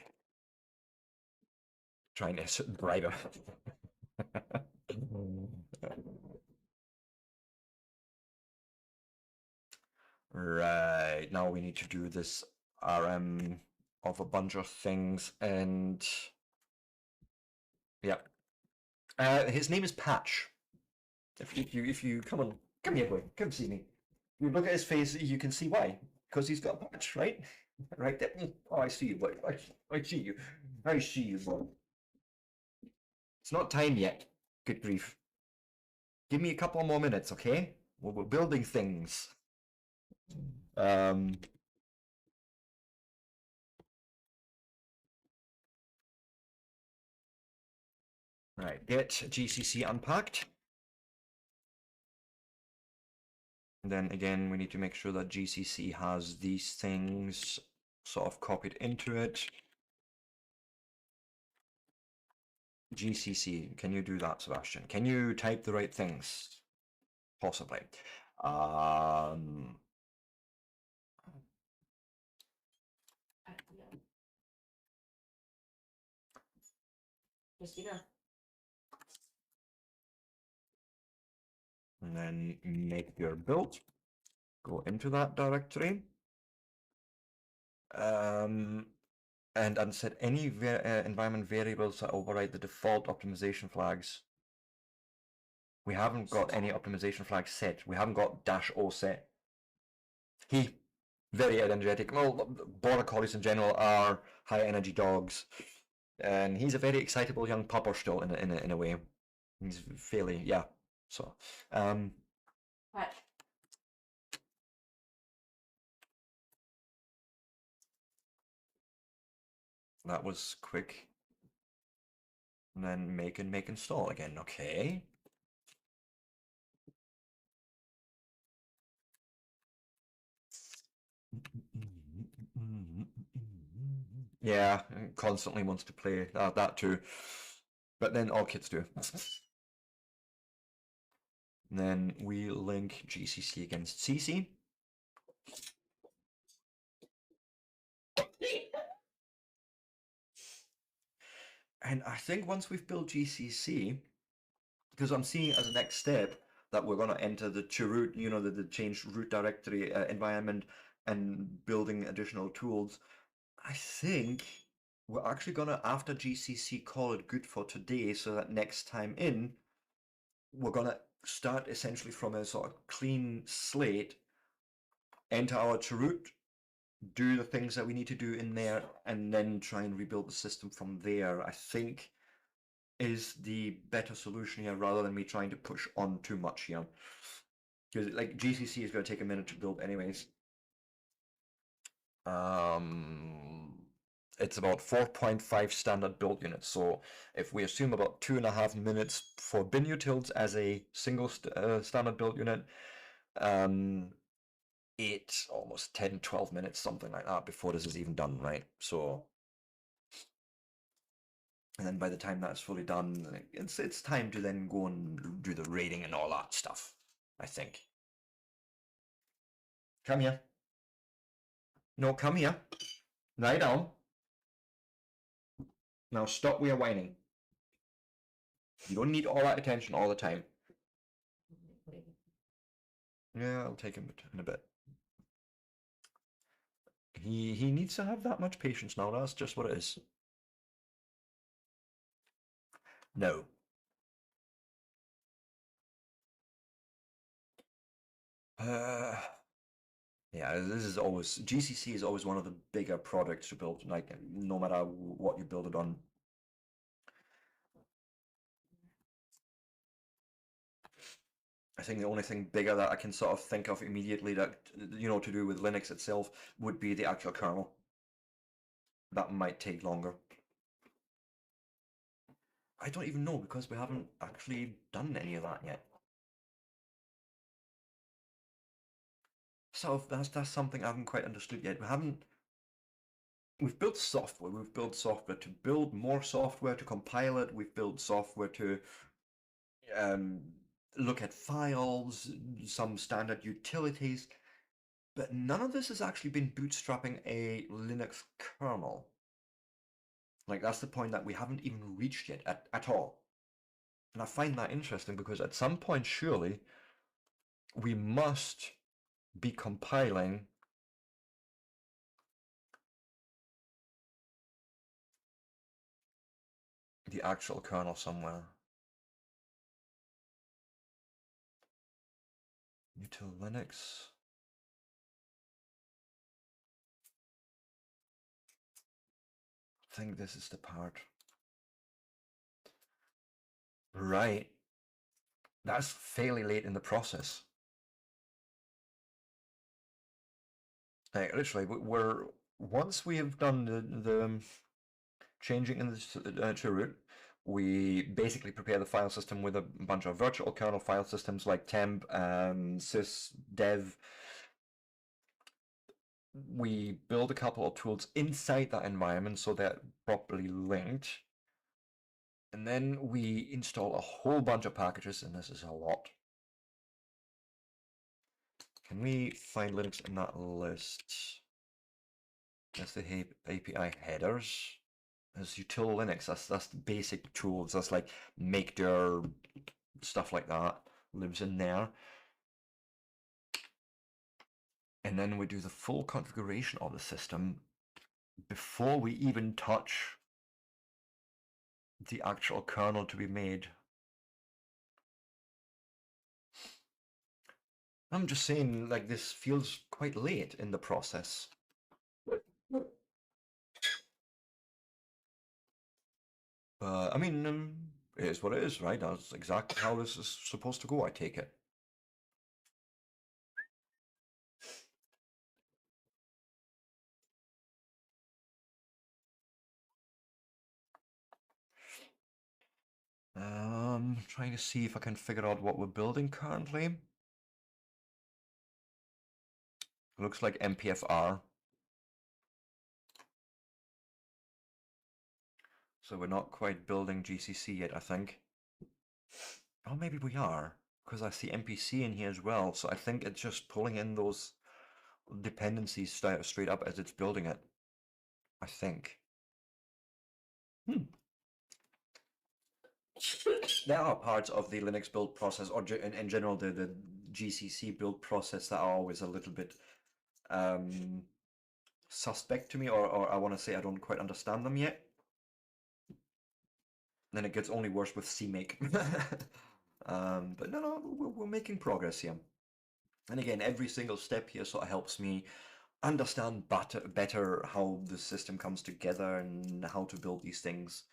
Trying to bribe him. Right, now we need to do this RM of a bunch of things, and yeah. His name is Patch. If you come here, boy, come see me. You look at his face, you can see why. Because he's got a patch, right? Right there. Oh, I see you, boy. I see you. I see you, boy. It's not time yet. Good grief. Give me a couple more minutes, okay? We're building things. Right, get GCC unpacked. And then again, we need to make sure that GCC has these things sort of copied into it. GCC, can you do that, Sebastian? Can you type the right things? Possibly. Yeah. Christina. And then make your build. Go into that directory. And unset any environment variables that override the default optimization flags. We haven't got any optimization flags set. We haven't got -O set. Very energetic. Well, border collies in general are high energy dogs, and he's a very excitable young pupper still in a way. He's fairly, yeah. So, Patch. that was quick. And then make install again. Okay. Yeah, constantly wants to play that too. But then all kids do. And then we link GCC against CC. And I think once we've built GCC, because I'm seeing it as a next step that we're going to enter the root, you know, the change root directory environment and building additional tools. I think we're actually going to, after GCC, call it good for today, so that next time in, we're going to start essentially from a sort of clean slate, enter our root, do the things that we need to do in there, and then try and rebuild the system from there. I think is the better solution here, rather than me trying to push on too much here, because like GCC is going to take a minute to build anyways. It's about 4.5 standard build units, so if we assume about 2.5 minutes for bin utils as a single standard build unit, 8, almost 10, 12 minutes, something like that, before this is even done, right? So, and then by the time that's fully done, it's time to then go and do the raiding and all that stuff, I think. Come here. No, come here. Lie down. Now stop with your whining. You don't need all that attention all the time. Yeah, I'll take him in a bit. He needs to have that much patience now. That's just what it is. No. Uh, yeah, this is always GCC is always one of the bigger products to build. Like no matter what you build it on. I think the only thing bigger that I can sort of think of immediately that to do with Linux itself would be the actual kernel. That might take longer. I don't even know because we haven't actually done any of that yet. So that's something I haven't quite understood yet. We've built software. We've built software to build more software to compile it. We've built software to um, look at files, some standard utilities, but none of this has actually been bootstrapping a Linux kernel. Like that's the point that we haven't even reached yet at all. And I find that interesting because at some point, surely, we must be compiling the actual kernel somewhere. Util Linux. I think this is the part. Right. That's fairly late in the process. Like literally, we're once we have done the changing in the to root, we basically prepare the file system with a bunch of virtual kernel file systems like temp and sys dev. We build a couple of tools inside that environment so they're properly linked. And then we install a whole bunch of packages, and this is a lot. Can we find Linux in that list? That's the API headers. There's util Linux. That's the basic tools. That's like makedir, stuff like that lives in there. And then we do the full configuration of the system before we even touch the actual kernel to be made. I'm just saying, like, this feels quite late in the process. I mean, it is what it is, right? That's exactly how this is supposed to go, I take it. Trying to see if I can figure out what we're building currently. Looks like MPFR. So we're not quite building GCC yet, I think. Oh, maybe we are, because I see MPC in here as well. So I think it's just pulling in those dependencies straight up as it's building it. I think. There are parts of the Linux build process, or in general the GCC build process, that are always a little bit suspect to me, or I want to say I don't quite understand them yet. Then it gets only worse with CMake. But no, we're making progress here. And again, every single step here sort of helps me understand better how the system comes together and how to build these things.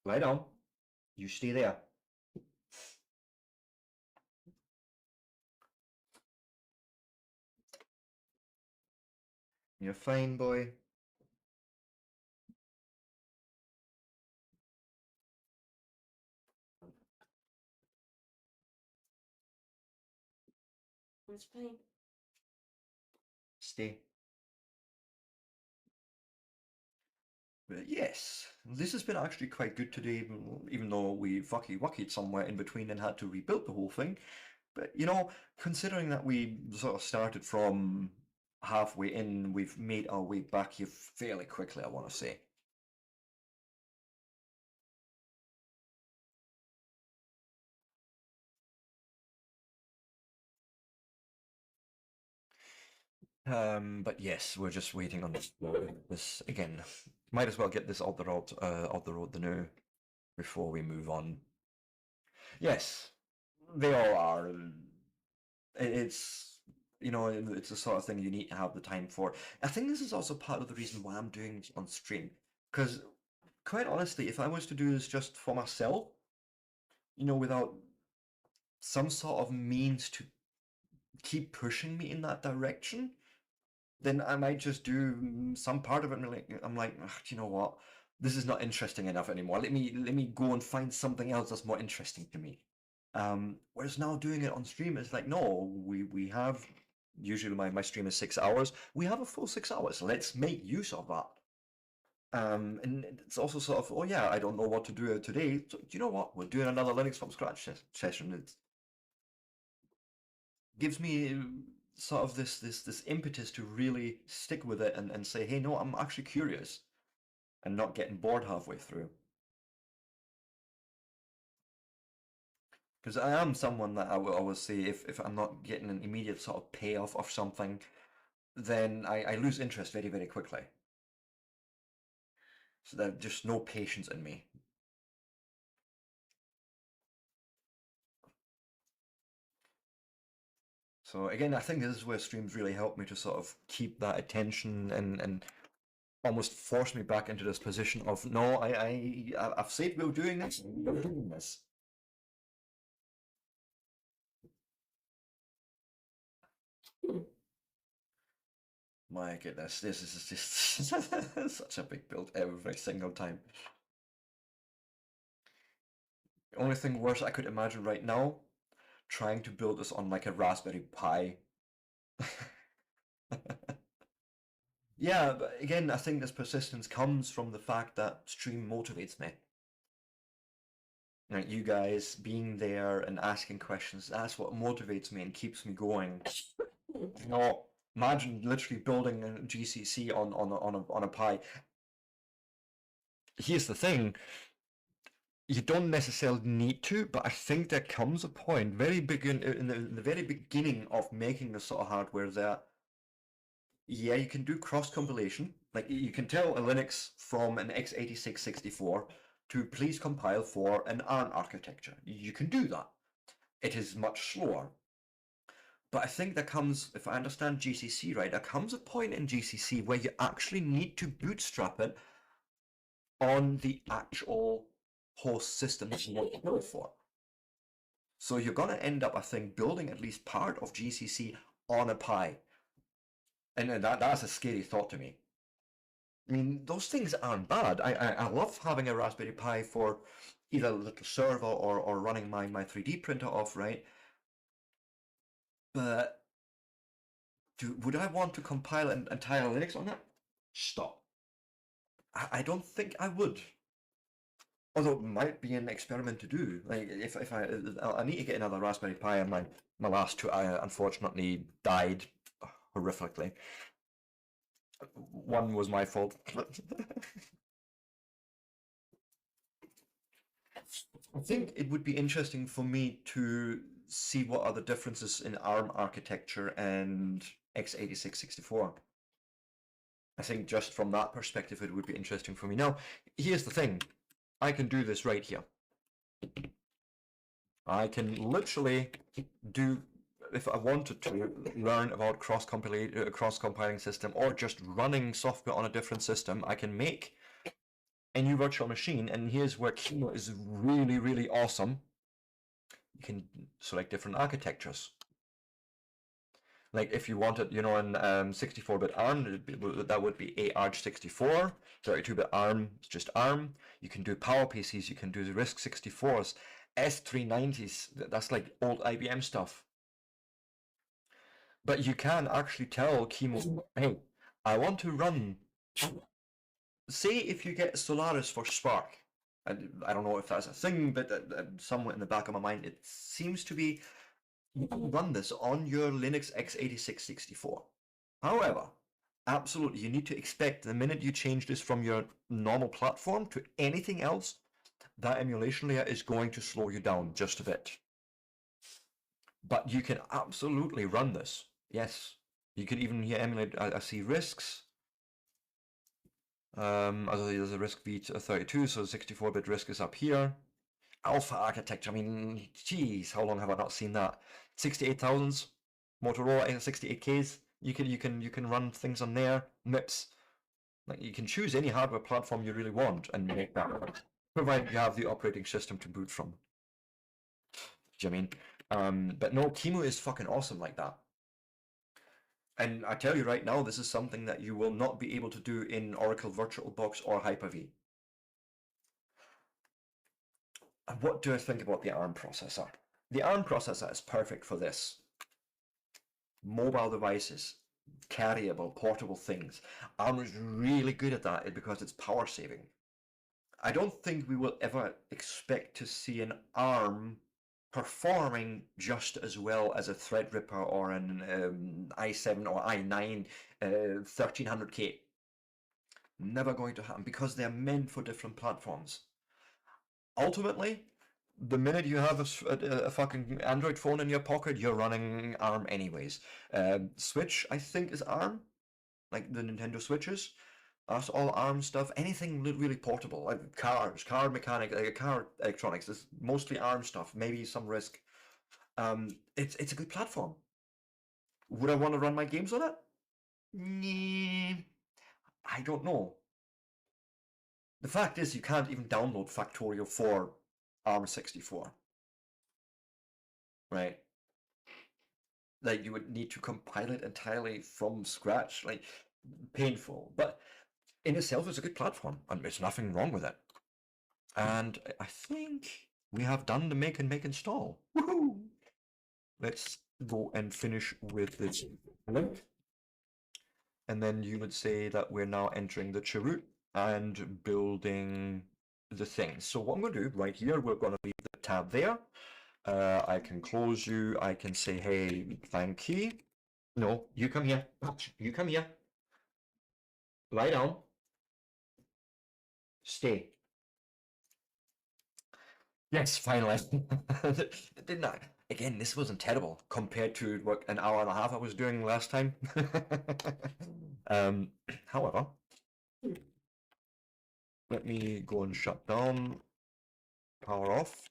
Right on. You stay there. You're fine, boy. It's fine. Stay. But yes, this has been actually quite good today, even though we fucky wuckied somewhere in between and had to rebuild the whole thing. But considering that we sort of started from halfway in, we've made our way back here fairly quickly, I want to say. But yes, we're just waiting on this again. Might as well get this out the road the new before we move on. Yes, they all are. It's it's the sort of thing you need to have the time for. I think this is also part of the reason why I'm doing this on stream. Because quite honestly, if I was to do this just for myself, without some sort of means to keep pushing me in that direction, then I might just do some part of it and I'm like, "Ugh, you know what? This is not interesting enough anymore. Let me go and find something else that's more interesting to me." Whereas now doing it on stream is like, no, we have usually my stream is 6 hours. We have a full 6 hours. Let's make use of that. And it's also sort of, oh yeah, I don't know what to do today. So, you know what? We're doing another Linux from scratch session. It gives me sort of this impetus to really stick with it and say, hey, no, I'm actually curious, and not getting bored halfway through. Because I am someone that I will always say, if I'm not getting an immediate sort of payoff of something, then I lose interest very, very quickly. So there's just no patience in me. So again, I think this is where streams really help me to sort of keep that attention and almost force me back into this position of, no, I've said we're doing this, we're doing this. My goodness, this is just such a big build every single time. The only thing worse I could imagine right now, trying to build this on like a Raspberry Pi. Yeah, but again, I think this persistence comes from the fact that stream motivates me. You guys being there and asking questions, that's what motivates me and keeps me going. Imagine literally building a GCC on a Pi. Here's the thing, you don't necessarily need to, but I think there comes a point very big in the very beginning of making this sort of hardware that yeah, you can do cross compilation. Like you can tell a Linux from an x86 64 to please compile for an ARM architecture. You can do that. It is much slower. But I think there comes, if I understand GCC right, there comes a point in GCC where you actually need to bootstrap it on the actual host system that you want to build for. So you're going to end up, I think, building at least part of GCC on a Pi. And that's a scary thought to me. I mean, those things aren't bad. I love having a Raspberry Pi for either a little server or running my 3D printer off, right? But would I want to compile an entire Linux on it? Stop. I don't think I would. Although it might be an experiment to do. Like if I need to get another Raspberry Pi, and my last two unfortunately died horrifically. One was my fault. I think it would be interesting for me to see what are the differences in ARM architecture and x86 64. I think just from that perspective, it would be interesting for me. Now, here's the thing. I can do this right here. I can literally do, if I wanted to, learn about cross-compiling system or just running software on a different system, I can make a new virtual machine, and here's where Keynote is really, really awesome. You can select different architectures. Like if you wanted, in 64-bit ARM, that would be AArch64. 32-bit ARM is just ARM. You can do PowerPCs, you can do the RISC-64s, S390s. That's like old IBM stuff. But you can actually tell Keynote, hey, I want to run. Say if you get Solaris for Spark. I don't know if that's a thing, but somewhere in the back of my mind, it seems to be you can run this on your Linux x86 64. However, absolutely, you need to expect the minute you change this from your normal platform to anything else, that emulation layer is going to slow you down just a bit. But you can absolutely run this. Yes. You could even here emulate. I see risks. Also there's a risk v32, so 64-bit risk is up here. Alpha architecture. I mean, geez, how long have I not seen that? 68,000s, Motorola 68Ks. You can run things on there. MIPS. Like you can choose any hardware platform you really want and make that work, provided you have the operating system to boot from. Do you know what I mean? But no, Qemu is fucking awesome like that. And I tell you right now, this is something that you will not be able to do in Oracle VirtualBox or Hyper-V. And what do I think about the ARM processor? The ARM processor is perfect for this. Mobile devices, carryable, portable things. ARM is really good at that because it's power saving. I don't think we will ever expect to see an ARM performing just as well as a Threadripper or an i7 or i9 1300K. Never going to happen because they're meant for different platforms. Ultimately, the minute you have a fucking Android phone in your pocket, you're running ARM anyways. Switch, I think, is ARM, like the Nintendo Switches. That's all ARM stuff. Anything really portable, like cars, car mechanic, car electronics. It's mostly ARM stuff. Maybe some RISC. It's a good platform. Would I want to run my games on it? Nah, I don't know. The fact is, you can't even download Factorio for ARM64. Right? Like you would need to compile it entirely from scratch, like painful. But in itself, it's a good platform, and there's nothing wrong with it. And I think we have done the make and make install. Woohoo! Let's go and finish with this link. And then you would say that we're now entering the chroot and building the thing. So what I'm going to do right here, we're going to leave the tab there. I can close you. I can say, hey, thank you. No, you come here. You come here. Lie down. Stay. Yes, finally. Didn't I? Again, this wasn't terrible compared to what an hour and a half I was doing last time. However, let me go and shut down, power off.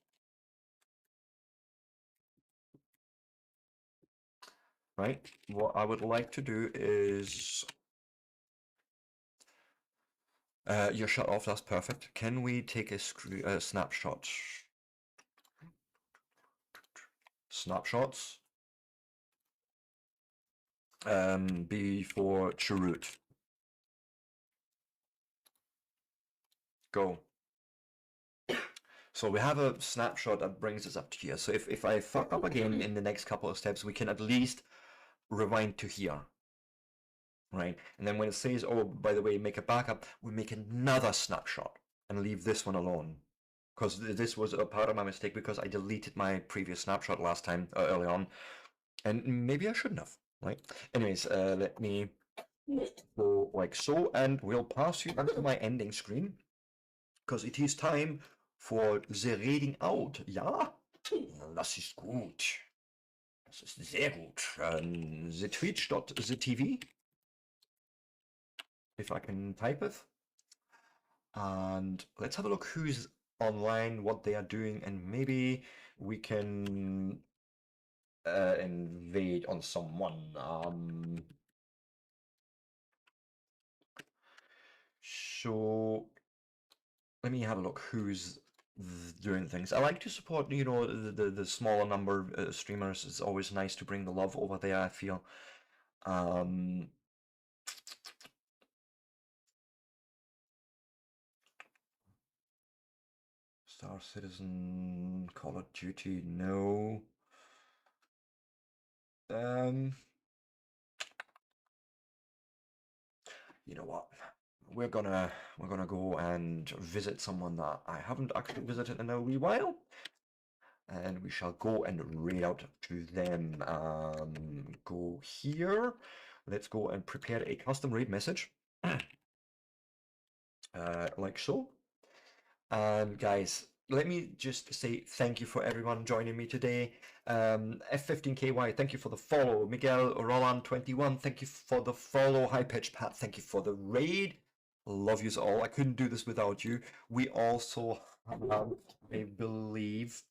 Right, what I would like to do is you're shut off, that's perfect. Can we take a snapshot? Snapshots. Before chroot. Go. So we have a snapshot that brings us up to here. So if I fuck up again in the next couple of steps, we can at least rewind to here. Right? And then when it says, oh, by the way, make a backup, we make another snapshot and leave this one alone. Because this was a part of my mistake because I deleted my previous snapshot last time, early on. And maybe I shouldn't have, right? Anyways, let me go like so, and we'll pass you onto my ending screen. Because it is time for the reading out. Ja, das ist gut. Das ist sehr gut. The Twitch.the TV. If I can type it. And let's have a look who's online, what they are doing, and maybe we can invade on someone. So let me have a look who's doing things. I like to support, you know, the smaller number of streamers. It's always nice to bring the love over there, I feel. Star Citizen, Call of Duty, no. You know what? We're gonna go and visit someone that I haven't actually visited in a wee while. And we shall go and raid out to them. Go here. Let's go and prepare a custom raid message. Like so. And guys, let me just say thank you for everyone joining me today. F15KY, thank you for the follow. Miguel Roland21, thank you for the follow. High Pitch Pat, thank you for the raid. Love yous all. I couldn't do this without you. We also have, I believe,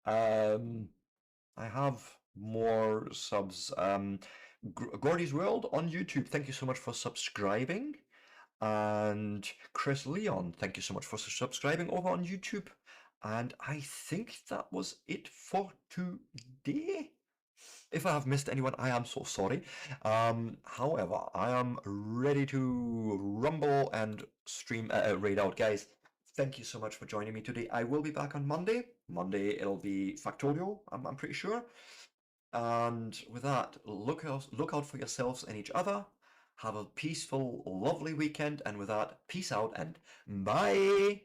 I have more subs. Gordy's World on YouTube, thank you so much for subscribing. And Chris Leon, thank you so much for subscribing over on YouTube. And I think that was it for today. If I have missed anyone, I am so sorry. However, I am ready to rumble and stream raid out, guys. Thank you so much for joining me today. I will be back on Monday. Monday it'll be Factorial, I'm pretty sure. And with that, look out for yourselves and each other. Have a peaceful, lovely weekend. And with that, peace out and bye.